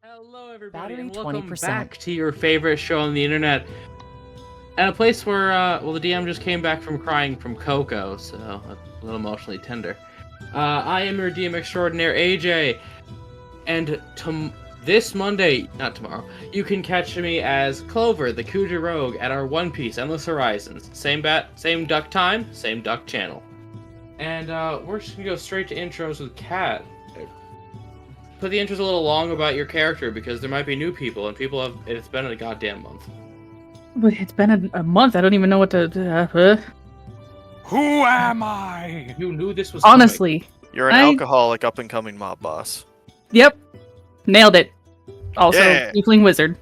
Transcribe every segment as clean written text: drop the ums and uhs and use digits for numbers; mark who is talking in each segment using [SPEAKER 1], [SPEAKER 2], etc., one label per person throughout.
[SPEAKER 1] Hello, everybody,
[SPEAKER 2] Battery
[SPEAKER 1] and welcome
[SPEAKER 2] 20%.
[SPEAKER 1] back to your favorite show on the internet. At a place where, the DM just came back from crying from Coco, so a little emotionally tender. I am your DM extraordinaire, AJ, and this Monday, not tomorrow, you can catch me as Clover, the Kuja Rogue, at our One Piece Endless Horizons. Same duck time, same duck channel. And, we're just gonna go straight to intros with Kat. Put the intros a little long about your character, because there might be new people, and it's been a goddamn month.
[SPEAKER 2] It's been a month. I don't even know what to.
[SPEAKER 3] Who am I?
[SPEAKER 1] You knew this was
[SPEAKER 2] Honestly.
[SPEAKER 1] coming.
[SPEAKER 3] You're an alcoholic up-and-coming mob boss.
[SPEAKER 2] Yep. Nailed it. Also,
[SPEAKER 3] Yeah.
[SPEAKER 2] Tiefling Wizard.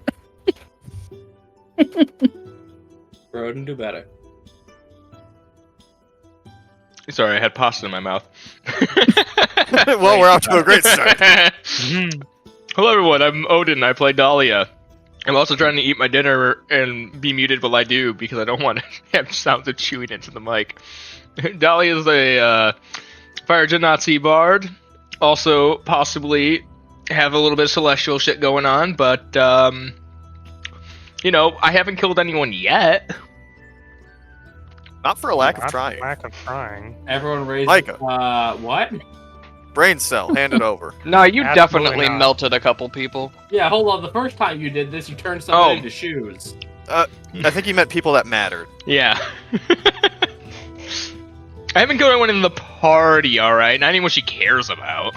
[SPEAKER 1] Broden, do better.
[SPEAKER 4] Sorry, I had pasta in my mouth.
[SPEAKER 3] Well, we're off to a great start.
[SPEAKER 4] Hello everyone, I'm Odin, I play Dahlia. I'm also trying to eat my dinner and be muted while I do, because I don't want to have sounds of chewing into the mic. Dahlia is a Fire Genasi bard. Also, possibly have a little bit of celestial shit going on, but, you know, I haven't killed anyone yet.
[SPEAKER 3] Not for a lack of
[SPEAKER 5] Not
[SPEAKER 3] trying.
[SPEAKER 5] Lack of trying.
[SPEAKER 1] Everyone raise.
[SPEAKER 3] Micah.
[SPEAKER 1] What?
[SPEAKER 3] Brain cell, hand it over.
[SPEAKER 6] No, you
[SPEAKER 5] Absolutely
[SPEAKER 6] definitely
[SPEAKER 5] not.
[SPEAKER 6] melted a couple people.
[SPEAKER 1] Yeah, hold on. The first time you did this, you turned someone into shoes.
[SPEAKER 3] I think you meant people that mattered.
[SPEAKER 4] Yeah. I haven't killed anyone in the party, alright? Not anyone she cares about.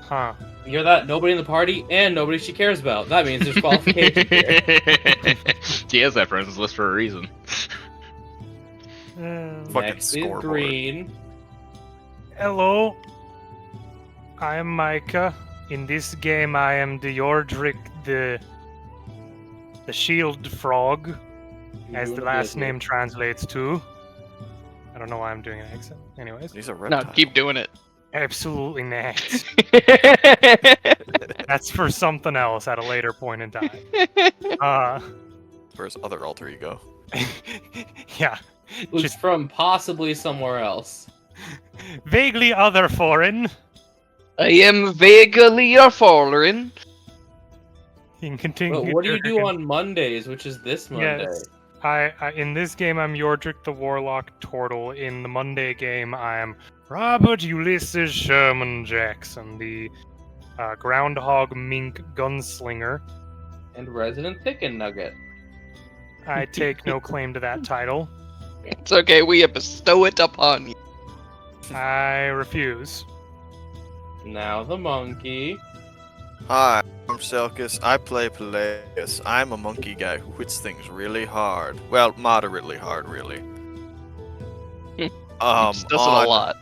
[SPEAKER 5] Huh.
[SPEAKER 1] You hear that? Nobody in the party and nobody she cares about. That means there's qualification here.
[SPEAKER 4] She has that friends list for a reason.
[SPEAKER 3] Fucking
[SPEAKER 1] Next is
[SPEAKER 3] scoreboard.
[SPEAKER 1] green.
[SPEAKER 5] Hello. I am Micah. In this game, I am the Yordrick, the shield frog, as the last name translates to. I don't know why I'm doing an accent. Anyways,
[SPEAKER 3] He's a
[SPEAKER 6] No,
[SPEAKER 3] reptile.
[SPEAKER 6] keep doing it.
[SPEAKER 5] absolutely not. That's for something else at a later point in time.
[SPEAKER 3] For his other alter ego.
[SPEAKER 5] Yeah,
[SPEAKER 1] Who's
[SPEAKER 5] Just-
[SPEAKER 1] from possibly somewhere else.
[SPEAKER 5] vaguely other foreign.
[SPEAKER 6] I am vaguely your following.
[SPEAKER 5] You can continue.
[SPEAKER 1] But what do you do
[SPEAKER 5] your-
[SPEAKER 1] on Mondays, which is this Monday?
[SPEAKER 5] Yes. I in this game I'm Yordrick the Warlock Turtle. In the Monday game I am Robert Ulysses Sherman Jackson, the Groundhog Mink Gunslinger.
[SPEAKER 1] And Resident Chicken Nugget.
[SPEAKER 5] I take no claim to that title.
[SPEAKER 6] It's okay, we bestow it upon you.
[SPEAKER 5] I refuse.
[SPEAKER 1] Now the monkey.
[SPEAKER 3] Hi, I'm Selkis. I play Peleus. I'm a monkey guy who hits things really hard. Well, moderately hard, really.
[SPEAKER 6] Does it a
[SPEAKER 3] on-
[SPEAKER 6] lot.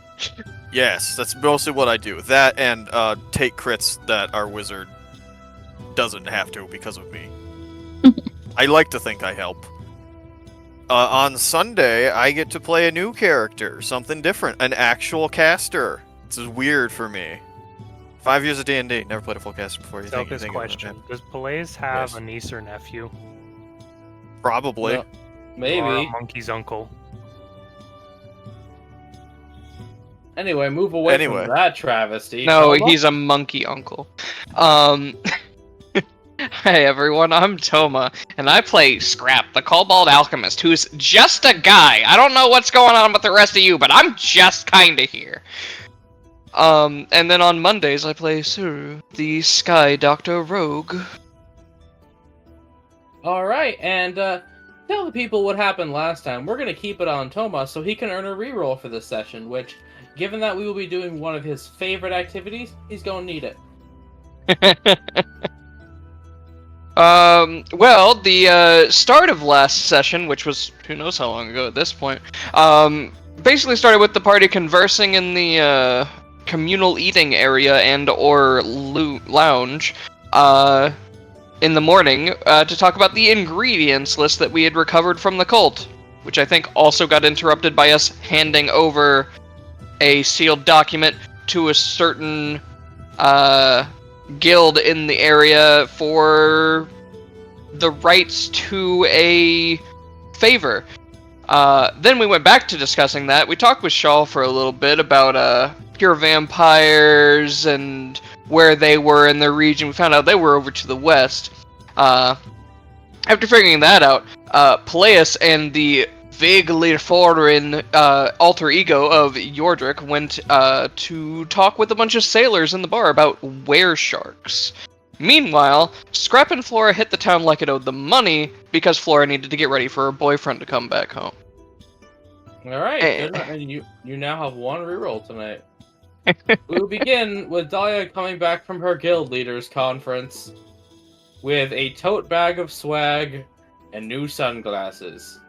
[SPEAKER 3] Yes, that's mostly what I do. That and take crits that our wizard doesn't have to because of me. I like to think I help. On Sunday, I get to play a new character, something different, an actual caster. This is weird for me. 5 years of D&D, never played a full caster before. You think
[SPEAKER 5] Selfish
[SPEAKER 3] of it,
[SPEAKER 5] question: Does Peleus have
[SPEAKER 3] Yes.
[SPEAKER 5] a niece or nephew?
[SPEAKER 3] Probably.
[SPEAKER 1] No, maybe.
[SPEAKER 5] Or a monkey's uncle?
[SPEAKER 1] Anyway, move away
[SPEAKER 3] Anyway.
[SPEAKER 1] from that travesty.
[SPEAKER 6] No,
[SPEAKER 1] Toma?
[SPEAKER 6] he's a monkey uncle. Hey everyone, I'm Toma, and I play Scrap, the Kobold Alchemist, who's just a guy. I don't know what's going on with the rest of you, but I'm just kinda here. And then on Mondays I play Suru, the Sky Doctor Rogue.
[SPEAKER 1] Alright, and tell the people what happened last time. We're gonna keep it on Toma so he can earn a reroll for this session, which, given that we will be doing one of his favorite activities, he's gonna need it.
[SPEAKER 6] Well, the start of last session, which was who knows how long ago at this point, basically started with the party conversing in the communal eating area and or lounge in the morning to talk about the ingredients list that we had recovered from the cult, which I think also got interrupted by us handing over a sealed document to a certain guild in the area for the rights to a favor. Then we went back to discussing that. We talked with Shaw for a little bit about pure vampires and where they were in their region. We found out they were over to the west. After figuring that out, Peleus and the vaguely foreign alter ego of Yordrick went to talk with a bunch of sailors in the bar about were sharks. Meanwhile, Scrap and Flora hit the town like it owed them money because Flora needed to get ready for her boyfriend to come back home.
[SPEAKER 1] All right, good. And you now have one reroll tonight. We will begin with Dahlia coming back from her guild leaders conference with a tote bag of swag and new sunglasses.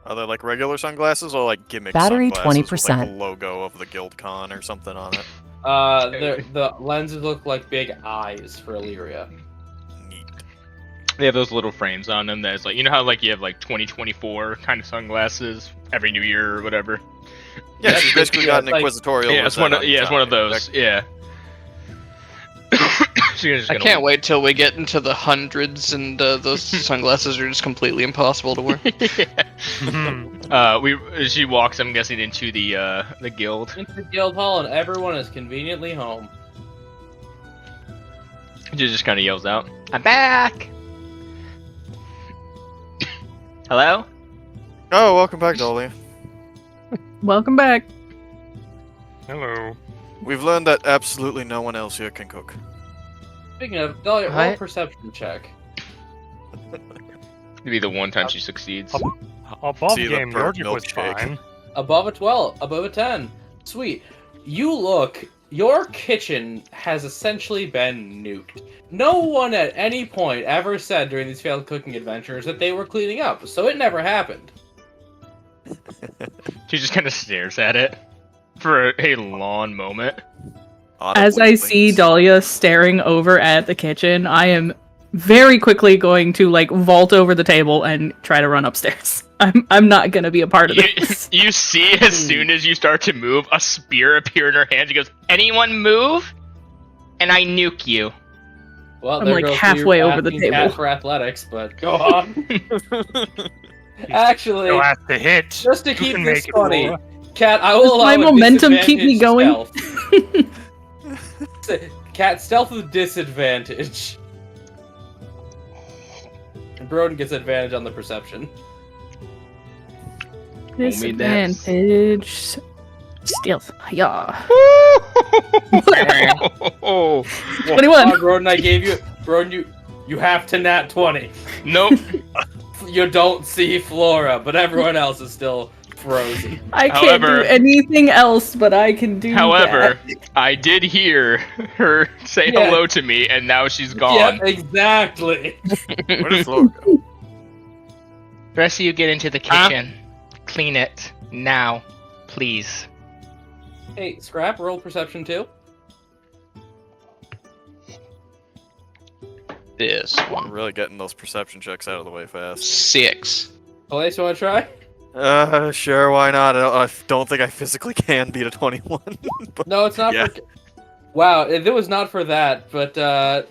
[SPEAKER 3] Are they like regular sunglasses or like gimmick
[SPEAKER 7] Battery
[SPEAKER 3] sunglasses with,
[SPEAKER 7] 20%.
[SPEAKER 3] like, the logo of the guild con or something on it?
[SPEAKER 1] The lenses look like big eyes for Illyria.
[SPEAKER 3] Neat.
[SPEAKER 4] They have those little frames on them that's like, you know how like you have like 2024 kind of sunglasses every new year or whatever.
[SPEAKER 3] Yeah,
[SPEAKER 1] That's
[SPEAKER 3] so you basically got an
[SPEAKER 1] like-
[SPEAKER 3] inquisitorial.
[SPEAKER 4] Yeah,
[SPEAKER 3] with
[SPEAKER 4] it's one
[SPEAKER 3] that
[SPEAKER 4] of
[SPEAKER 3] on
[SPEAKER 4] yeah, it's one of
[SPEAKER 3] top,
[SPEAKER 4] those.
[SPEAKER 3] exactly.
[SPEAKER 4] Yeah. So you're just
[SPEAKER 6] I
[SPEAKER 4] gonna-
[SPEAKER 6] can't wait till we get into the hundreds and those sunglasses are just completely impossible to wear.
[SPEAKER 5] Mhm.
[SPEAKER 4] She walks, I'm guessing, into the guild.
[SPEAKER 1] Into the guild hall, and everyone is conveniently home.
[SPEAKER 4] She just kind of yells out, "I'm back!" Hello?
[SPEAKER 3] Oh, welcome back, Dolly.
[SPEAKER 2] Welcome back.
[SPEAKER 5] Hello.
[SPEAKER 3] We've learned that absolutely no one else here can cook.
[SPEAKER 1] Speaking of, Dahlia, roll a
[SPEAKER 7] What?
[SPEAKER 1] perception check.
[SPEAKER 4] It'd be the one time she succeeds.
[SPEAKER 5] Above
[SPEAKER 3] See the
[SPEAKER 5] game,
[SPEAKER 3] bird
[SPEAKER 5] Yordrick was
[SPEAKER 3] milkshake.
[SPEAKER 5] fine.
[SPEAKER 1] Above a 12, above a 10. Sweet. You look, your kitchen has essentially been nuked. No one at any point ever said during these failed cooking adventures that they were cleaning up, so it never happened.
[SPEAKER 4] She just kind of stares at it for a long moment.
[SPEAKER 2] As I see Dahlia staring over at the kitchen, I am very quickly going to like vault over the table and try to run upstairs. I'm not gonna be a part of this.
[SPEAKER 4] You see, as soon as you start to move, a spear appear in her hand. She goes, "Anyone move, and I nuke you."
[SPEAKER 1] Well,
[SPEAKER 2] I'm,
[SPEAKER 1] there
[SPEAKER 2] like,
[SPEAKER 1] goes
[SPEAKER 2] halfway
[SPEAKER 1] your
[SPEAKER 2] over the
[SPEAKER 1] asking Cat
[SPEAKER 2] table.
[SPEAKER 1] for athletics, but go on. Actually,
[SPEAKER 5] You'll have to hit.
[SPEAKER 1] just to
[SPEAKER 5] You
[SPEAKER 1] keep
[SPEAKER 5] can
[SPEAKER 1] this
[SPEAKER 5] make it,
[SPEAKER 1] funny,
[SPEAKER 5] Flora.
[SPEAKER 1] Cat, I will
[SPEAKER 2] Does
[SPEAKER 1] allow
[SPEAKER 2] my
[SPEAKER 1] a
[SPEAKER 2] momentum keep me
[SPEAKER 1] disadvantage
[SPEAKER 2] going?
[SPEAKER 1] stealth. Cat, stealth with disadvantage. And Broden gets advantage on the perception.
[SPEAKER 2] Disadvantage. Stealth. Yeah.
[SPEAKER 4] Oh,
[SPEAKER 2] 21.
[SPEAKER 1] Broden, I gave you. Broden, you have to nat 20.
[SPEAKER 4] nope.
[SPEAKER 1] You don't see Flora, but everyone else is still frozen.
[SPEAKER 2] I can't
[SPEAKER 4] However-
[SPEAKER 2] do anything else, but I can do
[SPEAKER 4] However,
[SPEAKER 2] that.
[SPEAKER 4] I did hear her say
[SPEAKER 1] Yeah.
[SPEAKER 4] hello to me, and now she's gone.
[SPEAKER 1] Yeah, exactly.
[SPEAKER 3] Where did Flora go?
[SPEAKER 8] The rest of you get into the kitchen. Clean it. Now. Please.
[SPEAKER 1] Hey, Scrap, roll perception too.
[SPEAKER 6] This
[SPEAKER 3] I'm
[SPEAKER 6] one.
[SPEAKER 3] really getting those perception checks out of the way fast.
[SPEAKER 6] 6.
[SPEAKER 1] Police, you want to try?
[SPEAKER 3] Sure, why not? I don't think I physically can beat a 21. But
[SPEAKER 1] No, it's not
[SPEAKER 3] Yeah.
[SPEAKER 1] for. Wow, it was not for that, but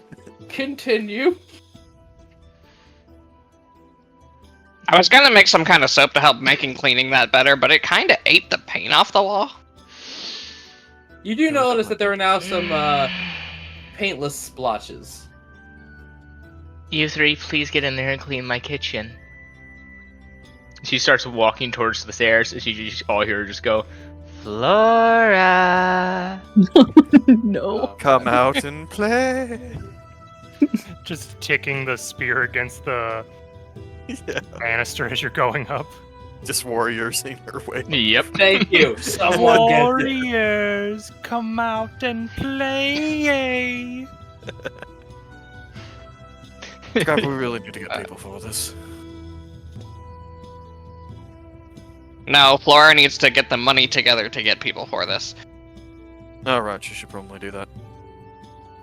[SPEAKER 1] continue.
[SPEAKER 6] I was gonna make some kind of soap to help making cleaning that better, but it kind of ate the paint off the wall.
[SPEAKER 1] You do notice that there are now some paintless splotches.
[SPEAKER 8] You three, please get in there and clean my kitchen.
[SPEAKER 4] She starts walking towards the stairs, and you just all hear her just go,
[SPEAKER 8] Flora.
[SPEAKER 2] No.
[SPEAKER 3] come out and play.
[SPEAKER 5] Just ticking the spear against the
[SPEAKER 3] Yeah,
[SPEAKER 5] banister as you're going up.
[SPEAKER 3] just warriors in her way.
[SPEAKER 4] "Yep."
[SPEAKER 1] Thank you. Someone gets it.
[SPEAKER 5] Warriors, come out and play.
[SPEAKER 3] God, we really need to get people for this.
[SPEAKER 6] No, Flora needs to get the money together to get people for this.
[SPEAKER 3] Alright, you should probably do that.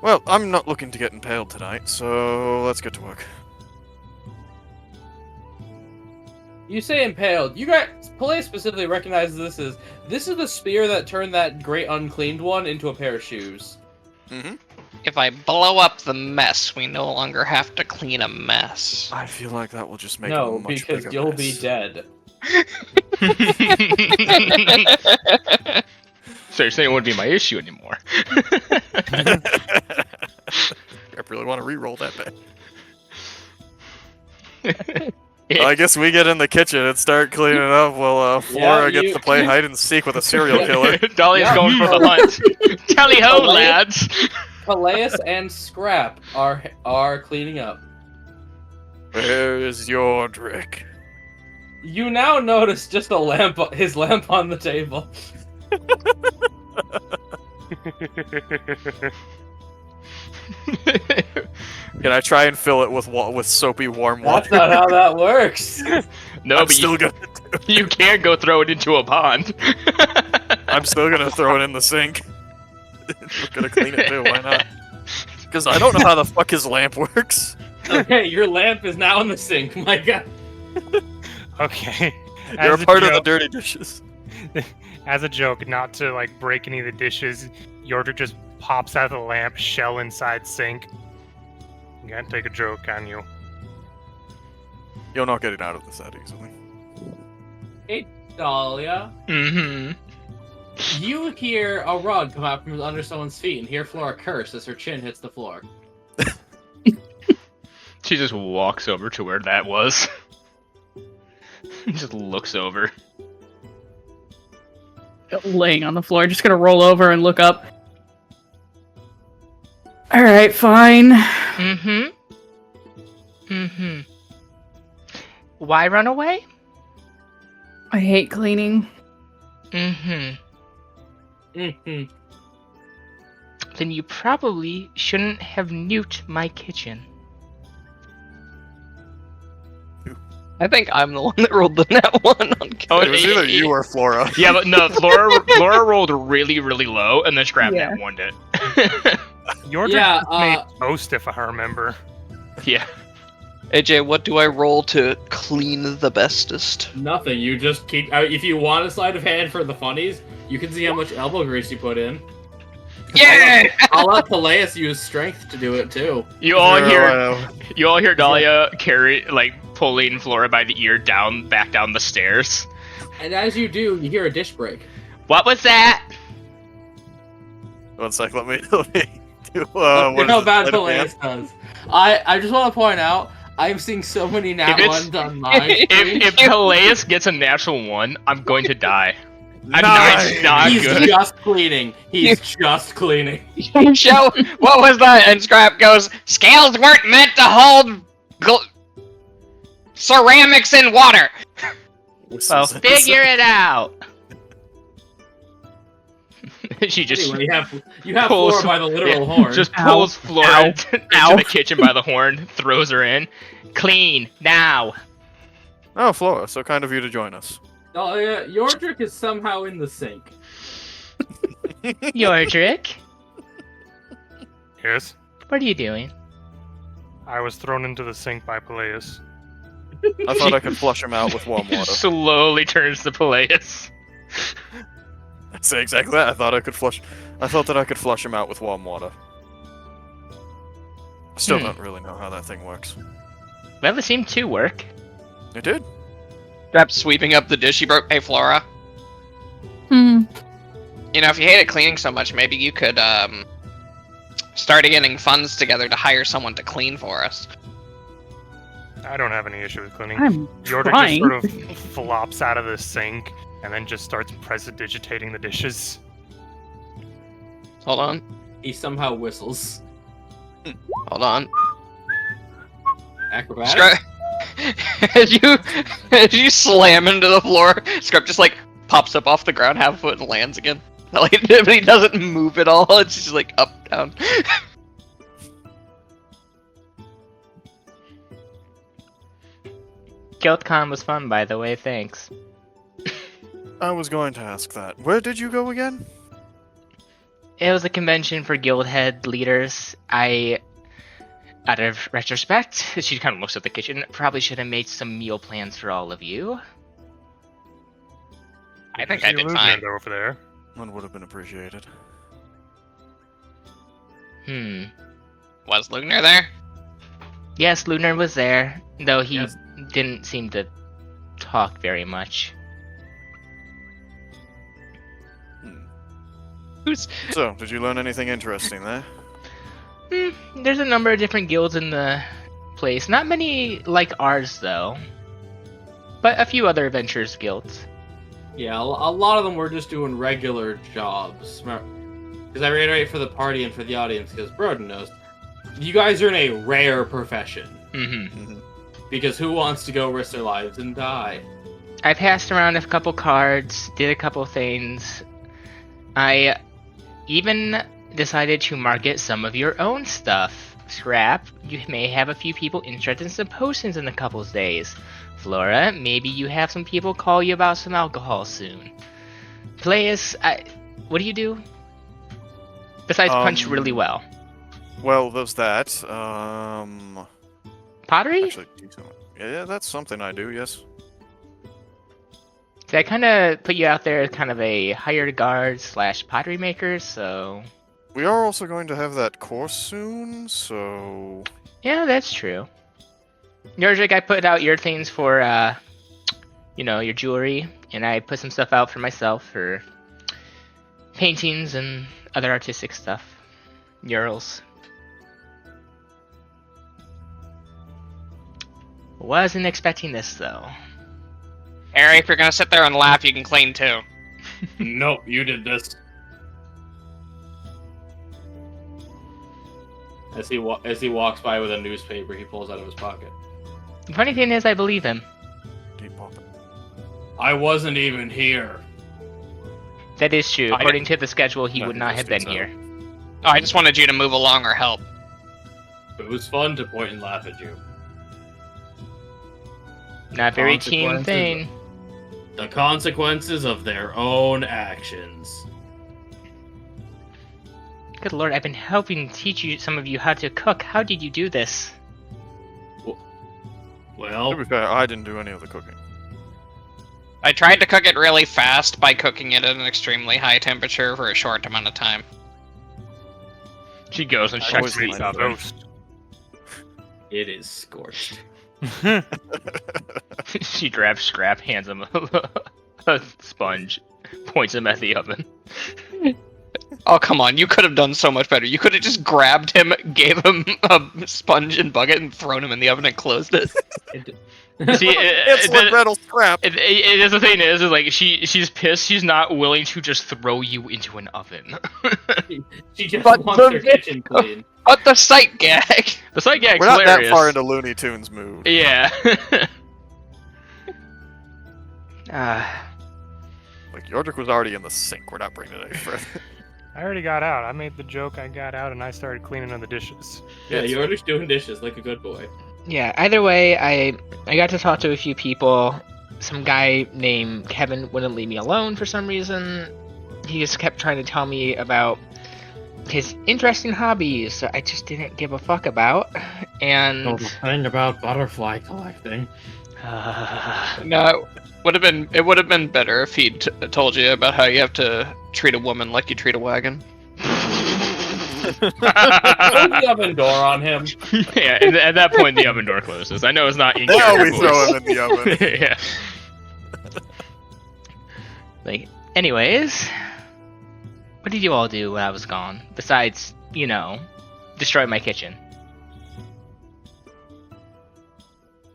[SPEAKER 3] Well, I'm not looking to get impaled tonight, so let's get to work.
[SPEAKER 1] You say impaled. You guys, police specifically recognizes this is the spear that turned that great uncleaned one into a pair of shoes.
[SPEAKER 3] Mm-hmm.
[SPEAKER 6] If I blow up the mess, we no longer have to clean a mess.
[SPEAKER 3] I feel like that will just make it
[SPEAKER 1] No,
[SPEAKER 3] a much
[SPEAKER 1] because
[SPEAKER 3] bigger
[SPEAKER 1] you'll
[SPEAKER 3] mess.
[SPEAKER 1] be dead.
[SPEAKER 4] So you're saying it wouldn't be my issue anymore?
[SPEAKER 3] I really want to re-roll that bit. Well, I guess we get in the kitchen and start cleaning up while Flora
[SPEAKER 1] Yeah,
[SPEAKER 3] gets to play hide and seek with a serial killer.
[SPEAKER 4] Dahlia's
[SPEAKER 1] Yeah.
[SPEAKER 4] going for the hunt. Tally ho,
[SPEAKER 1] Palais-
[SPEAKER 4] lads!
[SPEAKER 1] Peleus and Scrap are cleaning up.
[SPEAKER 3] Where is Yordrick?
[SPEAKER 1] You now notice just his lamp on the table.
[SPEAKER 3] Can I try and fill it with soapy warm
[SPEAKER 1] That's
[SPEAKER 3] water?
[SPEAKER 1] not how that works.
[SPEAKER 4] No,
[SPEAKER 3] I'm
[SPEAKER 4] but
[SPEAKER 3] still gonna
[SPEAKER 4] you can't go throw it into a pond.
[SPEAKER 3] I'm still gonna throw it in the sink. We're gonna clean it too. Why not? Because I don't know how the fuck his lamp works.
[SPEAKER 1] Okay, your lamp is now in the sink. My God.
[SPEAKER 5] Okay.
[SPEAKER 3] You're
[SPEAKER 5] As
[SPEAKER 3] a part of the
[SPEAKER 5] joke-
[SPEAKER 3] dirty dishes.
[SPEAKER 5] As a joke, not to like break any of the dishes, Yordrick just pops out of the lamp, shell inside sink. You can't take a joke, can you?
[SPEAKER 3] You're not getting out of this that easily.
[SPEAKER 1] Hey, Dahlia.
[SPEAKER 4] Mm-hmm.
[SPEAKER 1] You hear a rug come out from under someone's feet and hear Flora curse as her chin hits the floor.
[SPEAKER 4] She just walks over to where that was. Just looks over.
[SPEAKER 2] Laying on the floor, just gonna roll over and look up. Alright, fine.
[SPEAKER 8] Mm-hmm. Mm-hmm. Why run away?
[SPEAKER 2] I hate cleaning.
[SPEAKER 8] Mm-hmm.
[SPEAKER 1] Mm-hmm.
[SPEAKER 8] Then you probably shouldn't have nuked my kitchen.
[SPEAKER 6] I think I'm the one that rolled the net one on
[SPEAKER 4] Oh,
[SPEAKER 3] It was either you or Flora.
[SPEAKER 4] Yeah, but no, Flora rolled really, really low, and then Scrap
[SPEAKER 2] Yeah.
[SPEAKER 4] net won it.
[SPEAKER 5] Yordrick
[SPEAKER 1] Yeah,
[SPEAKER 5] made toast, if I remember.
[SPEAKER 4] Yeah.
[SPEAKER 6] AJ, what do I roll to clean the bestest?
[SPEAKER 1] Nothing. You just keep. If you want a sleight of hand for the funnies, you can see how much elbow grease you put in.
[SPEAKER 6] Yeah!
[SPEAKER 1] I'll let Peleus use strength to do it too.
[SPEAKER 4] You all
[SPEAKER 3] Sure,
[SPEAKER 4] hear Dahlia pulling Flora by the ear back down the stairs.
[SPEAKER 1] And as you do, you hear a dish break.
[SPEAKER 4] What was that?
[SPEAKER 3] One sec, let me do
[SPEAKER 1] Look
[SPEAKER 3] what
[SPEAKER 1] how
[SPEAKER 3] is
[SPEAKER 1] bad
[SPEAKER 3] it?
[SPEAKER 1] Peleus does. I just want to point out, I'm seeing so many nat
[SPEAKER 4] If it's-
[SPEAKER 1] ones on my screen.
[SPEAKER 4] If Peleus gets a natural one, I'm going to die.
[SPEAKER 3] Nice.
[SPEAKER 4] Not
[SPEAKER 1] He's
[SPEAKER 4] good.
[SPEAKER 1] just cleaning. He's just cleaning.
[SPEAKER 6] Show, what was that? And Scrap goes, scales weren't meant to hold ceramics in water.
[SPEAKER 4] Well, figure it out. She just
[SPEAKER 1] Anyway, you have
[SPEAKER 4] pulls-
[SPEAKER 1] Flora by the literal horn.
[SPEAKER 4] just
[SPEAKER 2] Ow.
[SPEAKER 4] pulls Flora
[SPEAKER 2] Ow.
[SPEAKER 4] into
[SPEAKER 2] Ow.
[SPEAKER 4] the kitchen by the horn, throws her in. Clean now.
[SPEAKER 3] Oh, Flora, so kind of you to join us.
[SPEAKER 1] Yordrick is somehow in the sink.
[SPEAKER 8] Yordrick,
[SPEAKER 5] Yes?
[SPEAKER 8] what are you doing?
[SPEAKER 5] I was thrown into the sink by Peleus.
[SPEAKER 3] I thought I could flush him out with warm water.
[SPEAKER 4] Slowly turns to Peleus.
[SPEAKER 3] I say exactly that. I thought that I could flush him out with warm water. Still don't really know how that thing works.
[SPEAKER 8] Well, it seemed to work.
[SPEAKER 3] It did.
[SPEAKER 6] Scrap sweeping up the dish he broke. Hey, Flora.
[SPEAKER 2] Hmm.
[SPEAKER 6] You know, if you hated cleaning so much, maybe you could, start getting funds together to hire someone to clean for us.
[SPEAKER 5] I don't have any issue with cleaning.
[SPEAKER 2] I'm
[SPEAKER 5] Yordrick
[SPEAKER 2] trying.
[SPEAKER 5] just sort of flops out of the sink and then just starts prestidigitating the dishes.
[SPEAKER 6] Hold on.
[SPEAKER 1] He somehow whistles.
[SPEAKER 6] Hold on.
[SPEAKER 1] Acrobatics?
[SPEAKER 6] Scrap. as you slam into the floor, Scrap just like pops up off the ground half a foot and lands again. Like, but he doesn't move at all. It's just like up, down.
[SPEAKER 8] GuildCon was fun, by the way, thanks.
[SPEAKER 3] I was going to ask that. Where did you go again?
[SPEAKER 8] It was a convention for guild head leaders. Out of retrospect, she kind of looks at the kitchen, probably should have made some meal plans for all of you.
[SPEAKER 6] I think I
[SPEAKER 5] See
[SPEAKER 6] did
[SPEAKER 5] Ludner
[SPEAKER 6] fine.
[SPEAKER 5] over there.
[SPEAKER 3] One would have been appreciated.
[SPEAKER 6] Was Lugner there?
[SPEAKER 8] Yes, Lunar was there, though he
[SPEAKER 1] Yes.
[SPEAKER 8] didn't seem to talk very much.
[SPEAKER 3] So, did you learn anything interesting there?
[SPEAKER 8] There's a number of different guilds in the place. Not many like ours, though. But a few other adventurers guilds.
[SPEAKER 1] Yeah, a lot of them were just doing regular jobs. Because I reiterate for the party and for the audience, because Broden knows, you guys are in a rare profession.
[SPEAKER 8] Mm-hmm.
[SPEAKER 1] Because who wants to go risk their lives and die?
[SPEAKER 8] I passed around a couple cards, did a couple things. I even decided to market some of your own stuff. Scrap, you may have a few people interested in some potions in a couple days. Flora, maybe you have some people call you about some alcohol soon. Playus, what do you do? Besides punch really well.
[SPEAKER 3] Well, there's that.
[SPEAKER 8] Pottery?
[SPEAKER 3] Actually, yeah, that's something I do, yes.
[SPEAKER 8] So I kind of put you out there as kind of a hired guard / pottery maker, so...
[SPEAKER 3] We are also going to have that course soon, so...
[SPEAKER 8] Yeah, that's true. Yordrick, I put out your things for, your jewelry, and I put some stuff out for myself for paintings and other artistic stuff. Murals. Wasn't expecting this, though.
[SPEAKER 6] Harry, if you're gonna sit there and laugh, you can clean too.
[SPEAKER 1] Nope, you did this. As he walks by with a newspaper, he pulls out of his pocket.
[SPEAKER 8] The funny thing is, I believe him.
[SPEAKER 3] Deep pocket.
[SPEAKER 1] I wasn't even here.
[SPEAKER 8] That is true. According to the schedule, he would not have been here.
[SPEAKER 6] Oh, I just wanted you to move along or help.
[SPEAKER 1] It was fun to point and laugh at you.
[SPEAKER 8] Not very team thing.
[SPEAKER 1] The consequences of their own actions.
[SPEAKER 8] Good lord, I've been helping teach some of you how to cook. How did you do this?
[SPEAKER 1] Well,
[SPEAKER 3] To be fair, I didn't do any of the cooking.
[SPEAKER 6] I tried to cook it really fast by cooking it at an extremely high temperature for a short amount of time.
[SPEAKER 4] She goes and
[SPEAKER 3] I
[SPEAKER 4] checks
[SPEAKER 3] always
[SPEAKER 4] the
[SPEAKER 3] like
[SPEAKER 4] oven.
[SPEAKER 5] Roast.
[SPEAKER 1] it is scorched.
[SPEAKER 4] She grabs Scrap, hands him a sponge, points him at the oven.
[SPEAKER 6] Oh, come on, you could have done so much better. You could have just grabbed him, gave him a sponge and bucket, and thrown him in the oven and closed it.
[SPEAKER 4] See,
[SPEAKER 3] It's what Gretel Scrap!
[SPEAKER 4] it is the thing is like she's pissed. She's not willing to just throw you into an oven.
[SPEAKER 1] She just
[SPEAKER 6] But
[SPEAKER 1] wants
[SPEAKER 6] the-
[SPEAKER 1] her kitchen clean.
[SPEAKER 6] But the sight gag!
[SPEAKER 4] The sight gag's
[SPEAKER 3] We're not
[SPEAKER 4] hilarious.
[SPEAKER 3] that far into Looney Tunes mood.
[SPEAKER 4] Yeah.
[SPEAKER 3] Like, Yordrick was already in the sink. We're not bringing it any further.
[SPEAKER 5] I already got out. I made the joke. I got out and I started cleaning on the dishes.
[SPEAKER 1] Yeah, you're just doing dishes like a good boy.
[SPEAKER 8] Yeah, either way, I got to talk to a few people. Some guy named Kevin wouldn't leave me alone for some reason. He just kept trying to tell me about his interesting hobbies that I just didn't give a fuck about. And
[SPEAKER 1] thing about butterfly collecting.
[SPEAKER 6] No, it would have been better if he'd told you about how you have to treat a woman like you treat a wagon.
[SPEAKER 1] Close the oven door on him.
[SPEAKER 4] Yeah, and at that point the oven door closes. I know it's not in
[SPEAKER 3] Now we
[SPEAKER 4] character
[SPEAKER 3] throw
[SPEAKER 4] voice.
[SPEAKER 3] him in the oven.
[SPEAKER 4] Yeah.
[SPEAKER 8] like, anyways, what did you all do when I was gone? Besides, destroy my kitchen.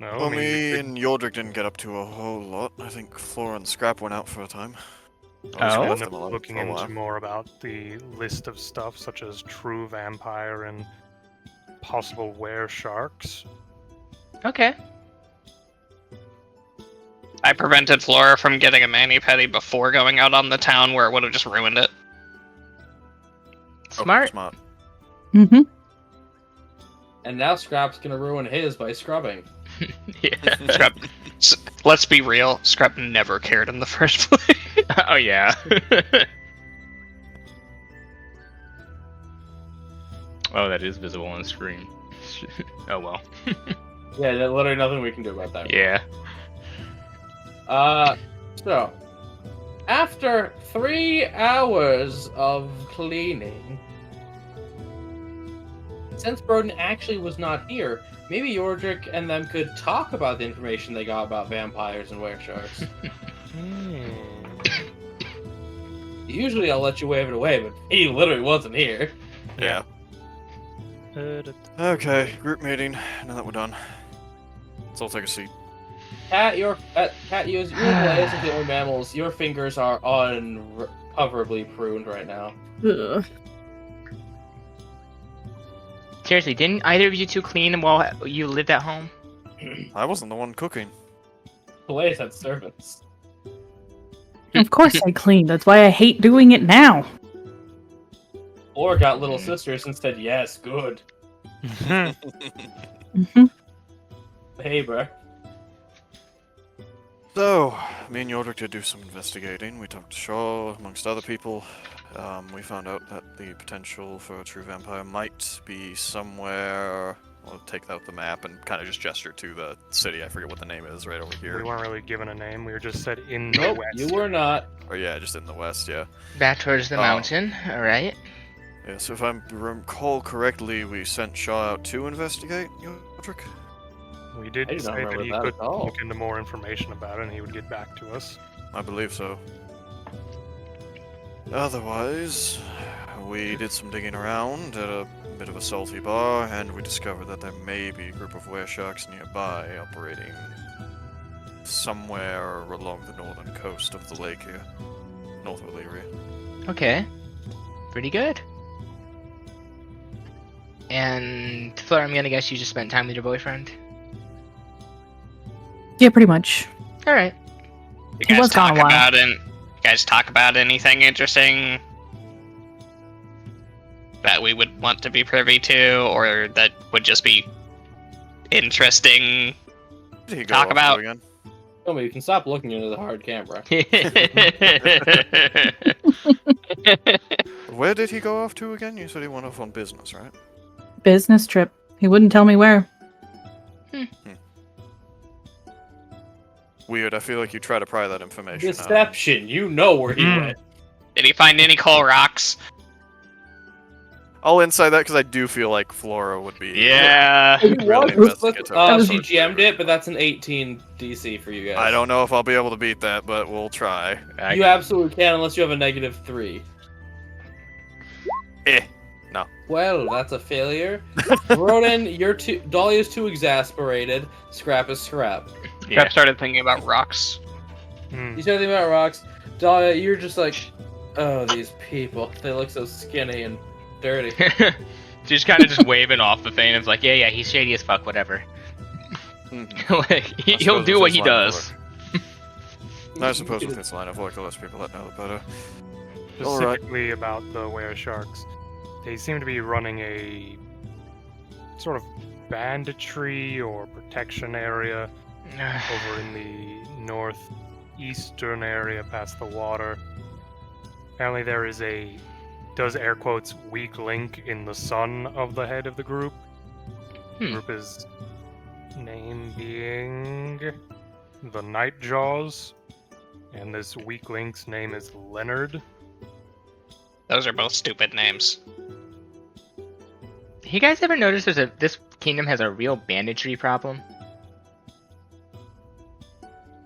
[SPEAKER 5] No,
[SPEAKER 3] Well,
[SPEAKER 5] I mean,
[SPEAKER 3] me
[SPEAKER 5] we
[SPEAKER 3] and Yordrick didn't get up to a whole lot. I think Flora and Scrap went out for a time.
[SPEAKER 8] Oh?
[SPEAKER 3] left
[SPEAKER 5] end
[SPEAKER 3] them
[SPEAKER 5] up
[SPEAKER 3] alone
[SPEAKER 5] looking
[SPEAKER 3] for a while.
[SPEAKER 5] into more about the list of stuff such as true vampire and possible were sharks.
[SPEAKER 8] Okay.
[SPEAKER 6] I prevented Flora from getting a mani-pedi before going out on the town where it would have just ruined it.
[SPEAKER 3] Oh,
[SPEAKER 8] Smart.
[SPEAKER 3] smart.
[SPEAKER 2] Mm-hmm.
[SPEAKER 1] And now Scrap's gonna ruin his by scrubbing.
[SPEAKER 4] Yeah.
[SPEAKER 6] Scrap, let's be real, Scrap never cared in the first place.
[SPEAKER 4] Oh yeah. Oh, that is visible on the screen. Oh well.
[SPEAKER 1] Yeah, there's literally nothing we can do about that.
[SPEAKER 4] Yeah.
[SPEAKER 1] So, after 3 hours of cleaning, since Broden actually was not here, maybe Yordrick and them could talk about the information they got about vampires and weresharks. Usually I'll let you wave it away, but he literally wasn't here.
[SPEAKER 3] Yeah. Okay, group meeting. Now that we're done, let's all take a seat.
[SPEAKER 1] Cat, you as the only mammals, your fingers are uncoverably pruned right now.
[SPEAKER 2] Ugh.
[SPEAKER 8] Seriously, didn't either of you two clean while you lived at home?
[SPEAKER 3] I wasn't the one cooking.
[SPEAKER 1] Blaze had servants.
[SPEAKER 2] Of course I cleaned. That's why I hate doing it now.
[SPEAKER 1] Or got little sisters and said, yes, good.
[SPEAKER 2] Mm-hmm.
[SPEAKER 1] Hey, bro.
[SPEAKER 3] So, me and Yordrick did do some investigating. We talked to Shaw, amongst other people. We found out that the potential for a true vampire might be somewhere. I'll take out the map and kind of just gesture to the city. I forget what the name is right over here.
[SPEAKER 5] We weren't really given a name. We were just said in the
[SPEAKER 1] Nope,
[SPEAKER 5] west.
[SPEAKER 1] you were not.
[SPEAKER 3] Or yeah, just in the west, yeah.
[SPEAKER 8] Back towards the mountain, alright.
[SPEAKER 3] Yeah, so if I recall correctly, we sent Shaw out to investigate, Yordrick?
[SPEAKER 5] We did
[SPEAKER 1] I do not
[SPEAKER 5] say that
[SPEAKER 1] remember
[SPEAKER 5] he
[SPEAKER 1] that
[SPEAKER 5] could
[SPEAKER 1] at all.
[SPEAKER 5] look into more information about it and he would get back to us.
[SPEAKER 3] I believe so. Otherwise, we did some digging around at a bit of a salty bar, and we discovered that there may be a group of weresharks nearby operating somewhere along the northern coast of the lake here. North of Illyria.
[SPEAKER 8] Okay. Pretty good. And Fleur, I'm gonna guess you just spent time with your boyfriend?
[SPEAKER 2] Yeah, pretty much.
[SPEAKER 8] Alright.
[SPEAKER 7] You
[SPEAKER 2] It was gone a while.
[SPEAKER 7] You guys talk about anything interesting that we would want to be privy to, or that would just be interesting?
[SPEAKER 3] Did he go
[SPEAKER 7] Talk
[SPEAKER 3] off
[SPEAKER 7] about-
[SPEAKER 3] to again?
[SPEAKER 1] Tell me, you can stop looking into the hard camera.
[SPEAKER 3] Where did he go off to again? You said he went off on business, right?
[SPEAKER 2] Business trip. He wouldn't tell me where.
[SPEAKER 3] Weird. I feel like you try to pry that information out.
[SPEAKER 1] Deception, you know where he went.
[SPEAKER 7] Did he find any coal rocks?
[SPEAKER 3] I'll inside that because I do feel like Flora would be.
[SPEAKER 7] Yeah.
[SPEAKER 3] Really investigatory.
[SPEAKER 1] She GM'd it, but that's an 18 DC for you guys.
[SPEAKER 3] I don't know if I'll be able to beat that, but we'll try.
[SPEAKER 1] You absolutely can unless you have a -3.
[SPEAKER 3] No.
[SPEAKER 1] Well, that's a failure. Broden, Dahlia's too exasperated. Scrap is scrap.
[SPEAKER 7] I started thinking about rocks.
[SPEAKER 1] You start thinking about rocks. Dahlia, you're just like, oh, these people. They look so skinny and dirty.
[SPEAKER 8] Just kind of just waving off the thing. It's like, yeah, he's shady as fuck, whatever. Like, he'll do what he does.
[SPEAKER 3] I suppose with this line of work, the less people that know, the better.
[SPEAKER 5] Specifically about the weresharks, they seem to be running a sort of banditry or protection area over in the northeastern area past the water. Apparently there is a, does air quotes, weak link in the son of the head of the group. The group is name being the Nightjaws, and this weak link's name is Leonard.
[SPEAKER 7] Those are both stupid names.
[SPEAKER 8] You guys ever notice this kingdom has a real banditry problem?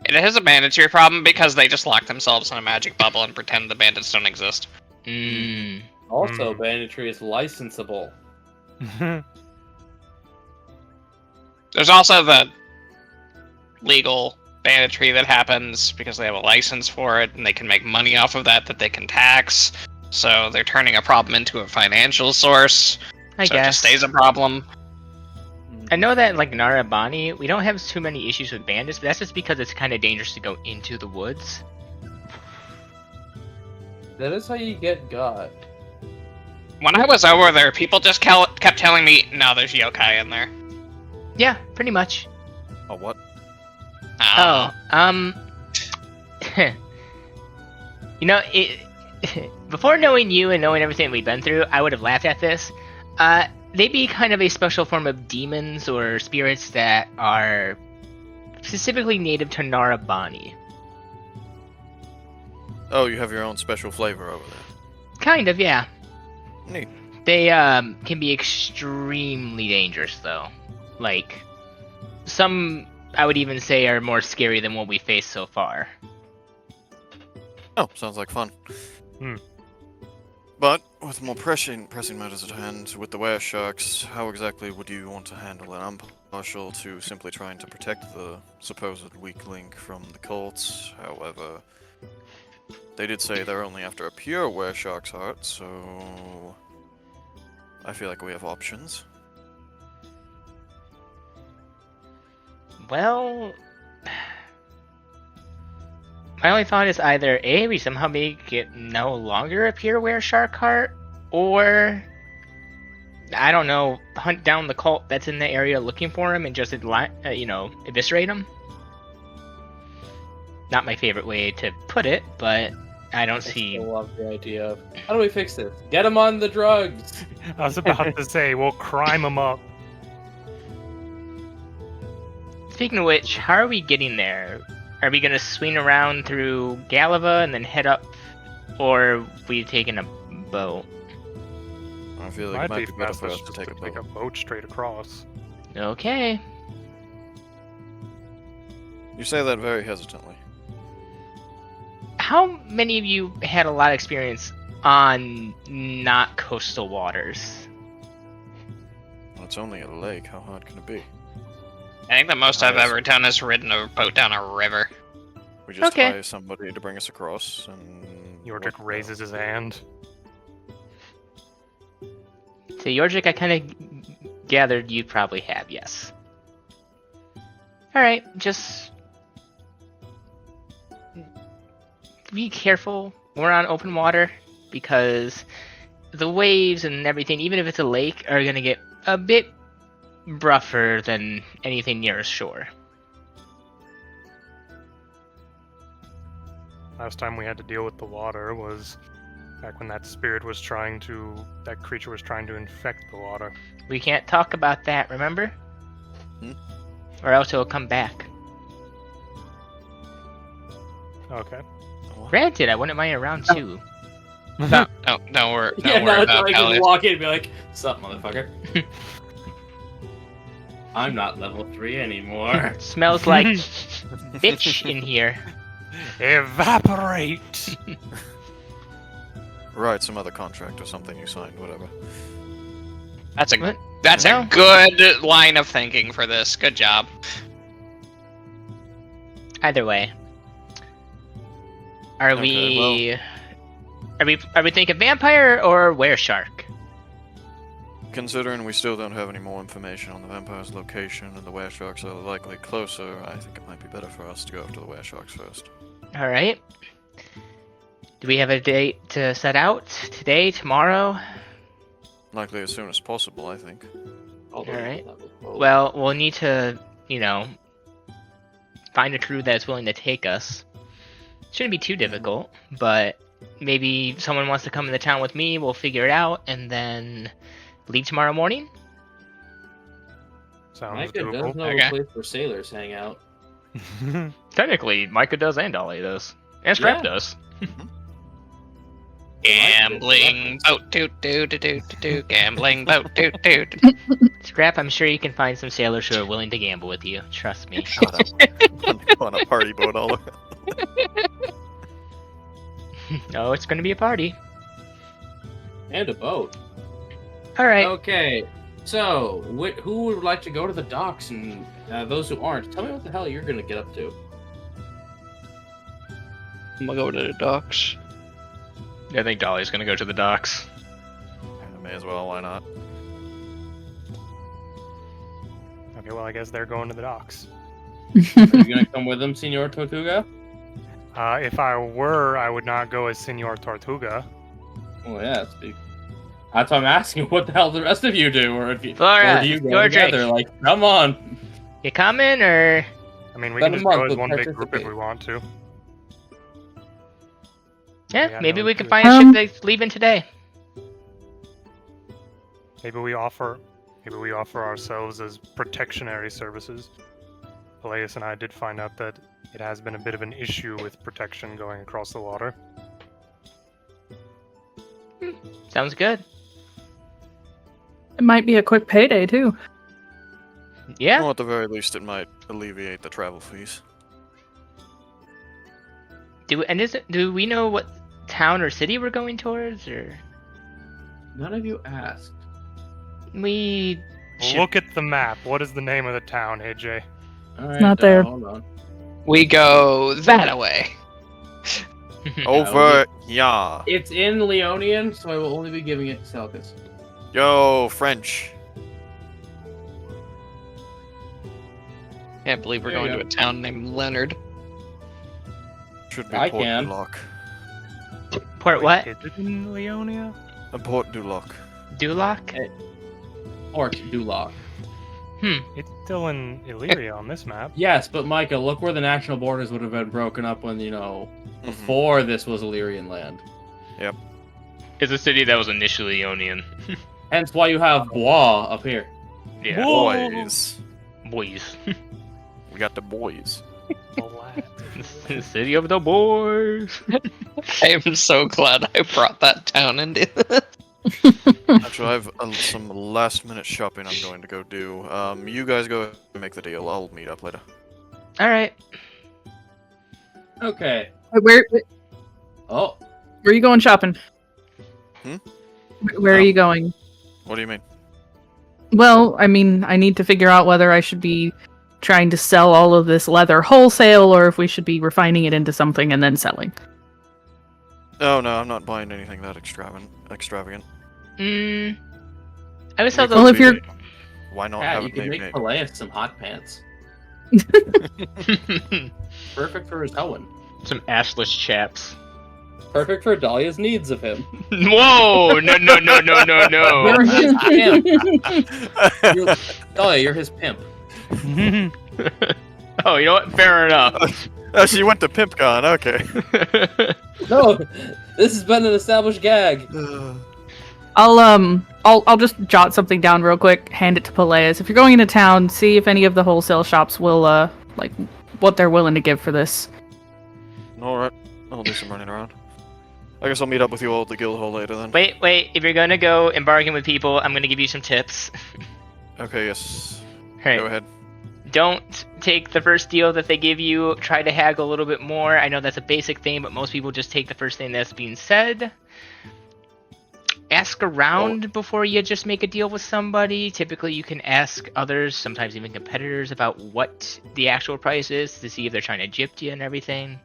[SPEAKER 7] It has a banditry problem because they just lock themselves in a magic bubble and pretend the bandits don't exist.
[SPEAKER 1] Also, banditry is licensable.
[SPEAKER 7] There's also the legal banditry that happens because they have a license for it and they can make money off of that they can tax. So they're turning a problem into a financial source.
[SPEAKER 8] I
[SPEAKER 7] so
[SPEAKER 8] guess.
[SPEAKER 7] it just stays a problem.
[SPEAKER 8] I know that, like, Narabani, we don't have too many issues with bandits, but that's just because it's kind of dangerous to go into the woods.
[SPEAKER 1] That is how you get got.
[SPEAKER 7] When I was over there, people just kept telling me, no, there's yokai in there.
[SPEAKER 8] Yeah, pretty much.
[SPEAKER 3] Oh, what?
[SPEAKER 8] You know, before knowing you and knowing everything we've been through, I would have laughed at this. They'd be kind of a special form of demons or spirits that are specifically native to Narabani.
[SPEAKER 3] Oh, you have your own special flavor over there.
[SPEAKER 8] Kind of, yeah.
[SPEAKER 3] Neat.
[SPEAKER 8] They can be extremely dangerous, though. Like, some I would even say are more scary than what we faced so far.
[SPEAKER 3] Oh, sounds like fun.
[SPEAKER 5] Hmm.
[SPEAKER 3] But with more pressing matters at hand, with the were-sharks, how exactly would you want to handle it? I'm partial to simply trying to protect the supposed weak link from the cults. However, they did say they're only after a pure were-shark's heart, so I feel like we have options.
[SPEAKER 8] Well, my only thought is either A, we somehow make it no longer a pure were-shark heart, or, I don't know, hunt down the cult that's in the area looking for him and just, eviscerate him. Not my favorite way to put it, but I don't see...
[SPEAKER 1] I love the idea of, how do we fix this? Get him on the drugs!
[SPEAKER 5] I was about to say, we'll crime them up.
[SPEAKER 8] Speaking of which, how are we getting there? Are we gonna swing around through Galava and then head up, or are we taking a boat?
[SPEAKER 3] I feel like it might be better for us
[SPEAKER 5] fastest
[SPEAKER 3] to
[SPEAKER 5] just
[SPEAKER 3] take a
[SPEAKER 5] take a
[SPEAKER 3] boat.
[SPEAKER 5] boat straight across.
[SPEAKER 8] Okay.
[SPEAKER 3] You say that very hesitantly.
[SPEAKER 8] How many of you had a lot of experience on not coastal waters?
[SPEAKER 3] Well, it's only a lake. How hard can it be?
[SPEAKER 7] I think the most I've
[SPEAKER 3] Yes.
[SPEAKER 7] ever done is ridden a boat down a river.
[SPEAKER 3] We just
[SPEAKER 8] Okay.
[SPEAKER 3] hire somebody to bring us across, and
[SPEAKER 5] Yordrick raises his hand.
[SPEAKER 8] So Yorjik, I kind of gathered you probably have, yes. Alright, just... be careful. We're on open water, because the waves and everything, even if it's a lake, are going to get a bit rougher than anything near shore.
[SPEAKER 5] Last time we had to deal with the water was back when that creature was trying to infect the water.
[SPEAKER 8] We can't talk about that, remember?
[SPEAKER 3] Hmm?
[SPEAKER 8] Or else it'll come back.
[SPEAKER 5] Okay.
[SPEAKER 8] Granted, I wouldn't mind around too.
[SPEAKER 7] Don't worry about
[SPEAKER 1] I
[SPEAKER 7] Elliot.
[SPEAKER 1] can walk in and be like, sup, motherfucker? I'm not level 3 anymore.
[SPEAKER 8] Smells like bitch in here.
[SPEAKER 5] Evaporate!
[SPEAKER 3] Right, some other contract or something you signed, whatever.
[SPEAKER 7] That's
[SPEAKER 8] What?
[SPEAKER 7] a good line of thinking for this. Good job.
[SPEAKER 8] Either way. Are
[SPEAKER 3] Okay,
[SPEAKER 8] we thinking vampire or were-shark?
[SPEAKER 3] Considering we still don't have any more information on the vampire's location and the were-sharks are likely closer, I think it might be better for us to go after the were-sharks first.
[SPEAKER 8] Alright. Do we have a date to set out? Today? Tomorrow?
[SPEAKER 3] Likely as soon as possible, I think.
[SPEAKER 8] Alright. Well, we'll need to, find a crew that's willing to take us. Shouldn't be too difficult, but maybe someone wants to come into town with me, we'll figure it out, and then leave tomorrow morning?
[SPEAKER 5] Sounds
[SPEAKER 1] Micah does
[SPEAKER 5] doable.
[SPEAKER 1] know
[SPEAKER 7] Okay.
[SPEAKER 1] a place where sailors hang out.
[SPEAKER 4] Technically, Micah does and Dolly does. And Scrap
[SPEAKER 1] Yeah.
[SPEAKER 4] does.
[SPEAKER 7] Gambling boat toot toot toot toot toot. Gambling boat toot toot. toot.
[SPEAKER 8] Scrap, I'm sure you can find some sailors who are willing to gamble with you. Trust me.
[SPEAKER 3] On a party boat all around.
[SPEAKER 8] Oh, it's gonna be a party.
[SPEAKER 1] And a boat.
[SPEAKER 8] Alright.
[SPEAKER 1] Okay, so who would like to go to the docks, and those who aren't, tell me what the hell you're gonna get up to.
[SPEAKER 6] I'm gonna go to the docks.
[SPEAKER 4] I think Dolly's gonna go to the docks.
[SPEAKER 3] May as well, why not?
[SPEAKER 5] Okay, well, I guess they're going to the docks.
[SPEAKER 1] Are you gonna come with them, Senor Tortuga?
[SPEAKER 5] If I were, I would not go as Senor Tortuga.
[SPEAKER 1] Oh yeah, that's why I'm asking what the hell the rest of you do, or if you,
[SPEAKER 8] Flora,
[SPEAKER 1] or do you go
[SPEAKER 8] George,
[SPEAKER 1] together? Like, come on.
[SPEAKER 8] You coming, or...
[SPEAKER 5] I mean, we
[SPEAKER 1] Spend
[SPEAKER 5] can
[SPEAKER 1] a
[SPEAKER 5] just
[SPEAKER 1] month
[SPEAKER 5] go as
[SPEAKER 1] with
[SPEAKER 5] one big group if
[SPEAKER 1] participate.
[SPEAKER 5] we want to.
[SPEAKER 8] Yeah,
[SPEAKER 5] Yeah,
[SPEAKER 8] maybe
[SPEAKER 5] no,
[SPEAKER 8] we can
[SPEAKER 5] too.
[SPEAKER 8] find a ship that's leaving today.
[SPEAKER 5] Maybe we offer ourselves as protectionary services. Peleus and I did find out that it has been a bit of an issue with protection going across the water.
[SPEAKER 8] Sounds good.
[SPEAKER 2] It might be a quick payday too.
[SPEAKER 8] Yeah.
[SPEAKER 3] Well, at the very least, it might alleviate the travel fees.
[SPEAKER 8] Do we know what town or city we're going towards, or
[SPEAKER 1] None of you asked.
[SPEAKER 8] we? should-
[SPEAKER 5] Look at the map. What is the name of the town, AJ?
[SPEAKER 1] All right,
[SPEAKER 2] not there.
[SPEAKER 1] Hold on.
[SPEAKER 6] We go that way.
[SPEAKER 3] Over, yeah.
[SPEAKER 1] It's in Leonian, so I will only be giving it to Selkis.
[SPEAKER 3] Yo, French.
[SPEAKER 6] Can't believe we're
[SPEAKER 1] There you
[SPEAKER 6] going to
[SPEAKER 1] go.
[SPEAKER 6] a town named Leonard.
[SPEAKER 3] Should be
[SPEAKER 1] I
[SPEAKER 3] Port
[SPEAKER 1] can.
[SPEAKER 3] du Lac.
[SPEAKER 8] Port what?
[SPEAKER 5] Is it in Leonia?
[SPEAKER 3] Port du Lac.
[SPEAKER 8] Duloc?
[SPEAKER 1] Port Duloc.
[SPEAKER 5] It's still in Illyria on this map.
[SPEAKER 1] Yes, but Micah, look where the national borders would have been broken up when, before this was Illyrian land.
[SPEAKER 4] It's a city that was initially Ionian.
[SPEAKER 1] Hence why you have Bois up here.
[SPEAKER 4] Yeah.
[SPEAKER 5] Whoa.
[SPEAKER 3] Boys.
[SPEAKER 4] Boys.
[SPEAKER 3] We got the boys.
[SPEAKER 4] The city of the boys.
[SPEAKER 6] I am so glad I brought that town into this.
[SPEAKER 3] Actually, I have some last-minute shopping I'm going to go do. You guys go make the deal. I'll meet up later.
[SPEAKER 8] All right.
[SPEAKER 1] Okay.
[SPEAKER 2] Where
[SPEAKER 1] Oh,
[SPEAKER 2] are you going shopping?
[SPEAKER 3] Hmm?
[SPEAKER 2] Where are
[SPEAKER 3] Oh.
[SPEAKER 2] you going?
[SPEAKER 3] What do you mean?
[SPEAKER 2] Well, I mean, I need to figure out whether I should be trying to sell all of this leather wholesale or if we should be refining it into something and then selling.
[SPEAKER 3] Oh no, I'm not buying anything that extravagant.
[SPEAKER 8] I would sell
[SPEAKER 3] We
[SPEAKER 2] Well,
[SPEAKER 8] those.
[SPEAKER 2] if you're-
[SPEAKER 3] Why not
[SPEAKER 1] Pat,
[SPEAKER 3] have
[SPEAKER 1] you
[SPEAKER 3] it
[SPEAKER 1] can
[SPEAKER 3] named
[SPEAKER 1] make
[SPEAKER 3] me?
[SPEAKER 1] Peleus some hot pants. Perfect for his Helen.
[SPEAKER 4] Some assless chaps.
[SPEAKER 1] Perfect for Dahlia's needs of him.
[SPEAKER 4] Whoa! No!
[SPEAKER 1] You're his pimp. Dahlia, you're his pimp.
[SPEAKER 4] Oh, you know what? Fair enough.
[SPEAKER 3] Oh, she went to PimpCon. Okay.
[SPEAKER 1] No, this has been an established gag.
[SPEAKER 2] I'll just jot something down real quick, hand it to Peleus. If you're going into town, see if any of the wholesale shops will like what they're willing to give for this.
[SPEAKER 3] All right. I'll do some running around. I guess I'll meet up with you all at the guild hall later then.
[SPEAKER 8] Wait. If you're gonna go and bargain with people, I'm gonna give you some tips.
[SPEAKER 3] Okay. Yes.
[SPEAKER 8] Alright.
[SPEAKER 3] Go ahead.
[SPEAKER 8] Don't take the first deal that they give you. Try to haggle a little bit more. I know that's a basic thing, but most people just take the first thing that's being said. Ask around before you just make a deal with somebody. Typically, you can ask others, sometimes even competitors, about what the actual price is to see if they're trying to gyp you and everything.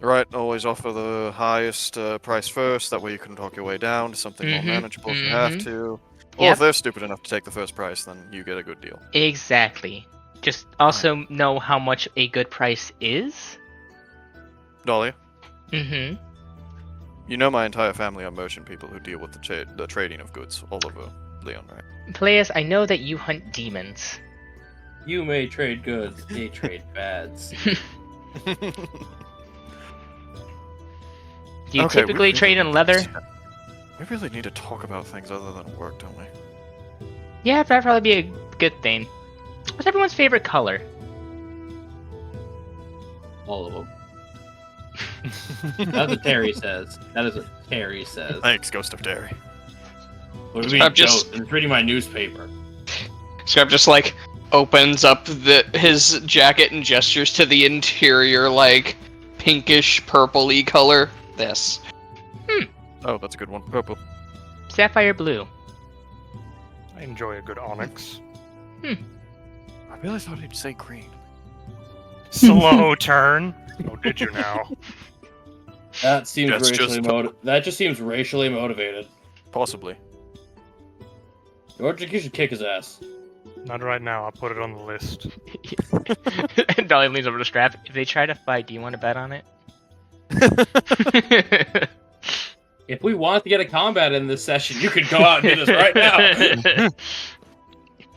[SPEAKER 3] Right. Always offer the highest price first. That way you can talk your way down to something more
[SPEAKER 8] Mhm,
[SPEAKER 3] manageable if you have
[SPEAKER 8] mhm.
[SPEAKER 3] to. Or
[SPEAKER 8] Yep.
[SPEAKER 3] if they're stupid enough to take the first price, then you get a good deal.
[SPEAKER 8] Exactly. Just also know how much a good price is.
[SPEAKER 3] Dahlia,
[SPEAKER 8] Mm-hmm.
[SPEAKER 3] you know my entire family are merchant people who deal with the trading of goods all over Leon, right?
[SPEAKER 8] Players, I know that you hunt demons.
[SPEAKER 1] You may trade goods, they trade bads.
[SPEAKER 8] Do you
[SPEAKER 3] Okay, we
[SPEAKER 8] typically
[SPEAKER 3] really
[SPEAKER 8] trade in leather?
[SPEAKER 3] We really need to talk about things other than work, don't we?
[SPEAKER 8] Yeah, that'd probably be a good thing. What's everyone's favorite color?
[SPEAKER 1] All of them. That's what Terry says. That is what Terry says.
[SPEAKER 3] Thanks, Ghost of Terry.
[SPEAKER 1] What do you mean,
[SPEAKER 6] I'm just-
[SPEAKER 1] Ghost? I'm reading my newspaper.
[SPEAKER 6] Scrap just like opens up his jacket and gestures to the interior, like pinkish purpley color. This.
[SPEAKER 3] Oh, that's a good one. Purple.
[SPEAKER 8] Sapphire blue.
[SPEAKER 5] I enjoy a good onyx.
[SPEAKER 3] I really thought he'd say green.
[SPEAKER 5] Slow turn. Oh, did you now?
[SPEAKER 1] That seems
[SPEAKER 3] That's
[SPEAKER 1] racially
[SPEAKER 3] just-
[SPEAKER 1] That just seems racially motivated.
[SPEAKER 3] Possibly.
[SPEAKER 1] George, you should kick his ass.
[SPEAKER 5] Not right now. I'll put it on the list.
[SPEAKER 4] And Dolly leans over to Strap.
[SPEAKER 8] If they try to fight, do you want to bet on it?
[SPEAKER 1] If we want to get a combat in this session, you could go out and do this right now.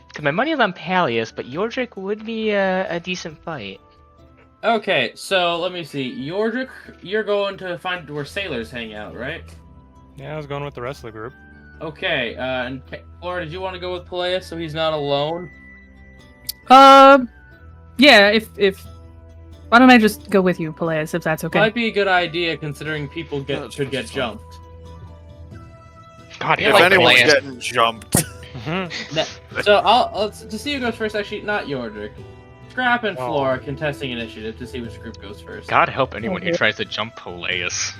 [SPEAKER 8] Because my money is on Peleus, but Yordrick would be a decent fight.
[SPEAKER 1] Okay, so let me see. Yordrick, you're going to find where sailors hang out, right?
[SPEAKER 5] Yeah, I was going with the rest of the group.
[SPEAKER 1] Okay, and Flora, did you want to go with Peleus so he's not alone?
[SPEAKER 2] Yeah, if why don't I just go with you, Peleus, if that's okay?
[SPEAKER 1] Might be a good idea considering people
[SPEAKER 3] Yeah, that's
[SPEAKER 1] should get
[SPEAKER 3] fine.
[SPEAKER 1] jumped.
[SPEAKER 4] God,
[SPEAKER 7] Yeah,
[SPEAKER 3] If
[SPEAKER 7] like
[SPEAKER 3] anyone's
[SPEAKER 7] Elias.
[SPEAKER 3] getting jumped,
[SPEAKER 1] So I'll to see who goes first. Actually, not Yordrick. Scrap and
[SPEAKER 5] Oh.
[SPEAKER 1] Flora contesting initiative to see which group goes first.
[SPEAKER 4] God help anyone who tries to jump Peleus.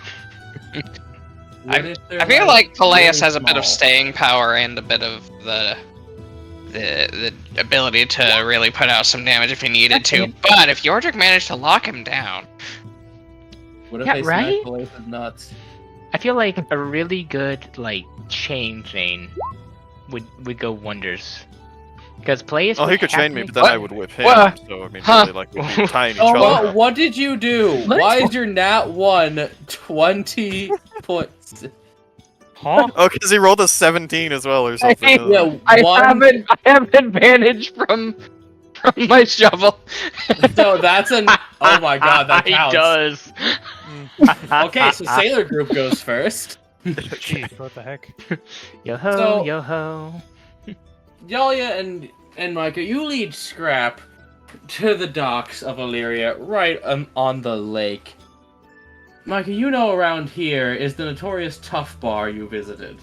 [SPEAKER 1] What if they're,
[SPEAKER 7] I feel like Peleus
[SPEAKER 1] really
[SPEAKER 7] has a bit of
[SPEAKER 1] small?
[SPEAKER 7] staying power and a bit of the ability to really put out some damage if he needed to. But if Yordrick managed to lock him down,
[SPEAKER 1] What if
[SPEAKER 8] Yeah,
[SPEAKER 1] they
[SPEAKER 8] right?
[SPEAKER 1] smash Peleus' nuts?
[SPEAKER 8] I feel like a really good like chain vein would go wonders. Because Peleus.
[SPEAKER 3] oh, he
[SPEAKER 8] would
[SPEAKER 3] could
[SPEAKER 8] have
[SPEAKER 3] chain
[SPEAKER 8] to
[SPEAKER 3] me,
[SPEAKER 8] make-
[SPEAKER 3] but then I would whip him.
[SPEAKER 7] What?
[SPEAKER 3] So I mean,
[SPEAKER 7] Huh.
[SPEAKER 3] really, like, we'd be tying each
[SPEAKER 1] Oh,
[SPEAKER 3] other.
[SPEAKER 1] what did you do?
[SPEAKER 2] What?
[SPEAKER 1] Why is your nat 1 20 points?
[SPEAKER 5] Huh?
[SPEAKER 3] Oh, because he rolled a 17 as well, or something.
[SPEAKER 1] Yeah,
[SPEAKER 6] I
[SPEAKER 1] one.
[SPEAKER 6] have advantage from my shovel.
[SPEAKER 1] So that's an. Oh my god, that
[SPEAKER 4] He
[SPEAKER 1] counts.
[SPEAKER 4] does.
[SPEAKER 1] Okay, so Sailor Group goes first.
[SPEAKER 5] Jeez, what the heck?
[SPEAKER 8] Yo ho,
[SPEAKER 1] So-
[SPEAKER 8] yo ho.
[SPEAKER 1] Dahlia and Micah, you lead Scrap to the docks of Illyria, right on the lake. Micah, you know around here is the notorious Tough Bar you visited.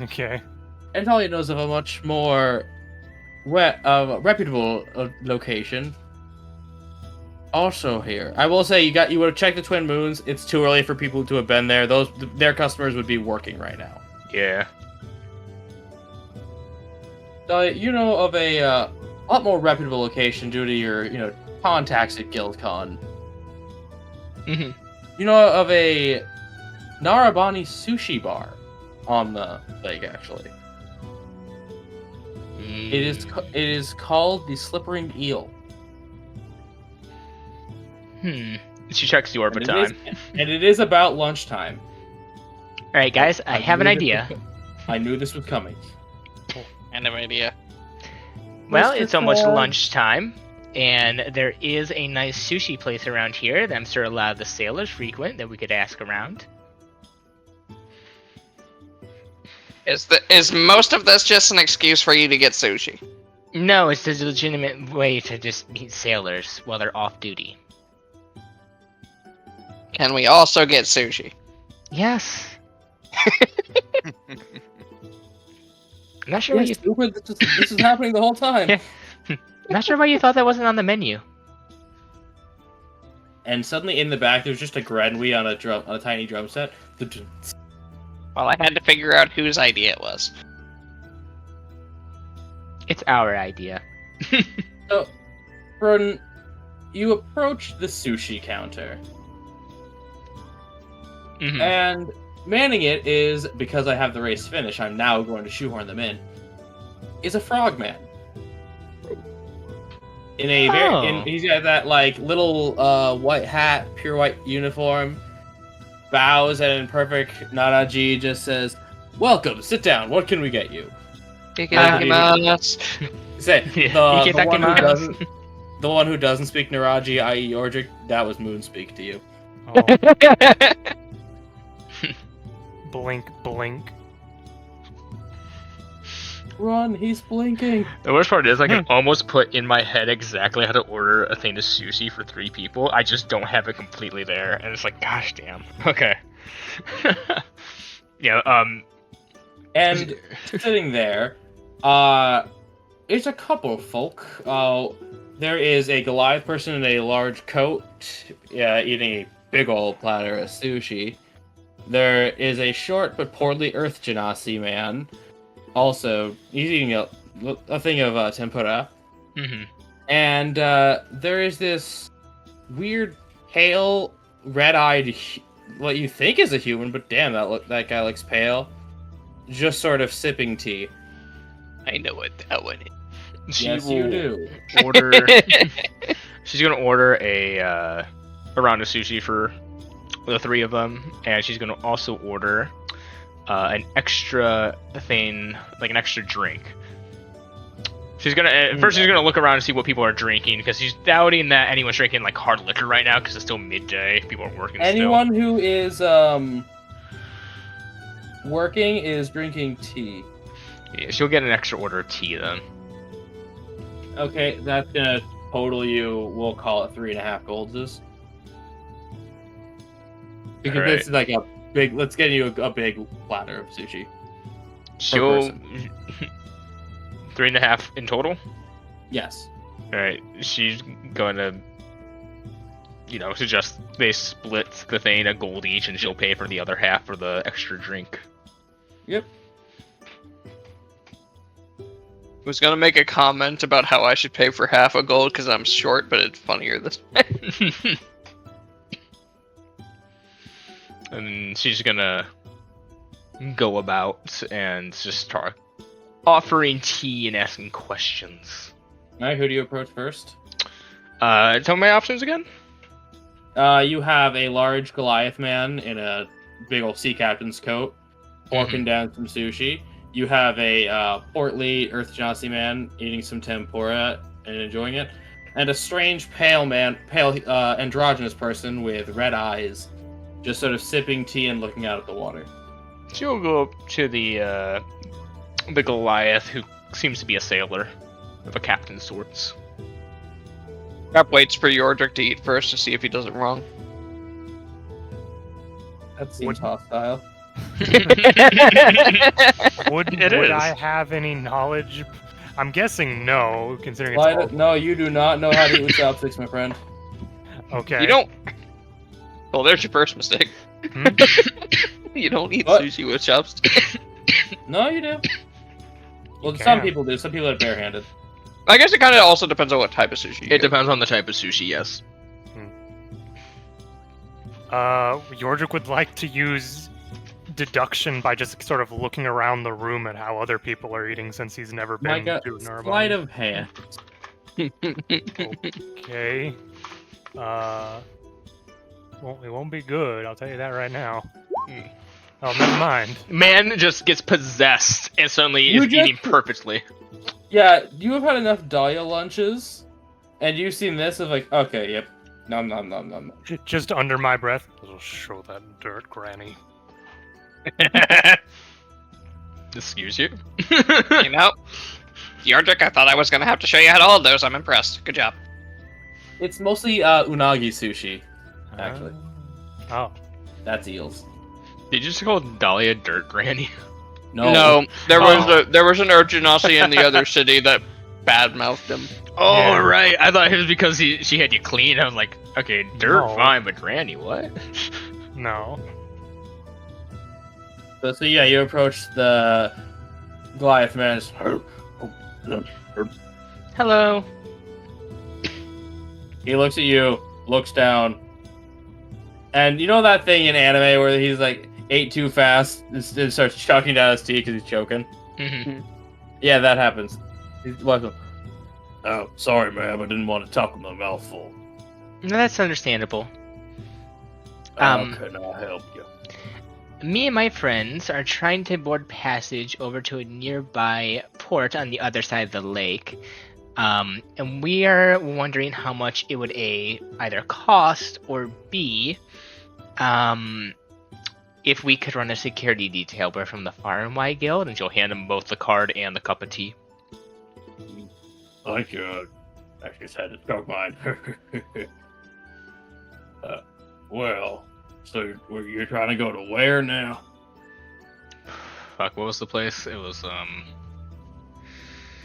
[SPEAKER 5] Okay.
[SPEAKER 1] And Dahlia knows of a much more reputable location. Also here. I will say you would have checked the Twin Moons. It's too early for people to have been there. Their customers would be working right now.
[SPEAKER 4] Yeah.
[SPEAKER 1] You know of a lot more reputable location due to your, contacts at GuildCon.
[SPEAKER 4] Mm-hmm.
[SPEAKER 1] You know of a Narabani sushi bar on the lake, actually. It is called the Slippering Eel.
[SPEAKER 4] She checks the orb
[SPEAKER 1] And
[SPEAKER 4] time.
[SPEAKER 1] it is about lunchtime.
[SPEAKER 8] Alright, guys, I have an idea.
[SPEAKER 1] I knew this was coming.
[SPEAKER 7] end of idea.
[SPEAKER 8] Well,
[SPEAKER 2] Mr.
[SPEAKER 8] it's almost
[SPEAKER 2] Frog.
[SPEAKER 8] lunchtime, and there is a nice sushi place around here that I'm sure a lot of the sailors frequent that we could ask around.
[SPEAKER 7] Is most of this just an excuse for you to get sushi?
[SPEAKER 8] No, it's a legitimate way to just meet sailors while they're off duty.
[SPEAKER 7] Can we also get sushi?
[SPEAKER 8] Yes. I'm not sure why
[SPEAKER 1] Yeah,
[SPEAKER 8] you.
[SPEAKER 1] stupid. This is happening the whole time.
[SPEAKER 8] Yeah. Not sure why you thought that wasn't on the menu.
[SPEAKER 1] And suddenly in the back, there's just a Grenwy on a tiny drum set.
[SPEAKER 7] Well, I had to figure out whose idea it was.
[SPEAKER 8] It's our idea.
[SPEAKER 1] So, Broden, you approach the sushi counter,
[SPEAKER 8] Mhm.
[SPEAKER 1] and manning it is, because I have the race finish, I'm now going to shoehorn them in, is a frogman. In a
[SPEAKER 8] Oh.
[SPEAKER 1] he's got that like little white hat, pure white uniform, bows, and in perfect Nanaji just says, "Welcome, sit down. What can we get you?"
[SPEAKER 7] Itadakimasu.
[SPEAKER 1] Say
[SPEAKER 8] Yeah.
[SPEAKER 1] the one who doesn't speak Naraji, i.e. Yordrick, that was Moonspeak to you.
[SPEAKER 5] Oh, blink, blink.
[SPEAKER 1] Run, he's blinking.
[SPEAKER 4] The worst part is I can almost put in my head exactly how to order a thing of sushi for 3 people. I just don't have it completely there, and it's like, gosh damn. Okay. Yeah.
[SPEAKER 1] And sitting there, it's a couple of folk. There is a Goliath person in a large coat, eating a big old platter of sushi. There is a short but portly Earth Genasi man. Also, he's eating a thing of tempura.
[SPEAKER 4] Mhm.
[SPEAKER 1] And there is this weird, pale, red-eyed, what you think is a human, but damn, that guy looks pale. Just sort of sipping tea.
[SPEAKER 7] I know what that one is.
[SPEAKER 4] She
[SPEAKER 1] Yes,
[SPEAKER 4] will
[SPEAKER 1] you do.
[SPEAKER 4] order. She's gonna order a round of sushi for the 3 of them, and she's gonna also order an extra thing, like an extra drink. She's gonna first. She's gonna look around and see what people are drinking, because she's doubting that anyone's drinking like hard liquor right now, because it's still midday. People are working.
[SPEAKER 1] Anyone who is working is drinking tea.
[SPEAKER 4] Still. Yeah, she'll get an extra order of tea then.
[SPEAKER 1] Okay, that's gonna total you. We'll call it 3.5 goldses. Because
[SPEAKER 4] Alright.
[SPEAKER 1] this is like big. Let's get you a big platter of sushi.
[SPEAKER 4] She'll 3.5 in total.
[SPEAKER 1] Yes.
[SPEAKER 4] All right, she's going to, suggest they split the thing a gold each, and she'll pay for the other half for the extra drink.
[SPEAKER 1] Yep.
[SPEAKER 6] Was gonna make a comment about how I should pay for half a gold because I'm short, but it's funnier this way.
[SPEAKER 4] And she's gonna go about and just start offering tea and asking questions.
[SPEAKER 1] Alright, who do you approach first?
[SPEAKER 4] Tell me my options again?
[SPEAKER 1] You have a large Goliath man in a big old sea captain's coat, forking down some sushi. You have a portly Earth Genasi man eating some tempura and enjoying it, and a strange pale androgynous person with red eyes, just sort of sipping tea and looking out at the water.
[SPEAKER 4] She'll go up to the Goliath, who seems to be a sailor of a captain's sorts.
[SPEAKER 6] Crap waits for Yordrick to eat first to see if he does it wrong.
[SPEAKER 1] That seems hostile.
[SPEAKER 5] Would I have any knowledge? I'm guessing no, considering it's all...
[SPEAKER 1] No, you do not know how to eat with chopsticks, my friend.
[SPEAKER 5] Okay.
[SPEAKER 6] You don't... Well, there's your first mistake. You don't eat
[SPEAKER 1] What?
[SPEAKER 6] sushi with chopsticks.
[SPEAKER 1] No, you do. Well,
[SPEAKER 5] You
[SPEAKER 1] some
[SPEAKER 5] can.
[SPEAKER 1] people do. Some people are barehanded.
[SPEAKER 6] I guess it kind of also depends on what type of sushi you
[SPEAKER 4] It
[SPEAKER 6] get.
[SPEAKER 4] depends on the type of sushi, yes.
[SPEAKER 5] Yordrick would like to use deduction by just sort of looking around the room at how other people are eating since he's never been to Narbonne.
[SPEAKER 1] Sleight of hand.
[SPEAKER 5] Okay. It won't be good, I'll tell you that right now. Oh, never mind.
[SPEAKER 4] Man just gets possessed and suddenly
[SPEAKER 1] You
[SPEAKER 4] is
[SPEAKER 1] just-
[SPEAKER 4] eating perfectly.
[SPEAKER 1] Yeah, you have had enough Dahlia lunches, and you've seen this of like, okay, yep, nom nom nom nom.
[SPEAKER 5] Just under my breath, I'll show that dirt, Granny.
[SPEAKER 4] Excuse you?
[SPEAKER 6] You know, Yordrick, I thought I was gonna have to show you how to hold those. I'm impressed. Good job.
[SPEAKER 1] It's mostly unagi sushi, actually.
[SPEAKER 5] Oh.
[SPEAKER 1] That's eels.
[SPEAKER 4] Did you just call Dahlia Dirt Granny?
[SPEAKER 1] No.
[SPEAKER 6] there was an Urgenasi in the other city that badmouthed him.
[SPEAKER 4] Oh,
[SPEAKER 5] Yeah.
[SPEAKER 4] right. I thought it was because she had you clean. I was like, okay, dirt,
[SPEAKER 5] No.
[SPEAKER 4] fine, but Granny, what?
[SPEAKER 5] No.
[SPEAKER 1] So yeah, you approach the Goliath man.
[SPEAKER 8] Hello.
[SPEAKER 1] He looks at you, looks down, and you know that thing in anime where he's like ate too fast and starts chucking down his tea because he's choking?
[SPEAKER 4] Mm-hmm.
[SPEAKER 1] Yeah, that happens. He's like, oh, sorry, ma'am, I didn't want to talk with my mouth full.
[SPEAKER 8] No, that's understandable.
[SPEAKER 1] How can I help you?
[SPEAKER 8] Me and my friends are trying to board passage over to a nearby port on the other side of the lake. And we are wondering how much it would either cost or B, if we could run a security detail. We're from the Far Wide Guild, and she'll hand them both the card and the cup of tea.
[SPEAKER 1] Thank you. Actually, just had to stroke mine. Well, so you're trying to go to where now?
[SPEAKER 4] Fuck, what was the place? It was,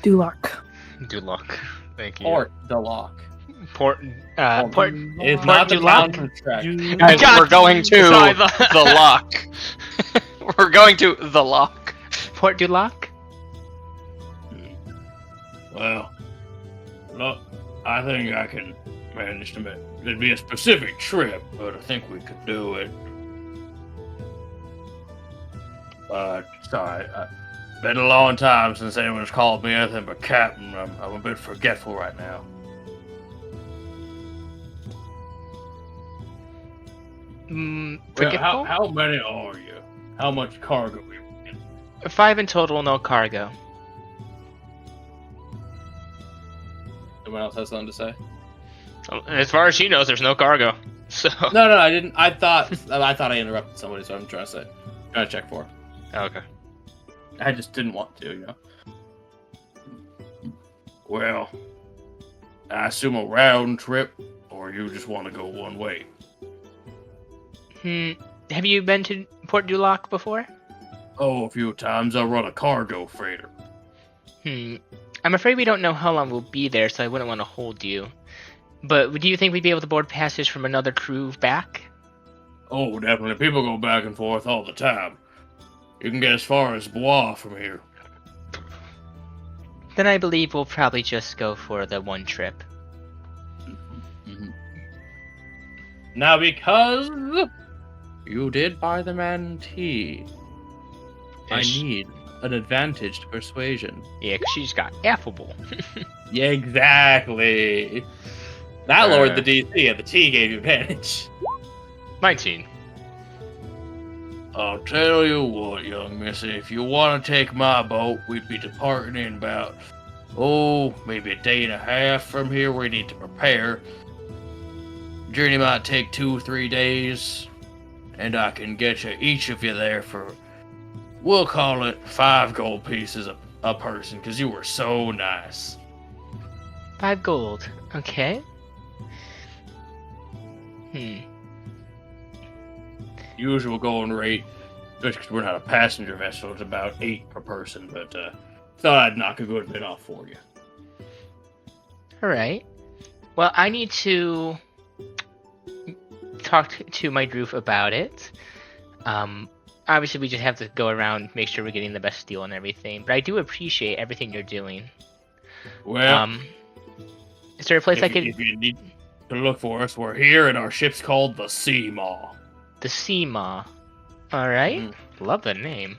[SPEAKER 2] Duloc.
[SPEAKER 4] Duluck. Thank you.
[SPEAKER 1] Port de Lock.
[SPEAKER 4] Port, Port...
[SPEAKER 1] It's
[SPEAKER 8] Port
[SPEAKER 1] not the
[SPEAKER 8] du Lac?
[SPEAKER 1] town from Shrek.
[SPEAKER 6] Guys,
[SPEAKER 4] God,
[SPEAKER 6] we're going to
[SPEAKER 4] sorry, the-
[SPEAKER 6] the lock. We're going to the lock.
[SPEAKER 8] Port du Lac?
[SPEAKER 1] Well, look, I think I can manage to make it'd be a specific trip, but I think we could do it. Sorry, been a long time since anyone's called me anything but Captain. I'm a bit forgetful right now.
[SPEAKER 8] Forgetful?
[SPEAKER 1] How many are you? How much cargo we?
[SPEAKER 8] 5 in total, no cargo.
[SPEAKER 1] Someone else has something to say?
[SPEAKER 4] As far as she knows, there's no cargo. So...
[SPEAKER 1] No, I didn't. I thought I interrupted somebody, so I'm trying to check for.
[SPEAKER 4] Okay.
[SPEAKER 1] I just didn't want to, you know. Well, I assume a round trip, or you just want to go one way?
[SPEAKER 8] Have you been to Port du Lac before?
[SPEAKER 1] Oh, a few times. I run a cargo freighter.
[SPEAKER 8] I'm afraid we don't know how long we'll be there, so I wouldn't want to hold you. But do you think we'd be able to board passage from another crew back?
[SPEAKER 1] Oh, definitely. People go back and forth all the time. You can get as far as Blois from here.
[SPEAKER 8] Then I believe we'll probably just go for the one trip.
[SPEAKER 1] Now, because you did buy the man tea, I need an advantage to persuasion.
[SPEAKER 8] Yeah, 'cause she's got affable.
[SPEAKER 1] Yeah, exactly. That lowered the DC, and the tea gave you advantage.
[SPEAKER 8] 19.
[SPEAKER 1] I'll tell you what, young missy, if you want to take my boat, we'd be departing in about, maybe a day and a half from here. We need to prepare. Journey might take 2-3 days, and I can get you, each of you there for, we'll call it 5 gold pieces a person, because you were so nice.
[SPEAKER 8] 5 gold. Okay.
[SPEAKER 1] Usual going rate, especially because we're not a passenger vessel, it's about 8 per person, but thought I'd knock a good bit off for you.
[SPEAKER 8] Alright. Well, I need to talk to my Droof about it. Obviously we just have to go around, make sure we're getting the best deal and everything, but I do appreciate everything you're doing.
[SPEAKER 1] Well,
[SPEAKER 8] is there a place I could...
[SPEAKER 1] If you need to look for us, we're here, and our ship's called the Sea Maw.
[SPEAKER 8] The Sea Maw. Alright. Love the name.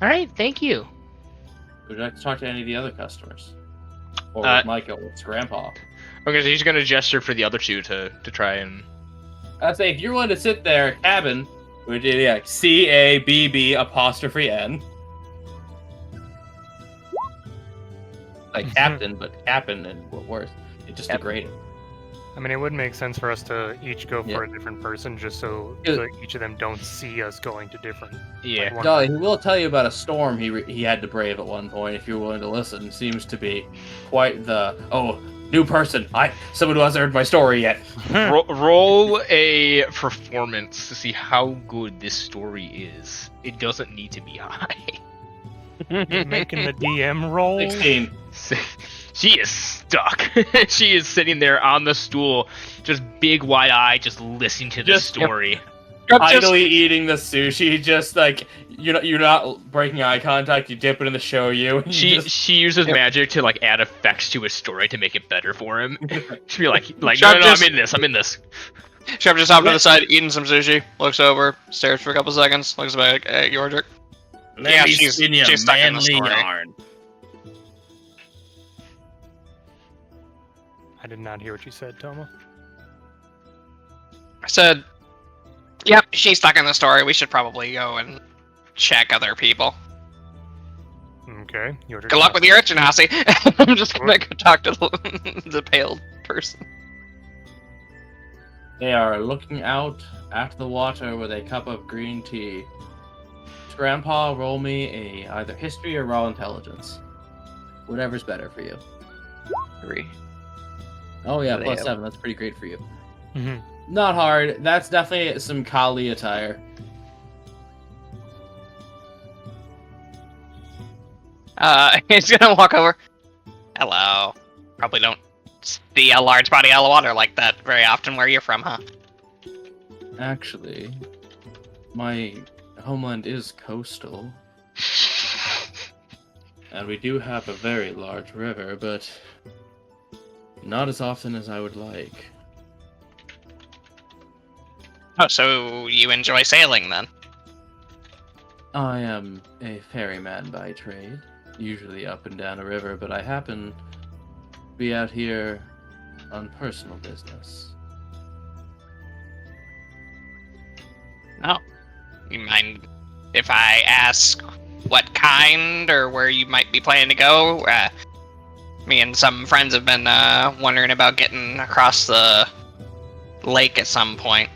[SPEAKER 8] Alright, thank you.
[SPEAKER 1] Would you like to talk to any of the other customers? Or
[SPEAKER 4] Uh,
[SPEAKER 1] with Micah or with Grandpa?
[SPEAKER 4] Okay, so he's gonna gesture for the other two to try and.
[SPEAKER 1] I'd say if you're willing to sit there, cabin, would you like CABB''N? Like captain, but captain and what worse. It just degraded.
[SPEAKER 5] I mean, it would make sense for us to each go for a different person, just so each of them don't see us going to different.
[SPEAKER 4] Yeah.
[SPEAKER 5] one-
[SPEAKER 1] Dolly, he will tell you about a storm he had to brave at one point. If you're willing to listen, seems to be quite the new person. Someone who hasn't heard my story yet.
[SPEAKER 4] Roll a performance to see how good this story is. It doesn't need to be high.
[SPEAKER 5] You're making the DM roll.
[SPEAKER 1] 16.
[SPEAKER 4] She is stuck. She is sitting there on the stool, just big wide eye, just listening to this story.
[SPEAKER 1] Idly eating the sushi, just like you're not breaking eye contact. You dip it in the shoyu.
[SPEAKER 4] She uses magic to like add effects to his story to make it better for him. She'd be like no,
[SPEAKER 6] Just-
[SPEAKER 4] I'm in this.
[SPEAKER 6] Shep just hopped to the side, eating some sushi, looks over, stares for a couple seconds, looks back at Yordrick.
[SPEAKER 7] Yeah, she's stuck in the story.
[SPEAKER 1] yarn.
[SPEAKER 5] I did not hear what you said, Toma.
[SPEAKER 6] I said,
[SPEAKER 7] Yep, she's stuck in the story. We should probably go and check other people.
[SPEAKER 5] Okay.
[SPEAKER 6] good luck with your urchin, Hossie. I'm just gonna go talk to the pale person.
[SPEAKER 1] They are looking out at the water with a cup of green tea. Grandpa, roll me either history or raw intelligence. Whatever's better for you.
[SPEAKER 6] 3.
[SPEAKER 1] Oh yeah,
[SPEAKER 6] They
[SPEAKER 1] plus
[SPEAKER 6] have-
[SPEAKER 1] 7. That's pretty great for you.
[SPEAKER 5] Mhm.
[SPEAKER 1] Not hard. That's definitely some Kali attire.
[SPEAKER 6] He's gonna walk over. Hello. Probably don't see a large body of water like that very often where you're from, huh?
[SPEAKER 1] Actually, my homeland is coastal. And we do have a very large river, but not as often as I would like.
[SPEAKER 6] Oh, so you enjoy sailing then?
[SPEAKER 1] I am a ferryman by trade, usually up and down a river, but I happen to be out here on personal business.
[SPEAKER 6] Oh. You mind if I ask what kind or where you might be planning to go? Me and some friends have been wondering about getting across the lake at some point.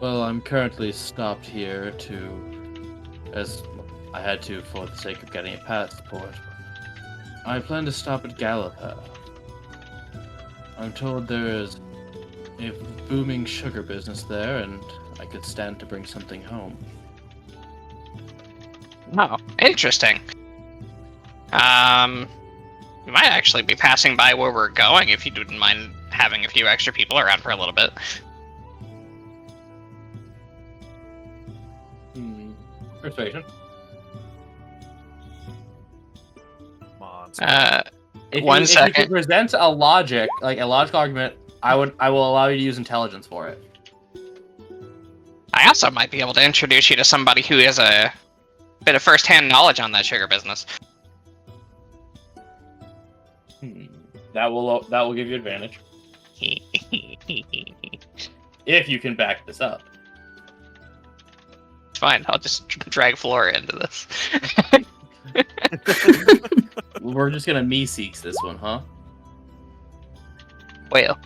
[SPEAKER 1] Well, I'm currently stopped here as I had to for the sake of getting a passport. I plan to stop at Galata. I'm told there is a booming sugar business there, and I could stand to bring something home.
[SPEAKER 7] Oh, interesting. We might actually be passing by where we're going if you didn't mind having a few extra people around for a little bit.
[SPEAKER 1] Persuasion.
[SPEAKER 3] Come on.
[SPEAKER 1] If
[SPEAKER 7] One
[SPEAKER 1] you
[SPEAKER 7] second.
[SPEAKER 1] can present a logical argument, I will allow you to use intelligence for it.
[SPEAKER 7] I also might be able to introduce you to somebody who has a bit of first-hand knowledge on that sugar business.
[SPEAKER 1] That will give you advantage if you can back this up.
[SPEAKER 7] Fine, I'll just drag Flora into this.
[SPEAKER 1] We're just gonna me-seeks this one, huh?
[SPEAKER 7] Well,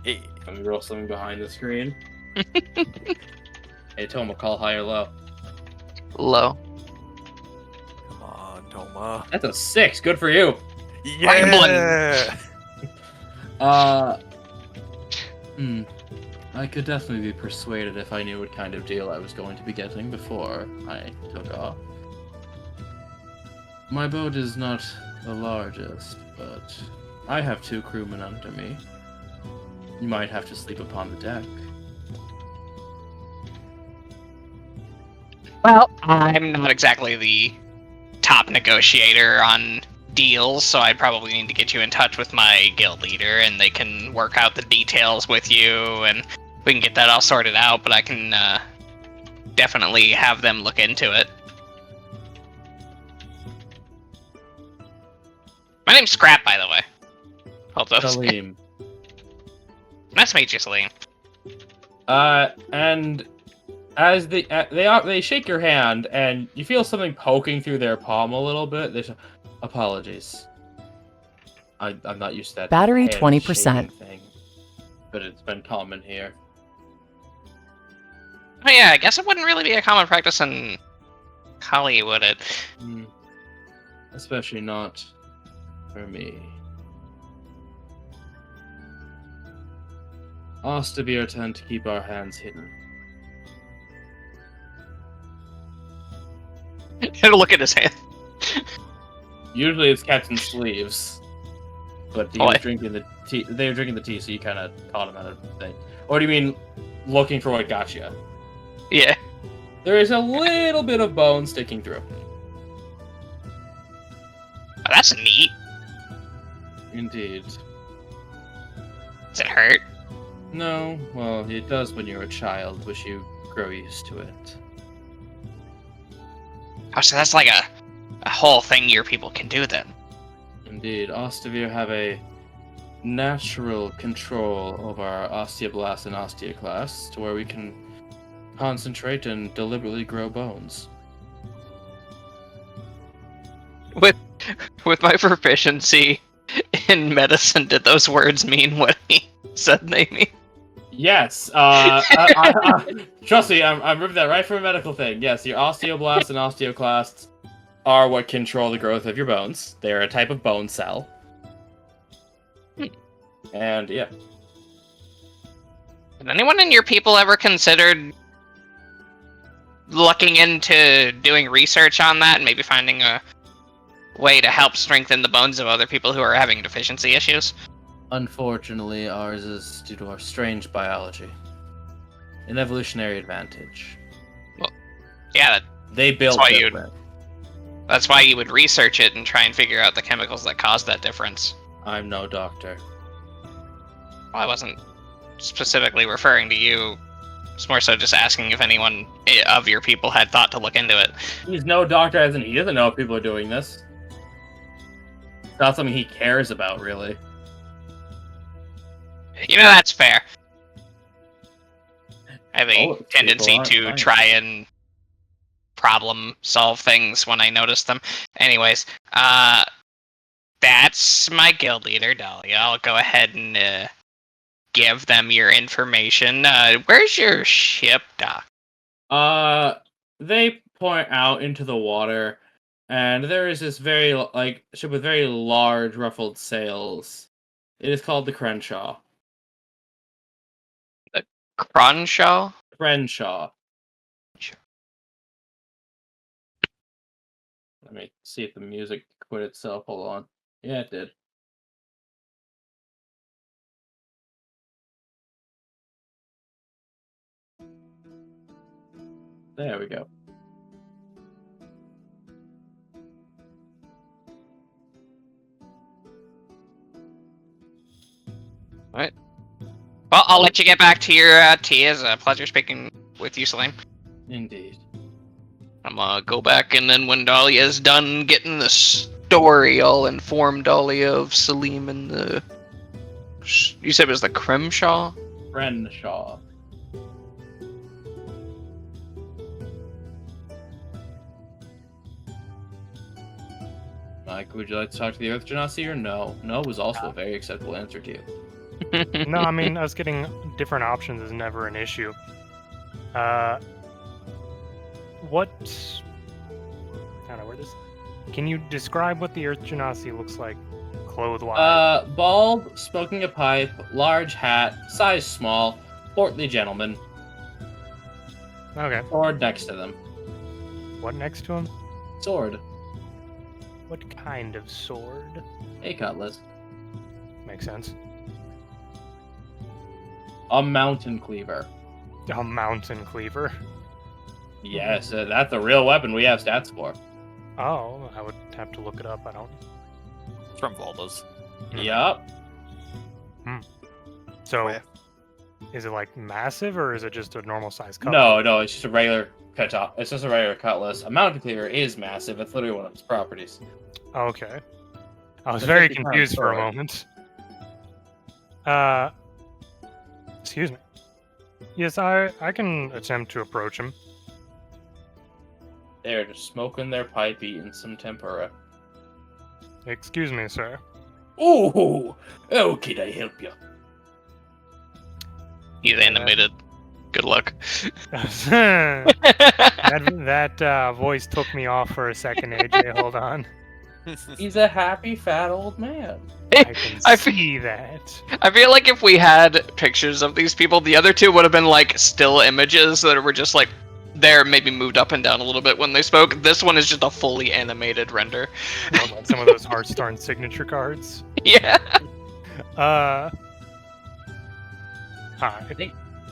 [SPEAKER 3] Hey,
[SPEAKER 1] Let me roll something behind the screen. Hey, Toma, call high or low.
[SPEAKER 7] low.
[SPEAKER 3] come on, Toma.
[SPEAKER 1] That's a 6. Good for you.
[SPEAKER 3] Yeah.
[SPEAKER 1] I could definitely be persuaded if I knew what kind of deal I was going to be getting before I took off. My boat is not the largest, but I have 2 crewmen under me. You might have to sleep upon the deck.
[SPEAKER 7] Well, I'm not exactly the top negotiator on deals, so I'd probably need to get you in touch with my guild leader, and they can work out the details with you, and we can get that all sorted out, but I can definitely have them look into it. My name's Scrap, by the way. Hold up.
[SPEAKER 1] Salim.
[SPEAKER 7] Nice to meet you, Salim.
[SPEAKER 1] And as they shake your hand, and you feel something poking through their palm a little bit. They say, "Apologies. I'm not used to that."
[SPEAKER 9] Battery
[SPEAKER 1] hand
[SPEAKER 9] 20%.
[SPEAKER 1] shaking thing, but it's been common here.
[SPEAKER 7] Oh yeah, I guess it wouldn't really be a common practice in Kali, would it?
[SPEAKER 1] Especially not for me. Ostavir tend to keep our hands hidden.
[SPEAKER 7] Look at his hand.
[SPEAKER 1] Usually it's kept in sleeves, but he
[SPEAKER 7] Boy.
[SPEAKER 1] was drinking the tea. They were drinking the tea, so you kind of caught him at a thing. Or do you mean looking for what got you?
[SPEAKER 7] Yeah.
[SPEAKER 1] There is a little bit of bone sticking through.
[SPEAKER 7] Oh, that's neat.
[SPEAKER 1] Indeed.
[SPEAKER 7] Does it hurt?
[SPEAKER 1] No, well, it does when you're a child, which you grow used to it.
[SPEAKER 7] Oh, so that's like a whole thing your people can do then.
[SPEAKER 1] Indeed, Ostavir have a natural control over our osteoblasts and osteoclasts to where we can concentrate and deliberately grow bones.
[SPEAKER 7] With my proficiency in medicine, did those words mean what he said they mean?
[SPEAKER 1] Yes, trust me, I'm ripping that right from a medical thing. Yes, your osteoblasts and osteoclasts are what control the growth of your bones. They're a type of bone cell. And yeah.
[SPEAKER 7] Has anyone in your people ever considered looking into doing research on that and maybe finding a way to help strengthen the bones of other people who are having deficiency issues?
[SPEAKER 1] Unfortunately, ours is due to our strange biology. An evolutionary advantage.
[SPEAKER 7] Yeah,
[SPEAKER 1] They built
[SPEAKER 7] why
[SPEAKER 1] it.
[SPEAKER 7] you'd- that's why you would research it and try and figure out the chemicals that cause that difference.
[SPEAKER 1] I'm no doctor.
[SPEAKER 7] Well, I wasn't specifically referring to you. It's more so just asking if anyone of your people had thought to look into it.
[SPEAKER 1] He's no doctor, as in he doesn't know if people are doing this. It's not something he cares about, really.
[SPEAKER 7] You know, that's fair. I have a
[SPEAKER 1] Oh,
[SPEAKER 7] tendency
[SPEAKER 1] people
[SPEAKER 7] to
[SPEAKER 1] aren't
[SPEAKER 7] try and problem solve things when I notice them. Anyways, that's my guild leader, Dahlia. I'll go ahead and give them your information. Where's your ship, Doc?
[SPEAKER 1] They point out into the water, and there is this ship with very large ruffled sails. It is called the Crenshaw.
[SPEAKER 6] Cronshaw?
[SPEAKER 1] Crenshaw. Let me see if the music quit itself. Hold on. Yeah, it did. There we go.
[SPEAKER 7] Well, I'll let you get back to your tea. It's a pleasure speaking with you, Salim.
[SPEAKER 1] Indeed.
[SPEAKER 6] I'm gonna go back, and then when Dahlia's done getting the story, I'll inform Dahlia of Salim and the... You said it was the Crenshaw?
[SPEAKER 1] Crenshaw. Mike, would you like to talk to the Earth Genasi or no? No was also a very acceptable answer to you.
[SPEAKER 5] No, I mean, us getting different options is never an issue. What... I don't know where this... Can you describe what the Earth Genasi looks like, clothes-wise?
[SPEAKER 1] Bald, smoking a pipe, large hat, size small, portly gentleman.
[SPEAKER 5] Okay.
[SPEAKER 1] Sword next to them.
[SPEAKER 5] What next to him?
[SPEAKER 1] Sword.
[SPEAKER 5] What kind of sword?
[SPEAKER 1] A cutlass.
[SPEAKER 5] Makes sense.
[SPEAKER 1] A mountain cleaver.
[SPEAKER 5] A mountain cleaver.
[SPEAKER 1] Yes, that's a real weapon we have stats for.
[SPEAKER 5] Oh, I would have to look it up. I don't.
[SPEAKER 3] It's from Valda's.
[SPEAKER 1] Yup.
[SPEAKER 5] So,
[SPEAKER 3] Oh, yeah.
[SPEAKER 5] is it like massive or is it just a normal size cutlass?
[SPEAKER 1] No, it's just a regular cut-off. It's just a regular cutlass. A mountain cleaver is massive. It's literally one of its properties.
[SPEAKER 5] Okay. I was
[SPEAKER 1] It's
[SPEAKER 5] very
[SPEAKER 1] 50 pounds
[SPEAKER 5] confused for a
[SPEAKER 1] sword.
[SPEAKER 5] moment. Excuse me. Yes, I can attempt to approach him.
[SPEAKER 1] They're just smoking their pipe, eating some tempura.
[SPEAKER 5] Excuse me, sir.
[SPEAKER 1] Ooh! How can I help you?
[SPEAKER 6] He's animated. Good luck.
[SPEAKER 5] that voice took me off for a second, AJ. Hold on.
[SPEAKER 1] He's a happy, fat old man.
[SPEAKER 5] I can
[SPEAKER 6] I fe-
[SPEAKER 5] see that.
[SPEAKER 6] I feel like if we had pictures of these people, the other two would have been like still images that were just like there, maybe moved up and down a little bit when they spoke. This one is just a fully animated render.
[SPEAKER 5] Like some of those Hearthstone signature cards.
[SPEAKER 6] Yeah.
[SPEAKER 5] Hi.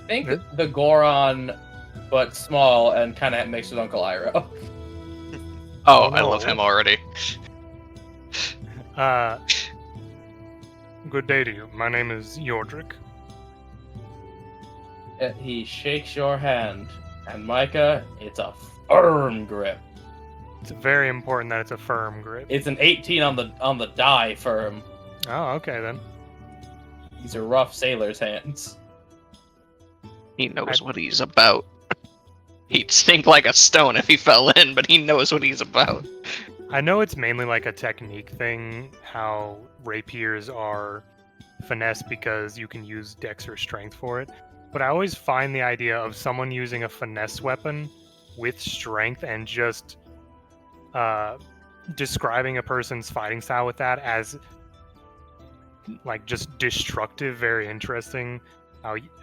[SPEAKER 1] Think the Goron, but small and kind of mixed with Uncle Iroh.
[SPEAKER 6] Oh, I love him already.
[SPEAKER 5] Good day to you. My name is Yordrick.
[SPEAKER 1] He shakes your hand, and Micah, it's a firm grip.
[SPEAKER 5] It's very important that it's a firm grip.
[SPEAKER 1] It's an 18 on the die firm.
[SPEAKER 5] Oh, okay then.
[SPEAKER 1] These are rough sailor's hands.
[SPEAKER 6] He knows what he's about. He'd stink like a stone if he fell in, but he knows what he's about.
[SPEAKER 5] I know it's mainly like a technique thing, how rapiers are finesse because you can use dex or strength for it. But I always find the idea of someone using a finesse weapon with strength and just describing a person's fighting style with that as like just destructive very interesting.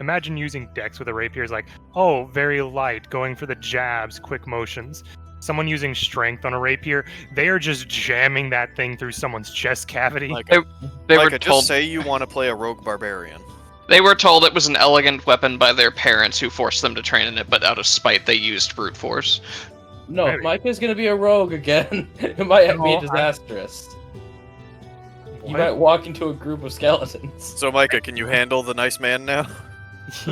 [SPEAKER 5] Imagine using dex with a rapier is like, oh, very light, going for the jabs, quick motions. Someone using strength on a rapier, they are just jamming that thing through someone's chest cavity.
[SPEAKER 3] Like,
[SPEAKER 6] They were
[SPEAKER 3] Micah,
[SPEAKER 6] told
[SPEAKER 3] just say you want to play a rogue barbarian.
[SPEAKER 6] They were told it was an elegant weapon by their parents who forced them to train in it, but out of spite they used brute force.
[SPEAKER 1] No,
[SPEAKER 5] Maybe.
[SPEAKER 1] Micah's gonna be a rogue again. It might be
[SPEAKER 5] No,
[SPEAKER 1] disastrous. You
[SPEAKER 5] What?
[SPEAKER 1] might walk into a group of skeletons
[SPEAKER 3] So, Micah, can you handle the nice man now?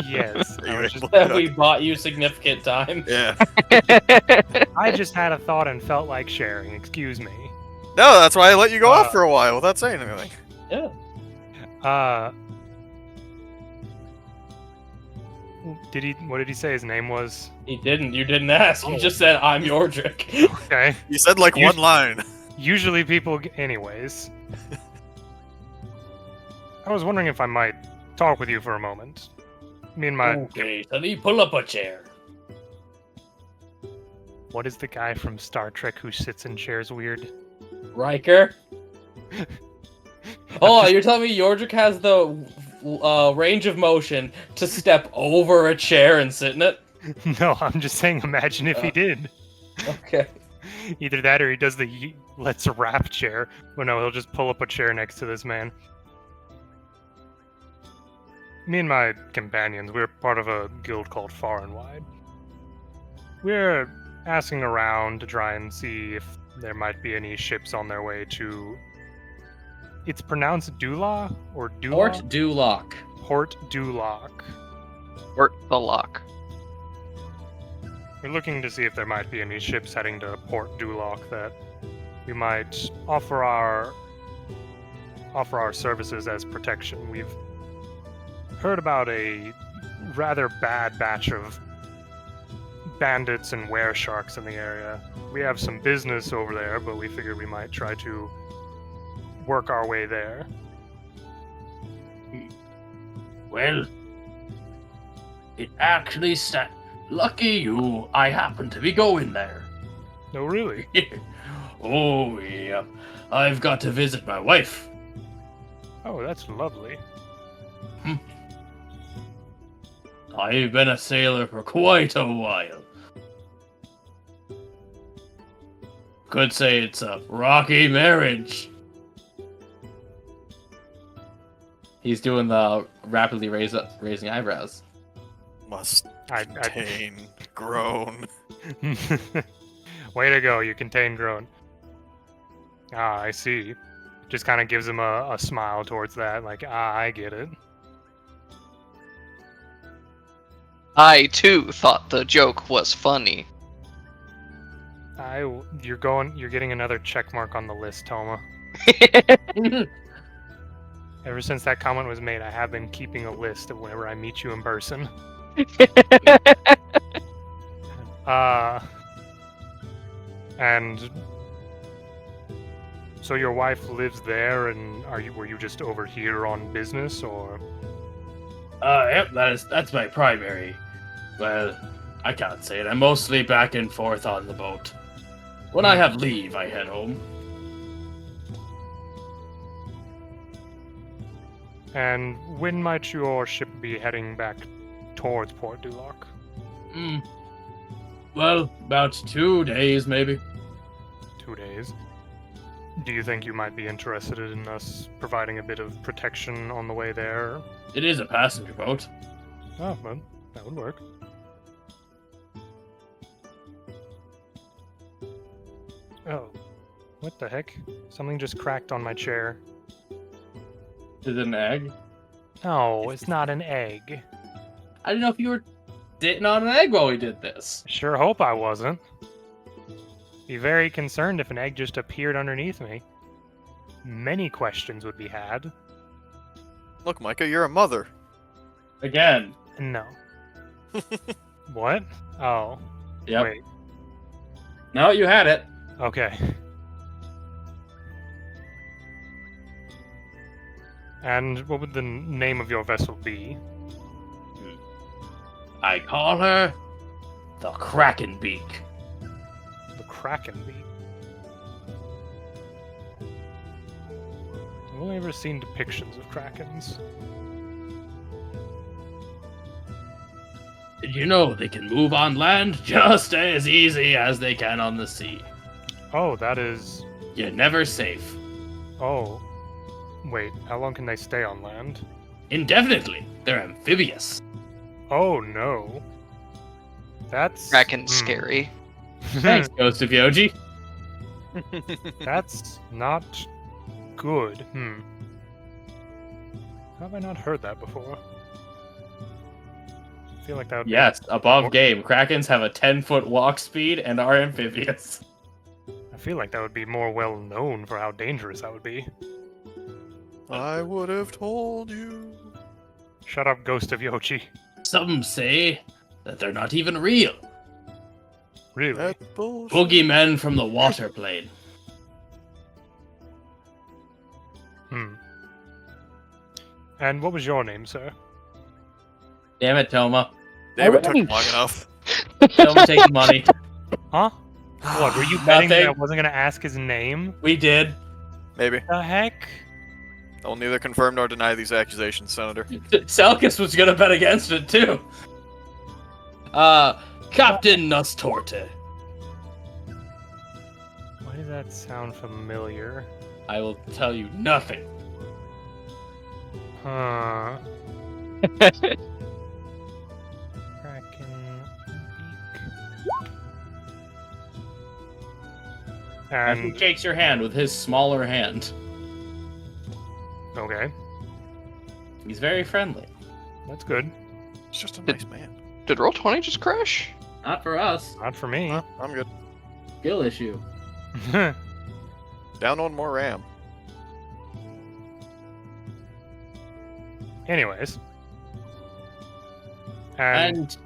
[SPEAKER 5] Yes.
[SPEAKER 3] Are you
[SPEAKER 5] I, was just,
[SPEAKER 3] able
[SPEAKER 1] that
[SPEAKER 3] to-
[SPEAKER 1] we bought you significant time.
[SPEAKER 3] Yeah.
[SPEAKER 5] I just had a thought and felt like sharing. Excuse me.
[SPEAKER 3] No, that's why I let you go off for a while without saying anything.
[SPEAKER 1] Yeah.
[SPEAKER 5] What did he say his name was?
[SPEAKER 1] He didn't. You didn't ask. You
[SPEAKER 5] Oh.
[SPEAKER 1] just said I'm Yordrick.
[SPEAKER 5] Okay.
[SPEAKER 3] You said like
[SPEAKER 5] You-
[SPEAKER 3] one line.
[SPEAKER 5] Usually people... Anyways. I was wondering if I might talk with you for a moment. Me and my...
[SPEAKER 1] Okay, Sonny, pull up a chair.
[SPEAKER 5] What is the guy from Star Trek who sits in chairs weird?
[SPEAKER 1] Riker. Oh, you're telling me Yordrick has the range of motion to step over a chair and sit in it?
[SPEAKER 5] No, I'm just saying, imagine if he did.
[SPEAKER 1] Okay.
[SPEAKER 5] Either that or he does the let's rap chair. But no, he'll just pull up a chair next to this man. Me and my companions, we're part of a guild called Far Wide. We're asking around to try and see if there might be any ships on their way to... It's pronounced Dula or Dula?
[SPEAKER 1] Port Duloc.
[SPEAKER 5] Port Duloc.
[SPEAKER 6] Port the lock.
[SPEAKER 5] We're looking to see if there might be any ships heading to Port Duloc that we might offer our services as protection. We've heard about a rather bad batch of bandits and were sharks in the area. We have some business over there, but we figured we might try to work our way there.
[SPEAKER 9] Well, it actually lucky you, I happen to be going there.
[SPEAKER 5] No, really?
[SPEAKER 9] Oh, yeah. I've got to visit my wife.
[SPEAKER 5] Oh, that's lovely.
[SPEAKER 9] I've been a sailor for quite a while. Could say it's a rocky marriage.
[SPEAKER 1] He's doing the rapidly raising eyebrows.
[SPEAKER 3] Must contain groan.
[SPEAKER 5] Way to go, you contain groan. Ah, I see. Just kind of gives him a smile towards that, like, I get it.
[SPEAKER 6] I too thought the joke was funny.
[SPEAKER 5] You're getting another check mark on the list, Toma. Ever since that comment was made, I have been keeping a list of whenever I meet you in person. And so your wife lives there, and were you just over here on business, or?
[SPEAKER 9] Yep, that's my primary. Well, I can't say it. I'm mostly back and forth on the boat. When I have leave, I head home.
[SPEAKER 5] And when might your ship be heading back towards Port Duloc?
[SPEAKER 9] Well, about 2 days, maybe.
[SPEAKER 5] 2 days. Do you think you might be interested in us providing a bit of protection on the way there?
[SPEAKER 9] It is a passenger boat.
[SPEAKER 5] Oh, well, that would work. Oh, what the heck? Something just cracked on my chair.
[SPEAKER 1] Is it an egg?
[SPEAKER 5] No, it's not an egg.
[SPEAKER 1] I didn't know if you were sitting on an egg while we did this.
[SPEAKER 5] Sure hope I wasn't. Be very concerned if an egg just appeared underneath me. Many questions would be had.
[SPEAKER 3] Look, Micah, you're a mother.
[SPEAKER 1] Again.
[SPEAKER 5] No. What? Oh.
[SPEAKER 1] Yep.
[SPEAKER 5] Wait.
[SPEAKER 1] No, you had it.
[SPEAKER 5] Okay. And what would the name of your vessel be?
[SPEAKER 9] I call her the Kraken Beak.
[SPEAKER 5] The Kraken Beak. I've only ever seen depictions of krakens.
[SPEAKER 9] Did you know they can move on land just as easy as they can on the sea?
[SPEAKER 5] Oh, that is...
[SPEAKER 9] You're never safe.
[SPEAKER 5] Oh. Wait, how long can they stay on land?
[SPEAKER 9] Indefinitely. They're amphibious.
[SPEAKER 5] Oh, no. That's...
[SPEAKER 6] Kraken's scary.
[SPEAKER 1] Thanks, Ghost of Yoji.
[SPEAKER 5] That's not good. How have I not heard that before? I feel like that would be...
[SPEAKER 1] Yes, above game. Krakens have a 10-foot walk speed and are amphibious.
[SPEAKER 5] I feel like that would be more well known for how dangerous that would be.
[SPEAKER 3] I would have told you.
[SPEAKER 5] Shut up, Ghost of Yochi.
[SPEAKER 9] Some say that they're not even real.
[SPEAKER 5] Really?
[SPEAKER 3] That's bullshit.
[SPEAKER 9] Boogeymen from the water plane.
[SPEAKER 5] And what was your name, sir?
[SPEAKER 1] Damn it, Toma.
[SPEAKER 3] Damn, it took long enough.
[SPEAKER 1] Toma, take the money.
[SPEAKER 5] Huh? What, were you betting that I
[SPEAKER 1] Nothing.
[SPEAKER 5] wasn't going to ask his name?
[SPEAKER 1] We did.
[SPEAKER 3] Maybe.
[SPEAKER 5] The heck?
[SPEAKER 3] I'll neither confirm nor deny these accusations, Senator.
[SPEAKER 9] Selkis was gonna bet against it too. Captain Nustorte.
[SPEAKER 5] Why does that sound familiar?
[SPEAKER 9] I will tell you nothing.
[SPEAKER 5] Huh. Kraken beak.
[SPEAKER 9] And he
[SPEAKER 5] And
[SPEAKER 9] shakes your hand with his smaller hand.
[SPEAKER 5] okay,
[SPEAKER 9] He's very friendly.
[SPEAKER 5] that's good.
[SPEAKER 3] He's just a nice man.
[SPEAKER 6] Did roll 20 just crash?
[SPEAKER 1] Not for us.
[SPEAKER 5] Not for me.
[SPEAKER 3] Huh, I'm good.
[SPEAKER 1] Skill issue.
[SPEAKER 3] Down one more RAM.
[SPEAKER 5] Anyways. And
[SPEAKER 9] And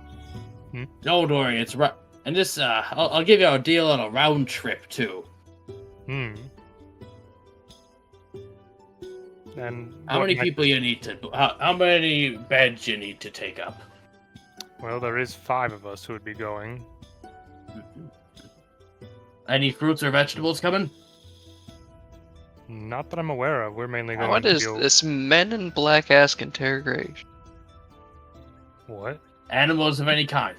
[SPEAKER 5] Hmm?
[SPEAKER 9] don't worry, it's right. And this, I'll give you a deal on a round trip too.
[SPEAKER 5] And
[SPEAKER 9] How
[SPEAKER 5] what
[SPEAKER 9] many
[SPEAKER 5] might-
[SPEAKER 9] people you need to? How many beds you need to take up?
[SPEAKER 5] Well, there is 5 of us who would be going.
[SPEAKER 9] Any fruits or vegetables coming?
[SPEAKER 5] Not that I'm aware of. We're mainly going
[SPEAKER 6] What
[SPEAKER 5] to
[SPEAKER 6] is
[SPEAKER 5] deal...
[SPEAKER 6] this men in black ask interrogation?
[SPEAKER 5] What?
[SPEAKER 9] Animals of any kind.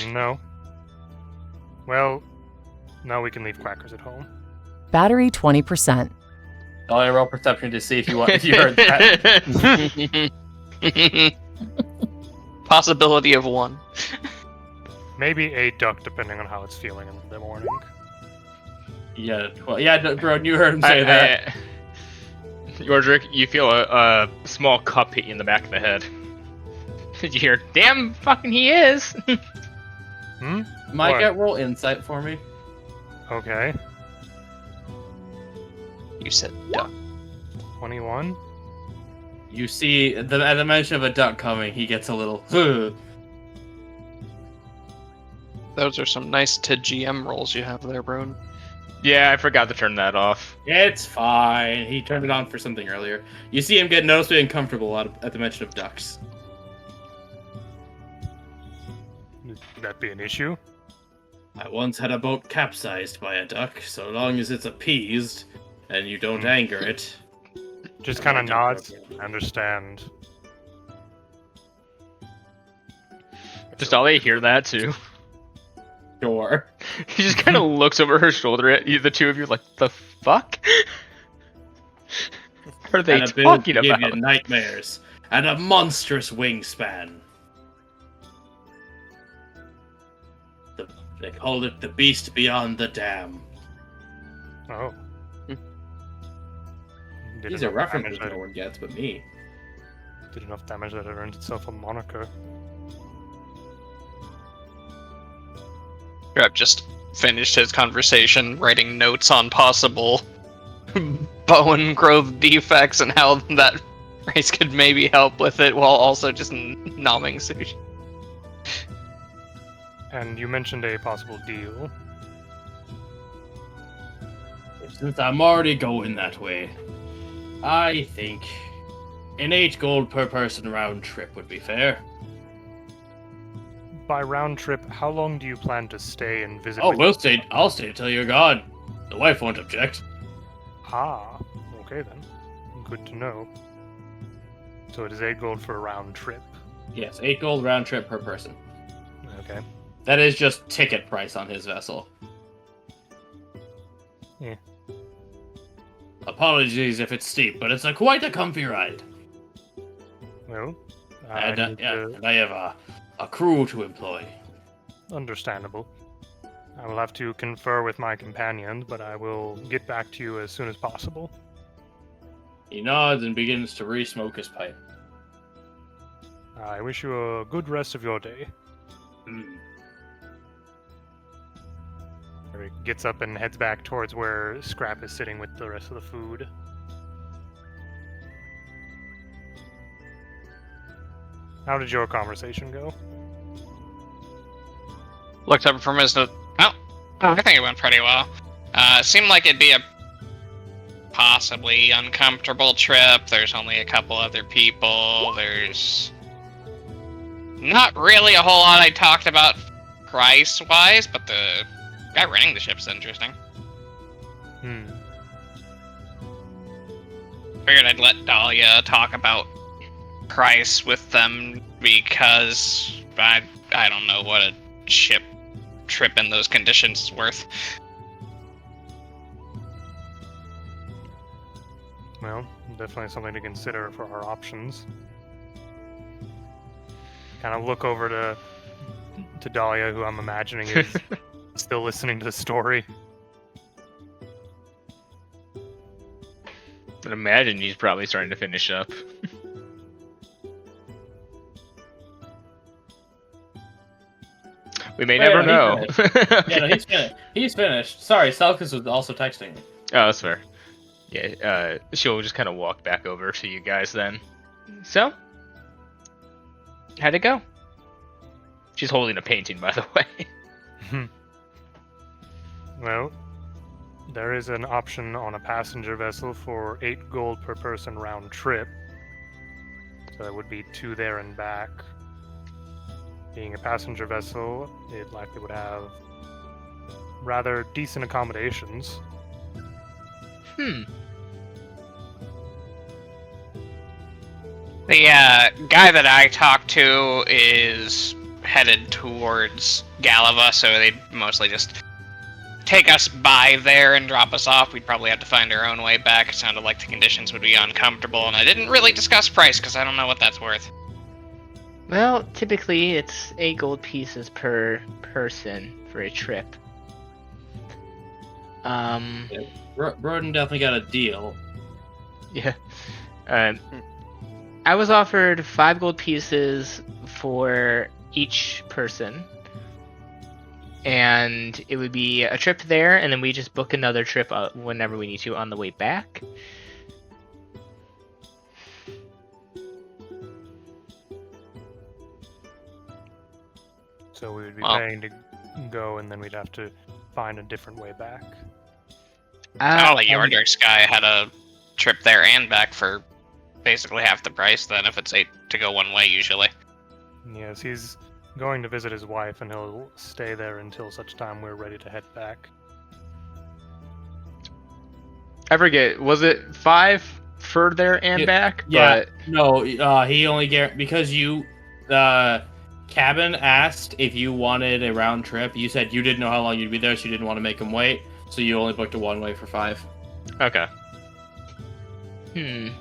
[SPEAKER 5] No. Well, now we can leave Quackers at home.
[SPEAKER 10] Battery 20%.
[SPEAKER 9] I'll roll perception to see if you want. If you heard that.
[SPEAKER 6] Possibility of 1.
[SPEAKER 5] Maybe a duck, depending on how it's feeling in the morning.
[SPEAKER 9] Yeah. Well, yeah, bro. You heard him say that.
[SPEAKER 4] Yordrick, you feel a small cup hit you in the back of the head. Did you hear? Damn, fucking he is.
[SPEAKER 9] Mike,
[SPEAKER 5] What?
[SPEAKER 9] roll insight for me.
[SPEAKER 5] Okay.
[SPEAKER 6] You said duck.
[SPEAKER 5] 21?
[SPEAKER 9] You see, at the mention of a duck coming, he gets a little.
[SPEAKER 6] Those are some nice GM rolls you have there, bro.
[SPEAKER 4] Yeah, I forgot to turn that off.
[SPEAKER 9] It's fine. He turned it on for something earlier. You see him get noticeably uncomfortable at the mention of ducks.
[SPEAKER 5] Would that be an issue?
[SPEAKER 9] I once had a boat capsized by a duck. So long as it's appeased and you don't anger it.
[SPEAKER 5] Just kind of nods. I understand.
[SPEAKER 4] Does Dahlia hear that too?
[SPEAKER 9] Sure.
[SPEAKER 4] He just kind of looks over her shoulder at you, the two of you, like, the fuck? What are they
[SPEAKER 9] And a build
[SPEAKER 4] talking
[SPEAKER 9] to give
[SPEAKER 4] about?
[SPEAKER 9] you nightmares and a monstrous wingspan. They call it the beast beyond the dam.
[SPEAKER 5] Oh. Did
[SPEAKER 9] These are
[SPEAKER 5] enough
[SPEAKER 9] references
[SPEAKER 5] damage
[SPEAKER 9] no one gets but me.
[SPEAKER 5] Did enough damage that it earned itself a moniker.
[SPEAKER 6] Grab just finished his conversation, writing notes on possible Bowen Grove defects and how that race could maybe help with it, while also just nomming sushi.
[SPEAKER 5] And you mentioned a possible deal.
[SPEAKER 9] Since I'm already going that way, I think an 8 gold per person round trip would be fair.
[SPEAKER 5] By round trip, how long do you plan to stay and visit?
[SPEAKER 9] Oh,
[SPEAKER 5] with-
[SPEAKER 9] I'll stay till you're gone. The wife won't object.
[SPEAKER 5] Ah, okay then. Good to know. So it is 8 gold for a round trip.
[SPEAKER 9] Yes, 8 gold round trip per person.
[SPEAKER 5] Okay.
[SPEAKER 9] That is just ticket price on his vessel.
[SPEAKER 5] Yeah.
[SPEAKER 9] Apologies if it's steep, but it's quite a comfy ride.
[SPEAKER 5] Well,
[SPEAKER 9] And,
[SPEAKER 5] need to-
[SPEAKER 9] and I have a crew to employ.
[SPEAKER 5] Understandable. I will have to confer with my companions, but I will get back to you as soon as possible.
[SPEAKER 9] He nods and begins to re-smoke his pipe.
[SPEAKER 5] I wish you a good rest of your day. He gets up and heads back towards where Scrap is sitting with the rest of the food. How did your conversation go?
[SPEAKER 7] Looked up from his note. Oh, I think it went pretty well. Seemed like it'd be a possibly uncomfortable trip. There's only a couple other people. There's not really a whole lot I talked about price-wise, but the guy running the ship's interesting. figured I'd let Dahlia talk about price with them because I don't know what a ship trip in those conditions is worth.
[SPEAKER 5] Well, definitely something to consider for our options. Kind of look over to Dahlia, who I'm imagining is still listening to the story.
[SPEAKER 4] But imagine he's probably starting to finish up. We may never know.
[SPEAKER 9] Yeah, no, he's finished. Sorry, Selkus was also texting me.
[SPEAKER 4] Oh, that's fair. Yeah, she'll just kind of walk back over to you guys then.
[SPEAKER 8] So, how'd it go?
[SPEAKER 4] She's holding a painting, by the way.
[SPEAKER 5] Well, there is an option on a passenger vessel for 8 gold per person round trip. So that would be 2 there and back. Being a passenger vessel, it likely would have rather decent accommodations.
[SPEAKER 7] The guy that I talked to is headed towards Galava, so they'd mostly just take us by there and drop us off. We'd probably have to find our own way back. It sounded like the conditions would be uncomfortable, and I didn't really discuss price because I don't know what that's worth.
[SPEAKER 8] Well, typically it's 8 gold pieces per person for a trip.
[SPEAKER 9] Roden definitely got a deal.
[SPEAKER 8] Yeah. I was offered 5 gold pieces for each person. And it would be a trip there, and then we just book another trip whenever we need to on the way back.
[SPEAKER 5] So we would be paying to go, and then we'd have to find a different way back.
[SPEAKER 7] Like Yordrick's guy had a trip there and back for basically half the price then if it's 8 to go one way usually.
[SPEAKER 5] Yes, he's going to visit his wife, and he'll stay there until such time we're ready to head back.
[SPEAKER 4] I forget, was it 5 for there and back?
[SPEAKER 9] Yeah,
[SPEAKER 4] But...
[SPEAKER 9] no, he only because you, Cabin asked if you wanted a round trip. You said you didn't know how long you'd be there, so you didn't want to make him wait, so you only booked a one-way for 5.
[SPEAKER 4] Okay.
[SPEAKER 8] It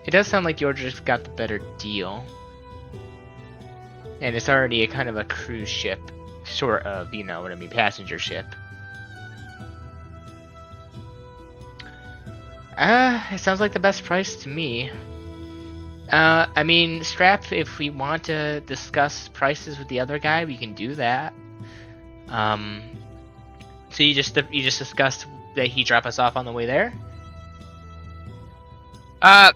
[SPEAKER 8] does sound like Yordrick got the better deal. And it's already a kind of a cruise ship. Sort of, you know what I mean, passenger ship. It sounds like the best price to me. I mean, Strap, if we want to discuss prices with the other guy, we can do that. So you just discussed that he drop us off on the way there?
[SPEAKER 7] That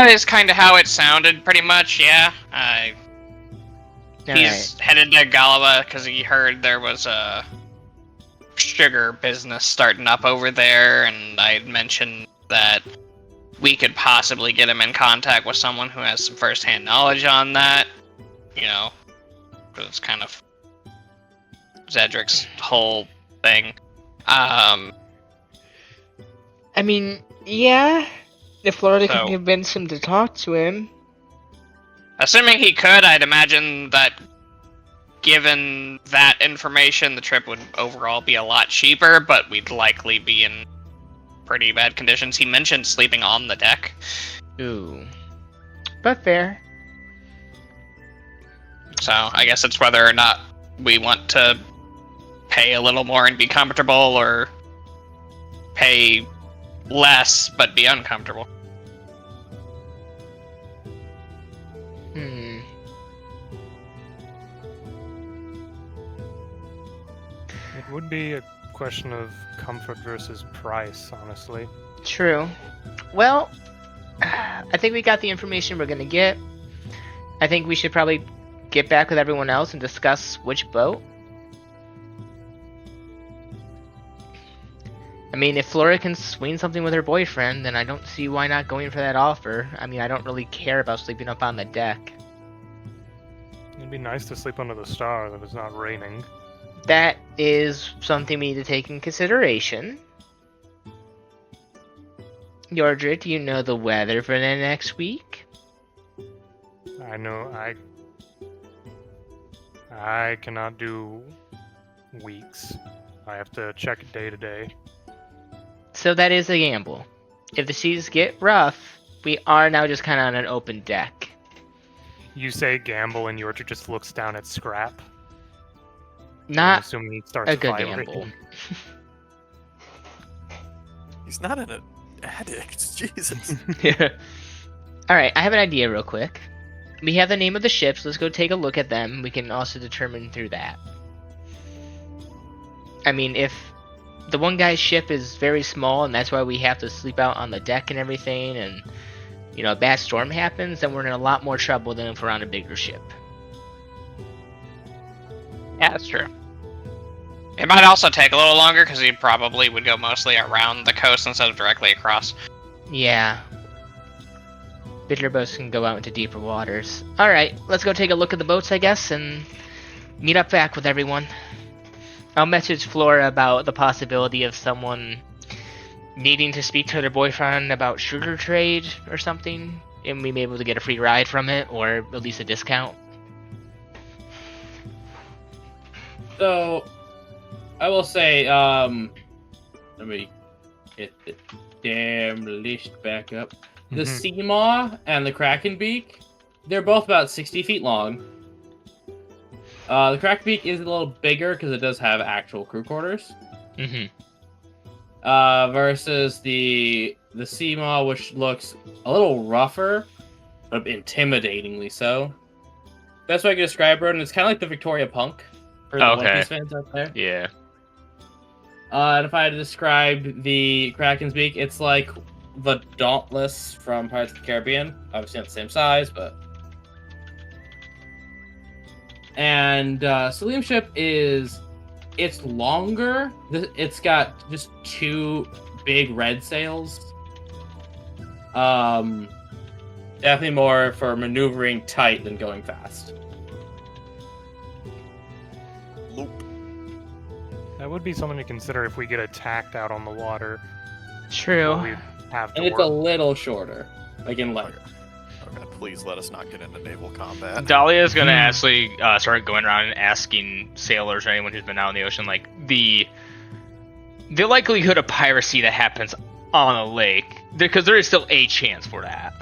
[SPEAKER 7] is kind of how it sounded, pretty much, yeah. He's headed to Galava because he heard there was a sugar business starting up over there, and I had mentioned that we could possibly get him in contact with someone who has some first-hand knowledge on that. You know, because it's kind of Zedric's whole thing.
[SPEAKER 8] I mean, yeah, if Florida can convince him to talk to him.
[SPEAKER 7] Assuming he could, I'd imagine that given that information, the trip would overall be a lot cheaper, but we'd likely be in pretty bad conditions. He mentioned sleeping on the deck.
[SPEAKER 8] Ooh. But fair.
[SPEAKER 7] So, I guess it's whether or not we want to pay a little more and be comfortable, or pay less but be uncomfortable.
[SPEAKER 5] It would be a question of comfort versus price, honestly.
[SPEAKER 8] True. Well, I think we got the information we're gonna get. I think we should probably get back with everyone else and discuss which boat. I mean, if Flora can swing something with her boyfriend, then I don't see why not going for that offer. I mean, I don't really care about sleeping up on the deck.
[SPEAKER 5] It'd be nice to sleep under the stars if it's not raining.
[SPEAKER 8] That is something we need to take in consideration. Yordrit, do you know the weather for the next week?
[SPEAKER 5] I know I cannot do weeks. I have to check it day to day.
[SPEAKER 8] So that is a gamble. If the seas get rough, we are now just kind of on an open deck.
[SPEAKER 5] You say gamble, and Yorcher just looks down at Scrap. I'm
[SPEAKER 8] Not
[SPEAKER 5] assuming he starts
[SPEAKER 8] a good
[SPEAKER 5] vibrating.
[SPEAKER 8] gamble.
[SPEAKER 3] He's not an addict. Jesus.
[SPEAKER 8] Yeah. Alright, I have an idea real quick. We have the name of the ships. Let's go take a look at them. We can also determine through that. I mean, if the one guy's ship is very small and that's why we have to sleep out on the deck and everything, and, you know, a bad storm happens, then we're in a lot more trouble than if we're on a bigger ship.
[SPEAKER 7] Yeah, that's true. It might also take a little longer because he probably would go mostly around the coast instead of directly across.
[SPEAKER 8] Yeah. Bigger boats can go out into deeper waters. Alright, let's go take a look at the boats, I guess, and meet up back with everyone. I'll message Flora about the possibility of someone needing to speak to their boyfriend about sugar trade or something, and we may be able to get a free ride from it, or at least a discount.
[SPEAKER 9] So, I will say, let me get the damn list back up. The sea maw and the kraken beak, they're both about 60 feet long. The kraken beak is a little bigger because it does have actual crew quarters. Versus the sea maw, which looks a little rougher, but intimidatingly so. Best way I can describe it, and it's kind of like the Victoria Punk for the One Piece fans out there.
[SPEAKER 4] Yeah.
[SPEAKER 9] And if I had to describe the Kraken's beak, it's like the Dauntless from Pirates of the Caribbean. Obviously not the same size, but... And Salim's ship it's longer. It's got just 2 big red sails. Definitely more for maneuvering tight than going fast.
[SPEAKER 5] That would be something to consider if we get attacked out on the water.
[SPEAKER 8] True.
[SPEAKER 5] We have to
[SPEAKER 9] And it's
[SPEAKER 5] work.
[SPEAKER 9] a little shorter, like in length.
[SPEAKER 3] Okay, please let us not get into naval combat.
[SPEAKER 4] Dahlia is gonna actually start going around and asking sailors or anyone who's been out in the ocean, like, the likelihood of piracy that happens on a lake, because there is still a chance for that.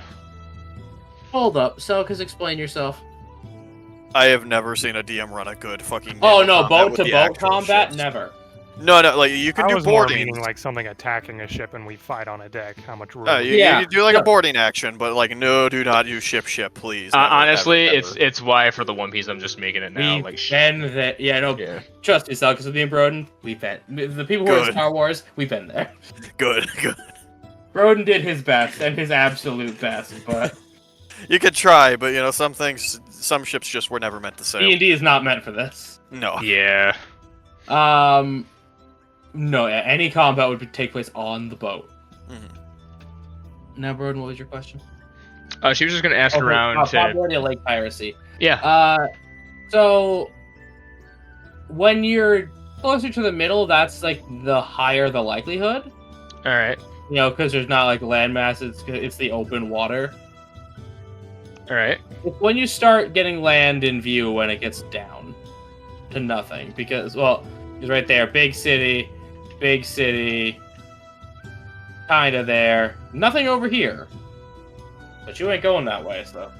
[SPEAKER 9] Hold up, Selkis, explain yourself.
[SPEAKER 3] I have never seen a DM run a good fucking.
[SPEAKER 9] Oh
[SPEAKER 3] naval
[SPEAKER 9] no,
[SPEAKER 3] combat
[SPEAKER 9] boat
[SPEAKER 3] with
[SPEAKER 9] to
[SPEAKER 3] the
[SPEAKER 9] boat
[SPEAKER 3] actual
[SPEAKER 9] combat?
[SPEAKER 3] ships.
[SPEAKER 9] Never.
[SPEAKER 3] No, like you can
[SPEAKER 5] I
[SPEAKER 3] do
[SPEAKER 5] was more
[SPEAKER 3] boarding.
[SPEAKER 5] meaning like something attacking a ship and we fight on a deck. How much room?
[SPEAKER 3] You can do like a boarding action, but like no, do not do ship, please. Never,
[SPEAKER 4] Honestly,
[SPEAKER 3] ever, ever.
[SPEAKER 4] it's why for the One Piece I'm just making it now.
[SPEAKER 9] We've been there. Yeah, no,
[SPEAKER 4] Yeah.
[SPEAKER 9] trust me, Selkis, with me and Broden, we've been. The people who are in Star Wars, we've been there.
[SPEAKER 3] Good.
[SPEAKER 9] Broden did his best, and his absolute best, but...
[SPEAKER 3] You could try, but you know, some ships just were never meant to sail.
[SPEAKER 9] D&D is not meant for this.
[SPEAKER 3] No.
[SPEAKER 4] Yeah.
[SPEAKER 9] No, yeah, any combat would take place on the boat.
[SPEAKER 3] Mm-hmm.
[SPEAKER 9] Now, Broden, what was your question?
[SPEAKER 4] She was just gonna ask around to.
[SPEAKER 9] Possibility of lake piracy.
[SPEAKER 4] Yeah.
[SPEAKER 9] So when you're closer to the middle, that's like the higher the likelihood.
[SPEAKER 4] All right.
[SPEAKER 9] You know, because there's not like landmass; it's the open water.
[SPEAKER 4] All right.
[SPEAKER 9] It's when you start getting land in view when it gets down to nothing, because it's right there, big city, kinda there, nothing over here. But you ain't going that way, so.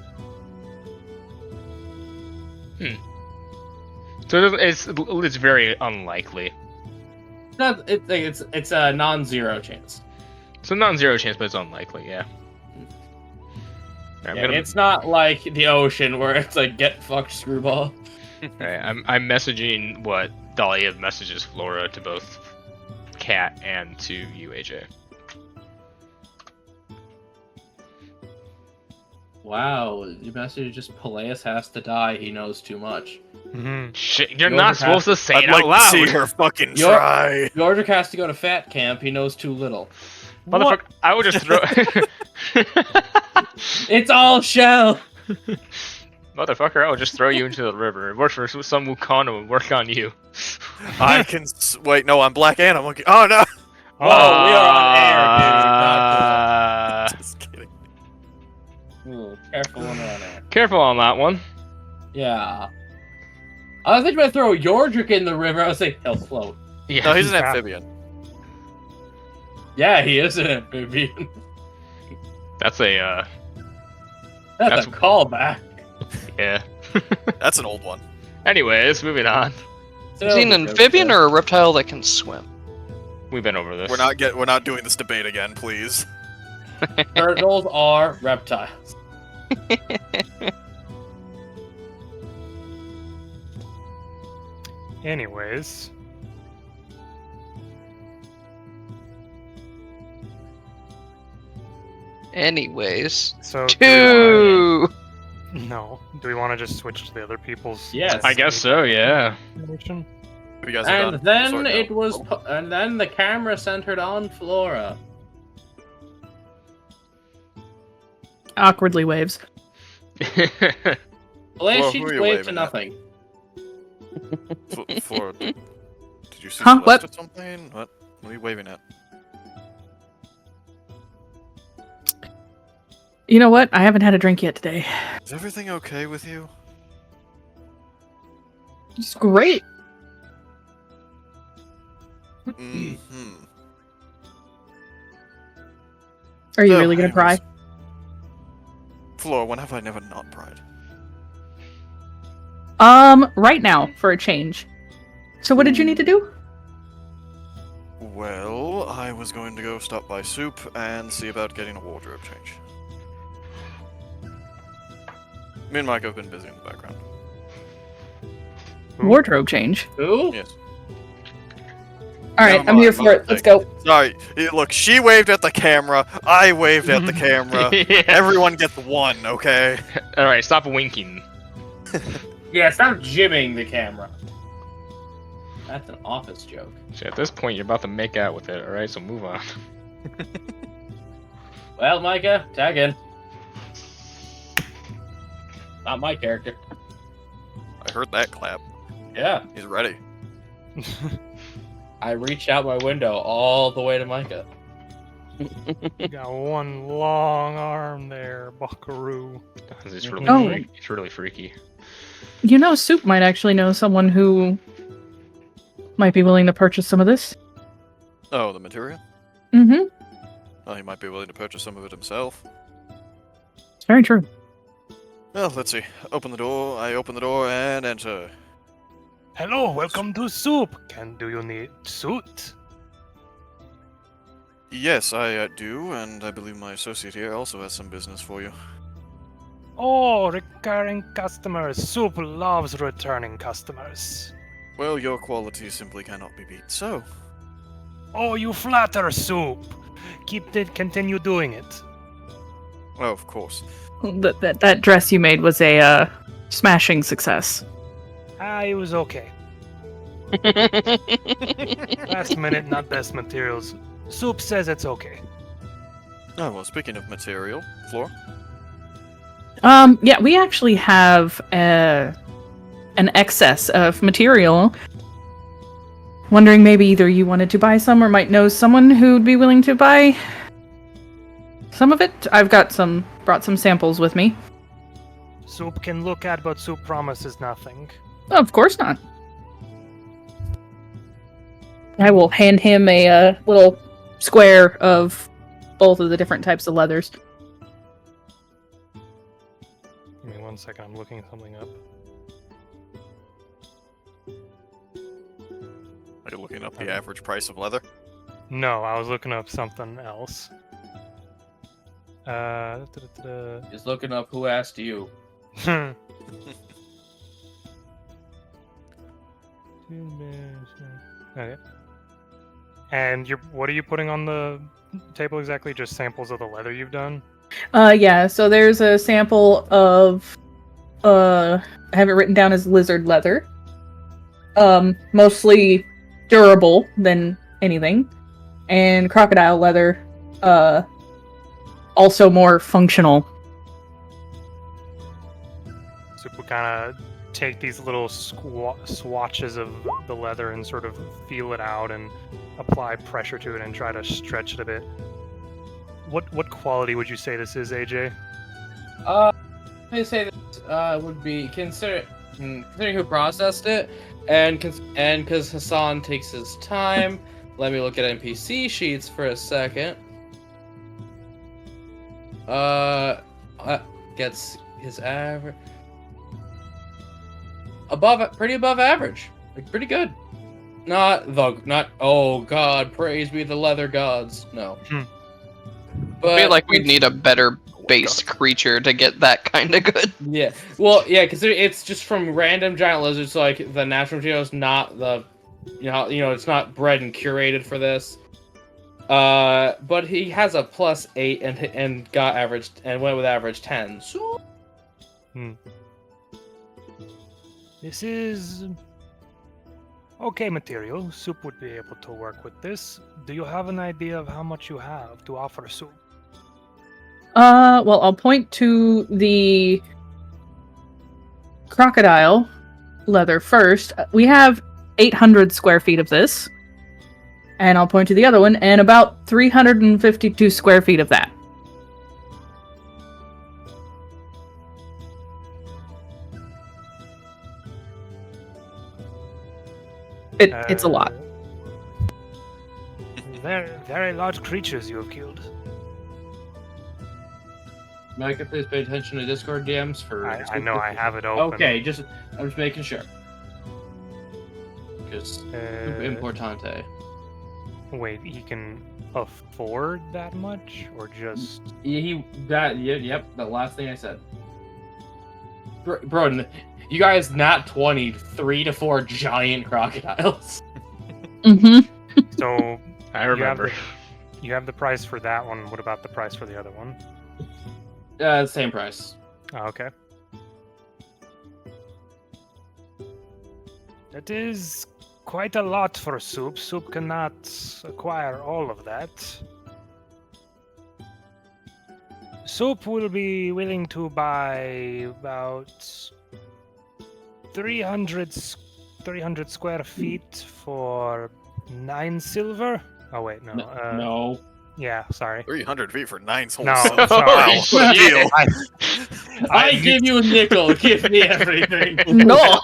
[SPEAKER 4] So it's very unlikely.
[SPEAKER 9] It's a non-zero chance.
[SPEAKER 4] So non-zero chance, but it's unlikely. Yeah.
[SPEAKER 9] Yeah, it's not like the ocean where it's like get fucked, screwball.
[SPEAKER 4] Alright, I'm messaging what Dahlia messages Flora to both Kat and to you, AJ.
[SPEAKER 9] Wow, your message is just Peleus has to die. He knows too much.
[SPEAKER 4] Shit, you're not supposed to say it out
[SPEAKER 3] I'd like
[SPEAKER 4] loud.
[SPEAKER 3] to see her fucking try.
[SPEAKER 9] Yordrick has to go to fat camp. He knows too little.
[SPEAKER 4] Motherfucker, I would just throw.
[SPEAKER 9] It's all shell.
[SPEAKER 4] Motherfucker, I would just throw you into the river. Work for some Wukano and work on you.
[SPEAKER 3] I can wait. No, I'm Black Animal. Oh no!
[SPEAKER 9] Oh, we are on air, dude. Not
[SPEAKER 4] Careful on that one.
[SPEAKER 9] Yeah. I was thinking about throw Yordrick in the river. I was like, he'll float.
[SPEAKER 4] Yeah.
[SPEAKER 3] No, he's an amphibian.
[SPEAKER 9] Yeah, he is an amphibian.
[SPEAKER 4] That's a
[SPEAKER 9] That's a callback.
[SPEAKER 4] yeah.
[SPEAKER 3] That's an old one.
[SPEAKER 4] Anyways, moving on.
[SPEAKER 6] Is he an amphibian or a reptile that can swim?
[SPEAKER 4] We've been over this.
[SPEAKER 3] We're not doing this debate again, please.
[SPEAKER 9] Turtles are reptiles.
[SPEAKER 5] Anyways. So
[SPEAKER 6] Two!
[SPEAKER 5] No. Do we want to just switch to the other people's?
[SPEAKER 9] Yes.
[SPEAKER 4] I guess so, yeah.
[SPEAKER 5] information?
[SPEAKER 3] If you guys are
[SPEAKER 9] And
[SPEAKER 3] done,
[SPEAKER 9] then
[SPEAKER 3] sort
[SPEAKER 9] it
[SPEAKER 3] out.
[SPEAKER 9] was, and then the camera centered on Flora.
[SPEAKER 2] Awkwardly waves.
[SPEAKER 9] Well,
[SPEAKER 3] Who
[SPEAKER 9] she
[SPEAKER 3] are
[SPEAKER 9] just
[SPEAKER 3] you
[SPEAKER 9] waved to
[SPEAKER 3] waving at?
[SPEAKER 9] nothing.
[SPEAKER 3] Did you see
[SPEAKER 2] Huh?
[SPEAKER 3] Celeste
[SPEAKER 2] What?
[SPEAKER 3] or something? What are you waving at?
[SPEAKER 2] You know what? I haven't had a drink yet today.
[SPEAKER 3] Is everything okay with you?
[SPEAKER 2] It's great.
[SPEAKER 3] Mm-hmm.
[SPEAKER 2] Are you
[SPEAKER 3] So,
[SPEAKER 2] really gonna cry?
[SPEAKER 3] anyways. Floor, when have I never not cried?
[SPEAKER 2] Right now for a change. So what did you need to do?
[SPEAKER 3] Well, I was going to go stop by Soup and see about getting a wardrobe change. Me and Mike have been busy in the background.
[SPEAKER 2] Wardrobe change.
[SPEAKER 9] Who?
[SPEAKER 3] Yes.
[SPEAKER 2] All right,
[SPEAKER 3] Never
[SPEAKER 2] I'm here
[SPEAKER 3] mind,
[SPEAKER 2] for it. Let's go.
[SPEAKER 3] Sorry, look, she waved at the camera, I waved at the camera.
[SPEAKER 4] Yeah.
[SPEAKER 3] Everyone gets one, okay?
[SPEAKER 4] Alright, stop winking.
[SPEAKER 9] Yeah, stop jibbing the camera. That's an office joke.
[SPEAKER 4] Shit, at this point, you're about to make out with it, alright? So move on.
[SPEAKER 9] Well, Micah, tag in. Not my character.
[SPEAKER 3] I heard that clap.
[SPEAKER 9] Yeah.
[SPEAKER 3] He's ready.
[SPEAKER 9] I reached out my window all the way to Micah.
[SPEAKER 5] You got one long arm there, buckaroo.
[SPEAKER 4] It's really,
[SPEAKER 2] Oh.
[SPEAKER 4] freaky. It's really freaky.
[SPEAKER 2] You know, Soup might actually know someone who might be willing to purchase some of this.
[SPEAKER 3] Oh, the material?
[SPEAKER 2] Mm-hmm.
[SPEAKER 3] Oh, he might be willing to purchase some of it himself.
[SPEAKER 2] It's very true.
[SPEAKER 3] Well, let's see. Open the door. I open the door and enter.
[SPEAKER 5] Hello, welcome to Soup. Do you need suit?
[SPEAKER 3] Yes, I do, and I believe my associate here also has some business for you.
[SPEAKER 5] Oh, recurring customers. Soup loves returning customers.
[SPEAKER 3] Well, your quality simply cannot be beat, so...
[SPEAKER 5] Oh, you flatter, Soup. Continue doing it.
[SPEAKER 3] Oh, of course.
[SPEAKER 2] That dress you made was a smashing success.
[SPEAKER 5] It was okay. Last minute, not best materials. Soup says it's okay.
[SPEAKER 3] Oh, well, speaking of material, Floor?
[SPEAKER 2] Yeah, we actually have an excess of material. Wondering maybe either you wanted to buy some or might know someone who'd be willing to buy some of it. I've brought some samples with me.
[SPEAKER 5] Soup can look at, but Soup promises nothing.
[SPEAKER 2] Of course not. I will hand him a little square of both of the different types of leathers.
[SPEAKER 5] Give me 1 second, I'm looking something up.
[SPEAKER 3] Are you looking up the average price of leather?
[SPEAKER 5] No, I was looking up something else.
[SPEAKER 9] He's looking up who asked you.
[SPEAKER 5] Okay. And what are you putting on the table exactly? Just samples of the leather you've done?
[SPEAKER 2] Yeah, so there's a sample of I have it written down as lizard leather. Mostly durable than anything. And crocodile leather, also more functional.
[SPEAKER 5] So we kind of take these little swatches of the leather and sort of feel it out and apply pressure to it and try to stretch it a bit. What quality would you say this is, AJ?
[SPEAKER 9] They say this would be considering who processed it, and because Hassan takes his time. Let me look at NPC sheets for a second. Gets his average pretty above average, like pretty good. Not oh god, praise be the leather gods. No. But
[SPEAKER 6] I feel like we'd need a better base creature to get that kind of good.
[SPEAKER 9] Yeah, well, yeah, because it's just from random giant lizards. So like the natural material is not the, it's not bred and curated for this. But he has a +8 and got averaged and went with average 10. So
[SPEAKER 5] This is okay material. Soup would be able to work with this. Do you have an idea of how much you have to offer Soup?
[SPEAKER 2] Well, I'll point to the crocodile leather first. We have 800 square feet of this. And I'll point to the other one, and about 352 square feet of that. It's a lot.
[SPEAKER 5] Very, very large creatures you have killed.
[SPEAKER 9] Micah, please pay attention to Discord DMs for.
[SPEAKER 5] I know I have it open.
[SPEAKER 9] Okay, I'm just making sure. Just importante.
[SPEAKER 5] Wait, he can afford that much, or just?
[SPEAKER 9] Yep. The last thing I said. Bro, you guys not 20, 3 to 4 giant crocodiles.
[SPEAKER 2] Mm-hmm.
[SPEAKER 5] So
[SPEAKER 4] I remember.
[SPEAKER 5] You have the price for that one. What about the price for the other one?
[SPEAKER 9] Same price.
[SPEAKER 5] Oh, okay. That is quite a lot for Soup. Soup cannot acquire all of that. Soup will be willing to buy about 300 square feet for 9 silver. Oh wait, no.
[SPEAKER 9] No.
[SPEAKER 5] Yeah, sorry.
[SPEAKER 3] 300 feet for 9 souls.
[SPEAKER 5] No,
[SPEAKER 3] Wow,
[SPEAKER 5] sorry.
[SPEAKER 3] what a deal.
[SPEAKER 9] I give you a nickel. Give me everything.
[SPEAKER 2] No.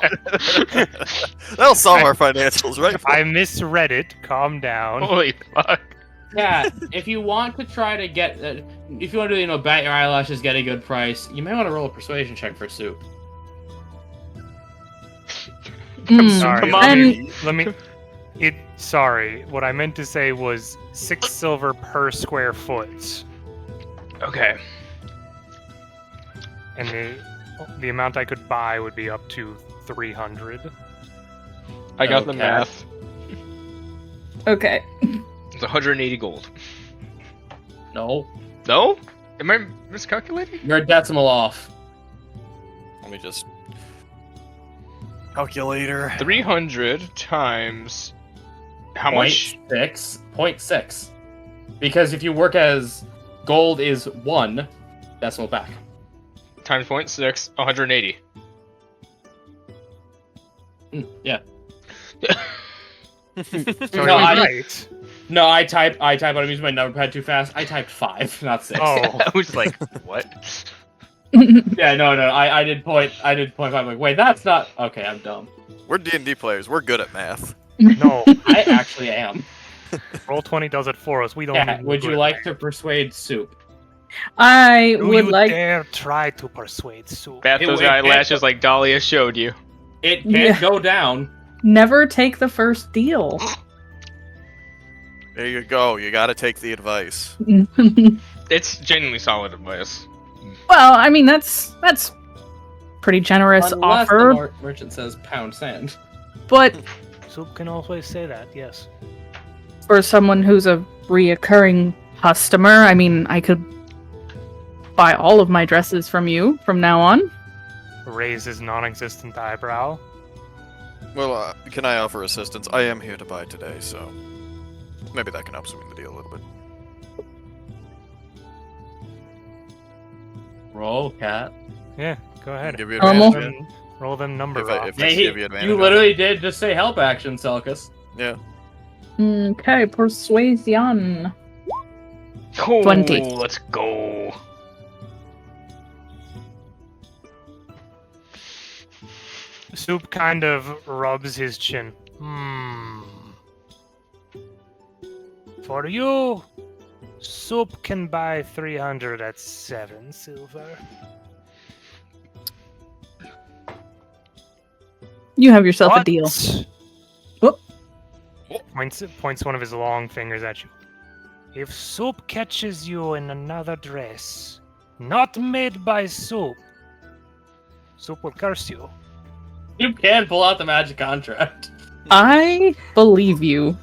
[SPEAKER 3] That'll solve our financials, right?
[SPEAKER 5] I misread it. Calm down.
[SPEAKER 4] Holy fuck.
[SPEAKER 9] Yeah, if you want to try to get, if you want to, bat your eyelashes, get a good price, you may want to roll a persuasion check for Soup.
[SPEAKER 5] Sorry.
[SPEAKER 4] Come on.
[SPEAKER 5] Let me. Sorry. What I meant to say was 6 silver per square foot,
[SPEAKER 4] Okay.
[SPEAKER 5] and the amount I could buy would be up to 300.
[SPEAKER 4] I got the
[SPEAKER 9] Okay.
[SPEAKER 4] math.
[SPEAKER 2] Okay.
[SPEAKER 4] It's 180 gold.
[SPEAKER 9] No,
[SPEAKER 4] No? Am I miscalculating?
[SPEAKER 9] you're a decimal off.
[SPEAKER 3] Let me just... Calculator.
[SPEAKER 4] 300 times... How much?
[SPEAKER 9] 0.6. Because if you work as gold is 1 decimal back.
[SPEAKER 4] Times 0.6, 180.
[SPEAKER 9] Yeah.
[SPEAKER 5] So
[SPEAKER 9] No,
[SPEAKER 5] you're
[SPEAKER 9] I-
[SPEAKER 5] right.
[SPEAKER 9] No, I type, but I'm using my number pad too fast. I typed 5, not 6.
[SPEAKER 5] Oh,
[SPEAKER 4] I was like, what?
[SPEAKER 9] Yeah, no, I did 0.5. Like, wait, that's not okay. I'm dumb.
[SPEAKER 3] We're D&D players. We're good at math.
[SPEAKER 5] no.
[SPEAKER 9] I actually am.
[SPEAKER 5] Roll20 does it for us. We don't.
[SPEAKER 9] Yeah,
[SPEAKER 5] need
[SPEAKER 9] would you
[SPEAKER 5] good
[SPEAKER 9] like
[SPEAKER 5] math.
[SPEAKER 9] to persuade Soup?
[SPEAKER 2] I
[SPEAKER 5] Do
[SPEAKER 2] would
[SPEAKER 5] you
[SPEAKER 2] like.
[SPEAKER 5] dare try to persuade Soup?
[SPEAKER 4] Bat those eyelashes like Dahlia showed you.
[SPEAKER 9] It can't
[SPEAKER 2] Yeah.
[SPEAKER 9] go down.
[SPEAKER 2] Never take the first deal.
[SPEAKER 3] There you go. You gotta take the advice.
[SPEAKER 4] It's genuinely solid advice.
[SPEAKER 2] Well, I mean that's pretty generous
[SPEAKER 9] Unless
[SPEAKER 2] offer,
[SPEAKER 9] the merchant says pound sand.
[SPEAKER 2] but
[SPEAKER 5] Soup can always say that. Yes.
[SPEAKER 2] for someone who's a reoccurring customer, I mean, I could buy all of my dresses from you from now on.
[SPEAKER 5] Raise his non-existent eyebrow.
[SPEAKER 3] Well, can I offer assistance? I am here to buy today, so maybe that can help swing the deal a little bit.
[SPEAKER 9] Roll, cat.
[SPEAKER 5] Yeah, go ahead.
[SPEAKER 3] Give you
[SPEAKER 2] Normal.
[SPEAKER 3] advantage.
[SPEAKER 5] Roll them number
[SPEAKER 3] If I-
[SPEAKER 5] off.
[SPEAKER 3] if
[SPEAKER 9] Yeah,
[SPEAKER 3] I give you advantage
[SPEAKER 9] you
[SPEAKER 3] on
[SPEAKER 9] literally did just say help action, Selkus.
[SPEAKER 3] Yeah.
[SPEAKER 2] Okay, persuasion.
[SPEAKER 4] Oh,
[SPEAKER 2] 20.
[SPEAKER 4] Let's go.
[SPEAKER 5] Soup kind of rubs his chin. For you, Soup can buy 300 at 7 silver.
[SPEAKER 2] You have yourself a deal. Whoop.
[SPEAKER 5] Points one of his long fingers at you. If Soup catches you in another dress, not made by Soup, Soup will curse you.
[SPEAKER 9] You can pull out the magic contract.
[SPEAKER 2] I believe you.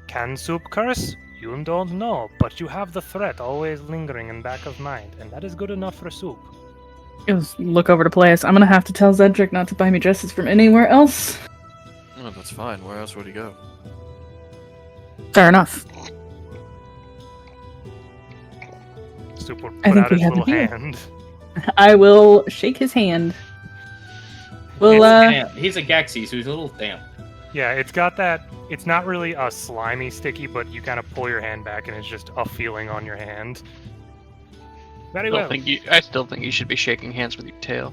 [SPEAKER 5] Can Soup curse? You don't know, but you have the threat always lingering in back of mind, and that is good enough for Soup.
[SPEAKER 2] Just look over to Playas. I'm gonna have to tell Zedric not to buy me dresses from anywhere else.
[SPEAKER 3] Oh, that's fine. Where else would he go?
[SPEAKER 2] Fair enough.
[SPEAKER 5] Soup will
[SPEAKER 2] I
[SPEAKER 5] put
[SPEAKER 2] think
[SPEAKER 5] out
[SPEAKER 2] we
[SPEAKER 5] his
[SPEAKER 2] have a
[SPEAKER 5] little
[SPEAKER 2] deal.
[SPEAKER 5] hand.
[SPEAKER 2] I will shake his hand. Well,
[SPEAKER 9] He's a Gexy, so he's a little damp.
[SPEAKER 5] Yeah, it's got that. It's not really a slimy sticky, but you kind of pull your hand back and it's just a feeling on your hand. Very well.
[SPEAKER 6] I still think you should be shaking hands with your tail.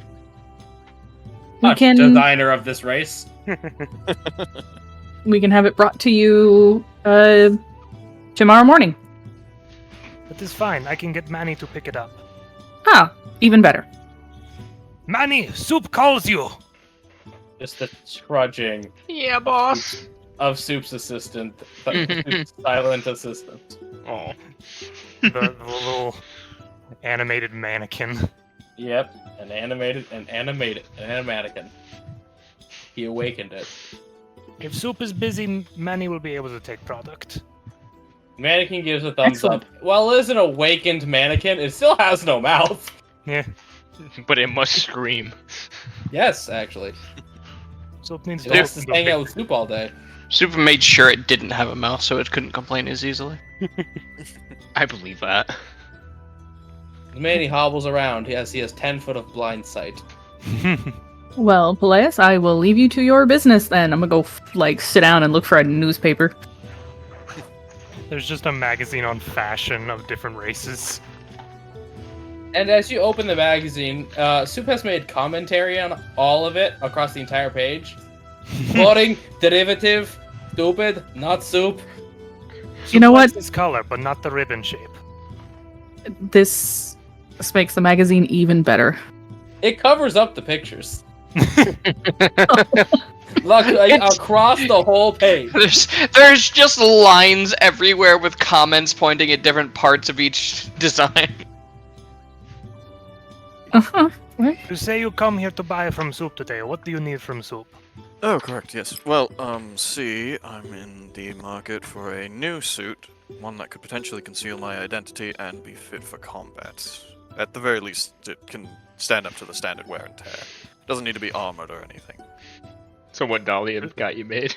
[SPEAKER 2] we can
[SPEAKER 9] Designer of this race.
[SPEAKER 2] have it brought to you tomorrow morning.
[SPEAKER 5] That is fine. I can get Manny to pick it up.
[SPEAKER 2] Ah, even better.
[SPEAKER 5] Manny, Soup calls you.
[SPEAKER 9] Just the trudging
[SPEAKER 8] Yeah, boss.
[SPEAKER 9] of Soup's assistant, Soup's silent assistant.
[SPEAKER 8] Oh.
[SPEAKER 5] The little animated mannequin.
[SPEAKER 9] Yep, an animatican. He awakened it.
[SPEAKER 5] If Soup is busy, Manny will be able to take product.
[SPEAKER 9] Mannequin gives a thumbs
[SPEAKER 2] Excellent.
[SPEAKER 9] up. While it is an awakened mannequin, it still has no mouth.
[SPEAKER 5] Yeah,
[SPEAKER 4] But it must scream.
[SPEAKER 9] Yes, actually.
[SPEAKER 5] Soup needs
[SPEAKER 9] It
[SPEAKER 5] to
[SPEAKER 9] wants to hang out with Soup all day.
[SPEAKER 6] Super made sure it didn't have a mouth, so it couldn't complain as easily.
[SPEAKER 4] I believe that.
[SPEAKER 9] The man he hobbles around. He has 10 foot of blind sight.
[SPEAKER 2] Well, Peleus, I will leave you to your business then. I'm gonna go sit down and look for a newspaper.
[SPEAKER 5] There's just a magazine on fashion of different races.
[SPEAKER 9] And as you open the magazine, Soup has made commentary on all of it across the entire page. Boring, derivative, stupid, not Soup.
[SPEAKER 2] You know what?
[SPEAKER 5] This color, but not the ribbon shape.
[SPEAKER 2] This makes the magazine even better.
[SPEAKER 9] It covers up the pictures. Look, across the whole page.
[SPEAKER 6] There's just lines everywhere with comments pointing at different parts of each design.
[SPEAKER 2] Uh-huh.
[SPEAKER 5] You say you come here to buy from Soup today. What do you need from Soup?
[SPEAKER 3] Oh, correct, yes. Well, see, I'm in the market for a new suit, one that could potentially conceal my identity and be fit for combat. At the very least, it can stand up to the standard wear and tear. It doesn't need to be armored or anything.
[SPEAKER 4] So what Dahlia got you made?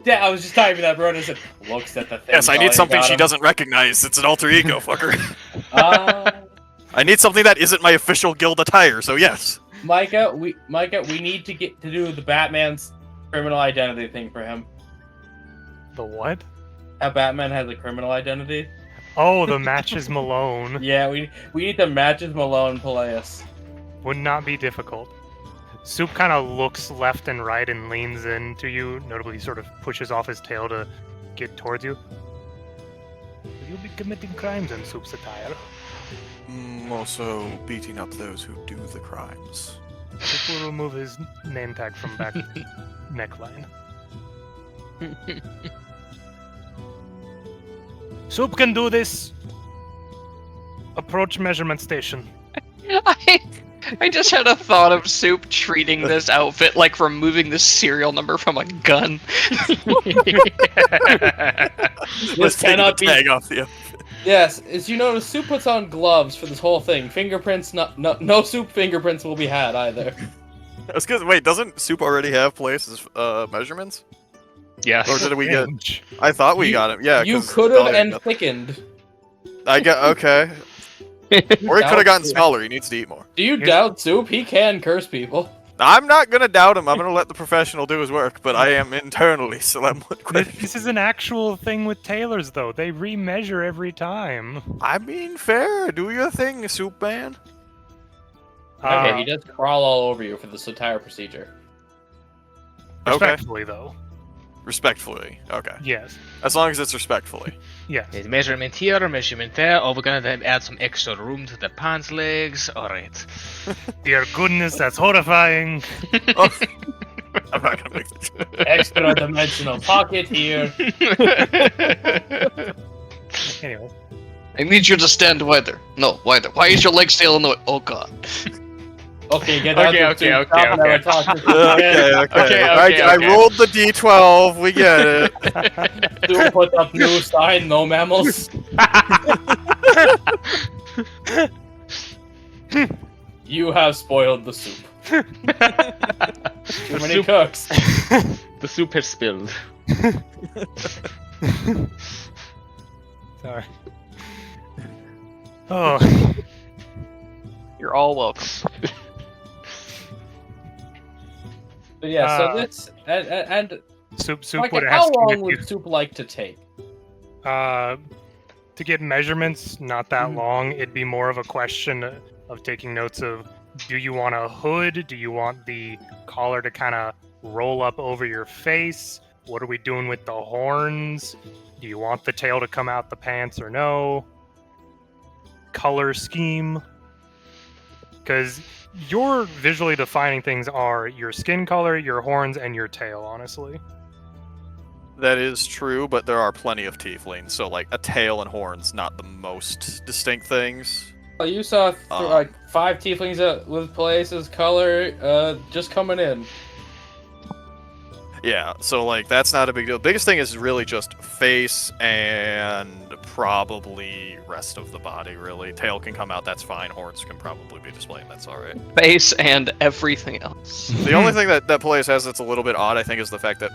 [SPEAKER 9] Yeah, I was just typing that, bro. And it looks at the thing.
[SPEAKER 3] Yes, I need something she doesn't recognize. It's an alter ego, fucker. I need something that isn't my official guild attire, so yes.
[SPEAKER 9] Micah, we need to get to do the Batman's criminal identity thing for him.
[SPEAKER 5] The what?
[SPEAKER 9] How Batman has a criminal identity.
[SPEAKER 5] Oh, the matches Malone.
[SPEAKER 9] Yeah, we need to matches Malone Peleus.
[SPEAKER 5] Would not be difficult. Soup kind of looks left and right and leans into you. Notably, he sort of pushes off his tail to get towards you. Will you be committing crimes in Soup's attire?
[SPEAKER 3] More so beating up those who do the crimes.
[SPEAKER 5] Soup will remove his name tag from back neckline. Soup can do this. Approach measurement station.
[SPEAKER 6] I just had a thought of Soup treating this outfit like removing the serial number from a gun.
[SPEAKER 9] This cannot be.
[SPEAKER 3] Tag off the.
[SPEAKER 9] Yes, as you notice, Soup puts on gloves for this whole thing. Fingerprints, no Soup fingerprints will be had either.
[SPEAKER 3] I was gonna wait. Doesn't Soup already have places measurements?
[SPEAKER 4] Yes.
[SPEAKER 3] Or did we get? I thought we got him. Yeah.
[SPEAKER 9] You
[SPEAKER 3] 'cause
[SPEAKER 9] could have
[SPEAKER 3] Dahlia
[SPEAKER 9] and
[SPEAKER 3] got-
[SPEAKER 9] thickened.
[SPEAKER 3] I got okay. Or he could have gotten smaller. He needs to eat more.
[SPEAKER 9] Do you doubt Soup? He can curse people.
[SPEAKER 3] I'm not gonna doubt him. I'm gonna let the professional do his work. But I am internally somewhat questioning.
[SPEAKER 5] This is an actual thing with tailors, though. They remeasure every time.
[SPEAKER 3] I mean, fair. Do your thing, Soup Man.
[SPEAKER 9] Okay, he does crawl all over you for the attire procedure.
[SPEAKER 5] Respectfully, though.
[SPEAKER 3] Respectfully. Okay.
[SPEAKER 5] Yes.
[SPEAKER 3] As long as it's respectfully.
[SPEAKER 5] Yes.
[SPEAKER 8] Okay, measurement here, measurement there. Oh, we're gonna add some extra room to the pants legs. Alright.
[SPEAKER 5] Dear goodness, that's horrifying.
[SPEAKER 3] Oh, I'm not gonna make this.
[SPEAKER 9] Extra dimensional pocket here.
[SPEAKER 5] Anyway.
[SPEAKER 6] I need you to stand wider. No, wider. Why is your leg still in the way? Oh god.
[SPEAKER 9] Okay, get out
[SPEAKER 8] Okay,
[SPEAKER 9] the two.
[SPEAKER 8] okay,
[SPEAKER 9] Stop
[SPEAKER 8] okay.
[SPEAKER 9] now, talk to
[SPEAKER 3] Okay.
[SPEAKER 8] Okay.
[SPEAKER 3] I rolled the D12. We get it.
[SPEAKER 9] Soup put up new sign, no mammals. You have spoiled the soup. Too many cooks.
[SPEAKER 8] The soup has spilled.
[SPEAKER 5] Sorry. Oh.
[SPEAKER 6] You're all welcome.
[SPEAKER 9] But yeah, so
[SPEAKER 5] Uh,
[SPEAKER 9] this and
[SPEAKER 5] Soup
[SPEAKER 9] like,
[SPEAKER 5] would
[SPEAKER 9] how
[SPEAKER 5] have to
[SPEAKER 9] long
[SPEAKER 5] give
[SPEAKER 9] would soup like to take?
[SPEAKER 5] to get measurements, not that long. It'd be more of a question of taking notes of, do you want a hood? Do you want the collar to kind of roll up over your face? What are we doing with the horns? Do you want the tail to come out the pants or no? Color scheme. Because your visually defining things are your skin color, your horns, and your tail, honestly.
[SPEAKER 3] That is true, but there are plenty of tieflings, so like a tail and horns, not the most distinct things.
[SPEAKER 9] Well, you saw like 5 tieflings with places color just coming in.
[SPEAKER 3] Yeah, so like that's not a big deal. Biggest thing is really just face and probably rest of the body, really. Tail can come out, that's fine. Horns can probably be displayed, that's alright.
[SPEAKER 6] Face and everything else.
[SPEAKER 3] The only thing that Peleus has that's a little bit odd, I think, is the fact that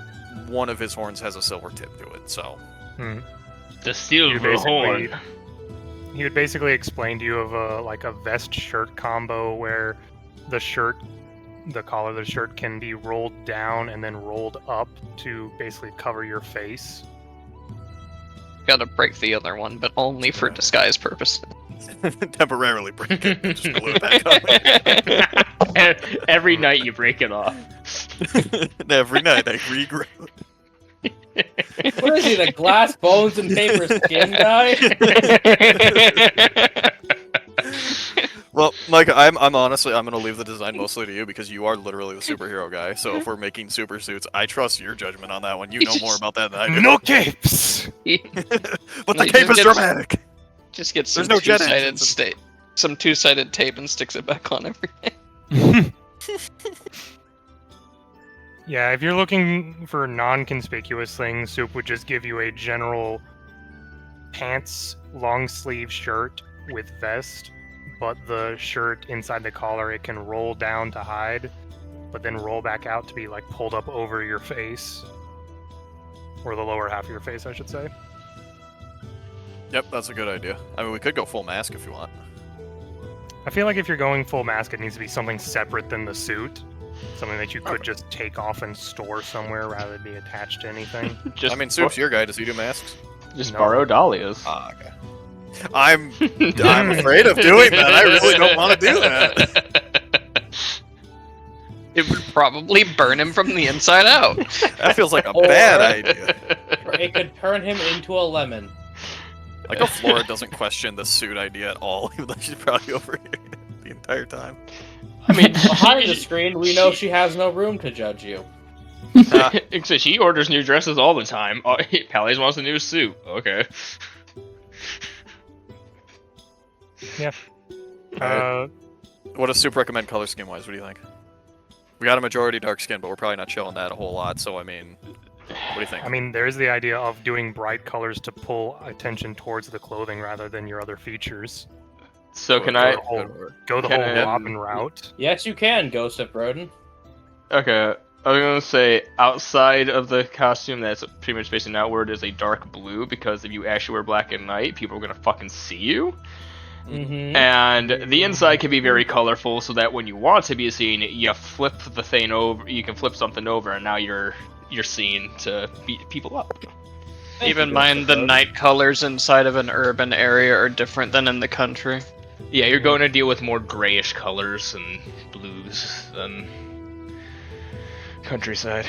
[SPEAKER 3] one of his horns has a silver tip to it, so...
[SPEAKER 8] The silver
[SPEAKER 5] basically-
[SPEAKER 8] horn.
[SPEAKER 5] He would basically explain to you of a vest shirt combo where the collar of the shirt can be rolled down and then rolled up to basically cover your face.
[SPEAKER 6] Gotta break the other one, but only for disguise purposes.
[SPEAKER 3] Temporarily break it, just glue it back on.
[SPEAKER 8] Every night you break it off.
[SPEAKER 3] Every night I regrow.
[SPEAKER 9] What is he, the glass, bones, and paper skin guy?
[SPEAKER 3] Well, Mike, I'm honestly, I'm gonna leave the design mostly to you because you are literally the superhero guy. So if we're making super suits, I trust your judgment on that one. You know more about that than I do.
[SPEAKER 5] No capes!
[SPEAKER 3] But
[SPEAKER 6] No,
[SPEAKER 3] the
[SPEAKER 6] you
[SPEAKER 3] cape
[SPEAKER 6] just
[SPEAKER 3] is
[SPEAKER 6] get-
[SPEAKER 3] dramatic.
[SPEAKER 6] Just get some
[SPEAKER 3] There's no jet
[SPEAKER 6] two-sided
[SPEAKER 3] engines.
[SPEAKER 6] some two-sided tape and sticks it back on every day.
[SPEAKER 5] Yeah, if you're looking for non-conspicuous things, Soup would just give you a general pants, long sleeve shirt with vest, but the shirt inside the collar, it can roll down to hide, but then roll back out to be like pulled up over your face. Or the lower half of your face, I should say.
[SPEAKER 3] Yep, that's a good idea. I mean, we could go full mask if you want.
[SPEAKER 5] I feel like if you're going full mask, it needs to be something separate than the suit. Something that you could just take off and store somewhere rather than be attached to anything.
[SPEAKER 3] I mean, Soup's your guy. Does he do masks?
[SPEAKER 4] Just
[SPEAKER 5] No.
[SPEAKER 4] borrow Dahlia's.
[SPEAKER 3] Ah, okay. I'm afraid of doing that. I really don't want to do that.
[SPEAKER 6] It would probably burn him from the inside out.
[SPEAKER 3] That feels like a
[SPEAKER 9] Or-
[SPEAKER 3] bad idea.
[SPEAKER 9] Or it could turn him into a lemon.
[SPEAKER 3] Like a Flora doesn't question the suit idea at all, even though she's probably over here the entire time.
[SPEAKER 8] I mean,
[SPEAKER 9] Behind the screen, we know she has no room to judge you.
[SPEAKER 4] So she orders new dresses all the time. Oh, Pally's wants a new suit. Okay.
[SPEAKER 3] What does Soup recommend color scheme wise? What do you think? We got a majority dark skin, but we're probably not showing that a whole lot, so I mean, what do you think?
[SPEAKER 5] I mean, there's the idea of doing bright colors to pull attention towards the clothing rather than your other features.
[SPEAKER 4] So can I?
[SPEAKER 5] Go the
[SPEAKER 4] Can
[SPEAKER 5] whole
[SPEAKER 4] I-
[SPEAKER 5] Robin route.
[SPEAKER 9] Yes, you can, Ghost of Broden.
[SPEAKER 4] Okay. I was gonna say outside of the costume that's pretty much facing outward is a dark blue because if you actually wear black at night, people are gonna fucking see you.
[SPEAKER 9] Mm-hmm.
[SPEAKER 4] And the inside can be very colorful, so that when you want to be seen, you flip the thing over. You can flip something over, and now you're seen to beat people up.
[SPEAKER 6] Keep in mind the night colors inside of an urban area are different than in the country.
[SPEAKER 4] Yeah, you're going to deal with more grayish colors and blues than Countryside.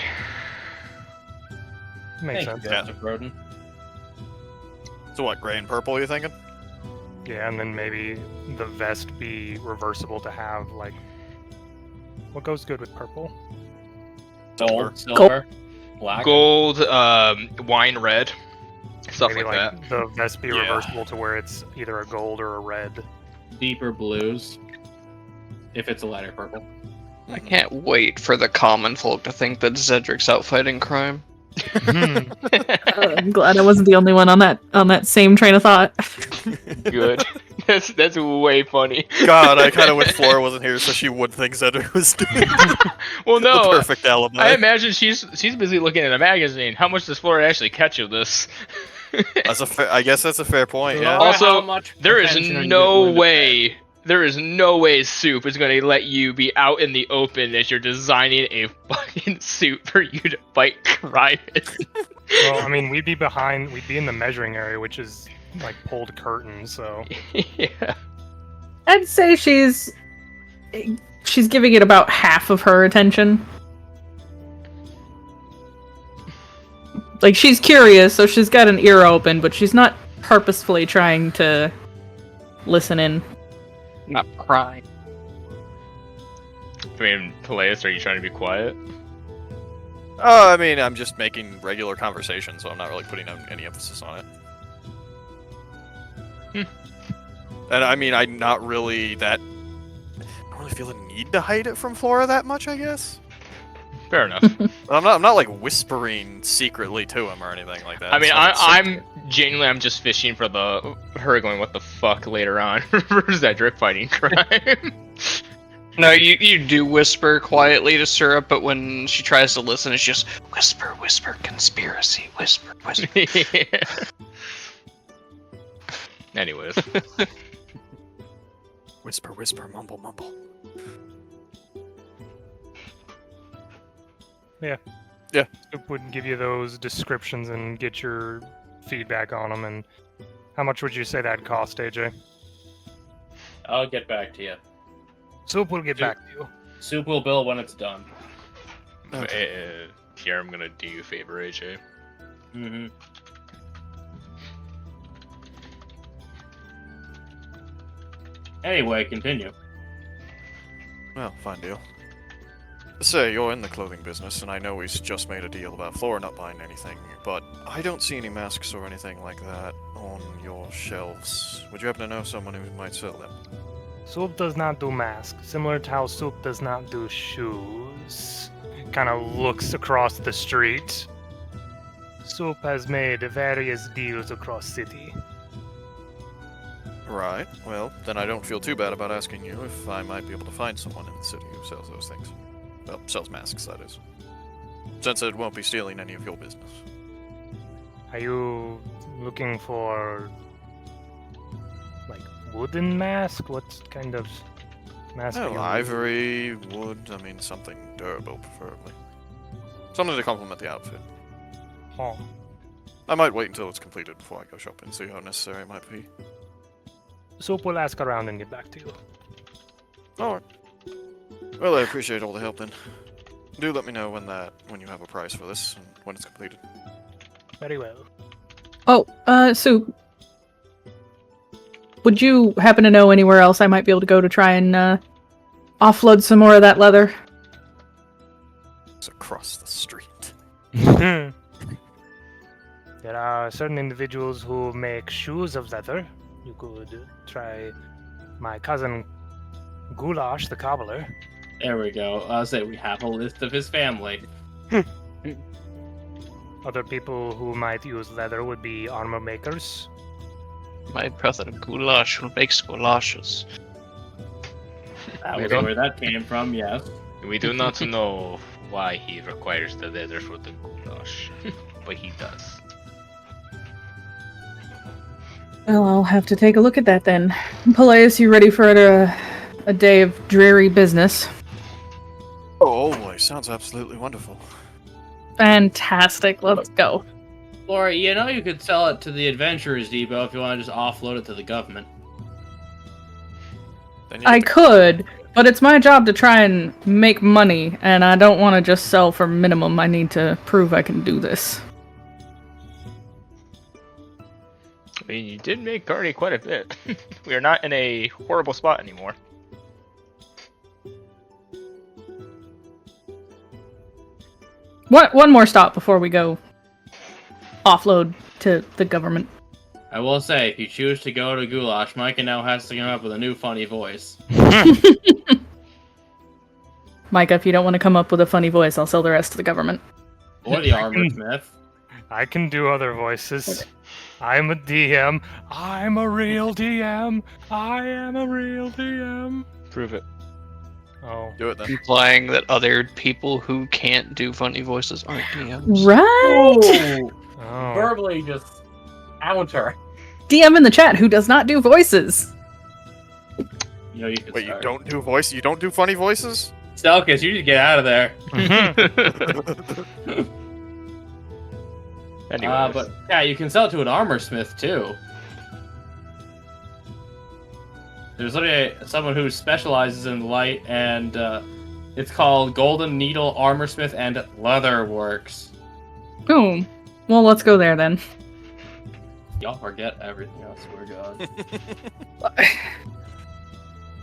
[SPEAKER 5] Makes
[SPEAKER 9] Thank
[SPEAKER 5] sense.
[SPEAKER 9] you,
[SPEAKER 3] Yeah.
[SPEAKER 9] Mr. Broden.
[SPEAKER 3] So what, gray and purple, you thinking?
[SPEAKER 5] Yeah, and then maybe the vest be reversible to have, like... What goes good with purple?
[SPEAKER 9] Gold, silver, black.
[SPEAKER 4] Gold, wine red, stuff
[SPEAKER 5] Maybe
[SPEAKER 4] like that.
[SPEAKER 5] the vest be
[SPEAKER 3] Yeah.
[SPEAKER 5] reversible to where it's either a gold or a red.
[SPEAKER 9] Deeper blues. If it's a lighter purple.
[SPEAKER 6] I can't wait for the common folk to think that Zedric's out fighting crime.
[SPEAKER 2] I'm glad I wasn't the only one on that same train of thought.
[SPEAKER 4] Good. That's way funny.
[SPEAKER 3] God, I kind of wish Flora wasn't here so she would think Zedric was doing
[SPEAKER 4] Well,
[SPEAKER 3] the
[SPEAKER 4] no.
[SPEAKER 3] perfect alibi.
[SPEAKER 4] I imagine she's busy looking at a magazine. How much does Flora actually catch of this?
[SPEAKER 3] I guess that's a fair point, yeah.
[SPEAKER 9] Laura,
[SPEAKER 4] Also,
[SPEAKER 9] how much
[SPEAKER 4] There is
[SPEAKER 9] attention are you
[SPEAKER 4] no
[SPEAKER 9] willing to pay?
[SPEAKER 4] way. There is no way Soup is going to let you be out in the open as you're designing a fucking suit for you to fight crime in.
[SPEAKER 5] Well, I mean, we'd be in the measuring area, which is, like, pulled curtains, so...
[SPEAKER 4] Yeah.
[SPEAKER 2] I'd say she's giving it about half of her attention. Like, she's curious, so she's got an ear open, but she's not purposefully trying to listen in.
[SPEAKER 6] Not crime.
[SPEAKER 4] I mean, Peleus, are you trying to be quiet?
[SPEAKER 3] I mean, I'm just making regular conversation, so I'm not really putting any emphasis on it. And I mean, I'm not really that... I don't really feel the need to hide it from Flora that much, I guess.
[SPEAKER 4] Fair enough.
[SPEAKER 3] I'm not like whispering secretly to him or anything like that.
[SPEAKER 4] I mean,
[SPEAKER 3] It's not
[SPEAKER 4] I'm genuinely, I'm just fishing for her going, what the fuck, later on for Zedric fighting crime.
[SPEAKER 6] No, you do whisper quietly to Syrup, but when she tries to listen, it's just whisper, whisper, conspiracy, whisper, whisper.
[SPEAKER 4] Anyways.
[SPEAKER 3] Whisper, whisper, mumble, mumble.
[SPEAKER 5] It would give you those descriptions and get your feedback on them. And how much would you say that cost, AJ?
[SPEAKER 9] I'll get back to you.
[SPEAKER 5] Soup will get back to you.
[SPEAKER 9] Soup will bill when it's done.
[SPEAKER 4] Here, I'm gonna do you a favor, AJ.
[SPEAKER 9] Mm-hmm. Anyway, continue.
[SPEAKER 3] Well, fine deal. Say, you're in the clothing business, and I know we just made a deal about Flora not buying anything, but I don't see any masks or anything like that on your shelves. Would you happen to know someone who might sell them?
[SPEAKER 5] Soup does not do masks, similar to how Soup does not do shoes. Kind of looks across the street. Soup has made various deals across city.
[SPEAKER 3] Right. Well, then I don't feel too bad about asking you if I might be able to find someone in the city who sells those things. Well, sells masks, that is. Since it won't be stealing any of your business.
[SPEAKER 5] Are you looking for, like, wooden mask? What kind of mask? are
[SPEAKER 3] Oh,
[SPEAKER 5] you
[SPEAKER 3] ivory, wood, I mean something durable, preferably. Something to complement the outfit.
[SPEAKER 5] Oh,
[SPEAKER 3] I might wait until it's completed before I go shopping, see how necessary it might be.
[SPEAKER 5] Soup will ask around and get back to you.
[SPEAKER 3] Alright. Well, I appreciate all the help then. Do let me know when you have a price for this and when it's completed.
[SPEAKER 5] Very well.
[SPEAKER 2] Oh, Soup. Would you happen to know anywhere else I might be able to go to try and offload some more of that leather?
[SPEAKER 3] It's across the street.
[SPEAKER 5] There are certain individuals who make shoes of leather. You could try my cousin Goulash, the cobbler.
[SPEAKER 9] There we go. I'll say we have a list of his family.
[SPEAKER 5] Other people who might use leather would be armor makers.
[SPEAKER 6] My brother Goulash who makes goulashes.
[SPEAKER 9] That
[SPEAKER 4] We
[SPEAKER 9] was
[SPEAKER 4] don't-
[SPEAKER 9] where that came from, yes.
[SPEAKER 4] We do not know why he requires the leather for the goulash, but he does.
[SPEAKER 2] Well, I'll have to take a look at that then. Peleus, you ready for a day of dreary business?
[SPEAKER 3] Oh, always. Sounds absolutely wonderful.
[SPEAKER 2] Fantastic. Let's go.
[SPEAKER 9] Laura, you know you could sell it to the Adventurers Depot if you want to just offload it to the government.
[SPEAKER 3] Then you
[SPEAKER 2] I
[SPEAKER 3] get the-
[SPEAKER 2] could, But it's my job to try and make money, and I don't want to just sell for minimum. I need to prove I can do this.
[SPEAKER 4] I mean, you did make already quite a bit. We are not in a horrible spot anymore.
[SPEAKER 2] One more stop before we go offload to the government.
[SPEAKER 9] I will say, if you choose to go to Goulash, Micah now has to come up with a new funny voice.
[SPEAKER 2] Micah, if you don't want to come up with a funny voice, I'll sell the rest to the government.
[SPEAKER 9] Or the armor smith.
[SPEAKER 5] I can do other voices. I'm a DM. I'm a real DM. I am a real DM.
[SPEAKER 4] Prove it.
[SPEAKER 5] Oh.
[SPEAKER 3] Do it then.
[SPEAKER 6] Implying that other people who can't do funny voices aren't DMs.
[SPEAKER 2] Right?
[SPEAKER 5] Oh.
[SPEAKER 9] Verbally just counter.
[SPEAKER 2] DM in the chat who does not do voices.
[SPEAKER 9] You know, you can
[SPEAKER 3] Wait, you
[SPEAKER 9] start.
[SPEAKER 3] don't do voice? You don't do funny voices?
[SPEAKER 9] Stelkis, you need to get out of there.
[SPEAKER 4] Anyways.
[SPEAKER 9] But yeah, you can sell it to an armor smith too. There's literally someone who specializes in light, and it's called Golden Needle Armor Smith and Leather Works.
[SPEAKER 2] Oh, well, let's go there then.
[SPEAKER 9] Y'all forget everything, I swear to God.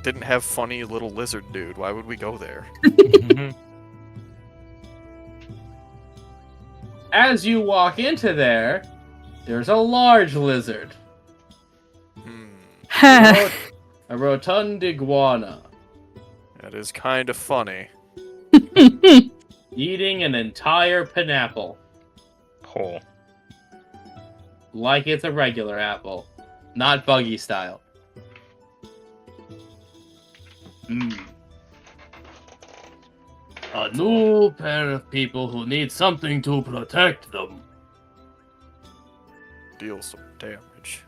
[SPEAKER 3] Didn't have funny little lizard dude. Why would we go there?
[SPEAKER 9] As you walk into there, there's a large lizard. A rotund iguana.
[SPEAKER 3] That is kind of funny.
[SPEAKER 9] Eating an entire pineapple.
[SPEAKER 4] Hole.
[SPEAKER 9] Like it's a regular apple. Not buggy style. A new pair of people who need something to protect them.
[SPEAKER 3] Deal some damage.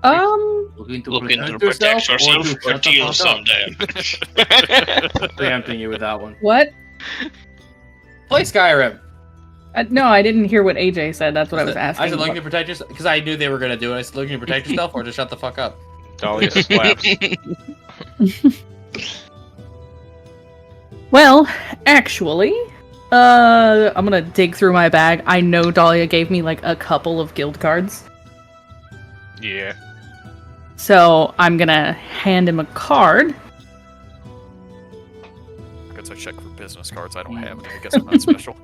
[SPEAKER 9] Looking to
[SPEAKER 7] Looking to
[SPEAKER 9] protect
[SPEAKER 7] protect
[SPEAKER 9] yourself,
[SPEAKER 7] yourself
[SPEAKER 9] or
[SPEAKER 7] or
[SPEAKER 9] to
[SPEAKER 7] deal
[SPEAKER 9] shut the fuck
[SPEAKER 7] some
[SPEAKER 9] up? Preempting you with that one.
[SPEAKER 2] What?
[SPEAKER 9] Play Skyrim.
[SPEAKER 2] No, I didn't hear what AJ said. That's what I was asking.
[SPEAKER 9] I said looking to protect yourself because I knew they were gonna do it. I said looking to protect yourself or to shut the fuck up.
[SPEAKER 4] Dahlia slaps.
[SPEAKER 2] Well, actually, I'm gonna dig through my bag. I know Dahlia gave me like a couple of guild cards,
[SPEAKER 4] Yeah.
[SPEAKER 2] so I'm gonna hand him a card.
[SPEAKER 3] I guess I check for business cards. I don't have any. I guess I'm not special.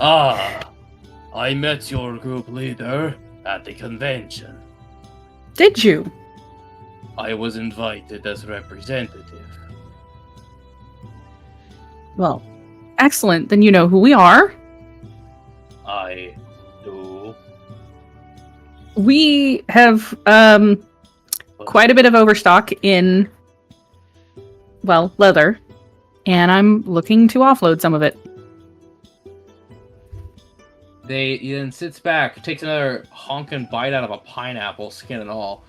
[SPEAKER 9] I met your group leader at the convention.
[SPEAKER 2] Did you?
[SPEAKER 9] I was invited as representative.
[SPEAKER 2] Well, excellent. Then you know who we are.
[SPEAKER 9] I do.
[SPEAKER 2] We have quite a bit of overstock in, well, leather, and I'm looking to offload some of it.
[SPEAKER 9] He then sits back, takes another honkin' bite out of a pineapple, skin and all.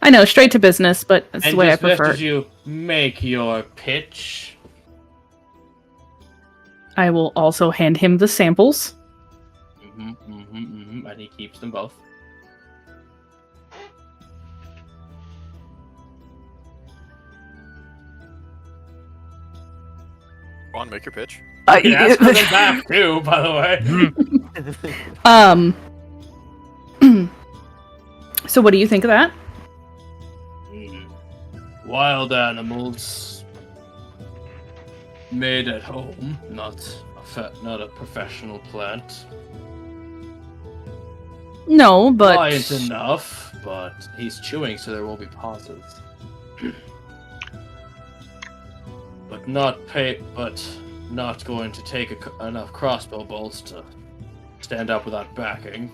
[SPEAKER 2] I know, straight to business, but that's
[SPEAKER 9] And
[SPEAKER 2] the way I
[SPEAKER 9] just
[SPEAKER 2] prefer.
[SPEAKER 9] as you make your pitch,
[SPEAKER 2] I will also hand him the samples.
[SPEAKER 9] and he keeps them both.
[SPEAKER 3] Go on, make your pitch.
[SPEAKER 9] You can ask for them back too, by the way.
[SPEAKER 2] So what do you think of that?
[SPEAKER 9] Wild animals made at home, not a professional plant.
[SPEAKER 2] No, but
[SPEAKER 9] Quiet enough, but he's chewing, so there will be pauses. but not going to take enough crossbow bolts to stand up without backing.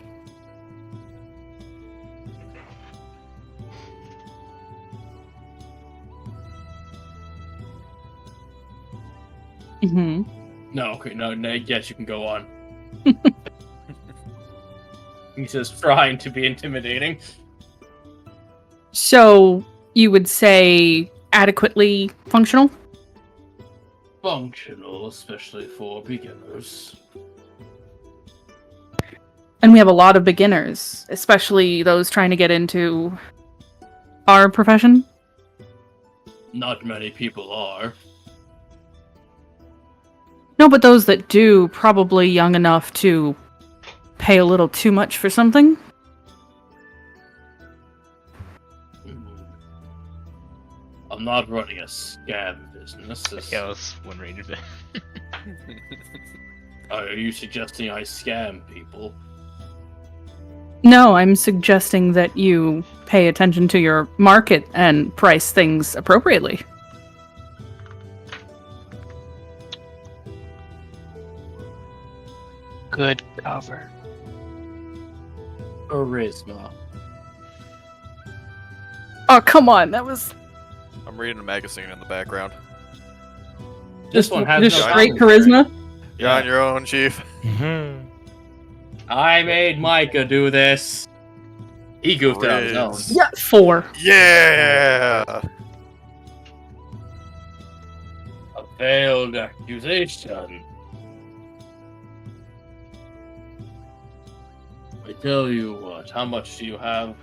[SPEAKER 2] Mhm.
[SPEAKER 9] No, okay, no, yes, you can go on. He's just trying to be intimidating.
[SPEAKER 2] So you would say adequately functional?
[SPEAKER 9] Functional, especially for beginners.
[SPEAKER 2] And we have a lot of beginners, especially those trying to get into our profession.
[SPEAKER 9] Not many people are.
[SPEAKER 2] No, but those that do, probably young enough to pay a little too much for something.
[SPEAKER 9] I'm not running a scam business.
[SPEAKER 8] Yeah, that's one range of it.
[SPEAKER 9] Are you suggesting I scam people?
[SPEAKER 2] No, I'm suggesting that you pay attention to your market and price things appropriately.
[SPEAKER 7] Good cover.
[SPEAKER 9] Charisma.
[SPEAKER 2] Oh, come on, that was
[SPEAKER 3] I'm reading a magazine in the background.
[SPEAKER 9] This one has
[SPEAKER 2] just
[SPEAKER 9] no
[SPEAKER 2] straight
[SPEAKER 9] commentary.
[SPEAKER 2] charisma.
[SPEAKER 3] You're on your own, Chief.
[SPEAKER 9] I made Micah do this. He goofed it on his own.
[SPEAKER 3] Riz.
[SPEAKER 2] Yeah, 4.
[SPEAKER 3] Yeah!
[SPEAKER 9] A failed accusation. I tell you what, how much do you have?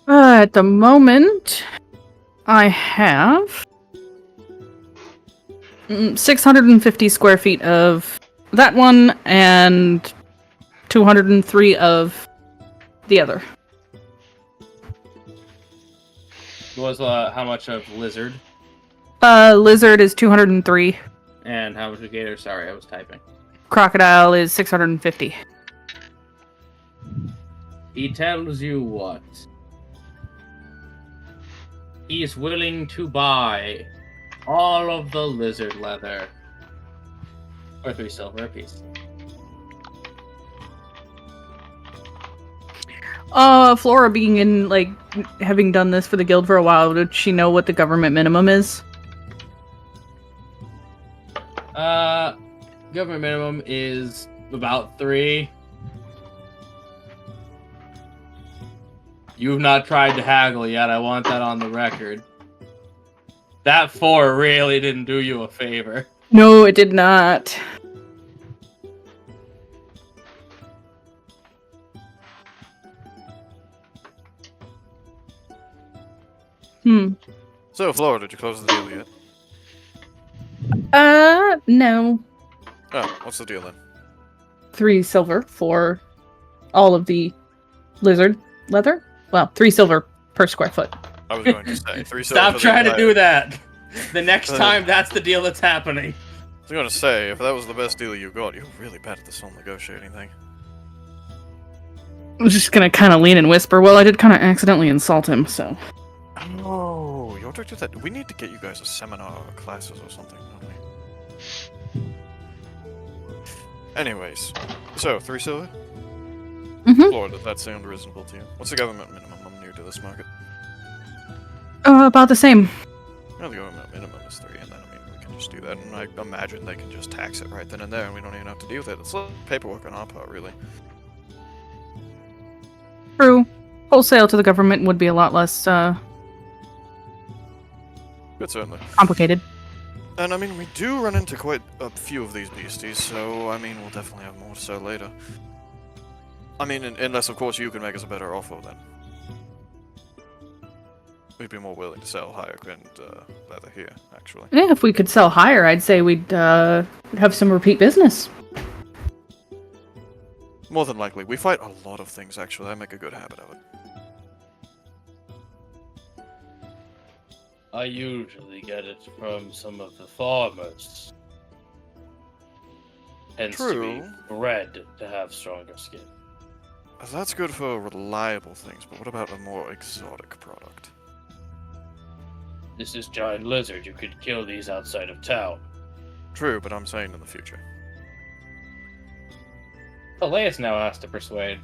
[SPEAKER 2] At the moment, I have 650 square feet of that one and 203 of the other.
[SPEAKER 9] How much of lizard?
[SPEAKER 2] Lizard is 203.
[SPEAKER 9] And how much of gator? Sorry, I was typing.
[SPEAKER 2] Crocodile is 650.
[SPEAKER 9] He tells you what? He's willing to buy all of the lizard leather for 3 silver apiece.
[SPEAKER 2] Flora being in, like, having done this for the guild for a while, did she know what the government minimum is?
[SPEAKER 9] Government minimum is about 3. You've not tried to haggle yet, I want that on the record. That 4 really didn't do you a favor.
[SPEAKER 2] No, it did not.
[SPEAKER 3] So, Flora, did you close the deal yet?
[SPEAKER 2] No.
[SPEAKER 3] Oh, what's the deal then?
[SPEAKER 2] 3 silver for all of the lizard leather. Well, 3 silver per square foot.
[SPEAKER 3] I was going to say 3 silver.
[SPEAKER 9] Stop
[SPEAKER 3] for the
[SPEAKER 9] trying to
[SPEAKER 3] entire-
[SPEAKER 9] do that! The next time, that's the deal that's happening.
[SPEAKER 3] I was going to say, if that was the best deal you got, you're really bad at this whole negotiating thing.
[SPEAKER 2] I'm just gonna kind of lean and whisper. Well, I did kind of accidentally insult him, so.
[SPEAKER 3] Oh, you're directed that. We need to get you guys a seminar or classes or something, don't we? Anyways, so 3 silver?
[SPEAKER 2] Mhm.
[SPEAKER 3] Flora, does that sound reasonable to you? What's the government minimum? I'm new to this market.
[SPEAKER 2] About the same.
[SPEAKER 3] Well, the government minimum is 3, and then, I mean, we can just do that, and I imagine they can just tax it right then and there, and we don't even have to deal with it. It's like paperwork on our part, really.
[SPEAKER 2] True. Wholesale to the government would be a lot less,
[SPEAKER 3] Good, certainly.
[SPEAKER 2] complicated.
[SPEAKER 3] And, I mean, we do run into quite a few of these beasties, so, I mean, we'll definitely have more to sell later. I mean, unless, of course, you can make us a better offer, then. We'd be more willing to sell higher end leather here, actually.
[SPEAKER 2] Yeah, if we could sell higher, I'd say we'd have some repeat business.
[SPEAKER 3] More than likely. We fight a lot of things, actually. I make a good habit of it.
[SPEAKER 9] I usually get it from some of the farmers. Tends to
[SPEAKER 3] True.
[SPEAKER 9] be bred to have stronger skin.
[SPEAKER 3] That's good for reliable things, but what about a more exotic product?
[SPEAKER 9] This is giant lizard. You could kill these outside of town.
[SPEAKER 3] True, but I'm saying in the future.
[SPEAKER 9] Elias now has to persuade.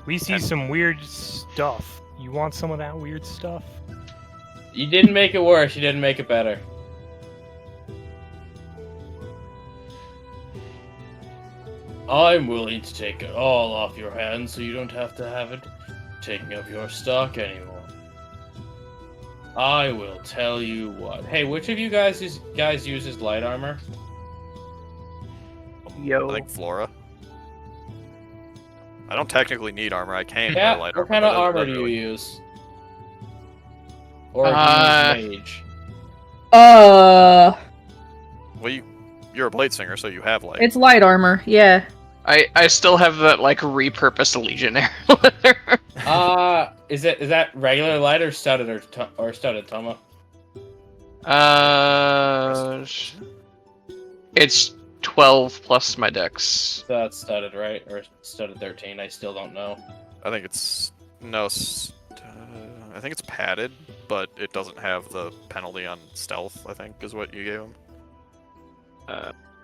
[SPEAKER 5] We see some weird stuff. You want some of that weird stuff?
[SPEAKER 9] You didn't make it worse. You didn't make it better. I'm willing to take it all off your hands so you don't have to have it taking up your stock anymore. I will tell you what. Hey, which of you guys uses light armor?
[SPEAKER 3] I think Flora. I don't technically need armor. I can
[SPEAKER 9] Yeah,
[SPEAKER 3] wear light
[SPEAKER 9] what
[SPEAKER 3] armor.
[SPEAKER 9] kind of
[SPEAKER 3] but
[SPEAKER 9] armor
[SPEAKER 3] that
[SPEAKER 9] do you
[SPEAKER 3] really-
[SPEAKER 9] use? Or do you use mage?
[SPEAKER 3] Well, you're a blade singer, so you have light.
[SPEAKER 2] It's light armor. Yeah.
[SPEAKER 6] I still have that like repurposed legionnaire leather.
[SPEAKER 9] Is that regular light or studded or studded, Toma?
[SPEAKER 6] It's 12 plus my dex.
[SPEAKER 9] So that's studded, right? Or studded 13? I still don't know.
[SPEAKER 3] I think it's no. I think it's padded, but it doesn't have the penalty on stealth. I think is what you gave him.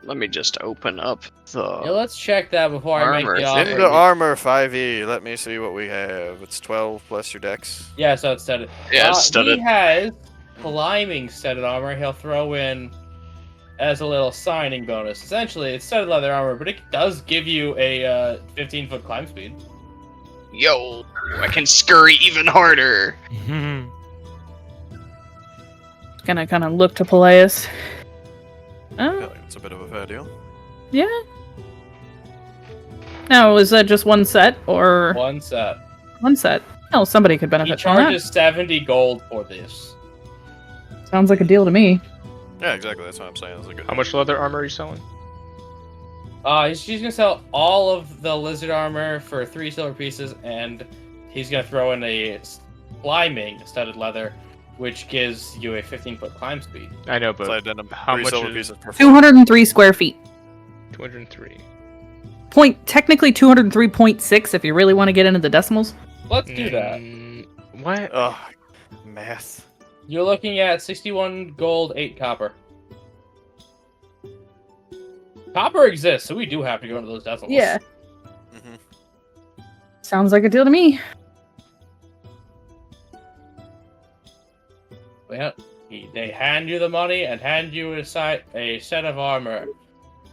[SPEAKER 6] Let me just open up the.
[SPEAKER 9] Yeah, let's check that before I
[SPEAKER 6] Armor.
[SPEAKER 9] make the offer.
[SPEAKER 3] Into armor 5e. Let me see what we have. It's 12 plus your dex.
[SPEAKER 9] Yeah, so it's studded.
[SPEAKER 6] Yeah, it's studded.
[SPEAKER 9] He has climbing studded armor. He'll throw in as a little signing bonus. Essentially, it's studded leather armor, but it does give you a 15-foot climb speed.
[SPEAKER 6] Yo, I can scurry even harder.
[SPEAKER 2] Gonna kind of look to Peleus.
[SPEAKER 3] I feel like it's a bit of a fair deal.
[SPEAKER 2] Yeah. Now, is that just one set or
[SPEAKER 9] One set.
[SPEAKER 2] one set? Oh, somebody could
[SPEAKER 9] He
[SPEAKER 2] benefit from that.
[SPEAKER 9] charges 70 gold for this.
[SPEAKER 2] Sounds like a deal to me.
[SPEAKER 3] Yeah, exactly. That's what I'm saying. That's a good.
[SPEAKER 4] How much leather armor are you selling?
[SPEAKER 9] She's gonna sell all of the lizard armor for 3 silver pieces, and he's gonna throw in a climbing studded leather, which gives you a 15-foot climb speed.
[SPEAKER 4] I know, but
[SPEAKER 3] So I did them
[SPEAKER 4] how
[SPEAKER 3] 3
[SPEAKER 4] much
[SPEAKER 3] silver
[SPEAKER 4] is
[SPEAKER 3] pieces per foot.
[SPEAKER 2] 203 square feet.
[SPEAKER 4] 203?
[SPEAKER 2] Technically 203.6 if you really want to get into the decimals.
[SPEAKER 9] Let's do that.
[SPEAKER 4] What?
[SPEAKER 3] Ugh, math.
[SPEAKER 9] You're looking at 61 gold, 8 copper. Copper exists, so we do have to go into those decimals.
[SPEAKER 2] Yeah.
[SPEAKER 3] Mm-hmm.
[SPEAKER 2] Sounds like a deal to me.
[SPEAKER 9] Well, they hand you the money and hand you a set of armor.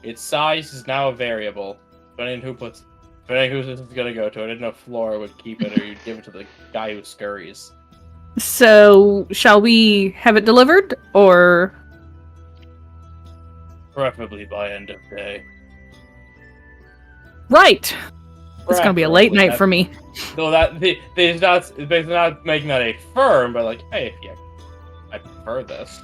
[SPEAKER 9] Its size is now a variable. Depending who this is gonna go to. I didn't know if Flora would keep it or you'd give it to the guy who scurries.
[SPEAKER 2] So, shall we have it delivered or
[SPEAKER 9] Preferably by end of day.
[SPEAKER 2] right? It's gonna be a late night for me.
[SPEAKER 9] No, they're not making that a firm, but like, hey, yeah, I prefer this.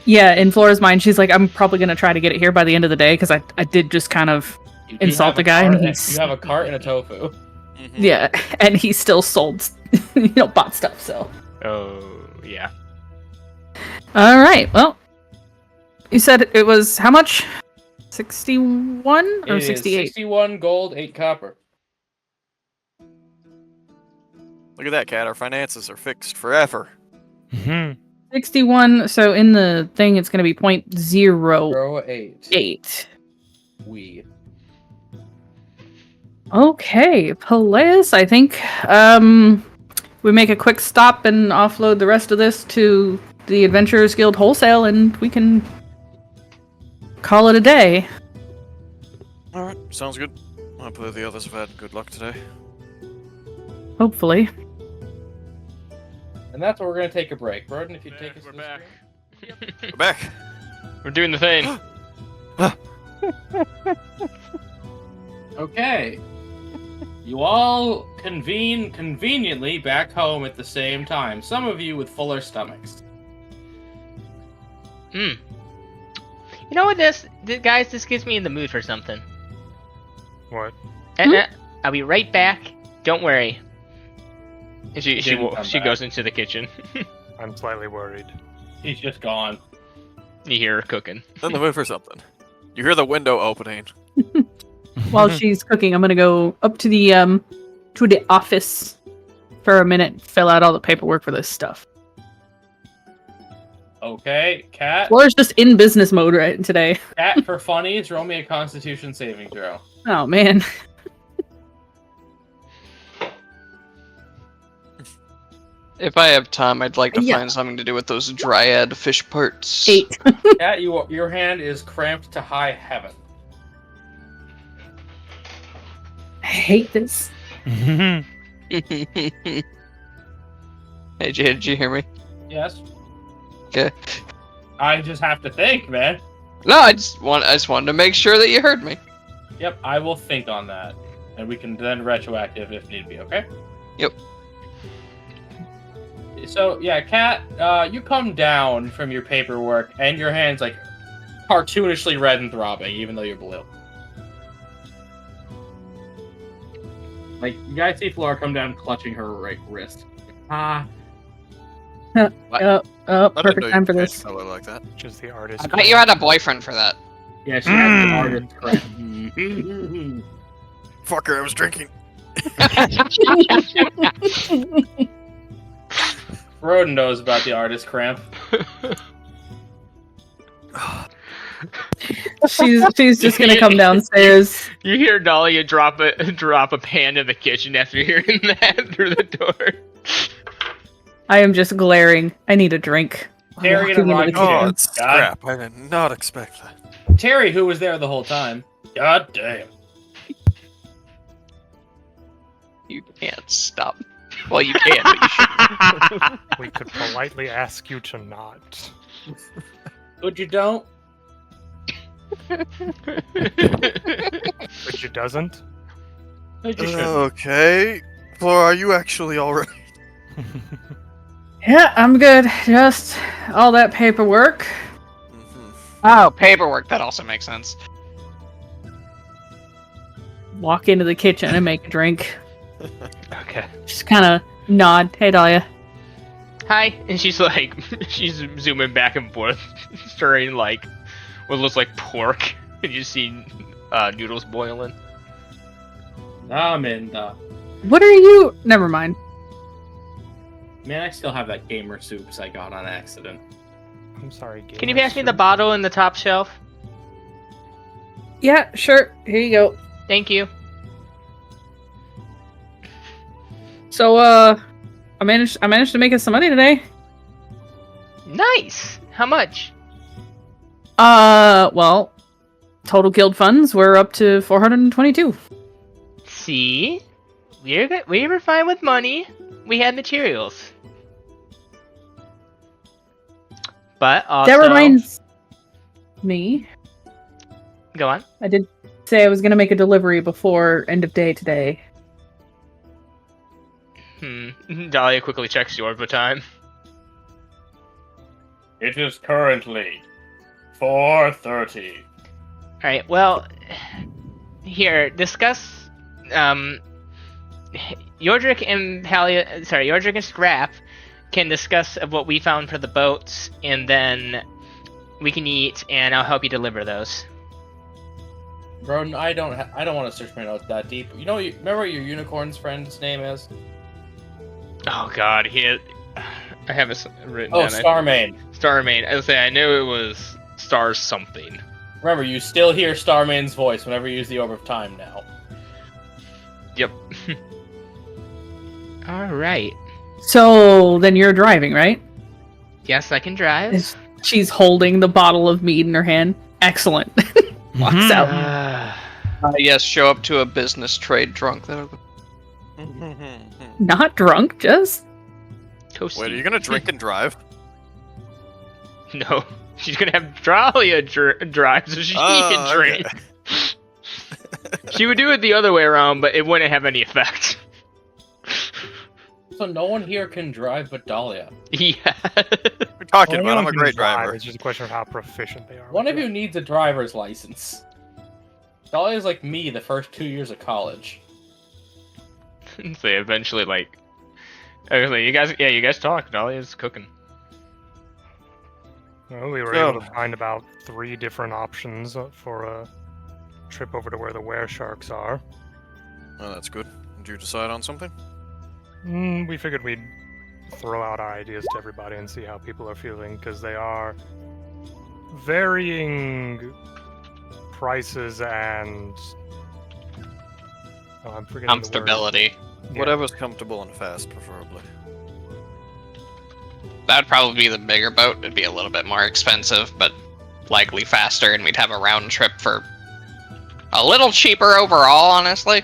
[SPEAKER 2] Yeah, in Flora's mind, she's like, I'm probably gonna try to get it here by the end of the day because I did just kind of
[SPEAKER 9] You do
[SPEAKER 2] insult
[SPEAKER 9] have
[SPEAKER 2] the
[SPEAKER 9] a
[SPEAKER 2] guy,
[SPEAKER 9] cart
[SPEAKER 2] and
[SPEAKER 9] and
[SPEAKER 2] he's
[SPEAKER 9] you have a cart and a tofu.
[SPEAKER 3] Mhm.
[SPEAKER 2] yeah, and he still sold, bought stuff. So,
[SPEAKER 4] Oh, yeah.
[SPEAKER 2] all right. Well, you said it was how much? 61 or
[SPEAKER 9] It is
[SPEAKER 2] 68?
[SPEAKER 9] 61 gold, 8 copper.
[SPEAKER 3] Look at that, cat. Our finances are fixed forever.
[SPEAKER 2] 61. So in the thing, it's gonna be 0.08.
[SPEAKER 9] Throw 8. We.
[SPEAKER 2] Okay, Peleus, I think we make a quick stop and offload the rest of this to the Adventurers Guild Wholesale, and we can call it a day.
[SPEAKER 3] Alright, sounds good. Hopefully the others have had good luck today.
[SPEAKER 2] Hopefully.
[SPEAKER 9] And that's where we're gonna take a break. Broden, if you take us
[SPEAKER 4] We're
[SPEAKER 9] to the
[SPEAKER 4] back.
[SPEAKER 9] screen.
[SPEAKER 3] We're back!
[SPEAKER 4] We're doing the thing.
[SPEAKER 9] Okay. You all convene conveniently back home at the same time. Some of you with fuller stomachs.
[SPEAKER 8] You know what guys, this gives me in the mood for something.
[SPEAKER 5] What?
[SPEAKER 8] I'll be right back. Don't worry.
[SPEAKER 4] And she
[SPEAKER 9] Didn't come back.
[SPEAKER 4] goes into the kitchen.
[SPEAKER 5] I'm slightly worried.
[SPEAKER 9] He's just gone.
[SPEAKER 4] You hear her cooking.
[SPEAKER 3] In the mood for something. You hear the window opening.
[SPEAKER 2] While she's cooking, I'm gonna go up to the office for a minute, fill out all the paperwork for this stuff.
[SPEAKER 9] Okay, Cat.
[SPEAKER 2] Flora's just in business mode right today.
[SPEAKER 9] Cat, for funnies, roll me a Constitution saving throw.
[SPEAKER 2] Oh man.
[SPEAKER 6] If I have time, I'd like to
[SPEAKER 2] Yeah.
[SPEAKER 6] find something to do with those dryad fish parts.
[SPEAKER 2] 8.
[SPEAKER 9] Cat, your hand is cramped to high heaven.
[SPEAKER 2] I hate this.
[SPEAKER 6] Hey, Jay, did you hear me?
[SPEAKER 9] Yes.
[SPEAKER 6] Okay.
[SPEAKER 9] I just have to think, man.
[SPEAKER 6] No, I just wanted to make sure that you heard me.
[SPEAKER 9] Yep, I will think on that. and we can then retroactive if need be. Okay.
[SPEAKER 6] Yep.
[SPEAKER 9] So yeah, Kat, you come down from your paperwork, and your hand's like cartoonishly red and throbbing, even though you're blue. Like you guys see Flora come down, clutching her right wrist.
[SPEAKER 2] Perfect time for this.
[SPEAKER 3] Color like that.
[SPEAKER 5] Which is the artist.
[SPEAKER 6] I bet you had a boyfriend for that.
[SPEAKER 9] Yeah, she has the artist cramp.
[SPEAKER 3] Fucker, I was drinking.
[SPEAKER 9] Roden knows about the artist cramp.
[SPEAKER 2] She's just gonna come downstairs.
[SPEAKER 4] You hear Dahlia drop a pan in the kitchen after hearing that through the door.
[SPEAKER 2] I am just glaring. I need a drink.
[SPEAKER 9] Terry
[SPEAKER 2] Walking
[SPEAKER 9] and
[SPEAKER 2] into the
[SPEAKER 9] Roger.
[SPEAKER 3] Oh,
[SPEAKER 2] kitchen.
[SPEAKER 3] it's crap. I did not expect that.
[SPEAKER 9] Terry, who was there the whole time. God damn.
[SPEAKER 6] You can't stop. Well, you can, but you shouldn't.
[SPEAKER 5] We could politely ask you to not.
[SPEAKER 9] But you don't?
[SPEAKER 5] But you doesn't?
[SPEAKER 9] But you shouldn't.
[SPEAKER 3] Okay. Flora, are you actually alright?
[SPEAKER 2] Yeah, I'm good. Just all that paperwork.
[SPEAKER 6] Oh, paperwork. That also makes sense.
[SPEAKER 2] Walk into the kitchen and make a drink.
[SPEAKER 4] Okay.
[SPEAKER 2] Just kind of nod. Hey, Dahlia.
[SPEAKER 4] Hi, and she's like, she's zooming back and forth, stirring like what looks like pork, and you see noodles boiling.
[SPEAKER 9] I'm in the...
[SPEAKER 2] What are you? Never mind.
[SPEAKER 9] Man, I still have that gamer soups I got on accident.
[SPEAKER 5] I'm sorry,
[SPEAKER 8] Can you pass me the bottle in the top shelf?
[SPEAKER 2] Yeah, sure. Here you go.
[SPEAKER 8] Thank you.
[SPEAKER 2] So, I managed to make us some money today.
[SPEAKER 8] Nice. How much?
[SPEAKER 2] Well, total guild funds were up to 422.
[SPEAKER 8] See, we were fine with money. We had materials. But also,
[SPEAKER 2] That reminds me.
[SPEAKER 8] Go on.
[SPEAKER 2] I did say I was gonna make a delivery before end of day today.
[SPEAKER 4] Dahlia quickly checks your time.
[SPEAKER 9] It is currently 4:30.
[SPEAKER 8] All right. Well, here discuss. Yordrick and Yordrick and Scrap can discuss of what we found for the boats, and then we can eat, and I'll help you deliver those.
[SPEAKER 9] Roden, I don't want to search my notes that deep. You know, remember what your unicorn's friend's name is?
[SPEAKER 4] Oh God, I have it written
[SPEAKER 9] Oh,
[SPEAKER 4] down.
[SPEAKER 9] Starmane.
[SPEAKER 4] Starmane. I would say I knew it was Star something.
[SPEAKER 9] Remember, you still hear Starmane's voice whenever you use the Orb of Time now.
[SPEAKER 4] Yep.
[SPEAKER 8] All right.
[SPEAKER 2] So then you're driving, right?
[SPEAKER 8] Yes, I can drive.
[SPEAKER 2] She's holding the bottle of mead in her hand. Excellent. Walks out.
[SPEAKER 6] Yes, show up to a business trade drunk.
[SPEAKER 2] Not drunk, just.
[SPEAKER 8] Toasty.
[SPEAKER 3] Wait, are you gonna drink and drive?
[SPEAKER 4] No, she's gonna have Dahlia drive so she can drink.
[SPEAKER 3] Okay.
[SPEAKER 4] She would do it the other way around, but it wouldn't have any effect.
[SPEAKER 9] So no one here can drive but Dahlia.
[SPEAKER 4] Yeah.
[SPEAKER 3] We're talking
[SPEAKER 5] Well,
[SPEAKER 3] about. I'm a
[SPEAKER 5] anyone
[SPEAKER 3] great
[SPEAKER 5] can drive,
[SPEAKER 3] driver.
[SPEAKER 5] It's just a question of how proficient they are.
[SPEAKER 9] One
[SPEAKER 5] with
[SPEAKER 9] of you
[SPEAKER 5] it.
[SPEAKER 9] needs a driver's license. Dahlia's like me the first 2 years of college.
[SPEAKER 4] So eventually, like, you guys talk. Dahlia's cooking.
[SPEAKER 5] Well, we were able to find about 3 different options for a trip over to where the were-sharks are.
[SPEAKER 3] Oh, that's good. Did you decide on something?
[SPEAKER 5] We figured we'd throw out our ideas to everybody and see how people are feeling, because they are varying prices and... Oh, I'm forgetting the word.
[SPEAKER 6] Comfortability.
[SPEAKER 5] Yeah.
[SPEAKER 3] Whatever's comfortable and fast, preferably.
[SPEAKER 6] That would probably be the bigger boat. It'd be a little bit more expensive, but likely faster, and we'd have a round trip for a little cheaper overall, honestly.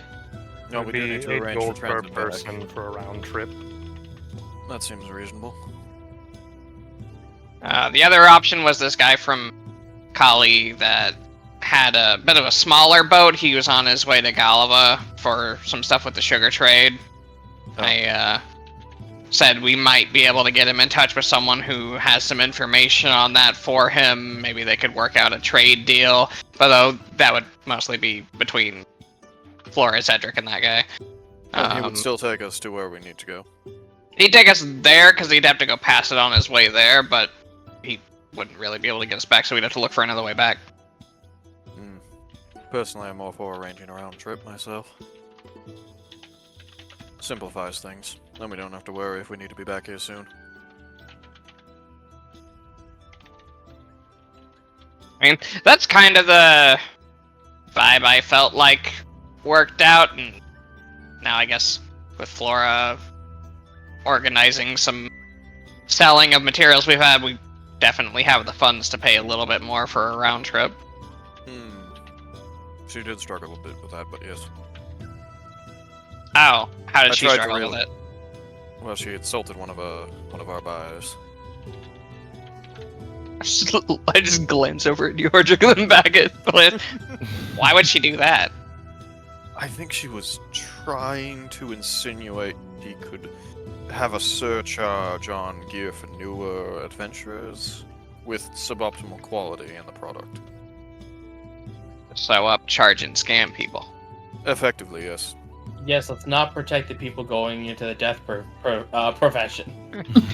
[SPEAKER 3] No,
[SPEAKER 5] It'd
[SPEAKER 3] we do
[SPEAKER 5] be
[SPEAKER 3] need to
[SPEAKER 5] 8
[SPEAKER 3] arrange for
[SPEAKER 5] gold per
[SPEAKER 3] transit back.
[SPEAKER 5] person for a round trip.
[SPEAKER 3] That seems reasonable.
[SPEAKER 6] The other option was this guy from Kali that
[SPEAKER 7] had a bit of a smaller boat. He was on his way to Galava for some stuff with the sugar trade.
[SPEAKER 3] Oh.
[SPEAKER 7] I said we might be able to get him in touch with someone who has some information on that for him. Maybe they could work out a trade deal. But though that would mostly be between Flora, Cedric, and that guy.
[SPEAKER 3] He would still take us to where we need to go.
[SPEAKER 7] He'd take us there because he'd have to go pass it on his way there, but he wouldn't really be able to get us back, so we'd have to look for another way back.
[SPEAKER 3] Personally, I'm all for arranging a round trip myself. Simplifies things. Then we don't have to worry if we need to be back here soon.
[SPEAKER 7] I mean, that's kind of the vibe I felt like worked out, and now I guess with Flora organizing some selling of materials we've had, we definitely have the funds to pay a little bit more for a round trip.
[SPEAKER 3] She did struggle a bit with that, but yes.
[SPEAKER 7] Oh, how did
[SPEAKER 3] I
[SPEAKER 7] she
[SPEAKER 3] tried to
[SPEAKER 7] struggle
[SPEAKER 3] reel
[SPEAKER 7] with it?
[SPEAKER 3] Well, she insulted one of our buyers.
[SPEAKER 7] I just glance over at Georgic and then back at Cliff. Why would she do that?
[SPEAKER 3] I think she was trying to insinuate he could have a surcharge on gear for newer adventurers with suboptimal quality in the product.
[SPEAKER 7] So upcharge and scam people.
[SPEAKER 3] Effectively, yes.
[SPEAKER 9] Yes, let's not protect the people going into the death profession.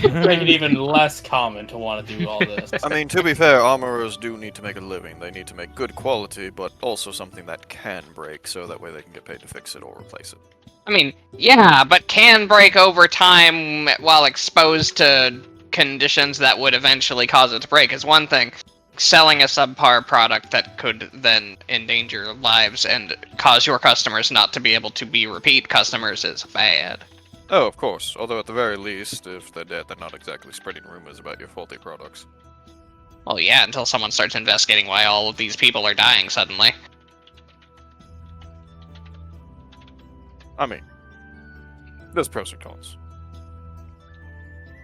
[SPEAKER 9] Make it even less common to want to do all this.
[SPEAKER 3] I mean, to be fair, armorers do need to make a living. They need to make good quality, but also something that can break, so that way they can get paid to fix it or replace it.
[SPEAKER 7] I mean, yeah, but can break over time while exposed to conditions that would eventually cause it to break is one thing. Selling a subpar product that could then endanger lives and cause your customers not to be able to be repeat customers is bad.
[SPEAKER 3] Oh, of course. Although at the very least, if they're dead, they're not exactly spreading rumors about your faulty products.
[SPEAKER 7] Well, yeah, until someone starts investigating why all of these people are dying suddenly.
[SPEAKER 3] I mean, there's pros and cons.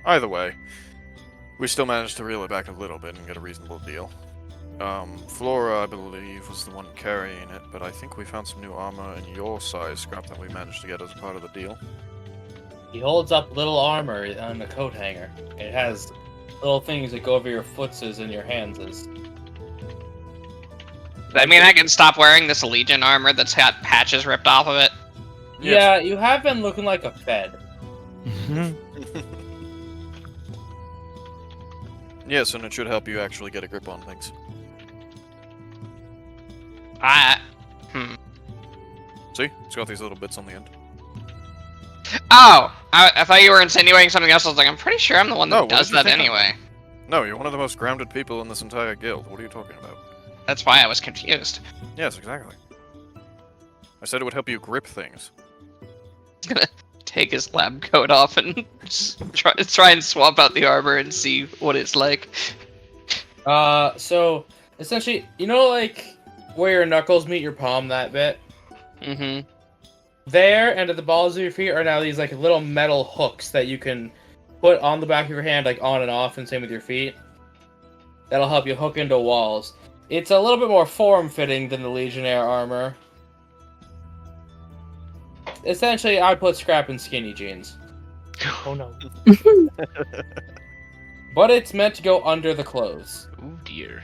[SPEAKER 3] Either way, we still managed to reel it back a little bit and get a reasonable deal. Flora, I believe, was the one carrying it, but I think we found some new armor in your size scrap that we managed to get as a part of the deal.
[SPEAKER 9] He holds up little armor on the coat hanger. It has little things that go over your footses and your handses.
[SPEAKER 7] I mean, I can stop wearing this Legion armor that's got patches ripped off of it.
[SPEAKER 3] Yes.
[SPEAKER 9] Yeah, you have been looking like a Fed.
[SPEAKER 3] Yes, and it should help you actually get a grip on things. See? It's got these little bits on the end.
[SPEAKER 7] Oh! I thought you were insinuating something else. I was like, I'm pretty sure I'm the one that
[SPEAKER 3] No, what
[SPEAKER 7] does
[SPEAKER 3] did you
[SPEAKER 7] that
[SPEAKER 3] think
[SPEAKER 7] anyway.
[SPEAKER 3] No, you're one of the most grounded people in this entire guild. What are you talking about?
[SPEAKER 7] That's why I was confused.
[SPEAKER 3] Yes, exactly. I said it would help you grip things.
[SPEAKER 7] He's gonna take his lab coat off and try and swap out the armor and see what it's like.
[SPEAKER 9] So essentially, you know, like where your knuckles meet your palm, that bit.
[SPEAKER 7] Mm-hmm.
[SPEAKER 9] There and at the balls of your feet are now these like little metal hooks that you can put on the back of your hand, like on and off, and same with your feet. That'll help you hook into walls. It's a little bit more form-fitting than the Legionnaire armor. Essentially, I put scrap in skinny jeans.
[SPEAKER 5] Oh no.
[SPEAKER 9] But it's meant to go under the clothes.
[SPEAKER 8] Oh dear.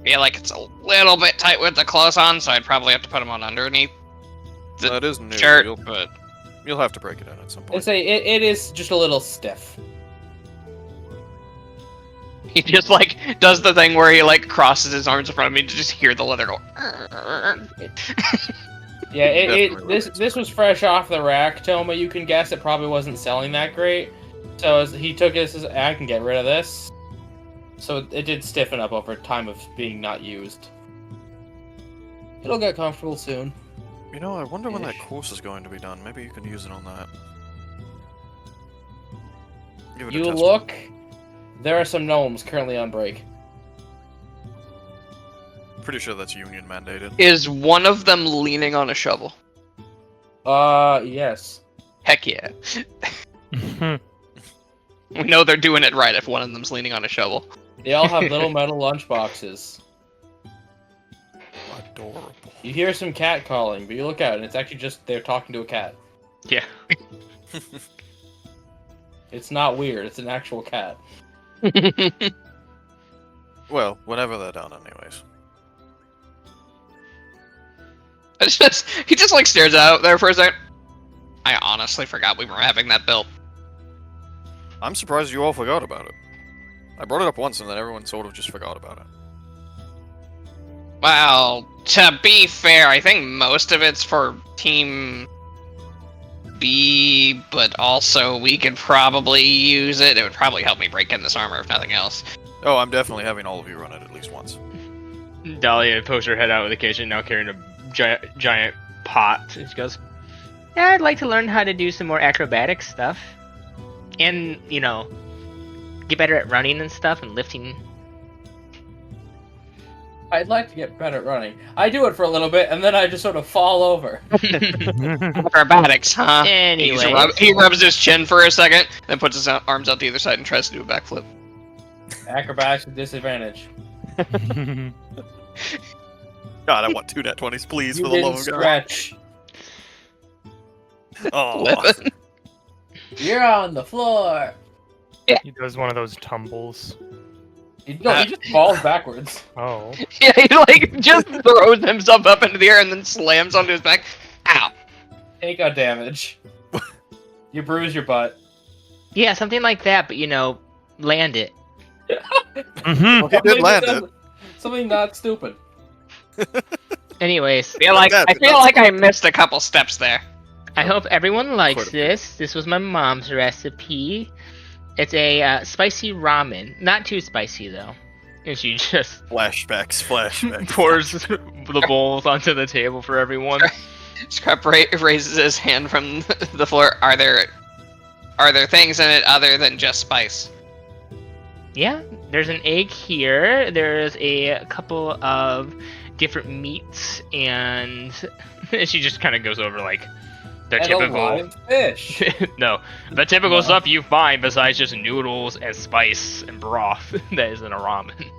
[SPEAKER 7] Yeah, like it's a little bit tight with the clothes on, so I'd probably have to put them on underneath the
[SPEAKER 3] That is new.
[SPEAKER 7] shirt,
[SPEAKER 3] You'll,
[SPEAKER 7] but
[SPEAKER 3] you'll have to break it in at some point.
[SPEAKER 9] It is just a little stiff.
[SPEAKER 7] he just like does the thing where he like crosses his arms in front of me to just hear the leather go.
[SPEAKER 9] Yeah,
[SPEAKER 3] Definitely
[SPEAKER 9] this was fresh off the rack, Toma. You can guess it probably wasn't selling that great. So as he took it, says, I can get rid of this. So it did stiffen up over time of being not used. It'll get comfortable soon.
[SPEAKER 3] You know, I wonder when that course is going to be done. Maybe you can use it on that. Give it a
[SPEAKER 9] You
[SPEAKER 3] test
[SPEAKER 9] look, there are some gnomes currently on break.
[SPEAKER 3] run. Pretty sure that's union mandated.
[SPEAKER 6] Is one of them leaning on a shovel?
[SPEAKER 9] Yes.
[SPEAKER 7] Heck yeah. We know they're doing it right if one of them's leaning on a shovel.
[SPEAKER 9] They all have little metal lunch boxes.
[SPEAKER 3] Adorable.
[SPEAKER 9] You hear some cat calling, but you look out and it's actually just they're talking to a cat.
[SPEAKER 4] Yeah.
[SPEAKER 9] It's not weird. It's an actual cat.
[SPEAKER 3] Well, whenever they're done, anyways.
[SPEAKER 6] He just like stares out there for a second. I honestly forgot we were having that built.
[SPEAKER 3] I'm surprised you all forgot about it. I brought it up once and then everyone sort of just forgot about it.
[SPEAKER 6] Well, to be fair, I think most of it's for Team B, but also we could probably use it. It would probably help me break in this armor if nothing else.
[SPEAKER 3] Oh, I'm definitely having all of you run it at least once.
[SPEAKER 4] Dahlia pokes her head out of the kitchen, now carrying a giant pot. And she goes, "Yeah, I'd like to learn how to do some more acrobatic stuff. And, get better at running and stuff and lifting."
[SPEAKER 9] I'd like to get better at running. I do it for a little bit, and then I just sort of fall over.
[SPEAKER 6] Acrobatics, huh?
[SPEAKER 4] Anyway.
[SPEAKER 6] He rubs his chin for a second, then puts his arms out the other side and tries to do a backflip.
[SPEAKER 9] Acrobatics with disadvantage.
[SPEAKER 3] God, I want 2 nat 20s, please,
[SPEAKER 9] You
[SPEAKER 3] for the
[SPEAKER 9] didn't
[SPEAKER 3] love of God.
[SPEAKER 9] stretch.
[SPEAKER 3] Oh,
[SPEAKER 9] You're on the floor.
[SPEAKER 5] He does one of those tumbles.
[SPEAKER 9] He just falls backwards.
[SPEAKER 5] Oh.
[SPEAKER 6] Yeah, he just throws himself up into the air and then slams onto his back. Ow.
[SPEAKER 9] Take out damage. You bruise your butt.
[SPEAKER 8] Yeah, something like that, but land it.
[SPEAKER 5] Mm-hmm.
[SPEAKER 3] well, he did land it.
[SPEAKER 9] Something not stupid.
[SPEAKER 8] Anyways,
[SPEAKER 6] I feel like I missed a couple steps there.
[SPEAKER 8] I hope everyone likes
[SPEAKER 3] Quite a
[SPEAKER 8] this. This was my mom's recipe. It's a spicy ramen. Not too spicy, though. And she just
[SPEAKER 3] Flashbacks.
[SPEAKER 4] Pours the bowls onto the table for everyone.
[SPEAKER 6] Scrap raises his hand from the floor. Are there things in it other than just spice?
[SPEAKER 8] Yeah, there's an egg here. There's a couple of different meats, and she just kind of goes over the
[SPEAKER 9] And a
[SPEAKER 8] typical
[SPEAKER 9] live fish.
[SPEAKER 8] no, the typical
[SPEAKER 9] No.
[SPEAKER 8] stuff you find besides just noodles and spice and broth that is in a ramen.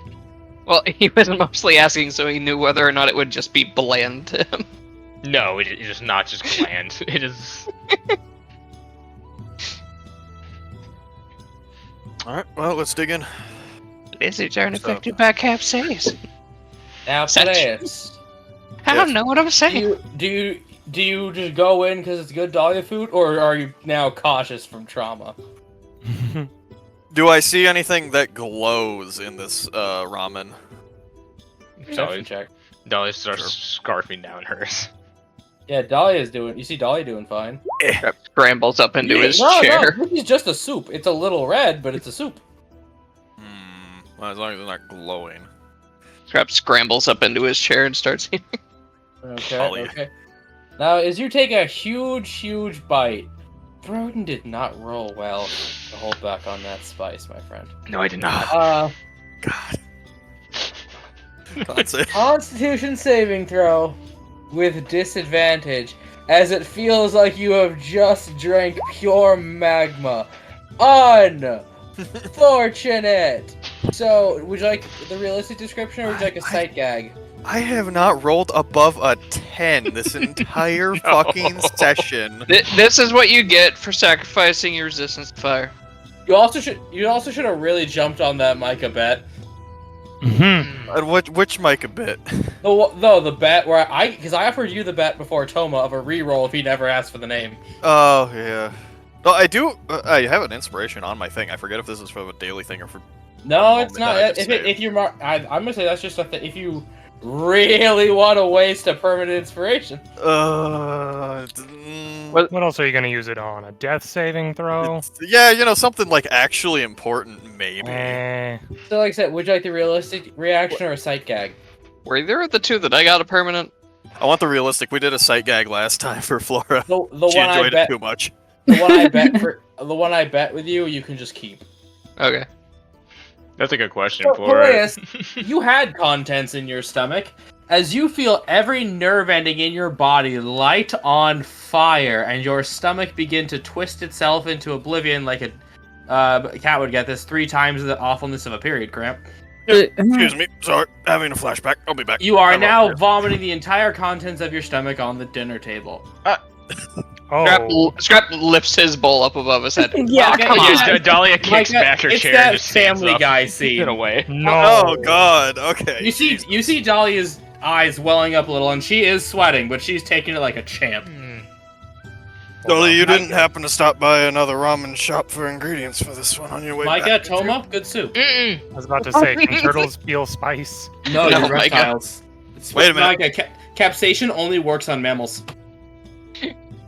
[SPEAKER 6] Well, he was mostly asking so he knew whether or not it would just be bland to him.
[SPEAKER 8] No, it is not just bland. It is.
[SPEAKER 3] Alright, well, let's dig in.
[SPEAKER 6] Lizards aren't
[SPEAKER 3] So-
[SPEAKER 6] affected by capsaicin.
[SPEAKER 9] Now,
[SPEAKER 6] Such-
[SPEAKER 9] Peleus,
[SPEAKER 6] I don't know what I'm saying.
[SPEAKER 9] do you just go in because it's good Dahlia food, or are you now cautious from trauma?
[SPEAKER 3] Do I see anything that glows in this ramen?
[SPEAKER 9] Perception check.
[SPEAKER 8] Dahlia starts scarfing down hers.
[SPEAKER 9] Yeah, Dahlia's doing. You see Dahlia doing fine.
[SPEAKER 6] Scrambles up into his
[SPEAKER 9] no,
[SPEAKER 6] chair.
[SPEAKER 9] No, this is just a soup. It's a little red, but it's a soup.
[SPEAKER 3] Well, as long as it's not glowing.
[SPEAKER 6] Scrap scrambles up into his chair and starts eating.
[SPEAKER 9] Okay.
[SPEAKER 3] Dahlia.
[SPEAKER 9] Okay. Now, as you take a huge bite, Broden did not roll well to hold back on that spice, my friend.
[SPEAKER 8] No, I did not.
[SPEAKER 3] God. That's it.
[SPEAKER 9] Constitution saving throw with disadvantage, as it feels like you have just drank pure magma. Unfortunate. So, would you like the realistic description, or would you like a sight gag?
[SPEAKER 3] I have not rolled above a 10 this entire fucking session.
[SPEAKER 6] This is what you get for sacrificing your resistance to fire.
[SPEAKER 9] You also should have really jumped on that Micah bet.
[SPEAKER 5] Mm-hmm.
[SPEAKER 3] Which Micah bit?
[SPEAKER 9] The bet where because I offered you the bet before Toma of a reroll if he never asked for the name.
[SPEAKER 3] Oh, yeah. No, I do. I have an inspiration on my thing. I forget if this is for a daily thing or for.
[SPEAKER 9] No, it's
[SPEAKER 3] moment
[SPEAKER 9] not.
[SPEAKER 3] that I just
[SPEAKER 9] If you're, I'm gonna say that's just something. If you really want to waste a permanent inspiration,
[SPEAKER 5] What else are you gonna use it on? A death saving throw?
[SPEAKER 3] Yeah, something like actually important, maybe.
[SPEAKER 9] so like I said, would you like the realistic reaction or a sight gag?
[SPEAKER 6] Were either of the two that I got a permanent?
[SPEAKER 3] I want the realistic. We did a sight gag last time for Flora.
[SPEAKER 9] The
[SPEAKER 3] She
[SPEAKER 9] one I
[SPEAKER 3] enjoyed
[SPEAKER 9] bet.
[SPEAKER 3] it too much.
[SPEAKER 9] The one I bet with you, you can just keep.
[SPEAKER 6] Okay.
[SPEAKER 4] That's a good question,
[SPEAKER 9] So,
[SPEAKER 4] Flora.
[SPEAKER 9] Peleus, you had contents in your stomach. As you feel every nerve ending in your body light on fire, and your stomach begin to twist itself into oblivion like a cat would get this 3 times the awfulness of a period cramp.
[SPEAKER 3] Excuse me. Sorry, having a flashback. I'll be back.
[SPEAKER 1] You are
[SPEAKER 3] I'm
[SPEAKER 1] now
[SPEAKER 3] over
[SPEAKER 1] vomiting the entire contents of your stomach on the dinner table.
[SPEAKER 5] Oh,
[SPEAKER 6] Scrap lifts his bowl up above his head.
[SPEAKER 2] Yeah,
[SPEAKER 1] Micah,
[SPEAKER 2] come
[SPEAKER 1] it's
[SPEAKER 2] on.
[SPEAKER 1] that-
[SPEAKER 4] Dahlia kicks
[SPEAKER 1] Micah,
[SPEAKER 4] back her
[SPEAKER 1] it's
[SPEAKER 4] chair
[SPEAKER 1] that
[SPEAKER 4] and just stands
[SPEAKER 1] Family
[SPEAKER 4] up.
[SPEAKER 1] Guy scene.
[SPEAKER 4] Get away.
[SPEAKER 5] no.
[SPEAKER 3] Oh God. Okay.
[SPEAKER 1] You see Dahlia's eyes welling up a little, and she is sweating, but she's taking it like a champ.
[SPEAKER 3] Dolly, you didn't
[SPEAKER 1] Micah.
[SPEAKER 3] happen to stop by another ramen shop for ingredients for this one on your way
[SPEAKER 1] Micah,
[SPEAKER 3] back? did you?
[SPEAKER 1] Toma, good soup.
[SPEAKER 5] I was about to say, can turtles feel spice?
[SPEAKER 1] No,
[SPEAKER 6] No,
[SPEAKER 1] you're
[SPEAKER 6] Micah.
[SPEAKER 1] reptiles. It's-
[SPEAKER 3] Wait a minute.
[SPEAKER 1] Micah, capsation only works on mammals.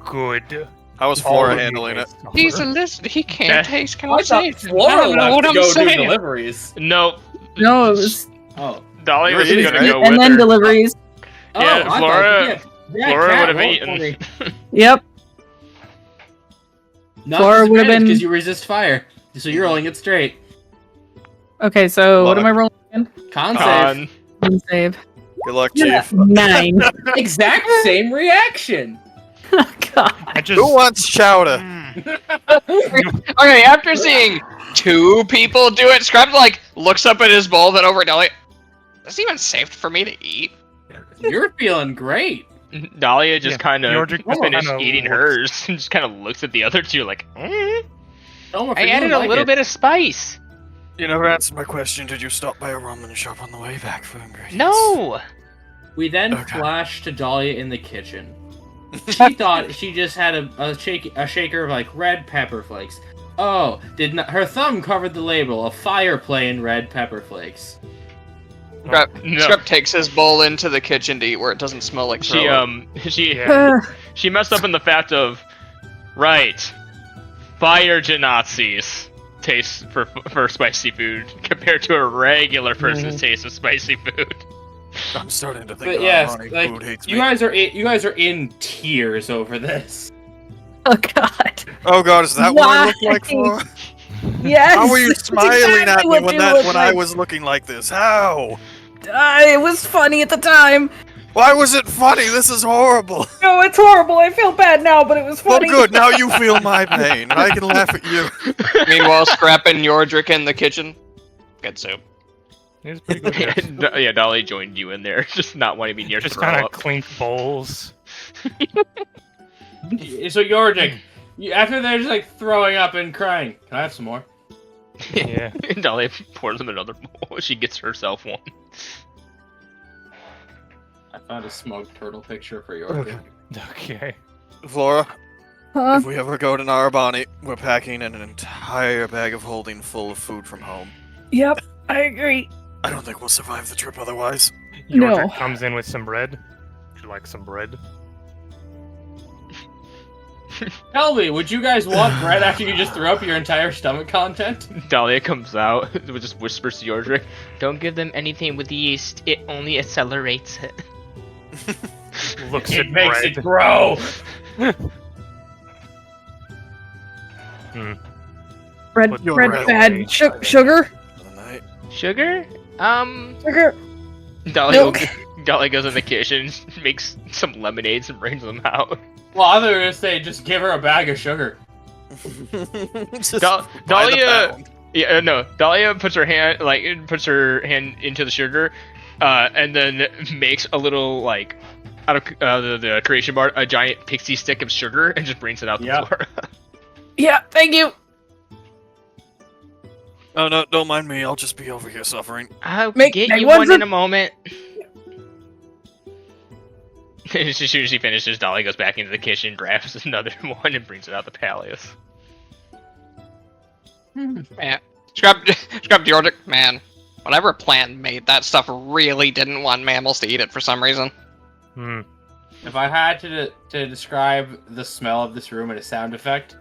[SPEAKER 5] Good.
[SPEAKER 3] How was
[SPEAKER 5] All
[SPEAKER 3] Flora
[SPEAKER 5] of you
[SPEAKER 3] handling it?
[SPEAKER 5] guys
[SPEAKER 6] He's
[SPEAKER 5] suffer.
[SPEAKER 6] a list. He can't
[SPEAKER 4] Yeah.
[SPEAKER 6] taste. Can
[SPEAKER 1] I
[SPEAKER 6] I
[SPEAKER 1] thought
[SPEAKER 6] say?
[SPEAKER 1] Flora
[SPEAKER 6] I don't know
[SPEAKER 1] left
[SPEAKER 6] what
[SPEAKER 1] to
[SPEAKER 6] I'm
[SPEAKER 1] go do
[SPEAKER 6] saying.
[SPEAKER 1] deliveries.
[SPEAKER 4] No,
[SPEAKER 2] No, it was
[SPEAKER 1] Oh.
[SPEAKER 4] Dahlia
[SPEAKER 3] You
[SPEAKER 4] was
[SPEAKER 3] were
[SPEAKER 4] gonna
[SPEAKER 3] eating,
[SPEAKER 4] go
[SPEAKER 3] right?
[SPEAKER 4] with
[SPEAKER 2] and then
[SPEAKER 4] her.
[SPEAKER 2] deliveries.
[SPEAKER 1] Oh,
[SPEAKER 4] Yeah,
[SPEAKER 1] I
[SPEAKER 4] Flora-
[SPEAKER 1] thought, yeah,
[SPEAKER 4] Flora
[SPEAKER 1] Cat
[SPEAKER 4] would have
[SPEAKER 1] rolled
[SPEAKER 4] eaten.
[SPEAKER 1] for me.
[SPEAKER 2] Yep.
[SPEAKER 1] Not
[SPEAKER 2] Flora would have been-
[SPEAKER 1] because you resist fire, so you're rolling it straight.
[SPEAKER 2] Okay, so what am I
[SPEAKER 3] Luck.
[SPEAKER 2] rolling again?
[SPEAKER 1] Con save.
[SPEAKER 4] Con.
[SPEAKER 2] One save.
[SPEAKER 3] Good luck,
[SPEAKER 2] Yeah,
[SPEAKER 3] Chief.
[SPEAKER 2] 9.
[SPEAKER 1] Exact same reaction.
[SPEAKER 2] Oh, God.
[SPEAKER 5] I just.
[SPEAKER 3] Who wants chowder?
[SPEAKER 6] Okay, after seeing 2 people do it, Scrap like looks up at his bowl, then over at Dahlia. Is this even safe for me to eat?
[SPEAKER 1] You're feeling great.
[SPEAKER 4] Dahlia just
[SPEAKER 5] Yeah,
[SPEAKER 4] kind of
[SPEAKER 5] Yordrick just
[SPEAKER 4] finished
[SPEAKER 5] kinda
[SPEAKER 4] eating
[SPEAKER 5] looks-
[SPEAKER 4] hers and just kind of looks at the other two like,
[SPEAKER 1] Toma,
[SPEAKER 8] I added a little bit of spice.
[SPEAKER 3] You never answered my question. Did you stop by a ramen shop on the way back for ingredients?
[SPEAKER 8] No.
[SPEAKER 1] We then
[SPEAKER 3] Okay.
[SPEAKER 1] flash to Dahlia in the kitchen. She thought she just had a shaker of like red pepper flakes. Oh, did not her thumb covered the label? A fire playing red pepper flakes.
[SPEAKER 6] Scrap,
[SPEAKER 4] no.
[SPEAKER 6] Scrap takes his bowl into the kitchen to eat where it doesn't smell like
[SPEAKER 4] She
[SPEAKER 6] throw up.
[SPEAKER 5] Yeah.
[SPEAKER 4] she messed up in the fact of, right, fire Nazis taste for spicy food compared to a regular person's taste of spicy food.
[SPEAKER 3] I'm starting to think
[SPEAKER 1] But
[SPEAKER 3] our
[SPEAKER 1] yes,
[SPEAKER 3] ironic
[SPEAKER 1] like
[SPEAKER 3] food hates
[SPEAKER 1] you
[SPEAKER 3] me.
[SPEAKER 1] guys are in tears over this.
[SPEAKER 2] Oh, God.
[SPEAKER 3] Oh God, is that what I look
[SPEAKER 2] Why?
[SPEAKER 3] like for?
[SPEAKER 2] Yes.
[SPEAKER 3] How were you
[SPEAKER 2] that's
[SPEAKER 3] smiling
[SPEAKER 2] exactly
[SPEAKER 3] at me
[SPEAKER 2] what
[SPEAKER 3] when
[SPEAKER 2] you
[SPEAKER 3] that
[SPEAKER 2] look
[SPEAKER 3] when I
[SPEAKER 2] like.
[SPEAKER 3] was looking like this? How?
[SPEAKER 2] It was funny at the time.
[SPEAKER 3] Why was it funny? This is horrible.
[SPEAKER 2] No, it's horrible. I feel bad now, but it was
[SPEAKER 3] Well,
[SPEAKER 2] funny.
[SPEAKER 3] good. Now you feel my pain. I can laugh at you.
[SPEAKER 6] Meanwhile, Scrap and Yordrick in the kitchen. Good soup.
[SPEAKER 5] It was pretty good. Yes.
[SPEAKER 4] Yeah, Dahlia joined you in there, just not wanting to be near
[SPEAKER 5] Just
[SPEAKER 4] throw
[SPEAKER 5] kind of
[SPEAKER 4] up.
[SPEAKER 5] clink bowls.
[SPEAKER 1] So Yorjik, after they're just like throwing up and crying, can I have some more?
[SPEAKER 5] Yeah.
[SPEAKER 4] Dahlia pours them another bowl. She gets herself one.
[SPEAKER 1] I found a smoked turtle picture for Yorjik.
[SPEAKER 5] Okay.
[SPEAKER 3] Flora,
[SPEAKER 2] Huh?
[SPEAKER 3] if we ever go to Narabani, we're packing in an entire bag of holding full of food from home.
[SPEAKER 2] Yep, I agree.
[SPEAKER 3] I don't think we'll survive the trip otherwise.
[SPEAKER 2] No.
[SPEAKER 5] Yordrick comes in with some bread. Would you like some bread?
[SPEAKER 1] Tell me, would you guys want bread after you just threw up your entire stomach content?
[SPEAKER 4] Dahlia comes out, just whispers to Yordrick.
[SPEAKER 8] Don't give them anything with yeast. It only accelerates it.
[SPEAKER 5] Looks
[SPEAKER 1] It
[SPEAKER 5] at
[SPEAKER 1] makes
[SPEAKER 5] bread.
[SPEAKER 1] it grow.
[SPEAKER 2] Bread,
[SPEAKER 5] Put
[SPEAKER 3] your
[SPEAKER 2] bread
[SPEAKER 3] bread
[SPEAKER 2] bad.
[SPEAKER 5] away.
[SPEAKER 2] Sugar?
[SPEAKER 3] For the night.
[SPEAKER 8] Sugar?
[SPEAKER 2] Sugar?
[SPEAKER 4] Dahlia goes in the kitchen, makes some lemonades and brings them out.
[SPEAKER 1] Well, I thought you were gonna say just give her a bag of sugar.
[SPEAKER 3] Just
[SPEAKER 4] Dahlia-
[SPEAKER 3] by the pound.
[SPEAKER 4] Yeah, no. Dahlia puts her hand into the sugar, and then makes a little like out of the creation bar a giant pixie stick of sugar and just brings it out the
[SPEAKER 1] Yep.
[SPEAKER 4] floor.
[SPEAKER 2] Yeah, thank you.
[SPEAKER 3] Oh no, don't mind me. I'll just be over here suffering.
[SPEAKER 8] I'll
[SPEAKER 2] Make
[SPEAKER 8] get
[SPEAKER 2] that
[SPEAKER 8] you
[SPEAKER 2] one
[SPEAKER 8] one
[SPEAKER 2] for-
[SPEAKER 8] in a moment.
[SPEAKER 4] As soon as she finishes, Dahlia goes back into the kitchen, grabs another one, and brings it out the palace.
[SPEAKER 6] Man, Scrap Yordrick, man. Whatever plant made that stuff really didn't want mammals to eat it for some reason.
[SPEAKER 5] Hmm.
[SPEAKER 1] If I had to describe the smell of this room in a sound effect,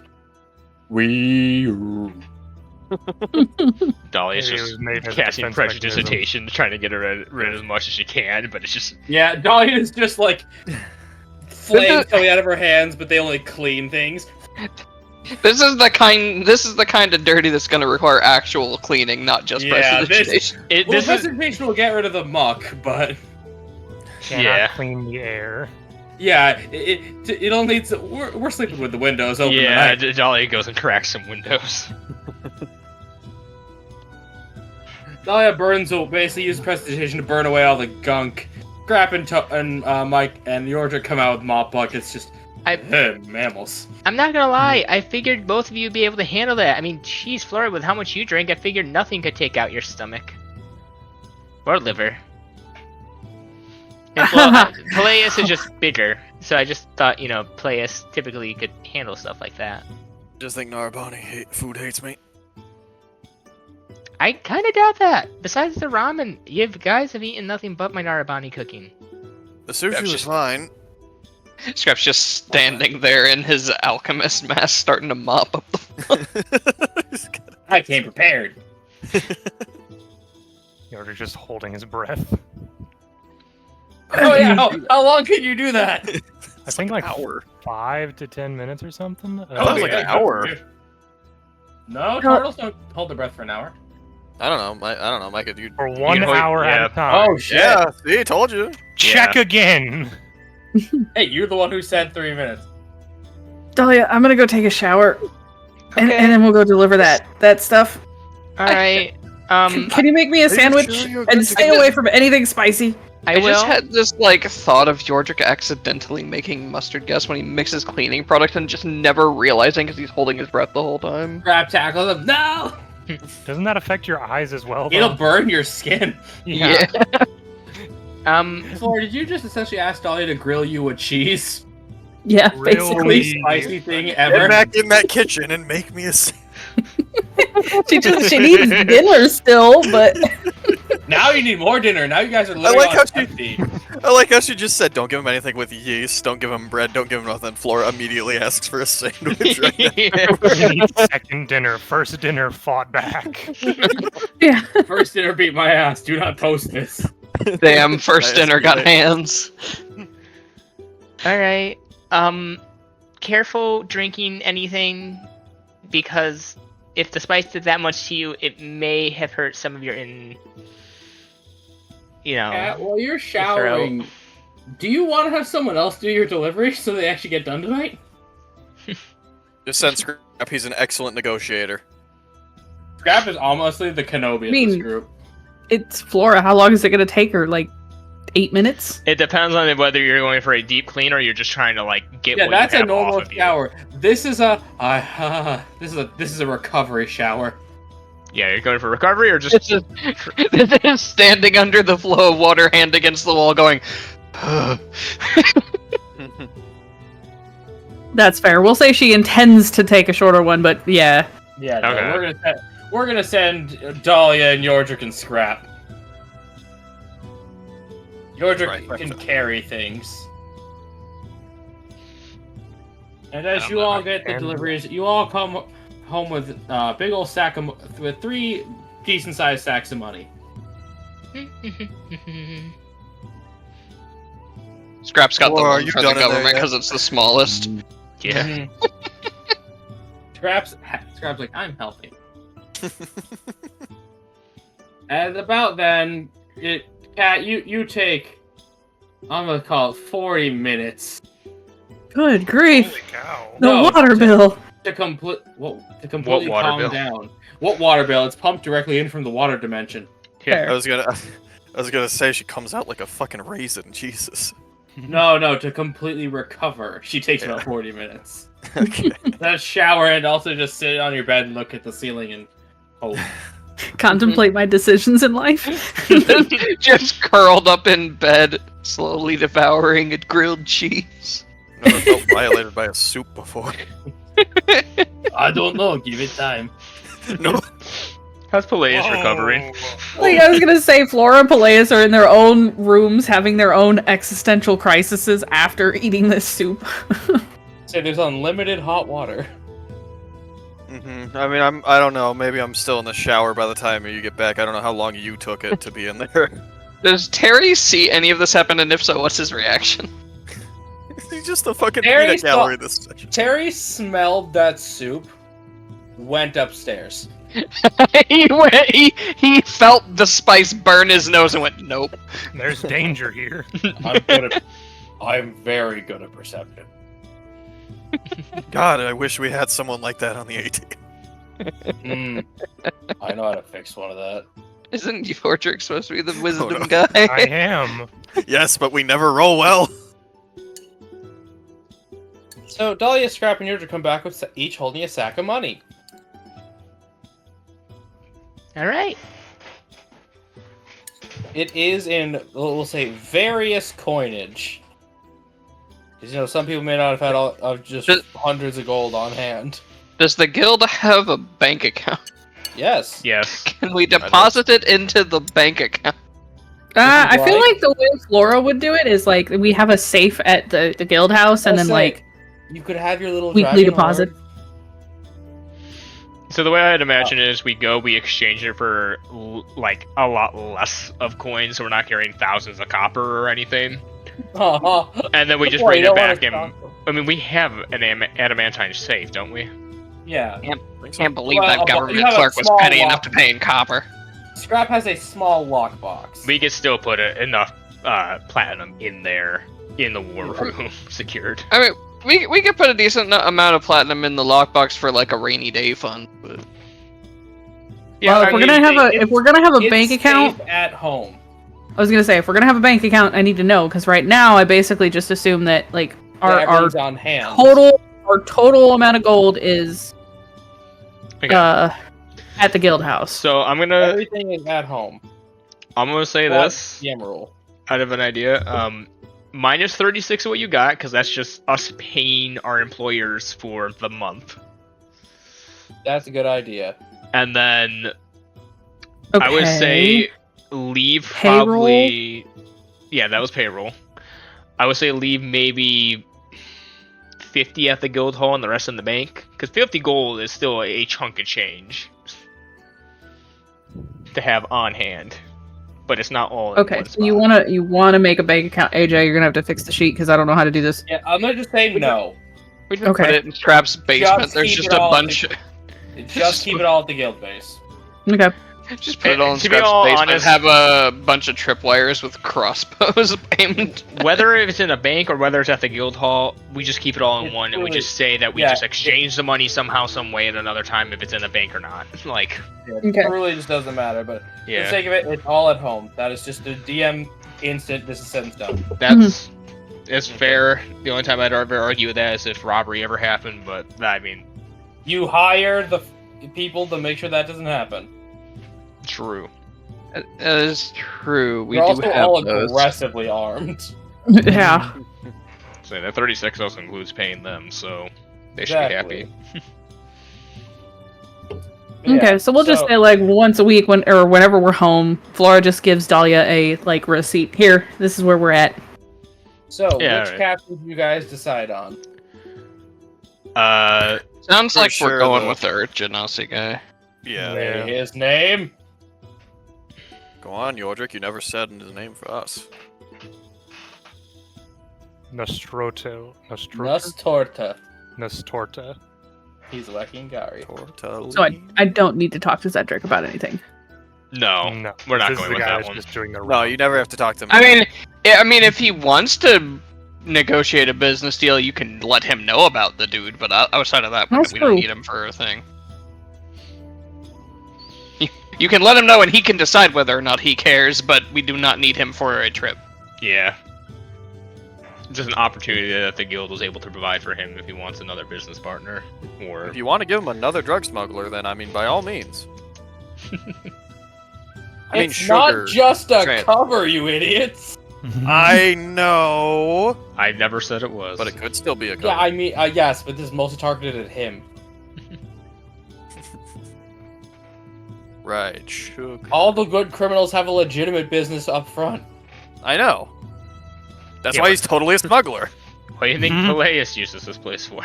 [SPEAKER 4] Dahlia's
[SPEAKER 5] Maybe it
[SPEAKER 4] just
[SPEAKER 5] was made as a
[SPEAKER 4] casting
[SPEAKER 5] defense
[SPEAKER 4] prejudication, trying to get rid as much as she can, but it's just
[SPEAKER 1] yeah, Dahlia is just like flames coming out of her hands, but they only clean things.
[SPEAKER 6] This is the kind of dirty that's going to require actual cleaning, not just
[SPEAKER 1] Yeah,
[SPEAKER 6] prestidigitation.
[SPEAKER 4] it.
[SPEAKER 1] Well,
[SPEAKER 4] This is
[SPEAKER 1] presentation will get rid of the muck, but
[SPEAKER 5] Cannot
[SPEAKER 4] Yeah.
[SPEAKER 5] clean the air.
[SPEAKER 1] yeah, it'll need to. We're sleeping with the windows open
[SPEAKER 4] yeah.
[SPEAKER 1] tonight.
[SPEAKER 4] Dahlia goes and cracks some windows.
[SPEAKER 9] Dahlia burns will basically use prestidigitation to burn away all the gunk. Scrap and Mike and Yordrick come out with mop buckets. Just mammals.
[SPEAKER 8] I'm not gonna lie, I figured both of you would be able to handle that. I mean, geez, Flora, with how much you drink, I figured nothing could take out your stomach. Or liver. And, well, Peleus is just bigger, so I just thought, Peleus typically could handle stuff like that.
[SPEAKER 3] Just think Narabani food hates me.
[SPEAKER 8] I kind of doubt that. Besides the ramen, you guys have eaten nothing but my Narabani cooking.
[SPEAKER 3] The sushi was fine.
[SPEAKER 6] Scrap's just standing there in his alchemist mask, starting to mop up the floor.
[SPEAKER 9] I came prepared.
[SPEAKER 5] Yordrick's just holding his breath.
[SPEAKER 9] Oh yeah, how long can you do that?
[SPEAKER 5] I think like
[SPEAKER 3] hour.
[SPEAKER 5] 5 to 10 minutes or something.
[SPEAKER 3] That was like an hour.
[SPEAKER 9] No, turtles don't hold their breath for an hour.
[SPEAKER 3] I don't know, Micah.
[SPEAKER 5] For 1 hour at a time.
[SPEAKER 9] Oh shit!
[SPEAKER 3] Yeah, see, I told you.
[SPEAKER 5] Check again.
[SPEAKER 9] Hey, you're the one who said 3 minutes.
[SPEAKER 2] Dahlia, I'm gonna go take a shower, and
[SPEAKER 8] Okay.
[SPEAKER 2] then we'll go deliver that stuff.
[SPEAKER 8] Alright,
[SPEAKER 2] Can you make me a sandwich
[SPEAKER 3] sure you're
[SPEAKER 2] and
[SPEAKER 3] good to
[SPEAKER 2] stay
[SPEAKER 6] go?
[SPEAKER 2] away from anything spicy?
[SPEAKER 8] I
[SPEAKER 6] I
[SPEAKER 8] will.
[SPEAKER 6] just had this thought of Yordrick accidentally making mustard gas when he mixes cleaning product and just never realizing because he's holding his breath the whole time.
[SPEAKER 9] Grab tackle them. No!
[SPEAKER 5] Doesn't that affect your eyes as well?
[SPEAKER 9] It'll
[SPEAKER 5] though?
[SPEAKER 9] burn your skin.
[SPEAKER 6] Yeah.
[SPEAKER 9] Flora, did you just essentially ask Dahlia to grill you with cheese?
[SPEAKER 2] Yeah,
[SPEAKER 5] Really?
[SPEAKER 2] basically.
[SPEAKER 9] Least spicy thing
[SPEAKER 3] Get
[SPEAKER 9] ever.
[SPEAKER 3] back in that kitchen and make me a sandwich.
[SPEAKER 2] She needs dinner still, but
[SPEAKER 9] Now you need more dinner. Now you guys are literally
[SPEAKER 3] like how she-
[SPEAKER 9] empty.
[SPEAKER 3] I like how she just said, don't give him anything with yeast, don't give him bread, don't give him nothing. Flora immediately asks for a sandwich right now.
[SPEAKER 5] You need second dinner. First dinner fought back.
[SPEAKER 2] yeah.
[SPEAKER 9] First dinner beat my ass. Do not post this.
[SPEAKER 6] Damn, first
[SPEAKER 3] That's
[SPEAKER 6] dinner got
[SPEAKER 3] good.
[SPEAKER 6] hands.
[SPEAKER 8] Alright, careful drinking anything, because if the spice did that much to you, it may have hurt some of your
[SPEAKER 9] While you're showering, do you want to have someone else do your delivery so they actually get done tonight?
[SPEAKER 3] Just send Scrap, he's an excellent negotiator.
[SPEAKER 9] Scrap is honestly the Kenobi of this group.
[SPEAKER 2] It's Flora. How long is it gonna take her? Like 8 minutes?
[SPEAKER 4] It depends on whether you're going for a deep clean or you're just trying to get
[SPEAKER 9] Yeah,
[SPEAKER 4] what
[SPEAKER 9] that's
[SPEAKER 4] you
[SPEAKER 9] a
[SPEAKER 4] have
[SPEAKER 9] normal
[SPEAKER 4] off of you.
[SPEAKER 9] shower. This is a this is a recovery shower.
[SPEAKER 4] Yeah, you're going for recovery or just
[SPEAKER 6] This is standing under the flow of water, hand against the wall, going.
[SPEAKER 2] That's fair. We'll say she intends to take a shorter one, but yeah.
[SPEAKER 9] Yeah, no,
[SPEAKER 4] Okay.
[SPEAKER 9] we're gonna send Dahlia and Yordrick and Scrap. Yordrick
[SPEAKER 3] Right.
[SPEAKER 9] can carry things. And as you all get the deliveries, you all come home with a big old sack of with 3 decent-sized sacks of money.
[SPEAKER 6] Scrap's got the
[SPEAKER 3] Or are
[SPEAKER 6] one
[SPEAKER 3] you
[SPEAKER 6] for the
[SPEAKER 3] done in there
[SPEAKER 6] government
[SPEAKER 3] yet?
[SPEAKER 6] because it's the smallest.
[SPEAKER 4] yeah.
[SPEAKER 9] Mhm. Scrap's like, I'm healthy. And about then, Kat, you take, I'm gonna call it 40 minutes
[SPEAKER 2] Good grief.
[SPEAKER 5] Holy cow.
[SPEAKER 2] The
[SPEAKER 9] No,
[SPEAKER 2] water bill.
[SPEAKER 9] to completely
[SPEAKER 4] water
[SPEAKER 9] calm
[SPEAKER 4] bill?
[SPEAKER 9] down. What water bill? It's pumped directly in from the water dimension.
[SPEAKER 2] Fair.
[SPEAKER 3] I was gonna say she comes out like a fucking raisin, Jesus.
[SPEAKER 9] No, to completely recover, she takes about
[SPEAKER 3] Yeah.
[SPEAKER 9] 40 minutes.
[SPEAKER 3] Okay.
[SPEAKER 9] Then shower and also just sit on your bed and look at the ceiling and hope.
[SPEAKER 2] Contemplate my decisions in life.
[SPEAKER 6] Just curled up in bed, slowly devouring a grilled cheese.
[SPEAKER 3] Never felt violated by a soup before.
[SPEAKER 9] I don't know, give it time.
[SPEAKER 3] No.
[SPEAKER 4] How's Peleus recovering?
[SPEAKER 2] Like I was gonna say, Flora and Peleus are in their own rooms having their own existential crises after eating this soup.
[SPEAKER 9] Say there's unlimited hot water.
[SPEAKER 3] I mean, I don't know. Maybe I'm still in the shower by the time you get back. I don't know how long you took it to be in there.
[SPEAKER 6] Does Terry see any of this happen, and if so, what's his reaction?
[SPEAKER 3] He's just a fucking
[SPEAKER 9] Terry
[SPEAKER 3] peanut
[SPEAKER 9] saw-
[SPEAKER 3] gallery this session.
[SPEAKER 9] Terry smelled that soup, went upstairs.
[SPEAKER 6] he felt the spice burn his nose and went, nope.
[SPEAKER 5] There's danger here.
[SPEAKER 9] I'm very good at perception.
[SPEAKER 3] God, I wish we had someone like that on the AT.
[SPEAKER 9] I know how to fix one of that.
[SPEAKER 6] Isn't Yordrick supposed to be the wisdom
[SPEAKER 3] no.
[SPEAKER 6] guy?
[SPEAKER 5] I am.
[SPEAKER 3] Yes, but we never roll well.
[SPEAKER 9] So Dahlia, Scrap, and Yordrick come back with each holding a sack of money.
[SPEAKER 8] All right.
[SPEAKER 9] It is in, we'll say, various coinage. Because, some people may not have had just hundreds of gold on hand.
[SPEAKER 6] Does the guild have a bank account?
[SPEAKER 9] Yes.
[SPEAKER 4] Yes.
[SPEAKER 6] Can we deposit it into the bank account?
[SPEAKER 2] I feel like the way Flora would do it is like we have a safe at the guild house, and then like
[SPEAKER 9] you could have your little
[SPEAKER 2] weekly
[SPEAKER 9] dragon
[SPEAKER 2] deposit.
[SPEAKER 9] horde.
[SPEAKER 4] So the way I'd imagine it is we exchange it for like a lot less of coins, so we're not carrying thousands of copper or anything. And then we just bring it back and I mean we have an adamantine safe, don't we?
[SPEAKER 9] Yeah.
[SPEAKER 6] Can't believe
[SPEAKER 9] Well,
[SPEAKER 6] that
[SPEAKER 9] but you
[SPEAKER 6] government
[SPEAKER 9] have a
[SPEAKER 6] clerk was
[SPEAKER 9] small
[SPEAKER 6] petty
[SPEAKER 9] lock.
[SPEAKER 6] enough to pay in copper.
[SPEAKER 9] Scrap has a small lockbox.
[SPEAKER 4] We could still put enough platinum in there in the war room secured.
[SPEAKER 6] I mean, we could put a decent amount of platinum in the lockbox for like a rainy day fund. But...
[SPEAKER 2] Yeah, well, if we're gonna have a bank account
[SPEAKER 9] at home.
[SPEAKER 2] I was gonna say if we're gonna have a bank account, I need to know because right now I basically just assume that like our
[SPEAKER 9] on hand.
[SPEAKER 2] total amount of gold is at the guild house.
[SPEAKER 4] So
[SPEAKER 9] everything is at home.
[SPEAKER 4] I'm gonna say this
[SPEAKER 9] DM roll.
[SPEAKER 4] out of an idea. Minus 36 of what you got, because that's just us paying our employers for the month.
[SPEAKER 9] That's a good idea.
[SPEAKER 4] And then
[SPEAKER 2] Okay.
[SPEAKER 4] I would say leave
[SPEAKER 2] Payroll?
[SPEAKER 4] probably. Yeah, that was payroll. I would say leave maybe 50 at the guild hall and the rest in the bank, because 50 gold is still a chunk of change to have on hand, but it's not all.
[SPEAKER 2] Okay,
[SPEAKER 4] in one
[SPEAKER 2] so
[SPEAKER 4] spot.
[SPEAKER 2] you wanna make a bank account, AJ? You're gonna have to fix the sheet because I don't know how to do this.
[SPEAKER 9] Yeah, I'm gonna just say no.
[SPEAKER 6] We can
[SPEAKER 2] Okay.
[SPEAKER 6] put it in Scrap's basement.
[SPEAKER 9] Just
[SPEAKER 6] There's
[SPEAKER 9] keep
[SPEAKER 6] just
[SPEAKER 9] it
[SPEAKER 6] a
[SPEAKER 9] all
[SPEAKER 6] bunch.
[SPEAKER 9] Just keep it all at the guild base.
[SPEAKER 2] Okay.
[SPEAKER 6] Just put it all in
[SPEAKER 4] To be
[SPEAKER 6] Scrap's
[SPEAKER 4] all
[SPEAKER 6] basement.
[SPEAKER 4] honest-
[SPEAKER 6] Have a bunch of tripwires with crossbows aimed.
[SPEAKER 4] Whether it's in a bank or whether it's at the guild hall, we just keep it all in
[SPEAKER 9] It's
[SPEAKER 4] one, and we
[SPEAKER 9] really-
[SPEAKER 4] just say that we
[SPEAKER 9] yeah,
[SPEAKER 4] just exchange the money somehow, some way at another time if it's in a bank or not. Like,
[SPEAKER 9] Yeah,
[SPEAKER 2] Okay.
[SPEAKER 9] It really just doesn't matter, but for the
[SPEAKER 4] yeah,
[SPEAKER 9] sake of it, it's all at home. That is just a DM instant. This is set in stone.
[SPEAKER 4] that's it's fair. The only time I'd ever argue with that is if robbery ever happened, but I mean,
[SPEAKER 9] You hire the people to make sure that doesn't happen.
[SPEAKER 4] true.
[SPEAKER 6] That is true. We
[SPEAKER 9] We're
[SPEAKER 6] do
[SPEAKER 9] also
[SPEAKER 6] have
[SPEAKER 9] all
[SPEAKER 6] those.
[SPEAKER 9] aggressively armed.
[SPEAKER 2] Yeah.
[SPEAKER 4] So that 36 also includes paying them, so they
[SPEAKER 9] Exactly.
[SPEAKER 4] should be happy.
[SPEAKER 2] Okay, so we'll just say like once a week whenever we're home, Flora just gives Dahlia a like receipt. Here, this is where we're at.
[SPEAKER 9] So,
[SPEAKER 4] Yeah,
[SPEAKER 9] which
[SPEAKER 4] alright.
[SPEAKER 9] captain do you guys decide on?
[SPEAKER 6] Sounds
[SPEAKER 3] For
[SPEAKER 6] like
[SPEAKER 3] sure,
[SPEAKER 6] we're going
[SPEAKER 3] though.
[SPEAKER 6] with the Urgenasi guy.
[SPEAKER 3] Yeah.
[SPEAKER 9] Say his name.
[SPEAKER 3] Go on, Yordrick. You never said his name for us.
[SPEAKER 5] Nostroto.
[SPEAKER 9] Nostorta.
[SPEAKER 5] Nostorta.
[SPEAKER 9] He's Lecky Gary.
[SPEAKER 2] So I don't need to talk to Cedric about anything.
[SPEAKER 4] No,
[SPEAKER 5] No,
[SPEAKER 4] we're not
[SPEAKER 5] this
[SPEAKER 4] going
[SPEAKER 5] is the
[SPEAKER 4] with
[SPEAKER 5] guy
[SPEAKER 4] that
[SPEAKER 5] that's
[SPEAKER 4] one.
[SPEAKER 5] just doing the
[SPEAKER 3] No,
[SPEAKER 5] roll.
[SPEAKER 3] you never have to talk to me.
[SPEAKER 6] I mean, if he wants to negotiate a business deal, you can let him know about the dude. But outside of that,
[SPEAKER 2] That's
[SPEAKER 6] we don't
[SPEAKER 2] true.
[SPEAKER 6] need him for a thing. You can let him know, and he can decide whether or not he cares. But we do not need him for a trip.
[SPEAKER 4] Yeah. Just an opportunity that the guild was able to provide for him if he wants another business partner, or
[SPEAKER 3] If you want to give him another drug smuggler, then I mean, by all means. I mean,
[SPEAKER 9] It's
[SPEAKER 3] sugar.
[SPEAKER 9] not just a
[SPEAKER 3] Tran-
[SPEAKER 9] cover, you idiots.
[SPEAKER 3] I know,
[SPEAKER 4] I never said it was.
[SPEAKER 3] but it could still be a cover.
[SPEAKER 9] Yeah, I mean, yes, but this is mostly targeted at him.
[SPEAKER 3] Right, sugar.
[SPEAKER 9] All the good criminals have a legitimate business up front.
[SPEAKER 3] I know. That's
[SPEAKER 4] Yeah,
[SPEAKER 3] why
[SPEAKER 4] but-
[SPEAKER 3] he's totally a smuggler.
[SPEAKER 4] What do you think Peleus uses this place for?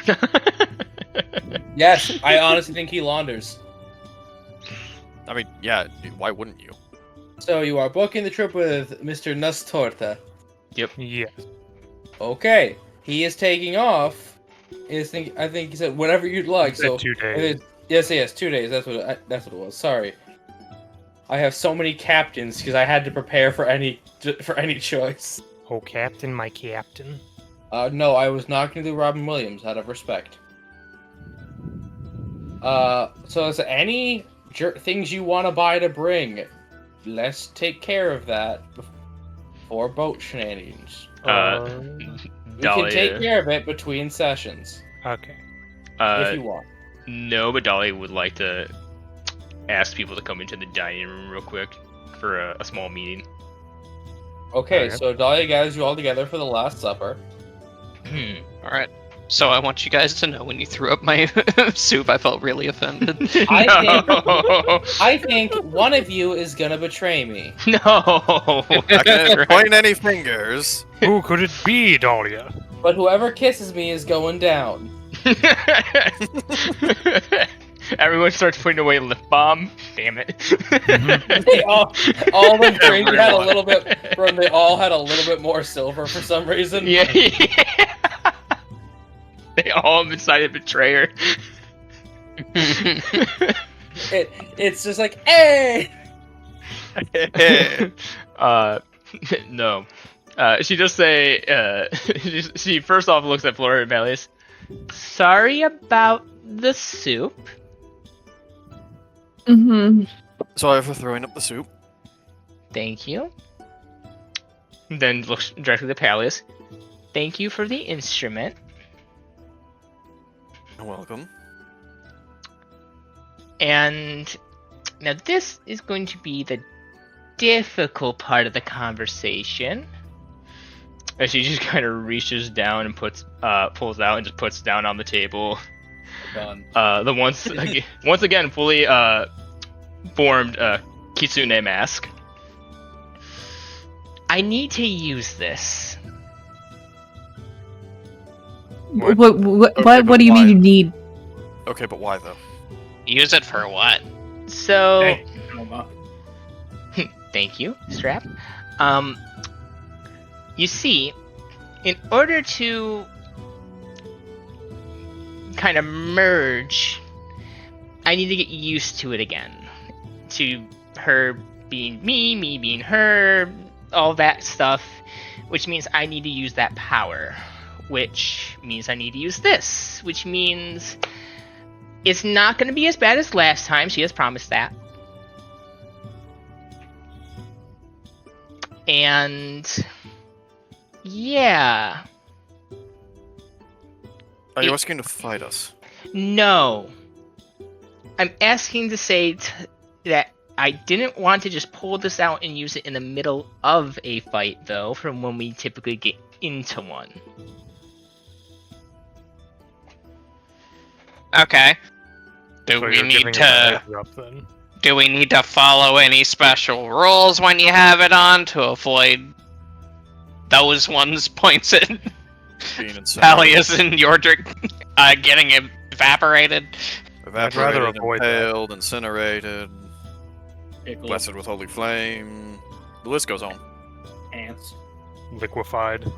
[SPEAKER 9] Yes, I honestly think he launders.
[SPEAKER 3] I mean, yeah, why wouldn't you?
[SPEAKER 9] So you are booking the trip with Mr. Nostorta.
[SPEAKER 5] Yes.
[SPEAKER 9] Okay, he is taking off. I think he said whatever you'd like.
[SPEAKER 5] Said
[SPEAKER 9] So
[SPEAKER 5] 2
[SPEAKER 9] if
[SPEAKER 5] days.
[SPEAKER 9] it- yes, 2 days. That's what it was. Sorry, I have so many captains because I had to prepare for any choice.
[SPEAKER 5] Oh, Captain, my Captain.
[SPEAKER 9] No, I was not going to do Robin Williams out of respect. So is there any things you want to buy to bring? let's take care of that before boat shenanigans. We can take
[SPEAKER 4] Dahlia.
[SPEAKER 9] care of it between sessions
[SPEAKER 5] Okay.
[SPEAKER 9] if you want.
[SPEAKER 4] No, but Dahlia would like to ask people to come into the dining room real quick for a small meeting.
[SPEAKER 9] Okay,
[SPEAKER 5] Alright.
[SPEAKER 9] so Dahlia gathers you all together for the Last Supper.
[SPEAKER 6] All right. So I want you guys to know when you threw up my soup, I felt really offended.
[SPEAKER 9] I think one of you is gonna betray me.
[SPEAKER 4] No.
[SPEAKER 3] I can't point any fingers.
[SPEAKER 5] Who could it be, Dahlia?
[SPEAKER 9] But whoever kisses me is going down.
[SPEAKER 4] Everyone starts putting away lip balm. Damn it.
[SPEAKER 9] They all the drink had a
[SPEAKER 3] Everyone.
[SPEAKER 9] little bit. They all had a little bit more silver for some reason.
[SPEAKER 4] Yeah. They all decided betrayer.
[SPEAKER 9] It's just like, hey.
[SPEAKER 4] No. She just say, she first off looks at Flora and Melius. Sorry about the soup.
[SPEAKER 2] Mm-hmm.
[SPEAKER 3] Sorry for throwing up the soup.
[SPEAKER 4] Thank you. Then looks directly at Peleus. Thank you for the instrument.
[SPEAKER 3] You're welcome.
[SPEAKER 4] And now this is going to be the difficult part of the conversation. As she just kind of reaches down and pulls out and just puts down on the table.
[SPEAKER 9] Done.
[SPEAKER 4] The once again fully formed Kitsune mask. I need to use this.
[SPEAKER 5] What?
[SPEAKER 2] What
[SPEAKER 3] Okay,
[SPEAKER 2] do you
[SPEAKER 3] but
[SPEAKER 2] mean
[SPEAKER 3] why?
[SPEAKER 2] you need?
[SPEAKER 3] Okay, but why though?
[SPEAKER 7] Use it for what?
[SPEAKER 4] So
[SPEAKER 9] Hey, Noma.
[SPEAKER 4] thank you, Strap. You see, in order to kind of merge, I need to get used to it again. To her being me being her, all that stuff, which means I need to use that power, which means I need to use this, which means it's not going to be as bad as last time, she has promised that. And yeah.
[SPEAKER 3] Are you asking to fight us?
[SPEAKER 4] No. I'm asking to say that I didn't want to just pull this out and use it in the middle of a fight, though, from when we typically get into one.
[SPEAKER 7] Okay. Do
[SPEAKER 5] So
[SPEAKER 7] we
[SPEAKER 5] you're
[SPEAKER 7] need
[SPEAKER 5] giving
[SPEAKER 7] to?
[SPEAKER 5] it a heads up then?
[SPEAKER 7] Do we need to follow any special rules when you have it on to avoid those ones points at
[SPEAKER 3] Being incinerated.
[SPEAKER 7] Peleus and Yordrick getting evaporated?
[SPEAKER 5] I'd rather
[SPEAKER 3] Evaporated,
[SPEAKER 5] avoid that.
[SPEAKER 3] impaled, incinerated,
[SPEAKER 9] Pickles,
[SPEAKER 3] blessed with holy flame. The list goes on.
[SPEAKER 9] ants.
[SPEAKER 5] Liquefied.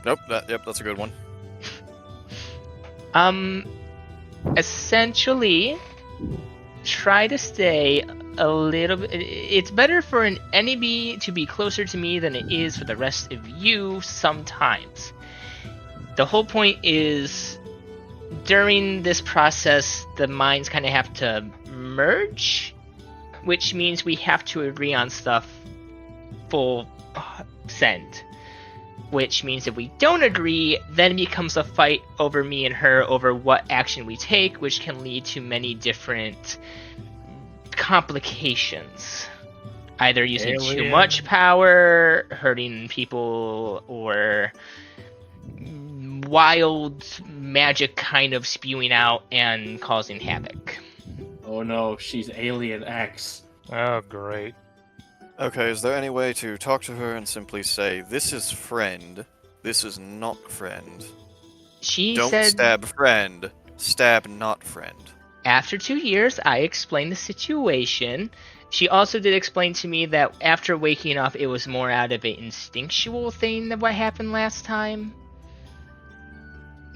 [SPEAKER 3] Nope, that's a good one.
[SPEAKER 4] Essentially, try to stay a little bit. It's better for an enemy to be closer to me than it is for the rest of you sometimes. The whole point is, during this process, the minds kind of have to merge, which means we have to agree on stuff full send. Which means if we don't agree, then it becomes a fight over me and her over what action we take, which can lead to many different complications. Either using too
[SPEAKER 5] Alien.
[SPEAKER 4] much power, hurting people, or wild magic kind of spewing out and causing havoc.
[SPEAKER 9] Oh no, she's Alien X.
[SPEAKER 5] Oh, great.
[SPEAKER 3] Okay, is there any way to talk to her and simply say, this is friend, this is not friend?
[SPEAKER 4] She
[SPEAKER 3] Don't
[SPEAKER 4] said
[SPEAKER 3] stab friend, stab not friend.
[SPEAKER 4] after 2 years, I explained the situation. She also did explain to me that after waking up, it was more out of an instinctual thing than what happened last time.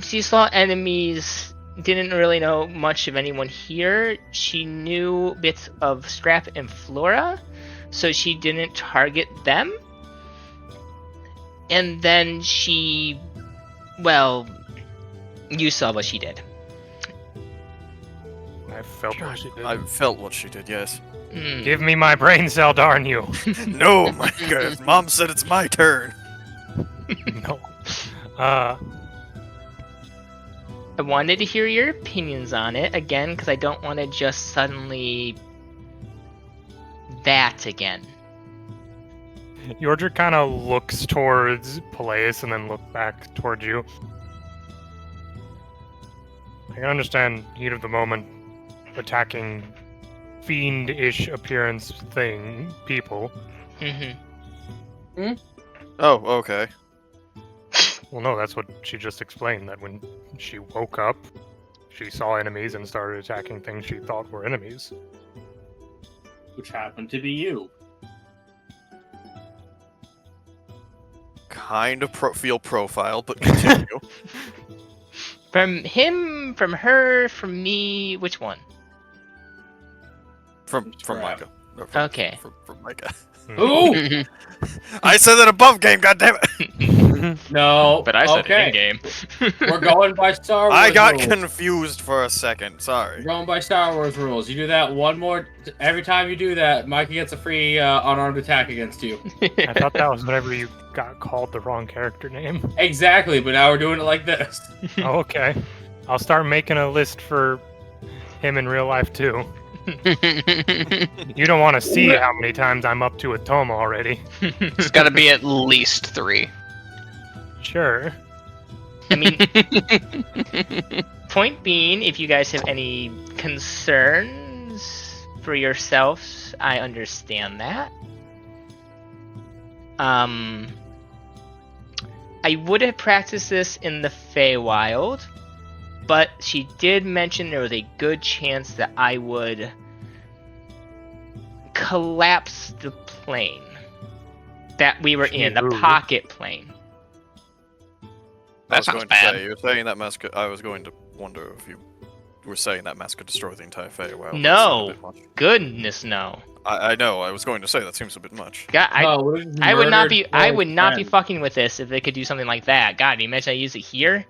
[SPEAKER 4] She saw enemies, didn't really know much of anyone here. She knew bits of Scrap and Flora, so she didn't target them. And then she, well, you saw what she did.
[SPEAKER 5] I felt what she did.
[SPEAKER 3] I felt what she did, yes.
[SPEAKER 5] Give me my brain cell, darn you.
[SPEAKER 3] No, Micah. Mom said it's my turn.
[SPEAKER 5] No.
[SPEAKER 8] I wanted to hear your opinions on it again, because I don't want to just suddenly that again.
[SPEAKER 5] Yordrick kind of looks towards Peleus and then look back towards you. I can understand heat of the moment, attacking fiend-ish appearance people.
[SPEAKER 8] Mm-hmm.
[SPEAKER 3] Oh, okay.
[SPEAKER 5] Well, no, that's what she just explained, that when she woke up, she saw enemies and started attacking things she thought were enemies.
[SPEAKER 9] Which happened to be you.
[SPEAKER 3] Kind of feel profiled, but continue.
[SPEAKER 8] From him, from her, from me, which one?
[SPEAKER 3] From
[SPEAKER 9] Crap.
[SPEAKER 3] Micah. No,
[SPEAKER 8] Okay.
[SPEAKER 3] From Micah.
[SPEAKER 9] Ooh!
[SPEAKER 3] I said that above game, goddammit!
[SPEAKER 9] No.
[SPEAKER 8] But I said
[SPEAKER 9] okay.
[SPEAKER 8] in game.
[SPEAKER 9] We're going by Star Wars
[SPEAKER 3] I got
[SPEAKER 9] rules.
[SPEAKER 3] confused for a second, sorry.
[SPEAKER 9] We're going by Star Wars rules. You do that one more... Every time you do that, Micah gets a free unarmed attack against you.
[SPEAKER 5] I thought that was whenever you got called the wrong character name.
[SPEAKER 9] Exactly, but now we're doing it like this.
[SPEAKER 5] Oh, okay. I'll start making a list for him in real life, too. You don't want to see how many times I'm up to a tome already.
[SPEAKER 7] It's got to be at least 3.
[SPEAKER 5] Sure.
[SPEAKER 8] I mean, point being, if you guys have any concerns for yourselves, I understand that. I would have practiced this in the Feywild, but she did mention there was a good chance that I would collapse the plane that we were in, the
[SPEAKER 5] Ooh.
[SPEAKER 8] pocket plane.
[SPEAKER 3] I was
[SPEAKER 7] That
[SPEAKER 3] going
[SPEAKER 7] sounds
[SPEAKER 3] to
[SPEAKER 7] bad.
[SPEAKER 3] say, you're saying that mask. I was going to wonder if you were saying that mask could destroy the entire Feywild. That
[SPEAKER 8] No.
[SPEAKER 3] seemed a bit much.
[SPEAKER 8] Goodness no.
[SPEAKER 3] I know. I was going to say that seems a bit much.
[SPEAKER 8] God,
[SPEAKER 9] Oh, what if
[SPEAKER 8] I would not
[SPEAKER 9] murdered
[SPEAKER 8] be. I would not be
[SPEAKER 9] friend?
[SPEAKER 8] fucking with this if they could do something like that. God, do you imagine I use it here?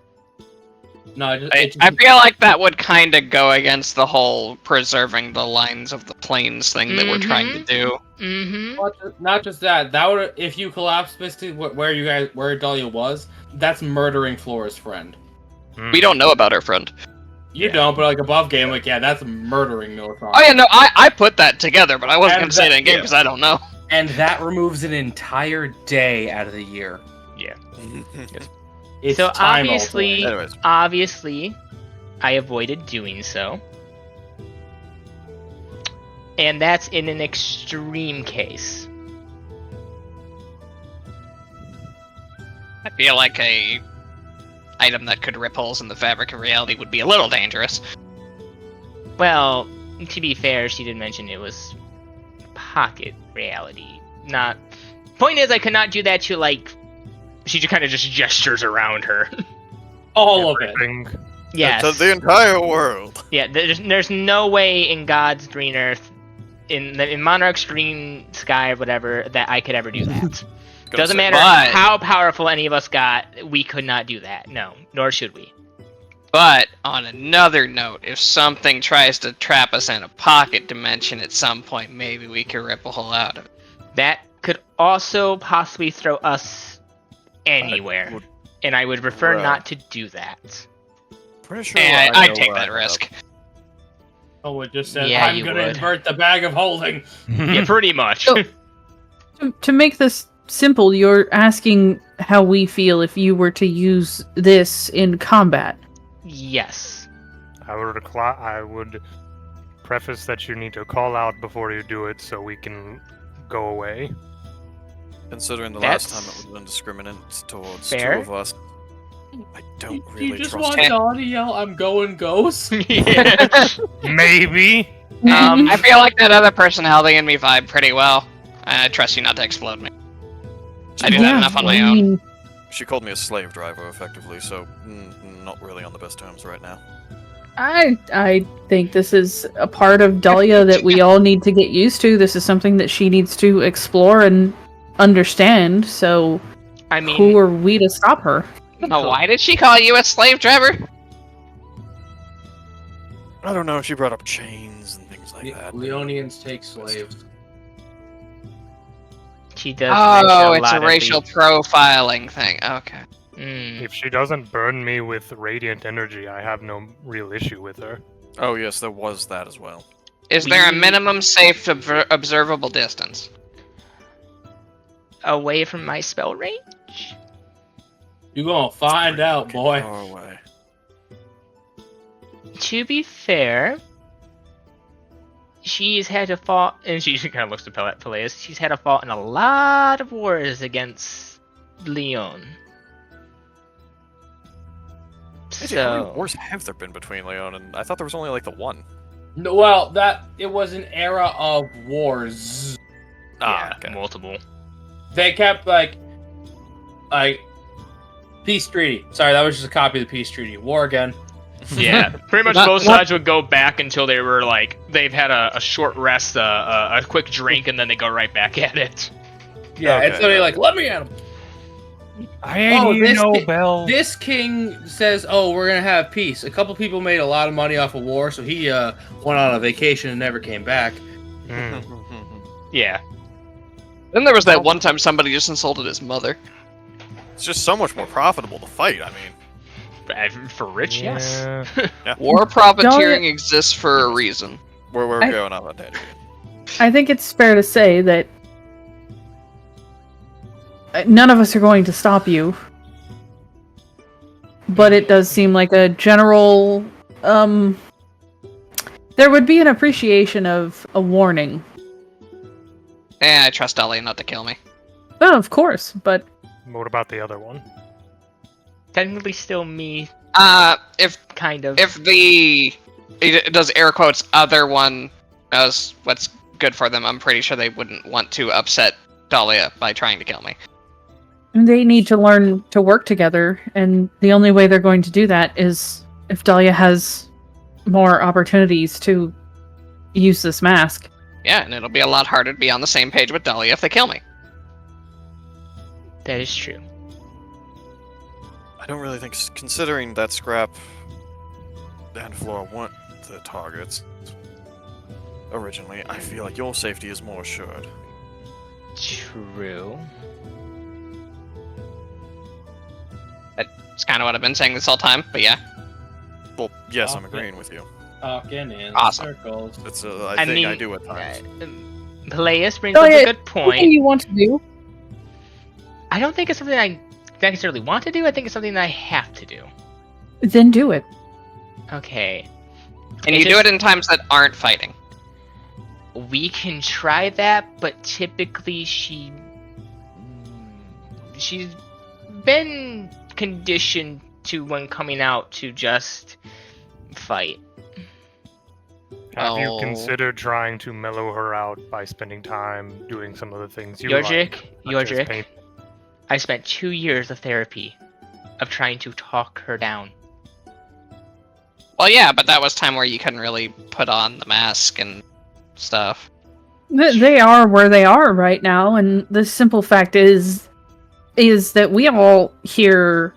[SPEAKER 9] No,
[SPEAKER 7] I feel like that would kind of go against the whole preserving the lines of the planes thing that we're trying to do.
[SPEAKER 8] Mm-hmm.
[SPEAKER 9] Not just that. That would, if you collapse basically where Dahlia was, that's murdering Flora's friend.
[SPEAKER 7] We don't know about our friend.
[SPEAKER 9] You don't, but like above game, like yeah, that's murdering Northron.
[SPEAKER 7] Oh yeah, no, I put that together, but I wasn't
[SPEAKER 9] And
[SPEAKER 7] gonna say it
[SPEAKER 9] that-
[SPEAKER 7] in game
[SPEAKER 9] yeah.
[SPEAKER 7] because I don't know.
[SPEAKER 11] And that removes an entire day out of the year.
[SPEAKER 9] It's
[SPEAKER 8] So
[SPEAKER 9] time
[SPEAKER 8] obviously,
[SPEAKER 3] Anyways.
[SPEAKER 8] obviously, I avoided doing so, and that's in an extreme case.
[SPEAKER 7] I feel like a item that could rip holes in the fabric of reality would be a little dangerous.
[SPEAKER 8] Well, to be fair, she did mention it was pocket reality, not. Point is, I could not do that to like. She just kind of just gestures around her.
[SPEAKER 9] All of it.
[SPEAKER 5] Everything.
[SPEAKER 8] Yes.
[SPEAKER 3] To the entire world.
[SPEAKER 8] Yeah. There's no way in God's green earth, in Monarch's green sky or whatever, that I could ever do that. Doesn't matter
[SPEAKER 7] but-
[SPEAKER 8] how powerful any of us got, we could not do that. No, nor should we.
[SPEAKER 7] But on another note, if something tries to trap us in a pocket dimension at some point, maybe we could rip a hole out of it.
[SPEAKER 8] That could also possibly throw us anywhere, and I would prefer
[SPEAKER 3] Right.
[SPEAKER 8] not to do that.
[SPEAKER 3] Pretty sure.
[SPEAKER 7] And
[SPEAKER 3] I
[SPEAKER 7] I'd
[SPEAKER 3] know
[SPEAKER 7] take
[SPEAKER 3] where I
[SPEAKER 7] that
[SPEAKER 3] ended
[SPEAKER 7] risk.
[SPEAKER 3] up.
[SPEAKER 9] Oh, it just said,
[SPEAKER 8] Yeah,
[SPEAKER 9] I'm
[SPEAKER 8] you
[SPEAKER 9] gonna
[SPEAKER 8] would.
[SPEAKER 9] invert the bag of holding.
[SPEAKER 8] Yeah, pretty much.
[SPEAKER 2] So- To make this simple, you're asking how we feel if you were to use this in combat.
[SPEAKER 8] Yes.
[SPEAKER 5] I would preface that you need to call out before you do it so we can go away.
[SPEAKER 3] Considering the last time
[SPEAKER 8] That's
[SPEAKER 3] it was indiscriminate towards
[SPEAKER 8] fair.
[SPEAKER 3] two of us, I don't really
[SPEAKER 9] you just
[SPEAKER 3] trust
[SPEAKER 9] want
[SPEAKER 3] him.
[SPEAKER 9] Dawn to yell, I'm going ghost?
[SPEAKER 8] Yeah.
[SPEAKER 5] Maybe.
[SPEAKER 7] I feel like that other personality in me vibe pretty well. I trust you not to explode me. I do that enough on my own.
[SPEAKER 3] She called me a slave driver, effectively, so not really on the best terms right now.
[SPEAKER 2] I think this is a part of Dahlia that we all need to get used to. This is something that she needs to explore and understand. So,
[SPEAKER 8] I mean,
[SPEAKER 2] who are we to stop her?
[SPEAKER 7] Oh, why did she call you a slave driver?
[SPEAKER 3] I don't know, she brought up chains and things like that.
[SPEAKER 9] Leonians take slaves.
[SPEAKER 8] She does. mention
[SPEAKER 6] Oh, it's
[SPEAKER 8] lot
[SPEAKER 6] a
[SPEAKER 8] of
[SPEAKER 6] racial
[SPEAKER 8] the-
[SPEAKER 6] profiling thing. Okay.
[SPEAKER 8] Mm.
[SPEAKER 5] If she doesn't burn me with radiant energy, I have no real issue with her.
[SPEAKER 3] Oh yes, there was that as well.
[SPEAKER 6] Is there a minimum safe observable distance?
[SPEAKER 8] Away from my spell range?
[SPEAKER 9] You gonna find out, boy.
[SPEAKER 3] Far away.
[SPEAKER 8] To be fair, she's had to fight, and she kind of looks to Peleus. She's had to fight in a lot of wars against Leon.
[SPEAKER 3] Actually, how many
[SPEAKER 8] So,
[SPEAKER 3] wars have there been between Leon and I thought there was only like the one.
[SPEAKER 9] No, well, it was an era of wars.
[SPEAKER 3] Ah,
[SPEAKER 8] yeah,
[SPEAKER 3] okay.
[SPEAKER 8] multiple.
[SPEAKER 9] They kept like peace treaty. Sorry, that was just a copy of the peace treaty. War again.
[SPEAKER 8] Yeah, pretty much
[SPEAKER 6] Not-
[SPEAKER 8] both sides would go back until they were like they've had a short rest, a quick drink, and then they go right back at it.
[SPEAKER 9] Yeah,
[SPEAKER 3] Okay.
[SPEAKER 9] it's literally like, let me at him.
[SPEAKER 5] I ain't
[SPEAKER 9] Oh,
[SPEAKER 5] you
[SPEAKER 9] this
[SPEAKER 5] know,
[SPEAKER 9] ki-
[SPEAKER 5] Bell.
[SPEAKER 9] This king says, "Oh, we're gonna have peace." A couple people made a lot of money off of war, so he went on a vacation and never came back.
[SPEAKER 5] Mm.
[SPEAKER 8] Yeah,
[SPEAKER 6] Then there was that one time somebody just insulted his mother.
[SPEAKER 3] It's just so much more profitable to fight. I mean,
[SPEAKER 8] for rich, yes.
[SPEAKER 5] Yeah.
[SPEAKER 6] War profiteering exists for a reason.
[SPEAKER 3] where we're
[SPEAKER 2] I-
[SPEAKER 3] going on that tangent.
[SPEAKER 2] I think it's fair to say that none of us are going to stop you. But it does seem like a general there would be an appreciation of a warning.
[SPEAKER 6] I trust Ellie not to kill me.
[SPEAKER 2] Oh, of course, but
[SPEAKER 5] What about the other one?
[SPEAKER 8] Technically, still me,
[SPEAKER 6] If
[SPEAKER 8] kind of.
[SPEAKER 6] it does air quotes other one knows what's good for them, I'm pretty sure they wouldn't want to upset Dahlia by trying to kill me.
[SPEAKER 2] they need to learn to work together, and the only way they're going to do that is if Dahlia has more opportunities to use this mask.
[SPEAKER 6] Yeah, and it'll be a lot harder to be on the same page with Dahlia if they kill me.
[SPEAKER 8] That is true.
[SPEAKER 3] I don't really think, considering that Scrap and Flora weren't the targets originally, I feel like your safety is more assured.
[SPEAKER 8] True.
[SPEAKER 6] It's kind of what I've been saying this whole time, but yeah.
[SPEAKER 3] Well, yes, I'm
[SPEAKER 9] Okay.
[SPEAKER 3] agreeing with you.
[SPEAKER 9] Talking in
[SPEAKER 6] Awesome.
[SPEAKER 9] circles.
[SPEAKER 3] It's a
[SPEAKER 8] I
[SPEAKER 3] thing I
[SPEAKER 8] mean,
[SPEAKER 3] do at times.
[SPEAKER 8] Peleus brings up
[SPEAKER 2] Dahlia,
[SPEAKER 8] a good
[SPEAKER 2] What
[SPEAKER 8] point.
[SPEAKER 2] do you want to do?
[SPEAKER 8] I don't think it's something I necessarily want to do. I think it's something that I have to do.
[SPEAKER 2] Then do it.
[SPEAKER 8] Okay.
[SPEAKER 6] And
[SPEAKER 8] It's
[SPEAKER 6] you do
[SPEAKER 8] just-
[SPEAKER 6] it in times that aren't fighting.
[SPEAKER 8] We can try that, but typically she's been conditioned to when coming out to just fight.
[SPEAKER 5] Have you
[SPEAKER 6] Oh.
[SPEAKER 5] considered trying to mellow her out by spending time doing some of the things you like? such as
[SPEAKER 8] Yordrik,
[SPEAKER 5] paint?
[SPEAKER 8] I spent 2 years of therapy of trying to talk her down.
[SPEAKER 6] Well, yeah, but that was time where you couldn't really put on the mask and stuff.
[SPEAKER 2] They are where they are right now, and the simple fact is that we all here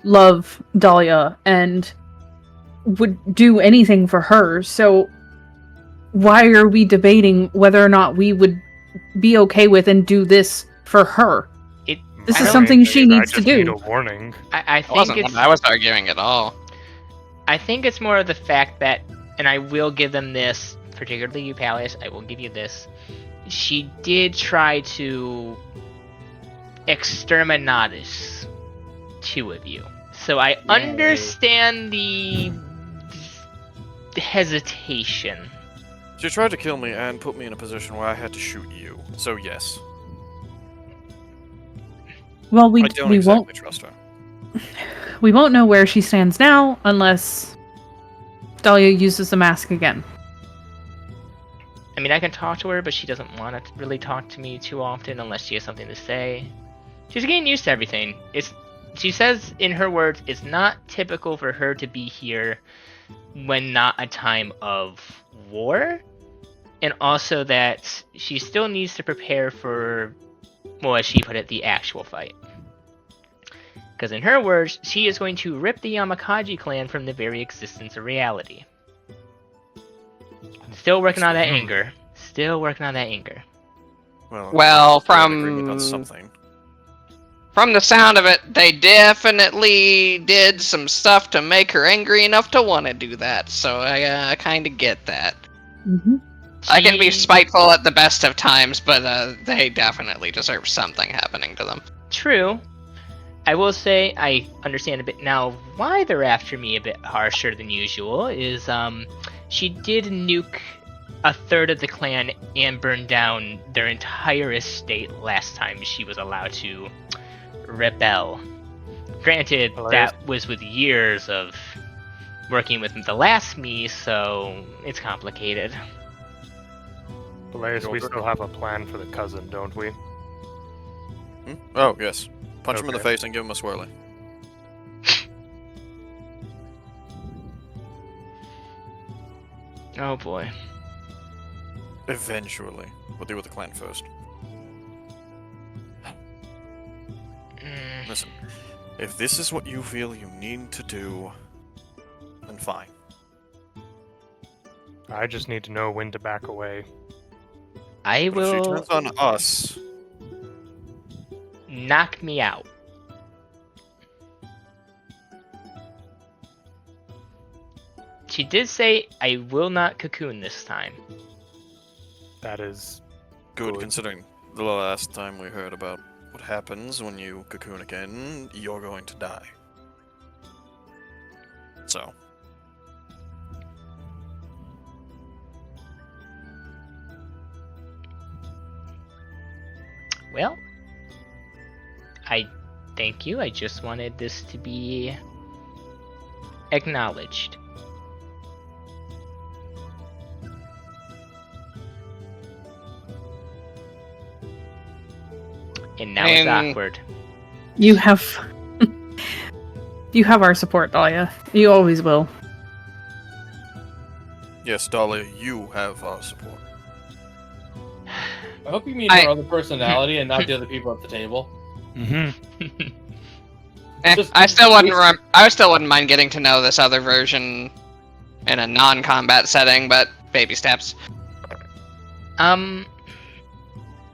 [SPEAKER 2] love Dahlia and would do anything for her. So why are we debating whether or not we would be okay with and do this for her? This
[SPEAKER 8] I
[SPEAKER 2] is
[SPEAKER 8] don't
[SPEAKER 2] something
[SPEAKER 5] think
[SPEAKER 2] she
[SPEAKER 5] I
[SPEAKER 2] needs to
[SPEAKER 5] just need
[SPEAKER 2] do.
[SPEAKER 5] a warning.
[SPEAKER 8] I
[SPEAKER 6] It
[SPEAKER 8] think
[SPEAKER 6] wasn't
[SPEAKER 8] it's
[SPEAKER 6] one I was arguing at all.
[SPEAKER 8] I think it's more of the fact that, and I will give them this, particularly you, Palace, I will give you this. She did try to exterminatus 2 of you. So I understand the hesitation.
[SPEAKER 3] She tried to kill me and put me in a position where I had to shoot you. So yes,
[SPEAKER 2] Well,
[SPEAKER 3] I
[SPEAKER 2] we
[SPEAKER 3] don't
[SPEAKER 2] we
[SPEAKER 3] exactly
[SPEAKER 2] won't
[SPEAKER 3] trust her.
[SPEAKER 2] we won't know where she stands now unless Dahlia uses the mask again.
[SPEAKER 8] I mean, I can talk to her, but she doesn't want to really talk to me too often unless she has something to say. She's getting used to everything. She says in her words, it's not typical for her to be here when not a time of war, and also that she still needs to prepare for, well, as she put it, the actual fight. Because in her words, she is going to rip the Yamakaji clan from the very existence of reality. Still working on that anger. Still working on that anger.
[SPEAKER 3] we're
[SPEAKER 6] Well,
[SPEAKER 3] in agreement on something.
[SPEAKER 6] From the sound of it, they definitely did some stuff to make her angry enough to want to do that. So I kind of get that.
[SPEAKER 2] Mm-hmm.
[SPEAKER 6] I can be spiteful at the best of times, but they definitely deserve something happening to them.
[SPEAKER 8] True. I will say I understand a bit now why they're after me a bit harsher than usual. Is she did nuke a third of the clan and burn down their entire estate last time she was allowed to rebel. Granted, that was with years of working with the last me, so it's complicated.
[SPEAKER 5] Blaze, we still have a plan for the cousin, don't we?
[SPEAKER 3] Oh, yes. Punch him in the
[SPEAKER 5] Okay.
[SPEAKER 3] face and give him a swirly.
[SPEAKER 8] Oh boy.
[SPEAKER 3] Eventually. We'll deal with the clan first. Listen, if this is what you feel you need to do, then fine.
[SPEAKER 5] I just need to know when to back away.
[SPEAKER 8] I
[SPEAKER 3] But if she
[SPEAKER 8] will
[SPEAKER 3] turns on us,
[SPEAKER 8] knock me out. She did say I will not cocoon this time.
[SPEAKER 5] That is
[SPEAKER 3] good considering the last time we heard about what happens when you cocoon again, you're going to die. So.
[SPEAKER 8] Well, I thank you. I just wanted this to be acknowledged. And now it's awkward.
[SPEAKER 2] You have you have our support, Dahlia. You always will.
[SPEAKER 3] Yes, Dahlia, you have our support.
[SPEAKER 9] I hope you mean your other personality and not the other people at the table.
[SPEAKER 5] Mm-hmm.
[SPEAKER 6] I still wouldn't mind getting to know this other version in a non-combat setting, but baby steps.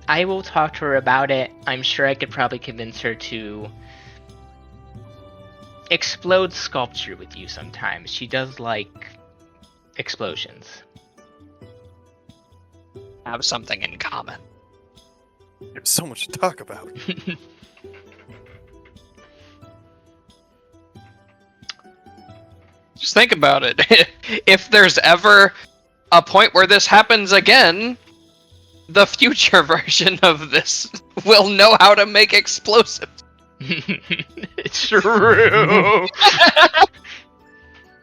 [SPEAKER 8] I will talk to her about it. I'm sure I could probably convince her to explode sculpture with you sometimes. She does like explosions.
[SPEAKER 6] Have something in common.
[SPEAKER 3] There's so much to talk about.
[SPEAKER 6] Just think about it. If there's ever a point where this happens again, the future version of this will know how to make explosives.
[SPEAKER 8] It's true.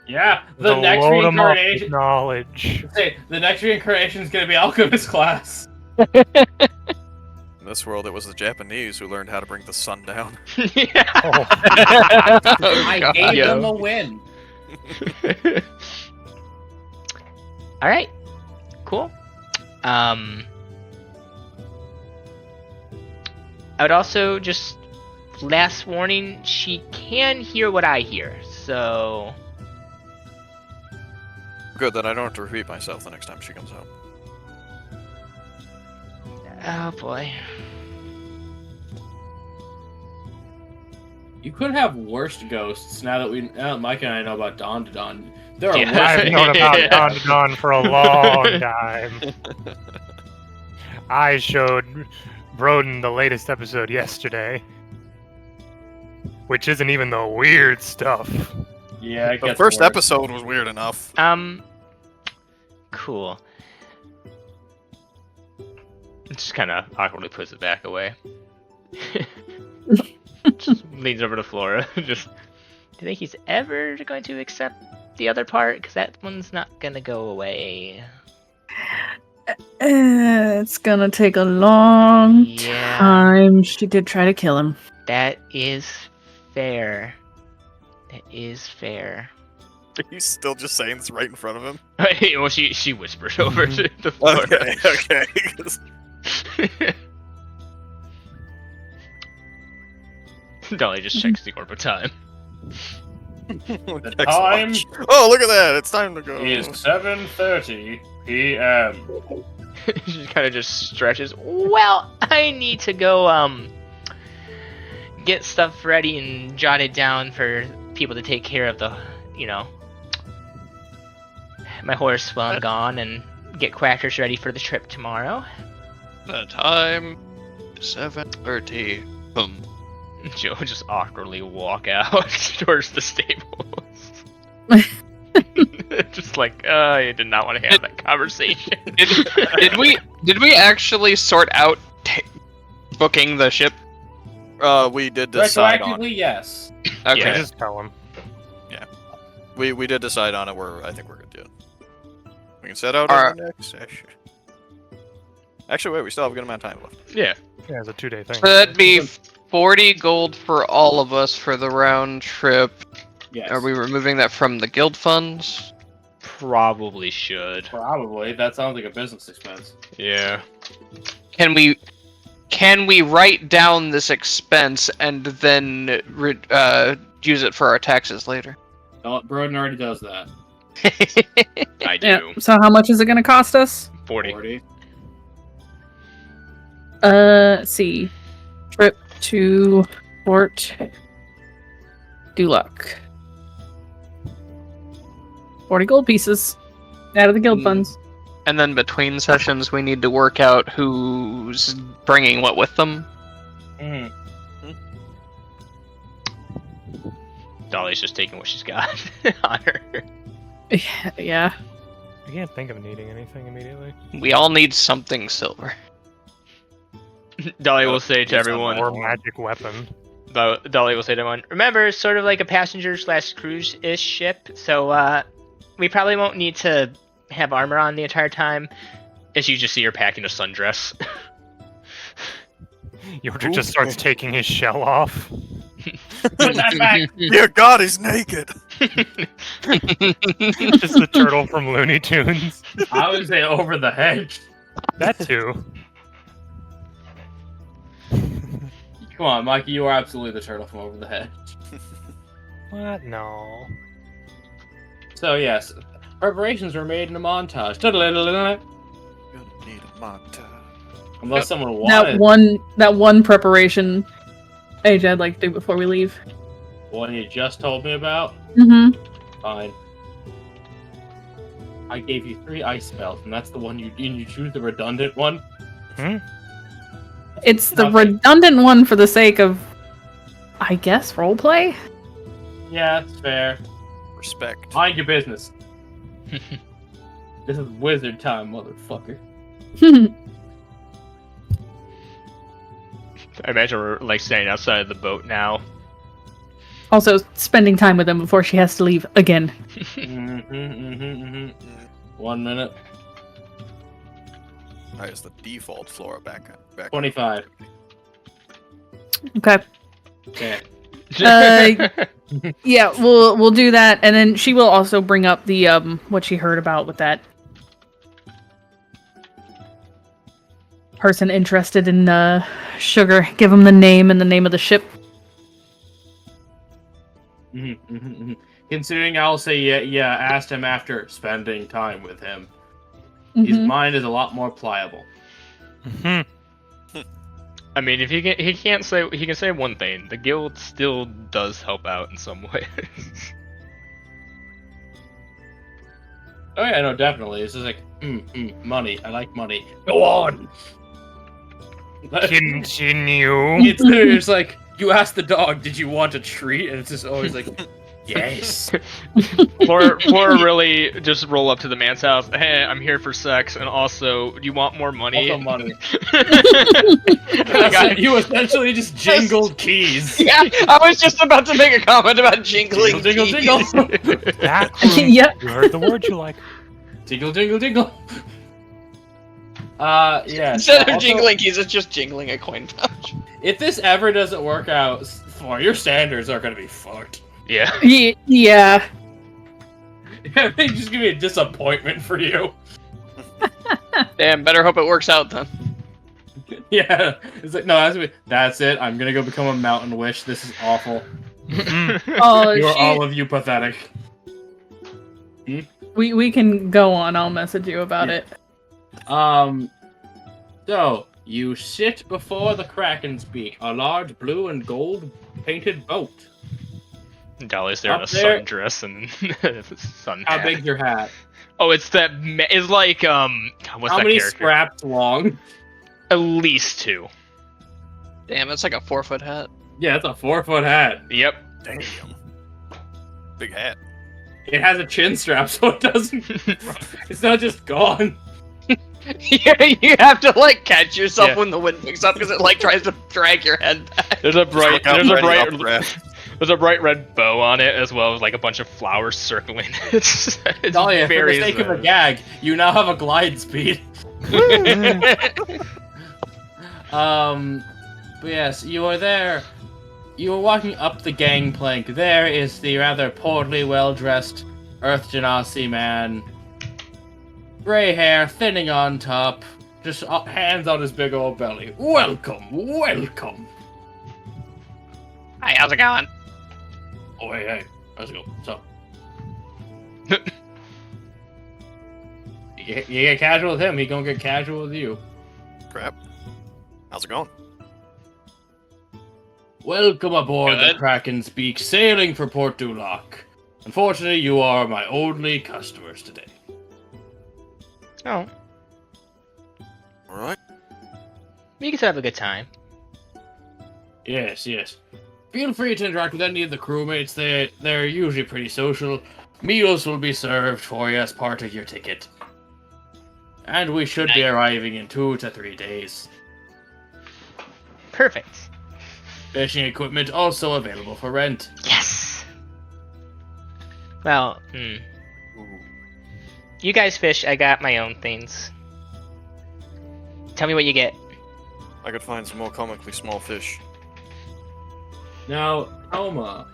[SPEAKER 9] Yeah, the next
[SPEAKER 5] load 'em up with
[SPEAKER 9] reincarnation.
[SPEAKER 5] knowledge.
[SPEAKER 9] Say the next reincarnation is gonna be alchemist class.
[SPEAKER 3] In this world, it was the Japanese who learned how to bring the sun down.
[SPEAKER 9] I gave them a win.
[SPEAKER 8] All right, cool. I would also just last warning: she can hear what I hear, so.
[SPEAKER 3] Good, then I don't have to repeat myself the next time she comes out.
[SPEAKER 8] Oh boy.
[SPEAKER 9] You could have worst ghosts now that Mike and I know about Dawn to Dawn. There are
[SPEAKER 8] Yeah.
[SPEAKER 9] worse.
[SPEAKER 5] I've known about Dawn to Dawn for a long time. I showed Broden the latest episode yesterday, which isn't even the weird stuff.
[SPEAKER 9] Yeah, it
[SPEAKER 3] The
[SPEAKER 9] gets
[SPEAKER 3] first
[SPEAKER 9] worse.
[SPEAKER 3] episode was weird enough.
[SPEAKER 8] Cool. Just kind of awkwardly puts it back away. Just leans over to Flora. Just, do you think he's ever going to accept the other part? Because that one's not gonna go away.
[SPEAKER 2] It's gonna take a long
[SPEAKER 8] Yeah.
[SPEAKER 2] time. She did try to kill him.
[SPEAKER 8] That is fair. That is fair.
[SPEAKER 3] He's still just saying this right in front of him.
[SPEAKER 8] Well, she whispered over to Flora.
[SPEAKER 3] Okay.
[SPEAKER 8] Dolly just checks the orb of time.
[SPEAKER 9] The
[SPEAKER 3] Excellent.
[SPEAKER 9] time
[SPEAKER 3] Oh, look at that! It's time to go.
[SPEAKER 9] is 7:30 p.m.
[SPEAKER 8] She kind of just stretches. Well, I need to go get stuff ready and jotted down for people to take care of my horse while I'm gone, and get Quackers ready for the trip tomorrow.
[SPEAKER 6] The time 7:30. Boom.
[SPEAKER 8] Joe just awkwardly walk out towards the stables. Just like, I did not want to have that conversation.
[SPEAKER 6] Did we actually sort out booking the ship?
[SPEAKER 3] We did decide on.
[SPEAKER 9] Retroactively, yes.
[SPEAKER 6] Okay.
[SPEAKER 8] Yeah.
[SPEAKER 5] Just tell him.
[SPEAKER 3] We did decide on it. I think we're good to do it. We can set out
[SPEAKER 6] Alright.
[SPEAKER 3] on the next session. Actually, wait. We still have a good amount of time left.
[SPEAKER 8] Yeah.
[SPEAKER 5] Yeah, it's a 2-day thing.
[SPEAKER 6] So that'd be 40 gold for all of us for the round trip.
[SPEAKER 9] Yes.
[SPEAKER 6] Are we removing that from the guild funds?
[SPEAKER 8] Probably should.
[SPEAKER 9] Probably. That sounds like a business expense.
[SPEAKER 8] Yeah.
[SPEAKER 6] Can we write down this expense and then use it for our taxes later?
[SPEAKER 9] Oh, Broden already does that.
[SPEAKER 8] I do.
[SPEAKER 2] Yeah. So how much is it going to cost us?
[SPEAKER 8] 40.
[SPEAKER 2] Let's see. Trip to Fort Duloc. 40 gold pieces out of the guild funds.
[SPEAKER 6] And then between sessions, we need to work out who's bringing what with them.
[SPEAKER 9] Mm.
[SPEAKER 8] Dolly's just taking what she's got on her.
[SPEAKER 2] Yeah.
[SPEAKER 5] I can't think of needing anything immediately.
[SPEAKER 6] We all need something silver.
[SPEAKER 8] Dolly will say to everyone,
[SPEAKER 5] Or magic weapon.
[SPEAKER 8] Dolly will say to everyone, remember, it's sort of like a passenger/cruise-ish ship, so we probably won't need to have armor on the entire time. As you just see her packing a sundress.
[SPEAKER 5] Yoda just starts taking his shell off.
[SPEAKER 9] Put that back!
[SPEAKER 3] Dear God, he's naked.
[SPEAKER 5] Just the turtle from Looney Tunes.
[SPEAKER 9] I would say over the hedge.
[SPEAKER 5] That too.
[SPEAKER 9] Come on, Mikey, you are absolutely the turtle from over the hedge.
[SPEAKER 5] What? No.
[SPEAKER 9] So yes, preparations were made in a montage. Ta-da-da-da-da.
[SPEAKER 3] Gonna need a montage.
[SPEAKER 9] Unless someone wanted
[SPEAKER 2] That one preparation, AJ, I'd like to do before we leave.
[SPEAKER 9] one you just told me about.
[SPEAKER 2] Mm-hmm.
[SPEAKER 9] Fine. I gave you 3 ice spells, and that's the one you choose the redundant one.
[SPEAKER 2] It's the
[SPEAKER 9] Okay.
[SPEAKER 2] redundant one for the sake of, I guess, roleplay?
[SPEAKER 9] Yeah, it's fair.
[SPEAKER 3] Respect.
[SPEAKER 9] Mind your business. This is wizard time, motherfucker.
[SPEAKER 8] I imagine we're like standing outside of the boat now.
[SPEAKER 2] Also, spending time with them before she has to leave again.
[SPEAKER 9] 1 minute.
[SPEAKER 3] Alright, it's the default Flora back.
[SPEAKER 9] 25.
[SPEAKER 2] Okay.
[SPEAKER 9] Okay.
[SPEAKER 2] Yeah, we'll do that, and then she will also bring up the what she heard about with that person interested in sugar. Give him the name and the name of the ship.
[SPEAKER 9] Considering I'll say yeah, asked him after spending time with him. His
[SPEAKER 2] Mhm.
[SPEAKER 9] mind is a lot more pliable.
[SPEAKER 8] I mean, if he can say one thing. The guild still does help out in some ways.
[SPEAKER 9] Oh yeah, no, definitely. It's just like, money. I like money. Go on.
[SPEAKER 5] Continue.
[SPEAKER 9] It's literally just like you ask the dog, "Did you want a treat?" And it's just always like, "Yes."
[SPEAKER 8] Or really just roll up to the man's house. Hey, I'm here for sex, and also, do you want more money?
[SPEAKER 9] Also money.
[SPEAKER 8] The guy-
[SPEAKER 9] You essentially just jingled keys.
[SPEAKER 6] Yeah, I was just about to make a comment about jingling.
[SPEAKER 9] Jingle, jingle,
[SPEAKER 6] keys.
[SPEAKER 9] jingle.
[SPEAKER 5] Backroom.
[SPEAKER 2] Yep.
[SPEAKER 5] You heard the word you like.
[SPEAKER 9] Jingle, jingle, jingle. Yeah.
[SPEAKER 6] Instead of
[SPEAKER 9] also,
[SPEAKER 6] jingling keys, it's just jingling a coin pouch.
[SPEAKER 9] if this ever doesn't work out, your standards are gonna be fucked.
[SPEAKER 8] Yeah.
[SPEAKER 2] Yeah.
[SPEAKER 9] It's just gonna be a disappointment for you.
[SPEAKER 6] Damn, better hope it works out then.
[SPEAKER 9] Yeah. It's like, no, that's it. I'm gonna go become a mountain witch. This is awful.
[SPEAKER 2] Oh,
[SPEAKER 9] You're all of you pathetic.
[SPEAKER 2] we can go on. I'll message you about it.
[SPEAKER 9] So, you sit before the Kraken's beak, a large blue and gold painted boat.
[SPEAKER 4] Dahlia's there in a
[SPEAKER 9] Up there-
[SPEAKER 4] sundress and sun
[SPEAKER 9] How
[SPEAKER 4] hat.
[SPEAKER 9] big's your hat?
[SPEAKER 4] Oh, it's that. It's like what's
[SPEAKER 9] How
[SPEAKER 4] that
[SPEAKER 9] many
[SPEAKER 4] character?
[SPEAKER 9] scraps long?
[SPEAKER 4] At least 2.
[SPEAKER 6] Damn, that's like a 4-foot hat.
[SPEAKER 9] Yeah, it's a 4-foot hat.
[SPEAKER 4] Yep.
[SPEAKER 3] Damn. Big hat.
[SPEAKER 9] It has a chin strap, so it doesn't. It's not just gone.
[SPEAKER 6] Yeah, you have to like catch yourself
[SPEAKER 4] Yeah.
[SPEAKER 6] when the wind picks up because it like tries to drag your head back.
[SPEAKER 4] There's a bright.
[SPEAKER 3] Look out
[SPEAKER 4] There's a
[SPEAKER 3] for any
[SPEAKER 4] bright.
[SPEAKER 3] updraft.
[SPEAKER 4] There's a bright red bow on it as well as like a bunch of flowers circling. It's
[SPEAKER 9] Oh yeah, for
[SPEAKER 4] very
[SPEAKER 9] the sake of a
[SPEAKER 4] zen.
[SPEAKER 9] gag, you now have a glide speed. But yes, you are there. You are walking up the gangplank. There is the rather poorly well-dressed Earth Genasi man. Gray hair, thinning on top, just hands on his big old belly. Welcome, welcome.
[SPEAKER 7] Hi, how's it going?
[SPEAKER 9] Oh hey, let's go. So, you get casual with him, he gonna get casual with you.
[SPEAKER 3] Crap. How's it going?
[SPEAKER 9] Welcome aboard the
[SPEAKER 7] Good.
[SPEAKER 9] Kraken's Beak, sailing for Port Duloc. Unfortunately, you are my only customers today.
[SPEAKER 8] Oh,
[SPEAKER 3] Alright.
[SPEAKER 8] we can still have a good time.
[SPEAKER 9] Yes, yes. Feel free to interact with any of the crewmates. They're usually pretty social. Meals will be served for you as part of your ticket. And we should be arriving in 2 to 3 days.
[SPEAKER 8] Perfect.
[SPEAKER 9] Fishing equipment also available for rent.
[SPEAKER 8] Yes. Well, you guys fish. I got my own things. Tell me what you get.
[SPEAKER 3] I could find some more comically small fish.
[SPEAKER 9] Now, Alma.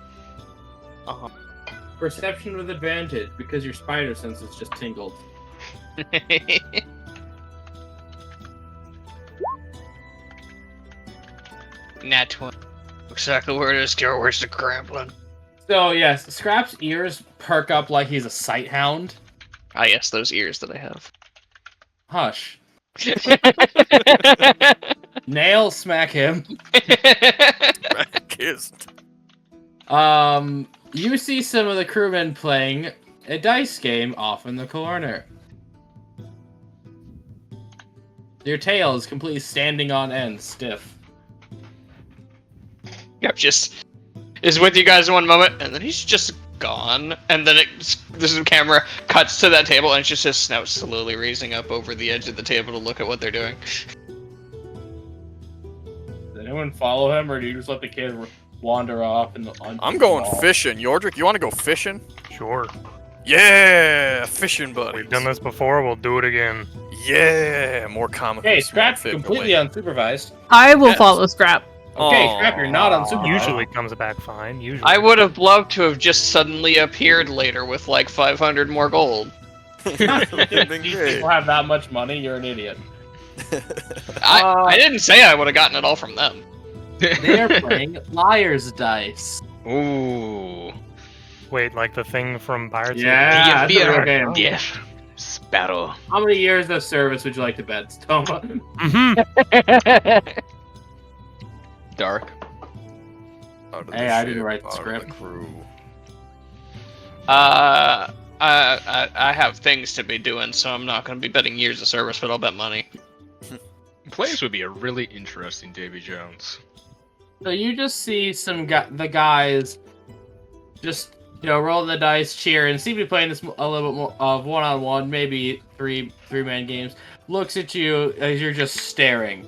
[SPEAKER 9] Perception with advantage because your spider senses just tingled.
[SPEAKER 7] Nat 20.
[SPEAKER 6] Exactly where it is, Garrett. Where's the grappling?
[SPEAKER 9] So yes, Scrap's ears perk up like he's a sight hound.
[SPEAKER 6] Ah, yes, those ears that I have.
[SPEAKER 9] Hush. Nail smack him.
[SPEAKER 3] Kissed.
[SPEAKER 9] You see some of the crewmen playing a dice game off in the corner. Your tail is completely standing on end, stiff.
[SPEAKER 6] Yep, just is with you guys in one moment, and then he's just gone. And then this camera cuts to that table, and it's just his snout slowly raising up over the edge of the table to look at what they're doing.
[SPEAKER 9] Does anyone follow him, or do you just let the kid wander off?
[SPEAKER 3] I'm going fishing. Yordrick, you want to go fishing?
[SPEAKER 5] Sure.
[SPEAKER 3] Yeah, fishing buddies.
[SPEAKER 5] We've done this before, we'll do it again.
[SPEAKER 3] Yeah, more comically
[SPEAKER 9] Okay,
[SPEAKER 3] small
[SPEAKER 9] Scrap's
[SPEAKER 3] fish
[SPEAKER 9] completely
[SPEAKER 3] away.
[SPEAKER 9] unsupervised.
[SPEAKER 2] I will
[SPEAKER 3] Yes.
[SPEAKER 2] follow Scrap.
[SPEAKER 9] Okay,
[SPEAKER 3] Aw.
[SPEAKER 9] Scrap, you're not unsupervised.
[SPEAKER 5] Usually comes back fine, usually.
[SPEAKER 6] I would have loved to have just suddenly appeared later with like 500 more gold.
[SPEAKER 3] Been
[SPEAKER 9] These
[SPEAKER 3] great.
[SPEAKER 9] people have that much money, you're an idiot.
[SPEAKER 6] I didn't say I would have gotten it all from them.
[SPEAKER 9] They are playing liar's dice.
[SPEAKER 4] Ooh.
[SPEAKER 5] Wait, like the thing from Pirates of the
[SPEAKER 9] Yeah,
[SPEAKER 8] Be
[SPEAKER 9] that's a real
[SPEAKER 8] a
[SPEAKER 9] game.
[SPEAKER 8] Death Sparrow.
[SPEAKER 9] How many years of service would you like to bet, Stoma?
[SPEAKER 5] Mhm.
[SPEAKER 4] Dark.
[SPEAKER 3] Out of the
[SPEAKER 9] Hey, I didn't
[SPEAKER 3] ship,
[SPEAKER 9] write the
[SPEAKER 3] out of
[SPEAKER 9] script.
[SPEAKER 3] crew.
[SPEAKER 6] I have things to be doing, so I'm not going to be betting years of service, but I'll bet money.
[SPEAKER 4] Players would be a really interesting Davy Jones.
[SPEAKER 9] So you just see the guys just, rolling the dice, cheering, seem to be playing this a little bit more of one-on-one, maybe three-man games. Looks at you as you're just staring.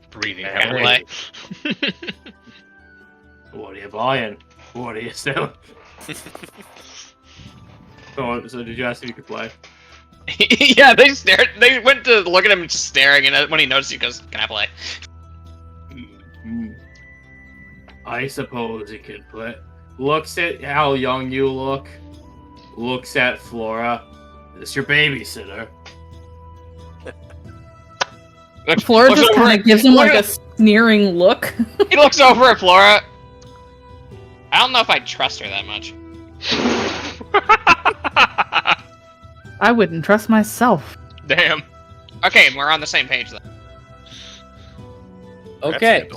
[SPEAKER 4] Breathing
[SPEAKER 9] Yeah,
[SPEAKER 4] heavily.
[SPEAKER 7] Play.
[SPEAKER 9] What are you buying? What are you selling? So did you ask if you could play?
[SPEAKER 6] Yeah, they stared. They went to look at him just staring, and when he noticed, he goes, "Can I play?"
[SPEAKER 9] I suppose he could play. Looks at how young you look. Looks at Flora. Is this your babysitter?
[SPEAKER 2] Flora
[SPEAKER 6] Looks
[SPEAKER 2] just
[SPEAKER 6] over
[SPEAKER 2] kind
[SPEAKER 6] at-
[SPEAKER 2] of gives him
[SPEAKER 6] look
[SPEAKER 2] like a
[SPEAKER 6] at-
[SPEAKER 2] sneering look.
[SPEAKER 6] He looks over at Flora.
[SPEAKER 7] I don't know if I trust her that much.
[SPEAKER 2] I wouldn't trust myself.
[SPEAKER 4] Damn.
[SPEAKER 7] Okay, we're on the same page then.
[SPEAKER 9] Okay.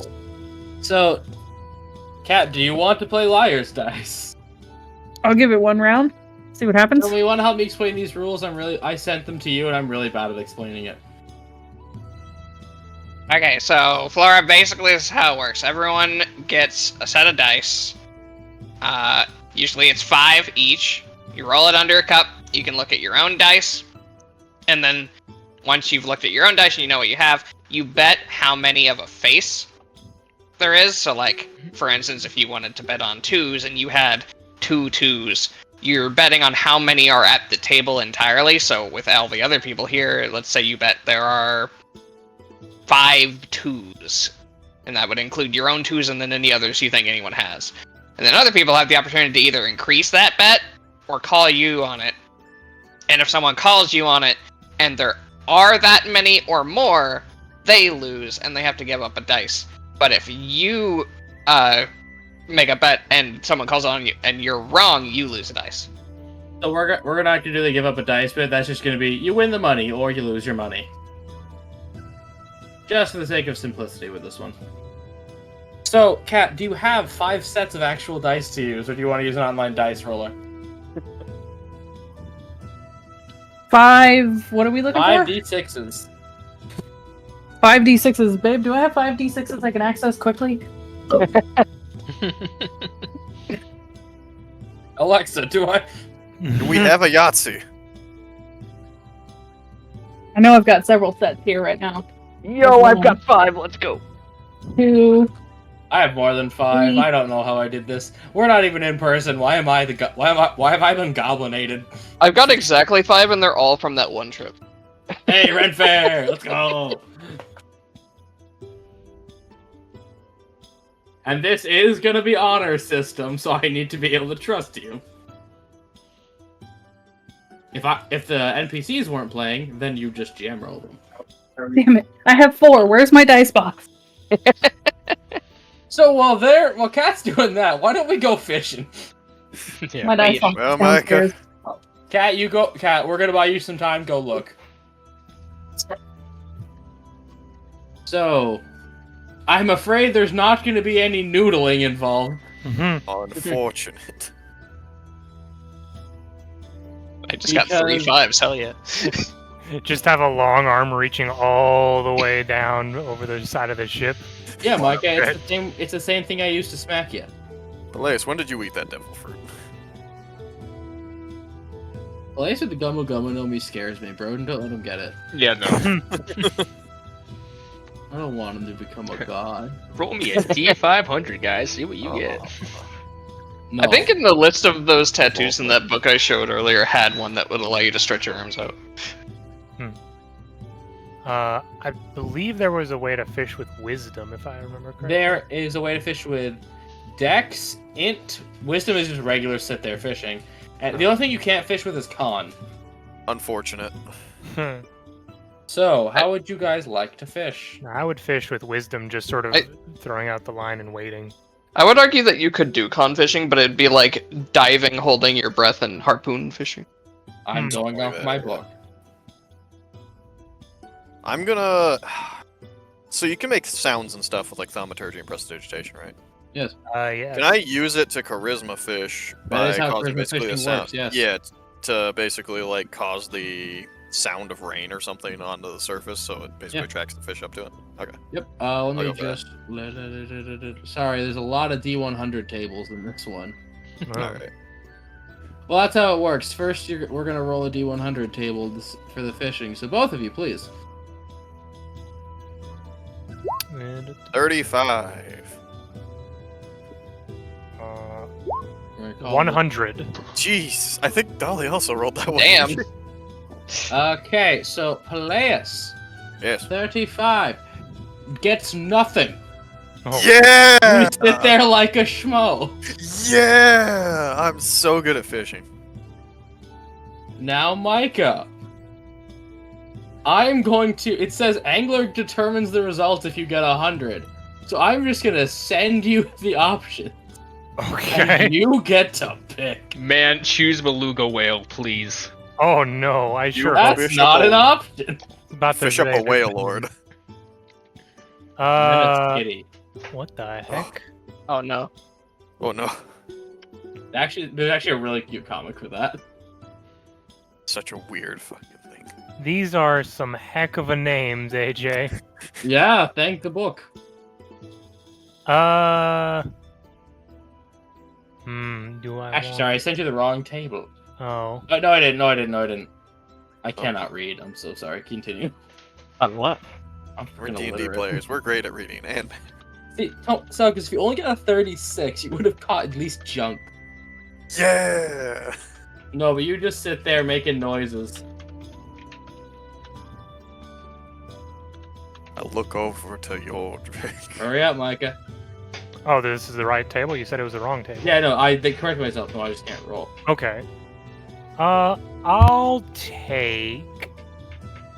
[SPEAKER 9] So, Kat, do you want to play Liar's Dice?
[SPEAKER 2] I'll give it one round. See what happens.
[SPEAKER 9] So, you want to help me explain these rules? I sent them to you, and I'm really bad at explaining it.
[SPEAKER 7] Okay, so Flora, basically this is how it works. Everyone gets a set of dice. Usually it's 5 each. You roll it under a cup. You can look at your own dice. And then once you've looked at your own dice and you know what you have, you bet how many of a face there is. So like, for instance, if you wanted to bet on 2s and you had 2 2s, you're betting on how many are at the table entirely. So with all the other people here, let's say you bet there are 5 2s, and that would include your own 2s and then any others you think anyone has. And then other people have the opportunity to either increase that bet or call you on it. And if someone calls you on it and there are that many or more, they lose and they have to give up a dice. But if you make a bet and someone calls on you and you're wrong, you lose a dice.
[SPEAKER 9] So we're not going to give up a dice bet. That's just going to be you win the money or you lose your money. Just for the sake of simplicity with this one. So, Kat, do you have 5 sets of actual dice to use, or do you want to use an online dice roller?
[SPEAKER 2] 5. What are we looking
[SPEAKER 9] 5
[SPEAKER 2] for?
[SPEAKER 9] 5d6s.
[SPEAKER 2] 5d6s, babe. Do I have 5d6s I can access quickly?
[SPEAKER 9] Alexa, do I?
[SPEAKER 3] Do we have a Yahtzee?
[SPEAKER 2] I know I've got several sets here right now.
[SPEAKER 6] Yo, I've got 5. Let's go.
[SPEAKER 2] 2.
[SPEAKER 9] I have more than 5. I don't know how I did this. We're not even in person. Why have I been goblinated?
[SPEAKER 6] I've got exactly 5, and they're all from that one trip.
[SPEAKER 9] Hey, Red Fair, let's go. And this is gonna be honor system, so I need to be able to trust you. If the NPCs weren't playing, then you just jam roll them.
[SPEAKER 2] Damn it. I have 4. Where's my dice box?
[SPEAKER 9] So while Kat's doing that, why don't we go fishing?
[SPEAKER 4] Yeah.
[SPEAKER 2] My dice box
[SPEAKER 3] Well,
[SPEAKER 2] is downstairs.
[SPEAKER 9] Kat, you go. Kat, we're gonna buy you some time. Go look. So, I'm afraid there's not gonna be any noodling involved.
[SPEAKER 3] Unfortunate.
[SPEAKER 7] I just got 3 5s, hell yeah.
[SPEAKER 5] Just have a long arm reaching all the way down over the side of the ship.
[SPEAKER 9] Yeah, Micah, it's the same thing I used to smack you.
[SPEAKER 3] Elias, when did you eat that devil fruit?
[SPEAKER 9] Well, I said the Gummo Gummo no me scares me, bro. Don't let him get it.
[SPEAKER 4] Yeah, no.
[SPEAKER 9] I don't want him to become a god.
[SPEAKER 4] Roll me a D500, guys. See what you get.
[SPEAKER 9] No.
[SPEAKER 6] I think in the list of those tattoos in that book I showed earlier had one that would allow you to stretch your arms out.
[SPEAKER 5] I believe there was a way to fish with wisdom, if I remember correctly.
[SPEAKER 9] There is a way to fish with Dex, Int, Wisdom is just regular sit there fishing. And the only thing you can't fish with is Con.
[SPEAKER 3] Unfortunate.
[SPEAKER 9] So, how would you guys like to fish?
[SPEAKER 5] I would fish with wisdom, just sort of throwing out the line and waiting.
[SPEAKER 6] I would argue that you could do con fishing, but it'd be like diving, holding your breath, and harpoon fishing.
[SPEAKER 9] I'm going off my book.
[SPEAKER 3] I'm gonna... So you can make sounds and stuff with like thaumaturgy and prestidigitation, right?
[SPEAKER 9] Yes.
[SPEAKER 5] Yeah.
[SPEAKER 3] Can I use it to charisma fish by
[SPEAKER 9] is how
[SPEAKER 3] causing
[SPEAKER 9] charisma
[SPEAKER 3] basically a
[SPEAKER 9] fishing
[SPEAKER 3] sound?
[SPEAKER 9] works, yes.
[SPEAKER 3] Yeah, to basically like cause the sound of rain or something onto the surface, so it basically attracts the fish up to it. Okay.
[SPEAKER 9] Yep. Let me
[SPEAKER 3] go for
[SPEAKER 9] just... Sorry, there's a lot of D100 tables in this one.
[SPEAKER 3] Alright.
[SPEAKER 9] Well, that's how it works. First, we're going to roll a D100 table for the fishing. So both of you, please.
[SPEAKER 3] 35.
[SPEAKER 5] 100.
[SPEAKER 3] Jeez, I think Dolly also rolled that one.
[SPEAKER 6] Damn.
[SPEAKER 9] Okay, so Peleus,
[SPEAKER 3] Yes.
[SPEAKER 9] 35, gets nothing.
[SPEAKER 5] Oh.
[SPEAKER 3] Yeah!
[SPEAKER 9] You sit there like a schmo.
[SPEAKER 3] Yeah! I'm so good at fishing.
[SPEAKER 9] Now, Micah. I'm going to... It says Angler determines the result if you get 100. So I'm just going to send you the option.
[SPEAKER 5] Okay.
[SPEAKER 9] And you get to pick.
[SPEAKER 4] Man, choose beluga whale, please.
[SPEAKER 5] Oh no, I sure hope
[SPEAKER 9] That's not an option.
[SPEAKER 5] about to
[SPEAKER 3] Fish up
[SPEAKER 5] say
[SPEAKER 3] a whale,
[SPEAKER 5] that-
[SPEAKER 3] Lord.
[SPEAKER 9] And then it's Kitty.
[SPEAKER 5] What the heck?
[SPEAKER 6] Oh no.
[SPEAKER 3] Oh no.
[SPEAKER 9] Actually, there's actually a really cute comic for that.
[SPEAKER 3] Such a weird fucking thing.
[SPEAKER 5] These are some heck of a names, AJ.
[SPEAKER 9] Yeah, thank the book.
[SPEAKER 5] Do I
[SPEAKER 9] Actually,
[SPEAKER 5] want...
[SPEAKER 9] sorry, I sent you the wrong table.
[SPEAKER 5] Oh.
[SPEAKER 9] Oh, no, I didn't. I cannot read. I'm so sorry. Continue.
[SPEAKER 6] On what?
[SPEAKER 9] I'm
[SPEAKER 3] We're
[SPEAKER 9] freaking
[SPEAKER 3] D&D
[SPEAKER 9] illiterate.
[SPEAKER 3] players. We're great at reading. And
[SPEAKER 9] See, so, because if you only got a 36, you would have caught at least junk.
[SPEAKER 3] yeah.
[SPEAKER 9] No, but you just sit there making noises.
[SPEAKER 3] I look over to your drink.
[SPEAKER 9] Hurry up, Micah.
[SPEAKER 5] Oh, this is the right table? You said it was the wrong table.
[SPEAKER 9] Yeah, no, they corrected myself. No, I just can't roll.
[SPEAKER 5] Okay. I'll take...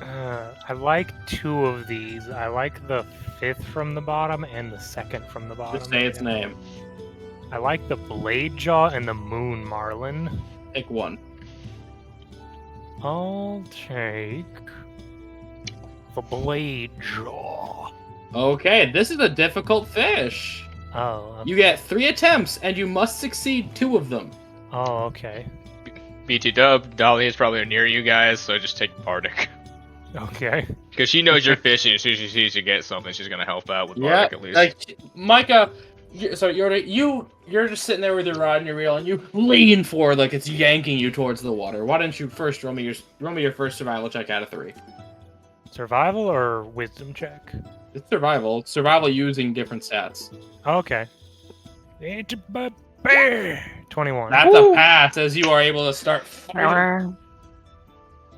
[SPEAKER 5] I like two of these. I like the 5th from the bottom and the 2nd from the bottom.
[SPEAKER 9] Just say its name.
[SPEAKER 5] I like the Blade Jaw and the Moon Marlin.
[SPEAKER 9] Pick one.
[SPEAKER 5] I'll take the Blade Jaw.
[SPEAKER 9] Okay, this is a difficult fish.
[SPEAKER 5] Oh.
[SPEAKER 9] You get 3 attempts, and you must succeed 2 of them.
[SPEAKER 5] Oh, okay.
[SPEAKER 4] BT Dub, Dolly is probably near you guys, so just take Bardic.
[SPEAKER 5] Okay.
[SPEAKER 4] Because she knows you're fishing. As soon as she sees you get something, she's gonna help out with
[SPEAKER 9] Yeah,
[SPEAKER 4] Bardic at least.
[SPEAKER 9] like Micah. You're just sitting there with your rod and your reel, and you lean forward like it's yanking you towards the water. Why don't you first roll me your first survival check out of 3?
[SPEAKER 5] Survival or wisdom check?
[SPEAKER 9] It's survival. Survival using different stats.
[SPEAKER 5] Okay. 21.
[SPEAKER 9] That's a pass, as you are able to start fighting.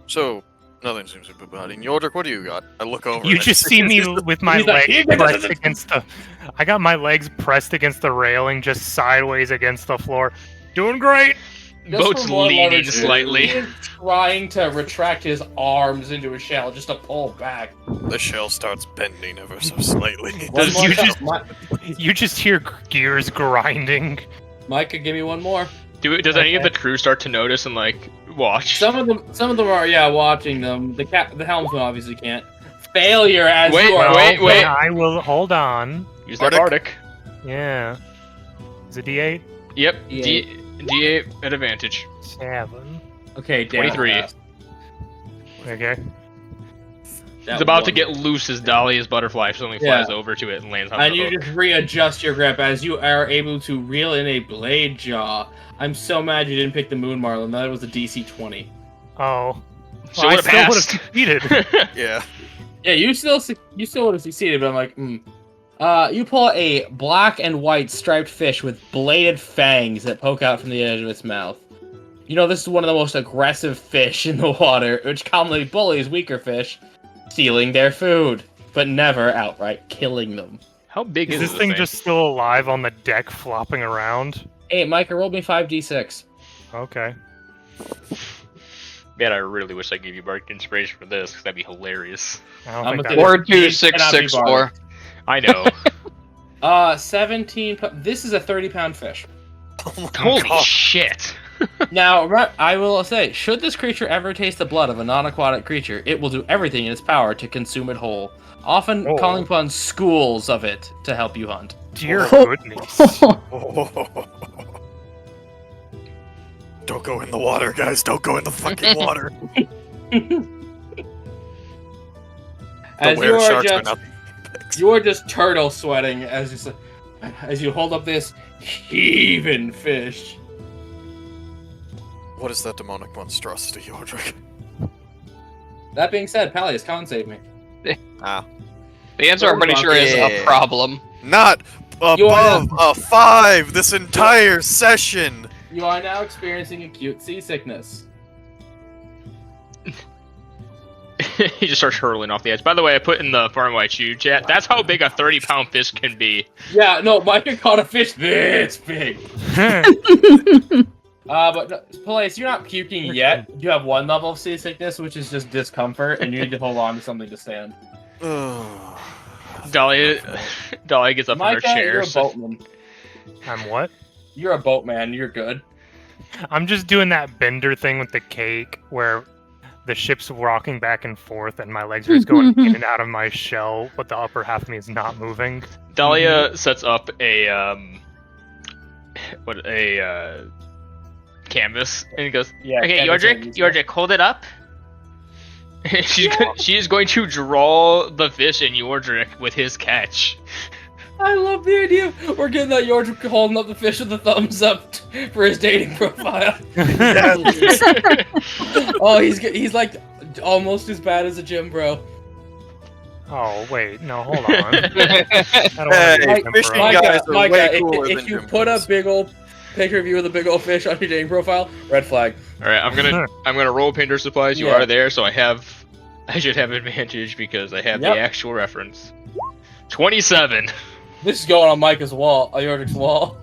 [SPEAKER 3] So, nothing seems to be bothering you. Yordrick, what do you got? I look over.
[SPEAKER 5] You
[SPEAKER 3] and
[SPEAKER 5] just see me with my
[SPEAKER 9] He's like,
[SPEAKER 5] legs pressed against the... I got my legs pressed against the railing, just sideways against the floor. Doing great!
[SPEAKER 9] Just
[SPEAKER 4] Boat's
[SPEAKER 9] for more
[SPEAKER 4] leaning
[SPEAKER 9] leverage,
[SPEAKER 4] slightly.
[SPEAKER 9] He is trying to retract his arms into a shell just to pull back.
[SPEAKER 3] the shell starts bending ever so slightly.
[SPEAKER 9] One more
[SPEAKER 5] you
[SPEAKER 9] time.
[SPEAKER 5] just- You just hear gears grinding.
[SPEAKER 9] Micah, give me one more.
[SPEAKER 4] Does any of the crew start to notice and like watch?
[SPEAKER 9] Some of them are watching them. The helmsman obviously can't. Failure as
[SPEAKER 4] Wait,
[SPEAKER 9] you are.
[SPEAKER 4] wait.
[SPEAKER 5] I will... Hold on.
[SPEAKER 4] Use that
[SPEAKER 3] Bardic.
[SPEAKER 4] Bardic.
[SPEAKER 5] Yeah. Is it D8?
[SPEAKER 4] Yep.
[SPEAKER 9] D8.
[SPEAKER 4] D8 at advantage.
[SPEAKER 5] 7.
[SPEAKER 9] Okay, damn
[SPEAKER 4] 23.
[SPEAKER 9] fast.
[SPEAKER 5] Okay.
[SPEAKER 9] That
[SPEAKER 4] It's about to
[SPEAKER 9] one.
[SPEAKER 4] get loose as Dahlia's butterfly suddenly flies over to it and lands on
[SPEAKER 9] And
[SPEAKER 4] the
[SPEAKER 9] you
[SPEAKER 4] hook.
[SPEAKER 9] just readjust your grip as you are able to reel in a blade jaw. I'm so mad you didn't pick the Moon Marlin. That was a DC 20.
[SPEAKER 5] Oh.
[SPEAKER 4] So
[SPEAKER 5] Well, I
[SPEAKER 4] would've
[SPEAKER 5] still would have
[SPEAKER 4] passed.
[SPEAKER 5] succeeded.
[SPEAKER 3] Yeah.
[SPEAKER 9] Yeah, you still would have succeeded, but I'm like, you pull a black and white striped fish with bladed fangs that poke out from the edge of its mouth. You know, this is one of the most aggressive fish in the water, which commonly bullies weaker fish, stealing their food, but never outright killing them.
[SPEAKER 4] How big
[SPEAKER 5] Is
[SPEAKER 4] is
[SPEAKER 5] this thing just still alive on the deck flopping around?
[SPEAKER 9] Hey, Micah, roll me 5d6.
[SPEAKER 5] Okay.
[SPEAKER 4] Man, I really wish I gave you Bardic Inspiration for this, because that'd be hilarious.
[SPEAKER 5] I don't
[SPEAKER 9] I'm
[SPEAKER 5] think
[SPEAKER 9] gonna-
[SPEAKER 5] that...
[SPEAKER 6] 42664.
[SPEAKER 4] I know.
[SPEAKER 9] 17. This is a 30-pound fish.
[SPEAKER 3] Oh my
[SPEAKER 4] Holy
[SPEAKER 3] God.
[SPEAKER 4] shit!
[SPEAKER 9] Now, I will say, should this creature ever taste the blood of a non-aquatic creature, it will do everything in its power to consume it whole, often
[SPEAKER 5] Oh.
[SPEAKER 9] calling upon schools of it to help you hunt.
[SPEAKER 5] Dear goodness.
[SPEAKER 3] Don't go in the water, guys. Don't go in the fucking water.
[SPEAKER 9] As
[SPEAKER 3] the
[SPEAKER 9] you
[SPEAKER 3] were
[SPEAKER 9] are
[SPEAKER 3] sharks are
[SPEAKER 9] just,
[SPEAKER 3] not.
[SPEAKER 9] you are just turtle sweating as you hold up this heaving fish.
[SPEAKER 3] What is that demonic monstrosity, Yordrick?
[SPEAKER 9] That being said, Palius, con save me.
[SPEAKER 3] Ah.
[SPEAKER 6] The answer I'm pretty sure is a
[SPEAKER 3] Yeah.
[SPEAKER 6] problem.
[SPEAKER 3] Not
[SPEAKER 9] You are
[SPEAKER 3] above a 5 this entire session.
[SPEAKER 9] You are now experiencing acute seasickness.
[SPEAKER 4] He just starts hurling off the edge. By the way, I put in the Far Wide D&D chat. That's how big a 30-pound fish can be.
[SPEAKER 9] Yeah, no, Micah caught a fish this big. But no, Palace, you're not puking yet. You have 1 level of seasickness, which is just discomfort, and you need to hold on to something to stand.
[SPEAKER 4] Dolly gets up in her
[SPEAKER 9] Micah,
[SPEAKER 4] chair.
[SPEAKER 9] you're a
[SPEAKER 4] so-
[SPEAKER 9] boatman.
[SPEAKER 5] I'm what?
[SPEAKER 9] You're a boatman. You're good.
[SPEAKER 5] I'm just doing that bender thing with the cake where the ship's rocking back and forth and my legs are just going in and out of my shell, but the upper half of me is not moving.
[SPEAKER 4] Dahlia sets up a canvas and he goes,
[SPEAKER 9] Yeah.
[SPEAKER 8] Okay,
[SPEAKER 9] canvas
[SPEAKER 8] Yordrik,
[SPEAKER 9] and-
[SPEAKER 8] Yordrik, hold it up.
[SPEAKER 4] she is going to draw the fish in Yordrik with his catch.
[SPEAKER 9] I love the idea. We're getting that Yordrik holding up the fish with the thumbs up for his dating profile. Oh, he's like almost as bad as a gym bro.
[SPEAKER 5] Oh, wait, no, hold on. I don't
[SPEAKER 3] Hey,
[SPEAKER 5] wanna be
[SPEAKER 3] fishing
[SPEAKER 5] temporary.
[SPEAKER 3] guys are way cooler
[SPEAKER 9] if
[SPEAKER 3] than
[SPEAKER 9] you
[SPEAKER 3] gym
[SPEAKER 9] put
[SPEAKER 3] bros.
[SPEAKER 9] a big old picture of you with a big old fish on your dating profile, red flag.
[SPEAKER 4] All right, I'm gonna roll painter supplies. You
[SPEAKER 9] Yeah.
[SPEAKER 4] are there, so I should have advantage because I have
[SPEAKER 9] Yep.
[SPEAKER 4] the actual reference. 27.
[SPEAKER 9] This is going on Micah's wall, Yordik's wall.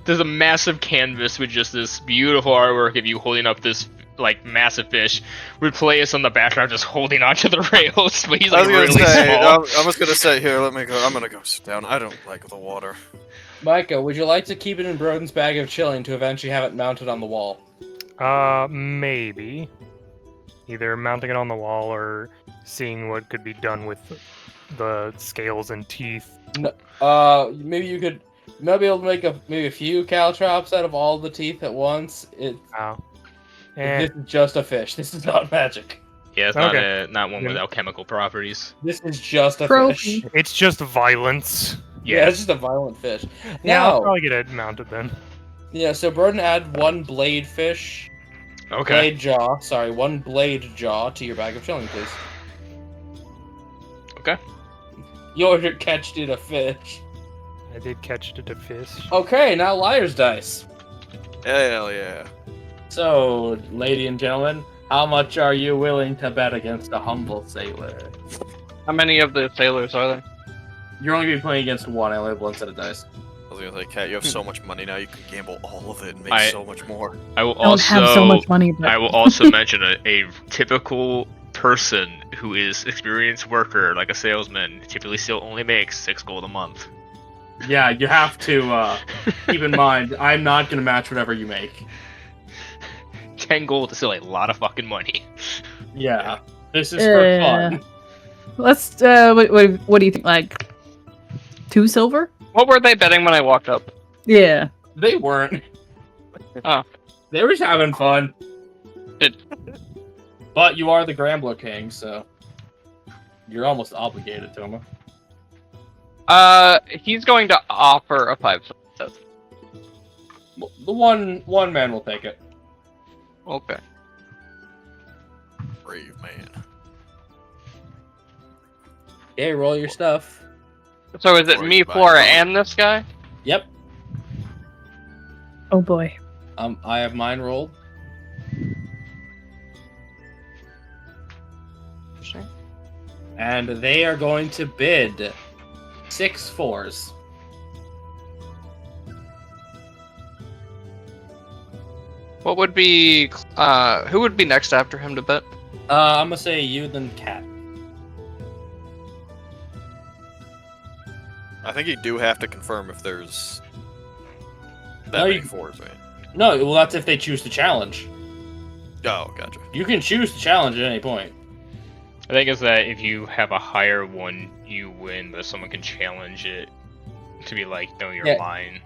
[SPEAKER 4] There's a massive canvas with just this beautiful artwork of you holding up this like massive fish. With Playus on the background just holding onto the rails, but he's
[SPEAKER 3] I
[SPEAKER 4] like
[SPEAKER 3] was gonna
[SPEAKER 4] really
[SPEAKER 3] say,
[SPEAKER 4] small.
[SPEAKER 3] I'm just gonna say here. Let me go. I'm gonna go sit down. I don't like the water.
[SPEAKER 9] Micah, would you like to keep it in Broden's bag of chilling to eventually have it mounted on the wall?
[SPEAKER 5] Maybe. Either mounting it on the wall or seeing what could be done with the scales and teeth.
[SPEAKER 9] Maybe you could be able to make maybe a few caltrops out of all the teeth at once.
[SPEAKER 5] Oh.
[SPEAKER 9] This is just a fish. This is not magic.
[SPEAKER 4] Yeah, it's not one without chemical properties.
[SPEAKER 9] This is just a
[SPEAKER 2] Trophy.
[SPEAKER 9] fish.
[SPEAKER 5] It's just violence.
[SPEAKER 9] Yeah, it's just a violent fish.
[SPEAKER 5] Yeah, I'll
[SPEAKER 9] Now,
[SPEAKER 5] probably get it mounted then.
[SPEAKER 9] yeah, so Broden add one blade fish.
[SPEAKER 4] Okay.
[SPEAKER 9] One blade jaw to your bag of chilling, please.
[SPEAKER 4] Okay.
[SPEAKER 9] You're catched in a fish.
[SPEAKER 5] I did catch it a fish.
[SPEAKER 9] Okay, now liar's dice.
[SPEAKER 3] Hell yeah.
[SPEAKER 9] So, lady and gentlemen, how much are you willing to bet against a humble sailor?
[SPEAKER 6] How many of the sailors are there?
[SPEAKER 9] You're only going to be playing against one. I only have one set of dice.
[SPEAKER 3] I was gonna say, Kat, you have so much money now. You can gamble all of it and make
[SPEAKER 4] I-
[SPEAKER 3] so much more.
[SPEAKER 4] I will
[SPEAKER 2] I don't have so much money, but
[SPEAKER 4] I will also mention a typical person who is experienced worker, like a salesman, typically still only makes 6 gold a month.
[SPEAKER 9] Yeah, you have to keep in mind, I'm not going to match whatever you make.
[SPEAKER 4] 10 gold is still a lot of fucking money.
[SPEAKER 9] Yeah, this is for fun.
[SPEAKER 2] let's. What do you think? Like 2 silver?
[SPEAKER 6] What were they betting when I walked up?
[SPEAKER 2] Yeah.
[SPEAKER 9] They weren't.
[SPEAKER 6] Oh.
[SPEAKER 9] They were just having fun.
[SPEAKER 6] It-
[SPEAKER 9] But you are the Grambler King, so you're almost obligated to him.
[SPEAKER 6] He's going to offer a 5.
[SPEAKER 9] The one man will take it.
[SPEAKER 6] Okay.
[SPEAKER 3] Brave man.
[SPEAKER 9] Okay, roll your stuff.
[SPEAKER 6] So is it
[SPEAKER 3] Or
[SPEAKER 6] me,
[SPEAKER 3] you buy
[SPEAKER 6] Flora,
[SPEAKER 3] one.
[SPEAKER 6] and this guy?
[SPEAKER 9] Yep.
[SPEAKER 2] Oh boy.
[SPEAKER 9] I have mine rolled. And they are going to bid 6 4s.
[SPEAKER 6] What would be, who would be next after him to bet?
[SPEAKER 9] I'm gonna say you, then Cat.
[SPEAKER 3] I think you do have to confirm if there's that
[SPEAKER 9] No,
[SPEAKER 3] many
[SPEAKER 9] you-
[SPEAKER 3] 4s, right?
[SPEAKER 9] No, well, that's if they choose to challenge.
[SPEAKER 3] Oh, gotcha.
[SPEAKER 9] You can choose to challenge at any point.
[SPEAKER 4] I think it's that if you have a higher one, you win, but someone can challenge it to be like, no, you're
[SPEAKER 9] Yeah.
[SPEAKER 4] lying.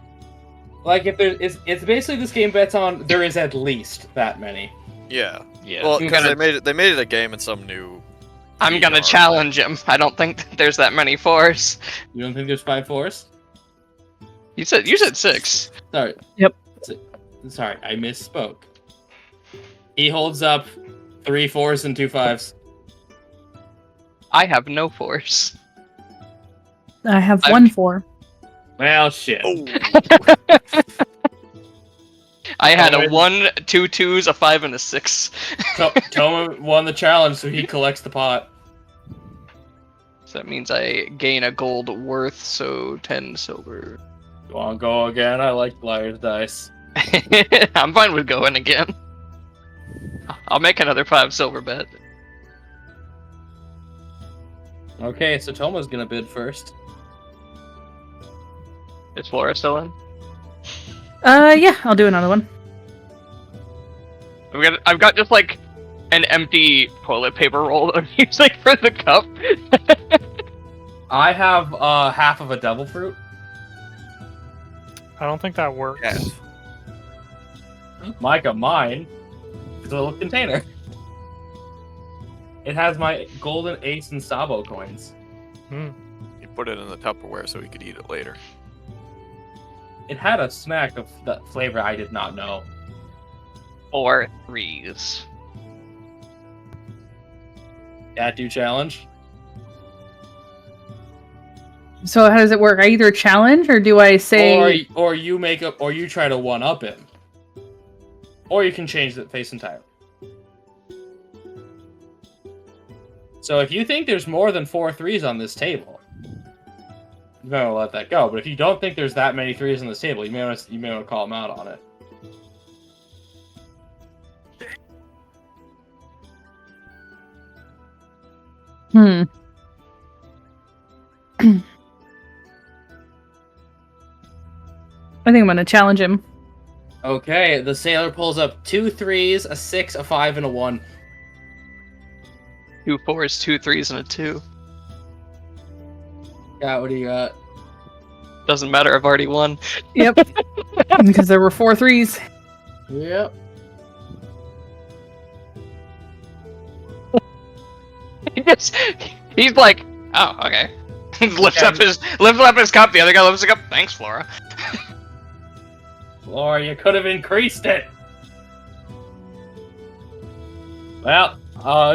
[SPEAKER 9] Like, if there is, it's basically this game bets on there is at least that many.
[SPEAKER 3] Yeah.
[SPEAKER 4] Yeah.
[SPEAKER 3] Well,
[SPEAKER 6] I'm
[SPEAKER 3] because
[SPEAKER 6] gonna-
[SPEAKER 3] they made it a game in some new.
[SPEAKER 6] I'm gonna
[SPEAKER 3] VR.
[SPEAKER 6] challenge him. I don't think there's that many 4s.
[SPEAKER 9] You don't think there's 5 4s?
[SPEAKER 6] You said 6.
[SPEAKER 9] Sorry.
[SPEAKER 2] Yep.
[SPEAKER 9] Sorry, I misspoke. He holds up 3 4s and 2 5s.
[SPEAKER 6] I have no 4s.
[SPEAKER 2] I have
[SPEAKER 6] I'm-
[SPEAKER 2] 1 4.
[SPEAKER 9] Well, shit.
[SPEAKER 3] Oh.
[SPEAKER 6] I had
[SPEAKER 9] Oh,
[SPEAKER 6] a
[SPEAKER 9] and-
[SPEAKER 6] 1, 2 2s, a 5, and a 6.
[SPEAKER 9] Toma won the challenge, so he collects the pot.
[SPEAKER 6] So that means I gain a gold worth, so 10 silver.
[SPEAKER 9] You wanna go again? I like Liar's Dice.
[SPEAKER 6] I'm fine with going again. I'll make another 5 silver bet.
[SPEAKER 9] Okay, so Toma's gonna bid first.
[SPEAKER 6] Is Flora still in?
[SPEAKER 2] Yeah, I'll do another one.
[SPEAKER 6] I've got just like an empty toilet paper roll that I'm using for the cup.
[SPEAKER 11] I have half of a devil fruit.
[SPEAKER 5] I don't think that works.
[SPEAKER 3] Yes.
[SPEAKER 11] Micah, mine is a little container. It has my golden ace and sabo coins.
[SPEAKER 5] Hmm.
[SPEAKER 3] You put it in the Tupperware so we could eat it later.
[SPEAKER 11] It had a smack of that flavor I did not know.
[SPEAKER 6] 4 3s.
[SPEAKER 11] Tattoo challenge.
[SPEAKER 2] So how does it work? I either challenge or do I say?
[SPEAKER 11] Or you make up, or you try to one up him. Or you can change the face entirely. So if you think there's more than 4 3s on this table, you're gonna let that go. But if you don't think there's that many 3s on this table, you may want to call him out on it.
[SPEAKER 2] I think I'm gonna challenge him.
[SPEAKER 11] Okay, the sailor pulls up 2 3s, a 6, a 5, and a 1.
[SPEAKER 6] 2 4s, 2 3s, and a 2.
[SPEAKER 11] Yeah, what do you got?
[SPEAKER 6] Doesn't matter, I've already won.
[SPEAKER 2] Yep. Because there were 4 3s.
[SPEAKER 11] Yep.
[SPEAKER 6] He's like, oh, okay. lifts up his cup. The other guy lifts it up. Thanks, Flora.
[SPEAKER 11] Or you could have increased it. Well,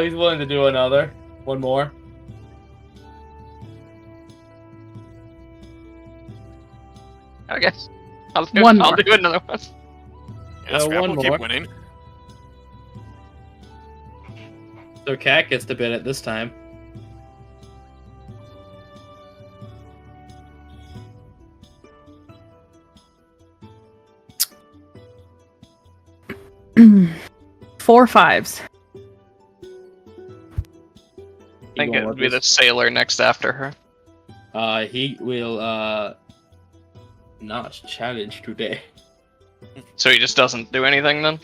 [SPEAKER 11] he's willing to do another. One more.
[SPEAKER 6] I guess. I'll do another one.
[SPEAKER 3] Yeah, Scrap
[SPEAKER 11] one
[SPEAKER 3] will keep
[SPEAKER 11] more.
[SPEAKER 3] winning.
[SPEAKER 11] So Cat gets to bid it this time.
[SPEAKER 2] Four 5s.
[SPEAKER 6] I think it would be the sailor next after her.
[SPEAKER 11] He will not challenge today.
[SPEAKER 6] So he just doesn't do anything then?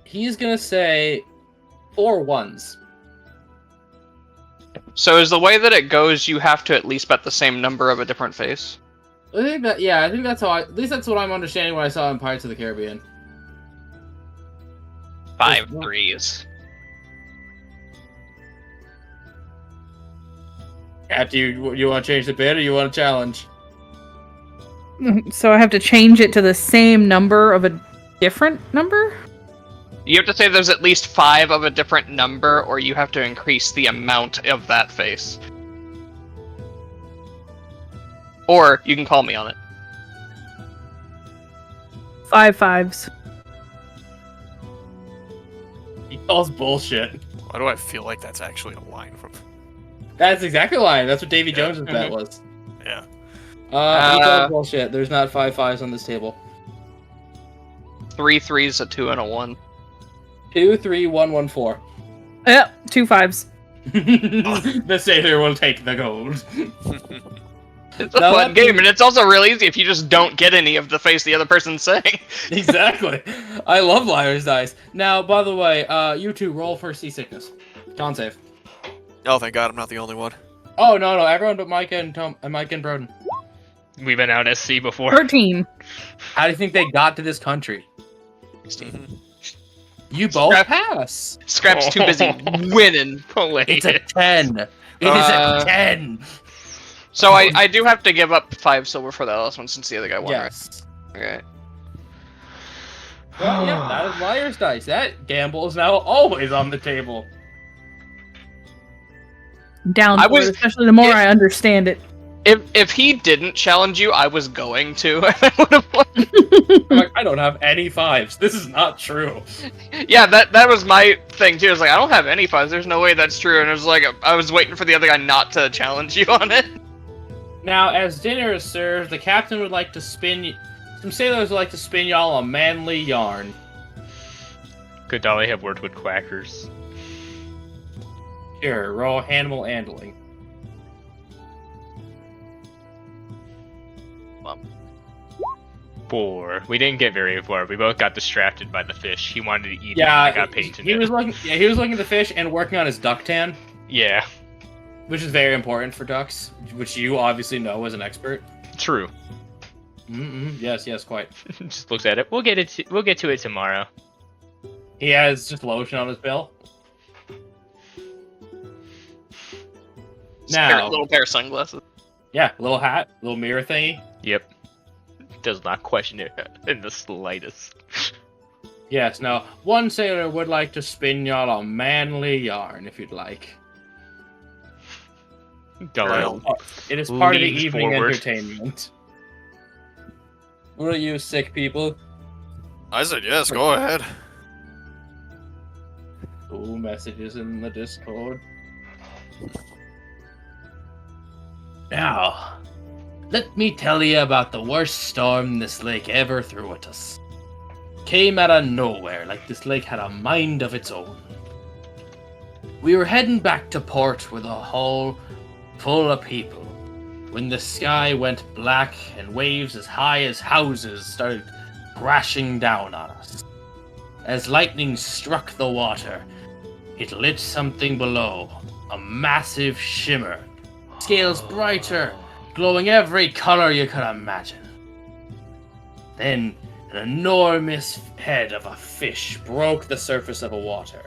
[SPEAKER 11] He's gonna say 4 1s.
[SPEAKER 6] So is the way that it goes, you have to at least bet the same number of a different face?
[SPEAKER 11] I think that's how at least that's what I'm understanding when I saw in Pirates of the Caribbean.
[SPEAKER 6] 5 3s.
[SPEAKER 11] After you want to change the bid or you want to challenge?
[SPEAKER 2] So I have to change it to the same number of a different number?
[SPEAKER 6] You have to say there's at least 5 of a different number, or you have to increase the amount of that face. Or you can call me on it.
[SPEAKER 2] 5 5s.
[SPEAKER 11] He calls bullshit.
[SPEAKER 3] Why do I feel like that's actually a line from?
[SPEAKER 11] That's exactly the line. That's what Davy Jones's bet was.
[SPEAKER 3] Yeah.
[SPEAKER 11] He calls bullshit. There's not 5 5s on this table.
[SPEAKER 6] 3 3s, a 2, and a 1.
[SPEAKER 11] 2 3 1 1 4.
[SPEAKER 2] Yep, 2 5s.
[SPEAKER 11] The sailor will take the gold.
[SPEAKER 6] It's a fun game, and it's also real easy if you just don't get any of the face the other person's saying.
[SPEAKER 11] Exactly. I love liar's dice. Now, by the way, you two roll for seasickness. Con save.
[SPEAKER 3] Oh, thank God, I'm not the only one.
[SPEAKER 11] Oh no, everyone but Micah and Mike and Broden.
[SPEAKER 4] We've been out at sea before.
[SPEAKER 2] 13.
[SPEAKER 11] How do you think they got to this country?
[SPEAKER 3] Mhm.
[SPEAKER 11] You both
[SPEAKER 6] Scrap-
[SPEAKER 11] pass.
[SPEAKER 6] Scrap's too busy winning.
[SPEAKER 11] It's a 10. It is a 10.
[SPEAKER 6] So I do have to give up 5 silver for that last one since the other guy won,
[SPEAKER 11] Yes.
[SPEAKER 6] right? Okay.
[SPEAKER 11] Well, yeah, that is liar's dice. That gamble is now always on the table.
[SPEAKER 2] Down
[SPEAKER 6] I
[SPEAKER 2] for it,
[SPEAKER 6] was-
[SPEAKER 2] especially the more I understand it.
[SPEAKER 6] If he didn't challenge you, I was going to. I would have won.
[SPEAKER 11] I'm like, I don't have any 5s. This is not true.
[SPEAKER 6] Yeah, that was my thing too. I was like, I don't have any 5s. There's no way that's true. And it was like, I was waiting for the other guy not to challenge you on it.
[SPEAKER 9] Now, as dinner is served, the captain would like to spin. Some sailors would like to spin y'all a manly yarn.
[SPEAKER 4] Could Dolly have worked with quackers?
[SPEAKER 9] Sure, roll animal handling.
[SPEAKER 4] 4. We didn't get very far. We both got distracted by the fish. He wanted to eat it.
[SPEAKER 11] Yeah,
[SPEAKER 4] And I got painted.
[SPEAKER 11] he was looking. Yeah, he was looking at the fish and working on his duck tan,
[SPEAKER 4] Yeah,
[SPEAKER 11] which is very important for ducks, which you obviously know as an expert.
[SPEAKER 4] true.
[SPEAKER 11] Yes, quite.
[SPEAKER 4] Just looks at it. We'll get to it tomorrow.
[SPEAKER 11] He has just lotion on his bill.
[SPEAKER 6] Spare
[SPEAKER 11] Now,
[SPEAKER 6] little pair of sunglasses.
[SPEAKER 11] yeah, little hat, little mirror thingy.
[SPEAKER 4] Yep. Does not question it in the slightest.
[SPEAKER 11] Yes. Now, one sailor would like to spin y'all a manly yarn, if you'd like.
[SPEAKER 4] Dahlia
[SPEAKER 11] It is part of the
[SPEAKER 4] leans
[SPEAKER 11] evening
[SPEAKER 4] forward.
[SPEAKER 11] entertainment. What are you, sick people?
[SPEAKER 3] I said yes. Go ahead.
[SPEAKER 11] Ooh, messages in the Discord. Now, let me tell you about the worst storm this lake ever threw at us. Came out of nowhere, like this lake had a mind of its own. We were heading back to port with a hull full of people, when the sky went black and waves as high as houses started crashing down on us. As lightning struck the water, it lit something below, a massive shimmer, scales brighter, glowing every color you could imagine. Then, an enormous head of a fish broke the surface of the water,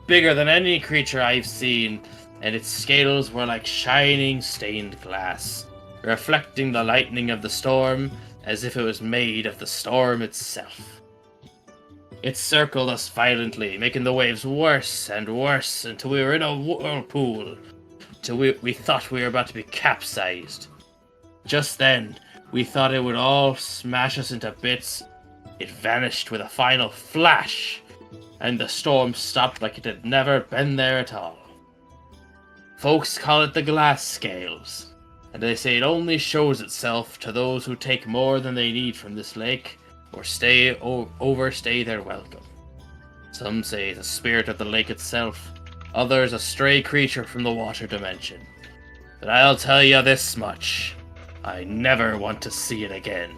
[SPEAKER 11] bigger than any creature I've seen, and its scales were like shining stained glass, reflecting the lightning of the storm as if it was made of the storm itself. It circled us violently, making the waves worse and worse until we were in a whirlpool, till we thought we were about to be capsized. Just then, we thought it would all smash us into bits. It vanished with a final flash, and the storm stopped like it had never been there at all. Folks call it the glass scales, and they say it only shows itself to those who take more than they need from this lake, or overstay their welcome. Some say the spirit of the lake itself, others a stray creature from the water dimension. But I'll tell you this much, I never want to see it again.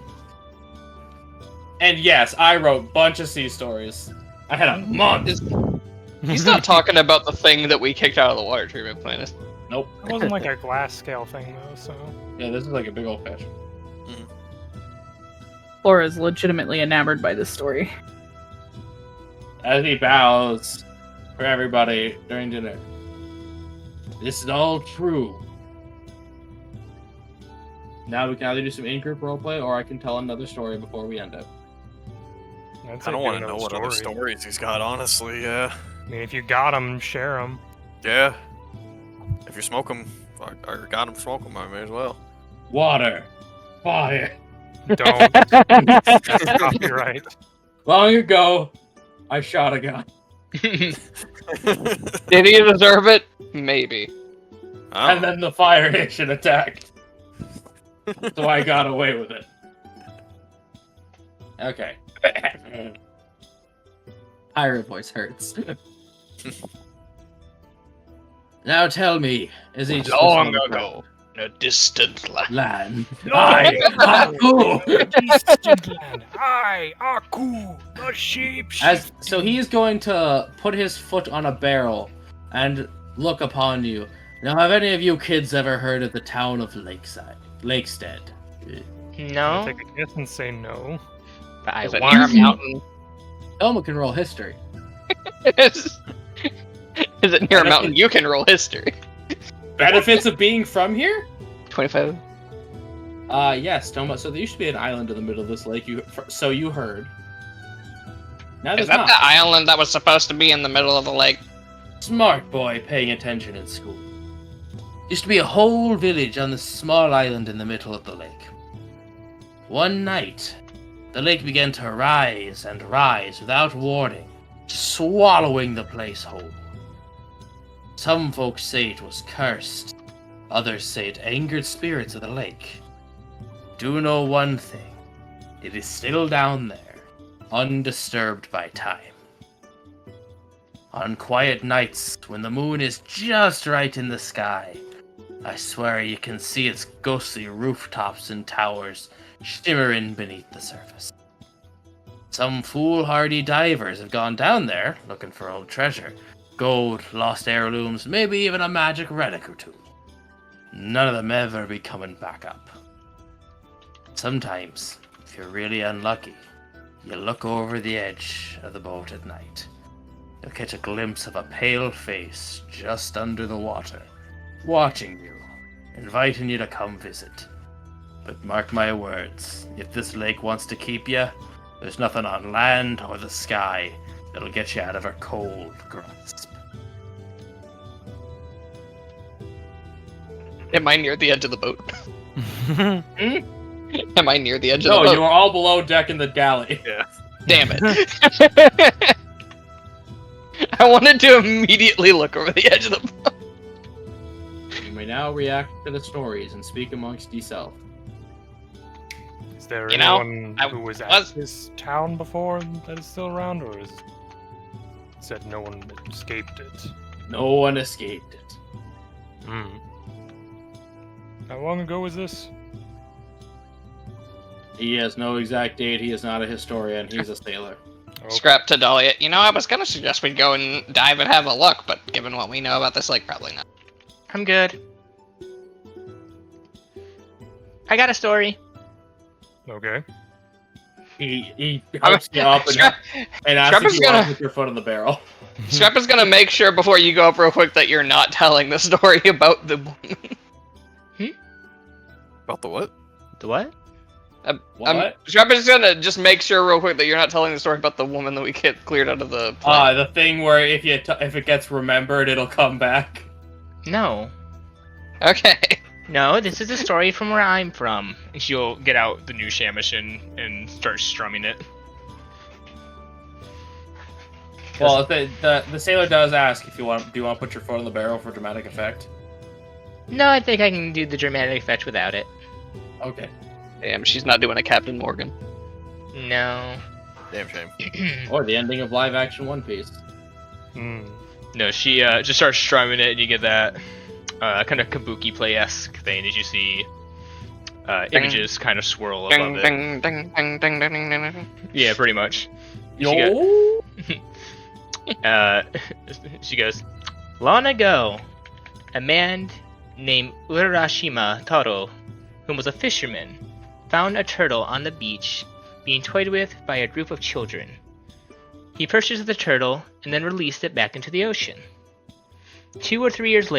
[SPEAKER 11] And yes, I wrote a bunch of sea stories. I had a month.
[SPEAKER 6] He's not talking about the thing that we kicked out of the water treatment plant.
[SPEAKER 11] Nope.
[SPEAKER 5] It wasn't like a glass scale thing though, so.
[SPEAKER 11] Yeah, this is like a big old fish.
[SPEAKER 2] Laura is legitimately enamored by this story.
[SPEAKER 11] As he bows for everybody during dinner. This is all true. Now we can either do some in-group roleplay, or I can tell another story before we end it.
[SPEAKER 3] I don't want to know what other stories he's got, honestly, yeah.
[SPEAKER 5] I mean, if you got them, share them.
[SPEAKER 3] Yeah. If you smoke them, or got them, smoke them, I may as well.
[SPEAKER 11] Water. Fire.
[SPEAKER 5] Don't. Copyright.
[SPEAKER 11] Long ago, I shot a guy.
[SPEAKER 6] Did he deserve it? Maybe.
[SPEAKER 11] And then the Fire Nation attacked. So I got away with it. Okay. Pirate voice hurts. Now tell me, is he just
[SPEAKER 6] Long ago, in a distant
[SPEAKER 11] land? I, Aku!
[SPEAKER 5] Distant land. I, Aku, the sheep.
[SPEAKER 11] So he's going to put his foot on a barrel and look upon you. Now, have any of you kids ever heard of the town of Lakestead?
[SPEAKER 8] No,
[SPEAKER 5] Take a guess and say no.
[SPEAKER 8] but I
[SPEAKER 6] Is it
[SPEAKER 8] want
[SPEAKER 6] near a
[SPEAKER 8] to.
[SPEAKER 6] mountain?
[SPEAKER 11] Elma can roll history.
[SPEAKER 6] Is it near a mountain? You can roll history.
[SPEAKER 11] Benefits of being from here?
[SPEAKER 6] 25.
[SPEAKER 11] Yes, Toma. So there used to be an island in the middle of this lake. So you heard. Now
[SPEAKER 7] Is
[SPEAKER 11] there's
[SPEAKER 7] that
[SPEAKER 11] not.
[SPEAKER 7] the island that was supposed to be in the middle of the lake?
[SPEAKER 11] Smart boy paying attention in school. Used to be a whole village on this small island in the middle of the lake. One night, the lake began to rise and rise without warning, swallowing the place whole. Some folks say it was cursed, others say it angered spirits of the lake. Do know one thing, it is still down there, undisturbed by time. On quiet nights, when the moon is just right in the sky, I swear you can see its ghostly rooftops and towers shimmering beneath the surface. Some foolhardy divers have gone down there looking for old treasure. Gold, lost heirlooms, maybe even a magic relic or two. None of them ever be coming back up. Sometimes, if you're really unlucky, you look over the edge of the boat at night. You'll catch a glimpse of a pale face just under the water, watching you, inviting you to come visit. But mark my words, if this lake wants to keep you, there's nothing on land or the sky that'll get you out of her cold grasp.
[SPEAKER 6] Am I near the edge of the boat? Am I near the edge of
[SPEAKER 9] No,
[SPEAKER 6] the boat?
[SPEAKER 9] you are all below deck in the galley.
[SPEAKER 3] Yeah.
[SPEAKER 6] Damn it. I wanted to immediately look over the edge of the boat.
[SPEAKER 9] You may now react to the stories and speak amongst yourself.
[SPEAKER 5] Is there
[SPEAKER 7] You know,
[SPEAKER 5] anyone
[SPEAKER 7] I
[SPEAKER 5] who was at
[SPEAKER 7] was-
[SPEAKER 5] this town before that is still around, or is said no one escaped it?
[SPEAKER 9] No one escaped it.
[SPEAKER 5] Hmm. How long ago was this?
[SPEAKER 9] He has no exact date. He is not a historian. He's a sailor.
[SPEAKER 5] Oh,
[SPEAKER 7] Scrap to Dahlia. You know, I was gonna suggest we go and dive and have a look, but given what we know about this lake, probably not.
[SPEAKER 8] I'm good. I got a story.
[SPEAKER 5] Okay.
[SPEAKER 9] He helps you up and
[SPEAKER 7] Scrap,
[SPEAKER 9] asks
[SPEAKER 7] Scrap
[SPEAKER 9] if
[SPEAKER 7] is
[SPEAKER 9] you want
[SPEAKER 7] gonna-
[SPEAKER 9] to put your foot on the barrel.
[SPEAKER 7] Scrap is gonna make sure before you go up real quick that you're not telling the story about the
[SPEAKER 3] About the what?
[SPEAKER 8] The what?
[SPEAKER 9] What?
[SPEAKER 7] Scrap is gonna just make sure real quick that you're not telling the story about the woman that we get cleared out of the plane.
[SPEAKER 9] The thing where if it gets remembered, it'll come back.
[SPEAKER 8] No.
[SPEAKER 7] Okay.
[SPEAKER 8] No, this is a story from where I'm from.
[SPEAKER 4] And she'll get out the new Shamishin and start strumming it.
[SPEAKER 9] Well, the sailor does ask if you want. Do you want to put your foot on the barrel for dramatic effect?
[SPEAKER 8] No, I think I can do the dramatic effect without it.
[SPEAKER 9] Okay.
[SPEAKER 7] Damn, she's not doing a Captain Morgan.
[SPEAKER 8] No.
[SPEAKER 3] Damn shame.
[SPEAKER 9] Or the ending of live action One Piece.
[SPEAKER 5] Hmm.
[SPEAKER 4] No, she just starts strumming it, and you get that kind of kabuki play-esque thing as you see images kind of swirl above
[SPEAKER 7] Ding,
[SPEAKER 4] it.
[SPEAKER 7] ding, ding, ding, ding, ding, ding, ding.
[SPEAKER 4] Yeah, pretty much.
[SPEAKER 9] Yo.
[SPEAKER 4] She goes,
[SPEAKER 8] Long ago, a man named Urashima Taro, who was a fisherman, found a turtle on the beach being toyed with by a group of children. He purchased the turtle and then released it back into the ocean. 2 or 3 days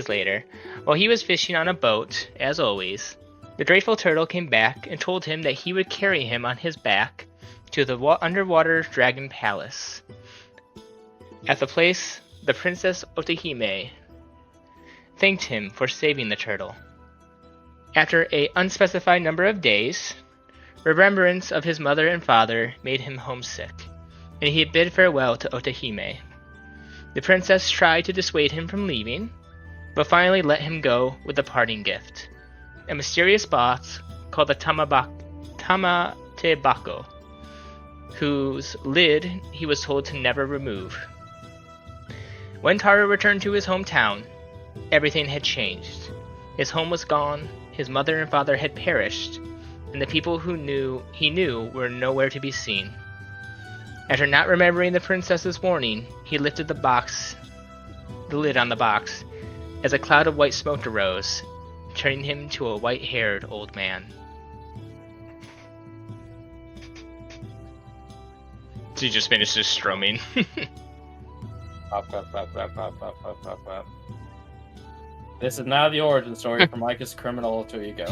[SPEAKER 8] later, while he was fishing on a boat, as always, the grateful turtle came back and told him that he would carry him on his back to the underwater dragon palace. At the place, the Princess Otahime thanked him for saving the turtle. After an unspecified number of days, remembrance of his mother and father made him homesick, and he bid farewell to Otahime. The princess tried to dissuade him from leaving, but finally let him go with a parting gift, a mysterious box called the Tamatebako, whose lid he was told to never remove. When Taro returned to his hometown, everything had changed. His home was gone, his mother and father had perished, and the people he knew were nowhere to be seen. After not remembering the princess's warning, he lifted the lid on the box, as a cloud of white smoke arose, turning him to a white-haired old man.
[SPEAKER 4] she just finishes strumming.
[SPEAKER 9] Pop, pop, pop, pop, pop, pop, pop, pop, pop. This is now the origin story for Micah's criminal alter ego.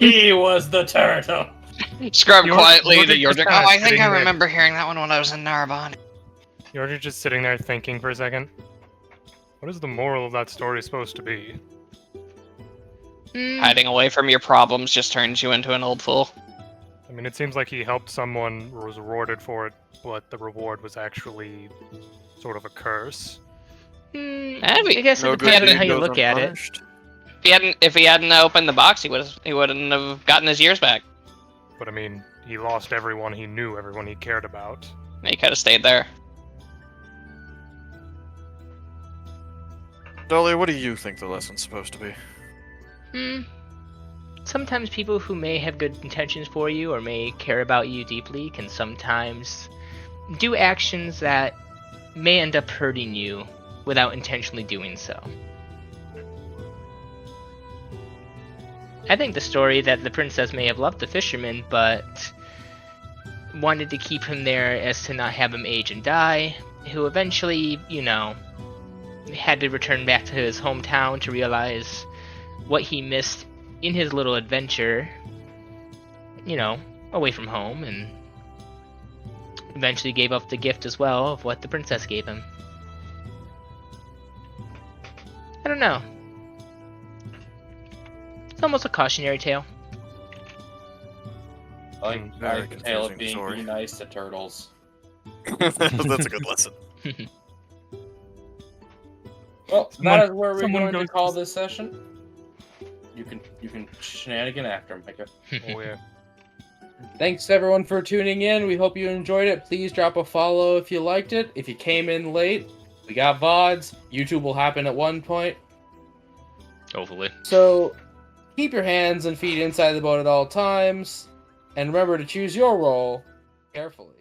[SPEAKER 9] He was the turtle.
[SPEAKER 7] Scrub
[SPEAKER 5] You're-
[SPEAKER 7] quietly
[SPEAKER 5] you're
[SPEAKER 7] to
[SPEAKER 5] just
[SPEAKER 7] Yordrik.
[SPEAKER 5] kinda
[SPEAKER 7] Oh, I think
[SPEAKER 5] sitting
[SPEAKER 7] I
[SPEAKER 5] there.
[SPEAKER 7] remember hearing that one when I was in Narbonne.
[SPEAKER 5] You're just sitting there thinking for a second. What is the moral of that story supposed to be?
[SPEAKER 7] Hiding away from your problems just turns you into an old fool.
[SPEAKER 5] I mean, it seems like he helped someone, was rewarded for it, but the reward was actually sort of a curse.
[SPEAKER 8] I guess
[SPEAKER 3] No
[SPEAKER 8] it
[SPEAKER 3] good
[SPEAKER 8] depends on
[SPEAKER 3] deed
[SPEAKER 8] how you
[SPEAKER 3] goes
[SPEAKER 8] look at it.
[SPEAKER 3] unpunished.
[SPEAKER 7] If he hadn't opened the box, he wouldn't have gotten his years back.
[SPEAKER 5] But I mean, he lost everyone he knew, everyone he cared about.
[SPEAKER 7] He could have stayed there.
[SPEAKER 3] Dahlia, what do you think the lesson's supposed to be?
[SPEAKER 8] Sometimes people who may have good intentions for you or may care about you deeply can sometimes do actions that may end up hurting you without intentionally doing so. I think the story that the princess may have loved the fisherman, but wanted to keep him there as to not have him age and die, who eventually, had to return back to his hometown to realize what he missed in his little adventure, away from home, and eventually gave up the gift as well of what the princess gave him. I don't know. It's almost a cautionary tale.
[SPEAKER 9] I like
[SPEAKER 3] Very
[SPEAKER 9] the tale of
[SPEAKER 3] confusing
[SPEAKER 9] being
[SPEAKER 3] story.
[SPEAKER 9] be nice to turtles.
[SPEAKER 3] That's a good lesson.
[SPEAKER 9] Well,
[SPEAKER 5] Someone-
[SPEAKER 9] that is where we're
[SPEAKER 5] someone
[SPEAKER 9] going to
[SPEAKER 5] goes
[SPEAKER 9] call
[SPEAKER 5] to-
[SPEAKER 9] this session. You can shenanigan after, Micah.
[SPEAKER 5] Oh yeah.
[SPEAKER 9] Thanks everyone for tuning in. We hope you enjoyed it. Please drop a follow if you liked it. If you came in late, we got VODs. YouTube will happen at one point.
[SPEAKER 4] Hopefully.
[SPEAKER 9] So keep your hands and feet inside the boat at all times. And remember to choose your role carefully.